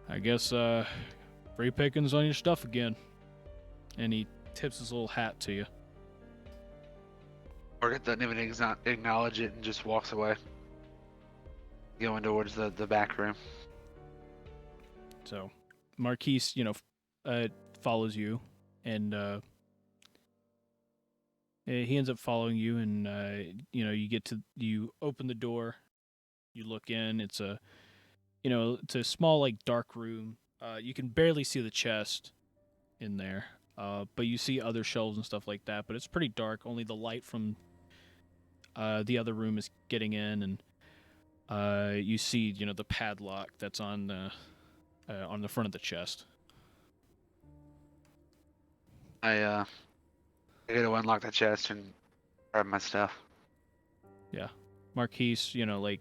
I guess free pickings on your stuff again." And he tips his little hat to you. Morgeth doesn't even acknowledge it and just walks away. Going towards the back room. So Marquise, follows you, and he ends up following you, and you open the door, you look in. It's a small like dark room. You can barely see the chest in there, but you see other shelves and stuff like that. But it's pretty dark. Only the light from the other room is getting in, and you see the padlock that's on the front of the chest. I go to unlock the chest and grab my stuff. Yeah. Marquise, you go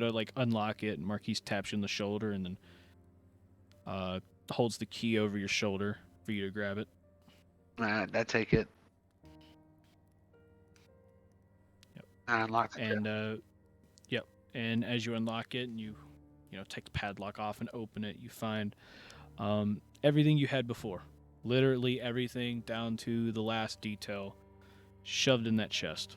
to like unlock it, and Marquise taps you on the shoulder, and then holds the key over your shoulder for you to grab it. I take it. Yep. I unlock it. And yep. And as you unlock it, and you take the padlock off and open it, you find everything you had before. Literally everything down to the last detail shoved in that chest.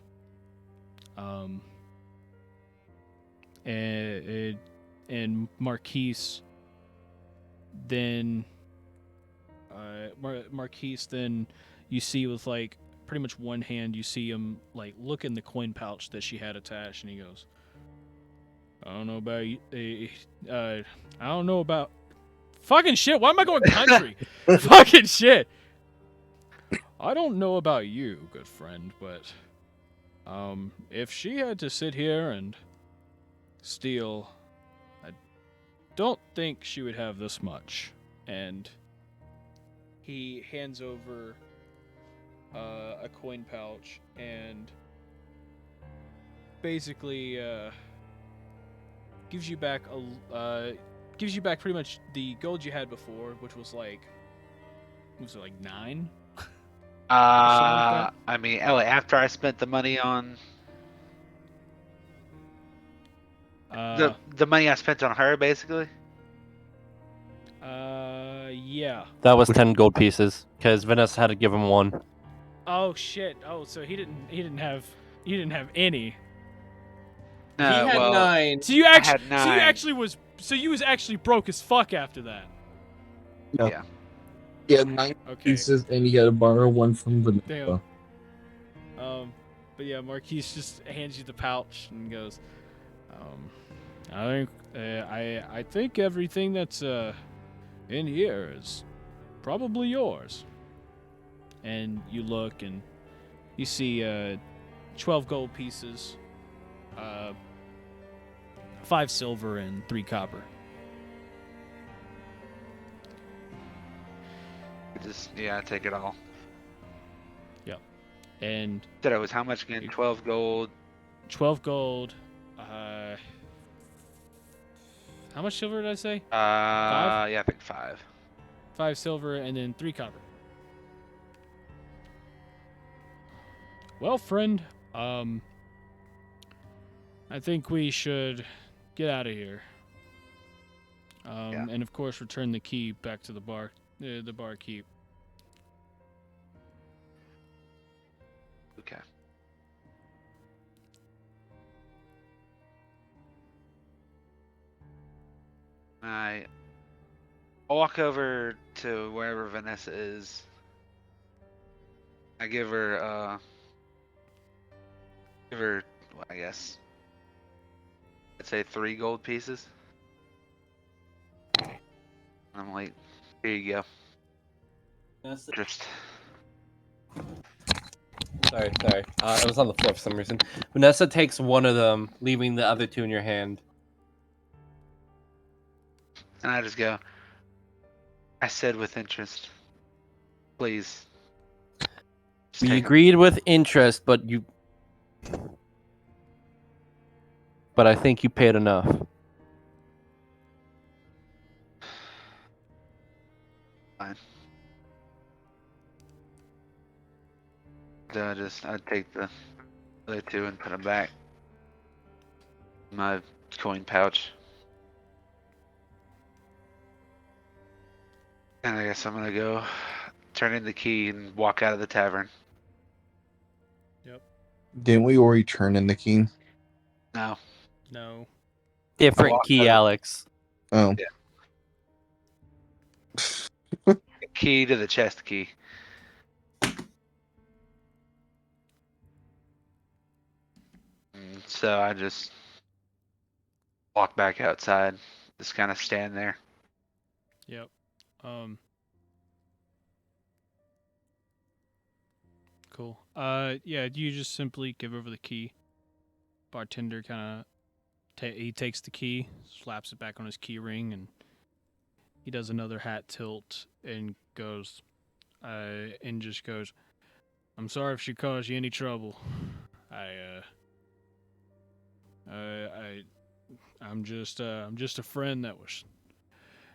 And Marquise then Marquise then you see with like pretty much one hand, you see him like look in the coin pouch that she had attached, and he goes, I don't know about you. I don't know about fucking shit. Why am I going country? Fucking shit. I don't know about you, good friend, but if she had to sit here and steal, I don't think she would have this much. And he hands over a coin pouch and basically gives you back pretty much the gold you had before, which was like 9? I mean, after I spent the money on the money I spent on her, basically. Yeah. That was 10 gold pieces because Vanessa had to give him 1. Oh shit. Oh, so he didn't have any. He had 9. So you I had 9. So you was actually broke as fuck after that. No. Yeah. He had 9 pieces, and he had to borrow 1 from Vanessa. Damn. But yeah, Marquise just hands you the pouch and goes, I think everything that's in here is probably yours. And you look and you see 12 gold pieces, 5 silver and 3 copper. I take it all. Yep. And Said it was how much again? 12 gold. 12 gold. How much silver did I say? 5? Yeah, I think 5. 5 silver and then 3 copper. Well, friend, I think we should get out of here. And of course, return the key back to the barkeep. Okay. I walk over to wherever Vanessa is. I give her, I guess, I'd say 3 gold pieces. I'm like, here you go. Just. Sorry. It was on the floor for some reason. Vanessa takes one of them, leaving the other 2 in your hand. And I just go, I said with interest. Please. We agreed with interest, but I think you paid enough. Fine. Then I'd take the other 2 and put them back in my coin pouch. And I guess I'm gonna go turn in the key and walk out of the tavern. Yep. Didn't we already turn in the key? No. Different key, Alex. Oh. Yeah. Key to the chest key. So I just walk back outside, just kind of stand there. Yep. Cool. Yeah, you just simply give over the key. Bartender kind of he takes the key, slaps it back on his key ring, and he does another hat tilt and just goes, I'm sorry if she caused you any trouble. I'm just a friend that was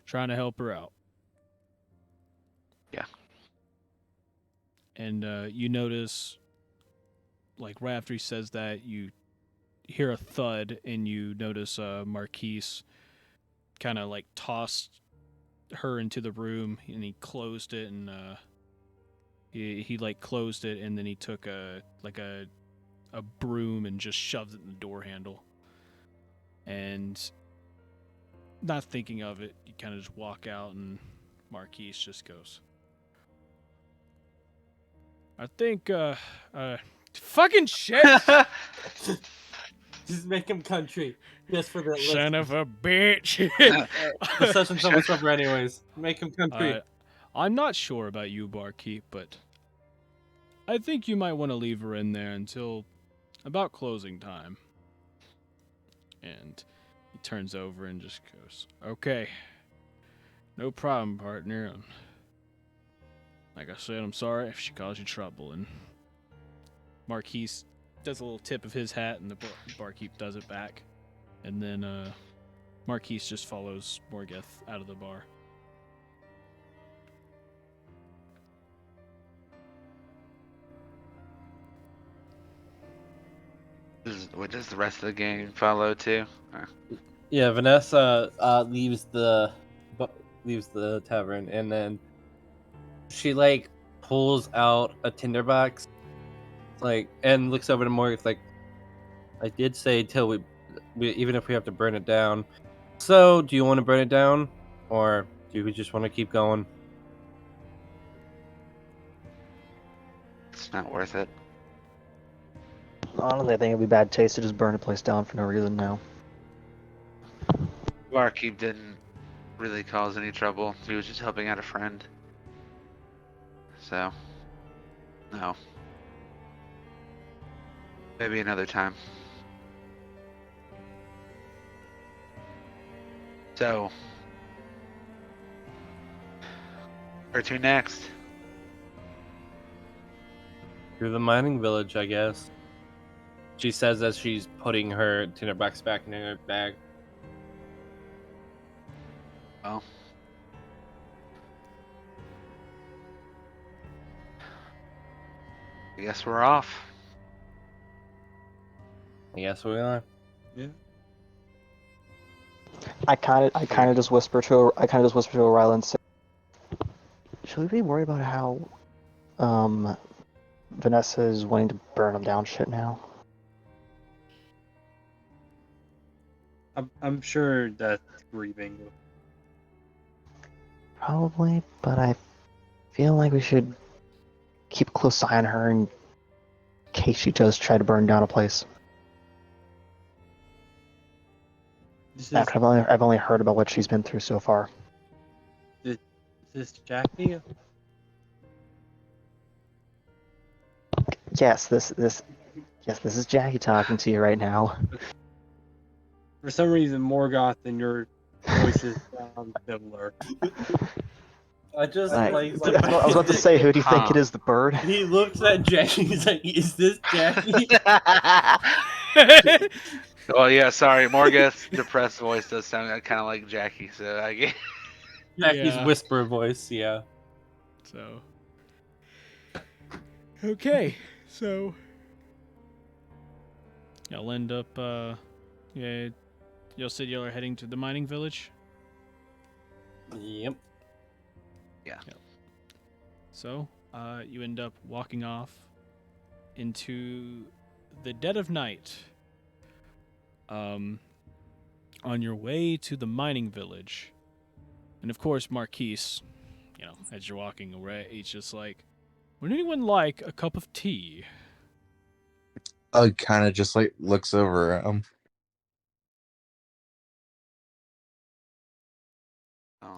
trying to help her out. Yeah. And you notice, like right after he says that, you hear a thud, and you notice Marquise kind of like tossed her into the room, and he closed it, and he like closed it, and then he took a broom and just shoved it in the door handle. And not thinking of it, you kind of just walk out, and Marquise just goes, I think, fucking shit! Just make him country. Just for the Son of a bitch! The session's almost over anyways. Make him country. I'm not sure about you, barkeep, but I think you might want to leave her in there until about closing time. And he turns over and just goes, okay, no problem, partner. And like I said, I'm sorry if she caused you trouble. And Marquise does a little tip of his hat, and the barkeep does it back. And then Marquise just follows Morgeth out of the bar. Does the rest of the gang follow too? Yeah, Vanessa leaves the tavern, and then she like pulls out a tinderbox, like, and looks over to Morgan. It's like, I did say till we even if we have to burn it down. So, do you want to burn it down, or do we just want to keep going? It's not worth it. Honestly, I think it'd be bad taste to just burn a place down for no reason now. Barkeep didn't really cause any trouble. He was just helping out a friend. So, no. Maybe another time. So, where to next? Through the mining village, I guess. She says as she's putting her tinderbox back in her bag. Well, I guess we're off. I guess we are. Yeah. I kind of just whisper to O'Reilly and say, should we be worried about how Vanessa is wanting to burn them down shit now? I'm sure that's grieving. Probably, but I feel like we should keep a close eye on her in case she does try to burn down a place. After I've only heard about what she's been through so far. Is this Jackie? Yes, this is Jackie talking to you right now. For some reason, Morgoth and your voices sound similar. I just I was about to say, who do you think it is, the bird? He looks at Jackie. He's like, "Is this Jackie?" Well, yeah, sorry. Morgeth's depressed voice does sound kind of like Jackie, so I guess. Jackie's Yeah. whisper voice, yeah. So, okay, so y'all end up, yeah, y'all said y'all are heading to the mining village. Yep. Yeah. Yep. So, you end up walking off into the dead of night. On your way to the mining village. And of course, Marquise, you know, as you're walking away, he's just like, would anyone like a cup of tea? Kind of just like looks over at him.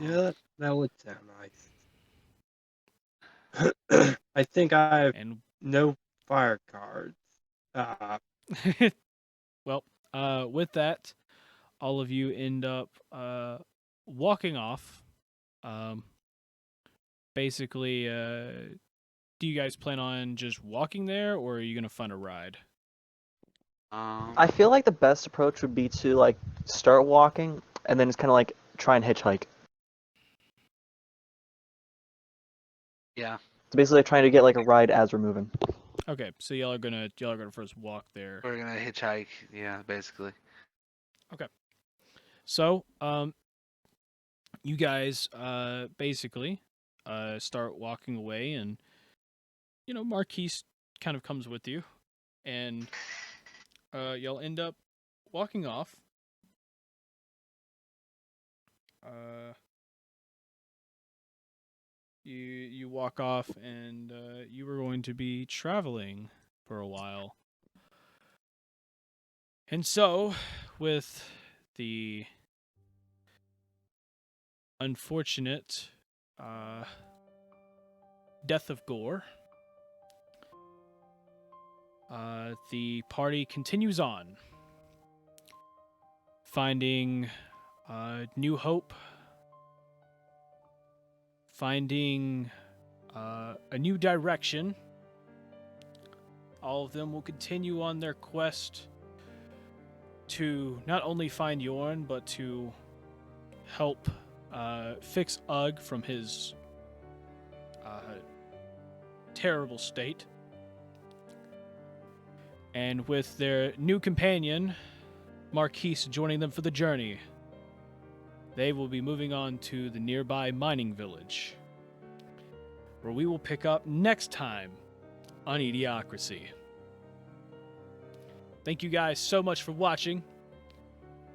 Yeah, that would sound nice. I think I have no fire cards. Well, with that, all of you end up walking off. Basically, do you guys plan on just walking there, or are you gonna find a ride? I feel like the best approach would be to like start walking and then just kind of like try and hitchhike. Yeah. So basically, trying to get like a ride as we're moving. Okay, so y'all are gonna first walk there. We're gonna hitchhike. Yeah, basically. Okay. So, you guys basically start walking away, and Marquise kind of comes with you, and y'all end up walking off. You walk off, and you were going to be traveling for a while. And so, with the unfortunate death of Gore, the party continues on, finding new hope, finding a new direction. All of them will continue on their quest to not only find Yorn, but to help fix Ugg from his terrible state. And with their new companion, Marquise, joining them for the journey, they will be moving on to the nearby mining village, where we will pick up next time on eDIOCRACY. Thank you guys so much for watching.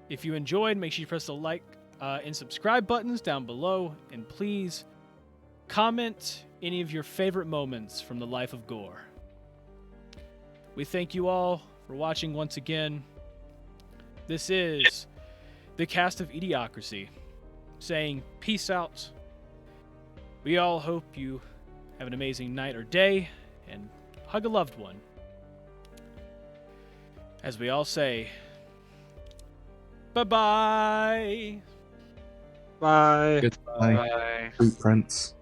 If you enjoyed, make sure you press the like and subscribe buttons down below, and please comment any of your favorite moments from the life of Gore. We thank you all for watching once again. This is the cast of eDIOCRACY saying peace out. We all hope you have an amazing night or day, and hug a loved one. As we all say, bye-bye. Bye. Goodbye. Bye. Fruit Prince.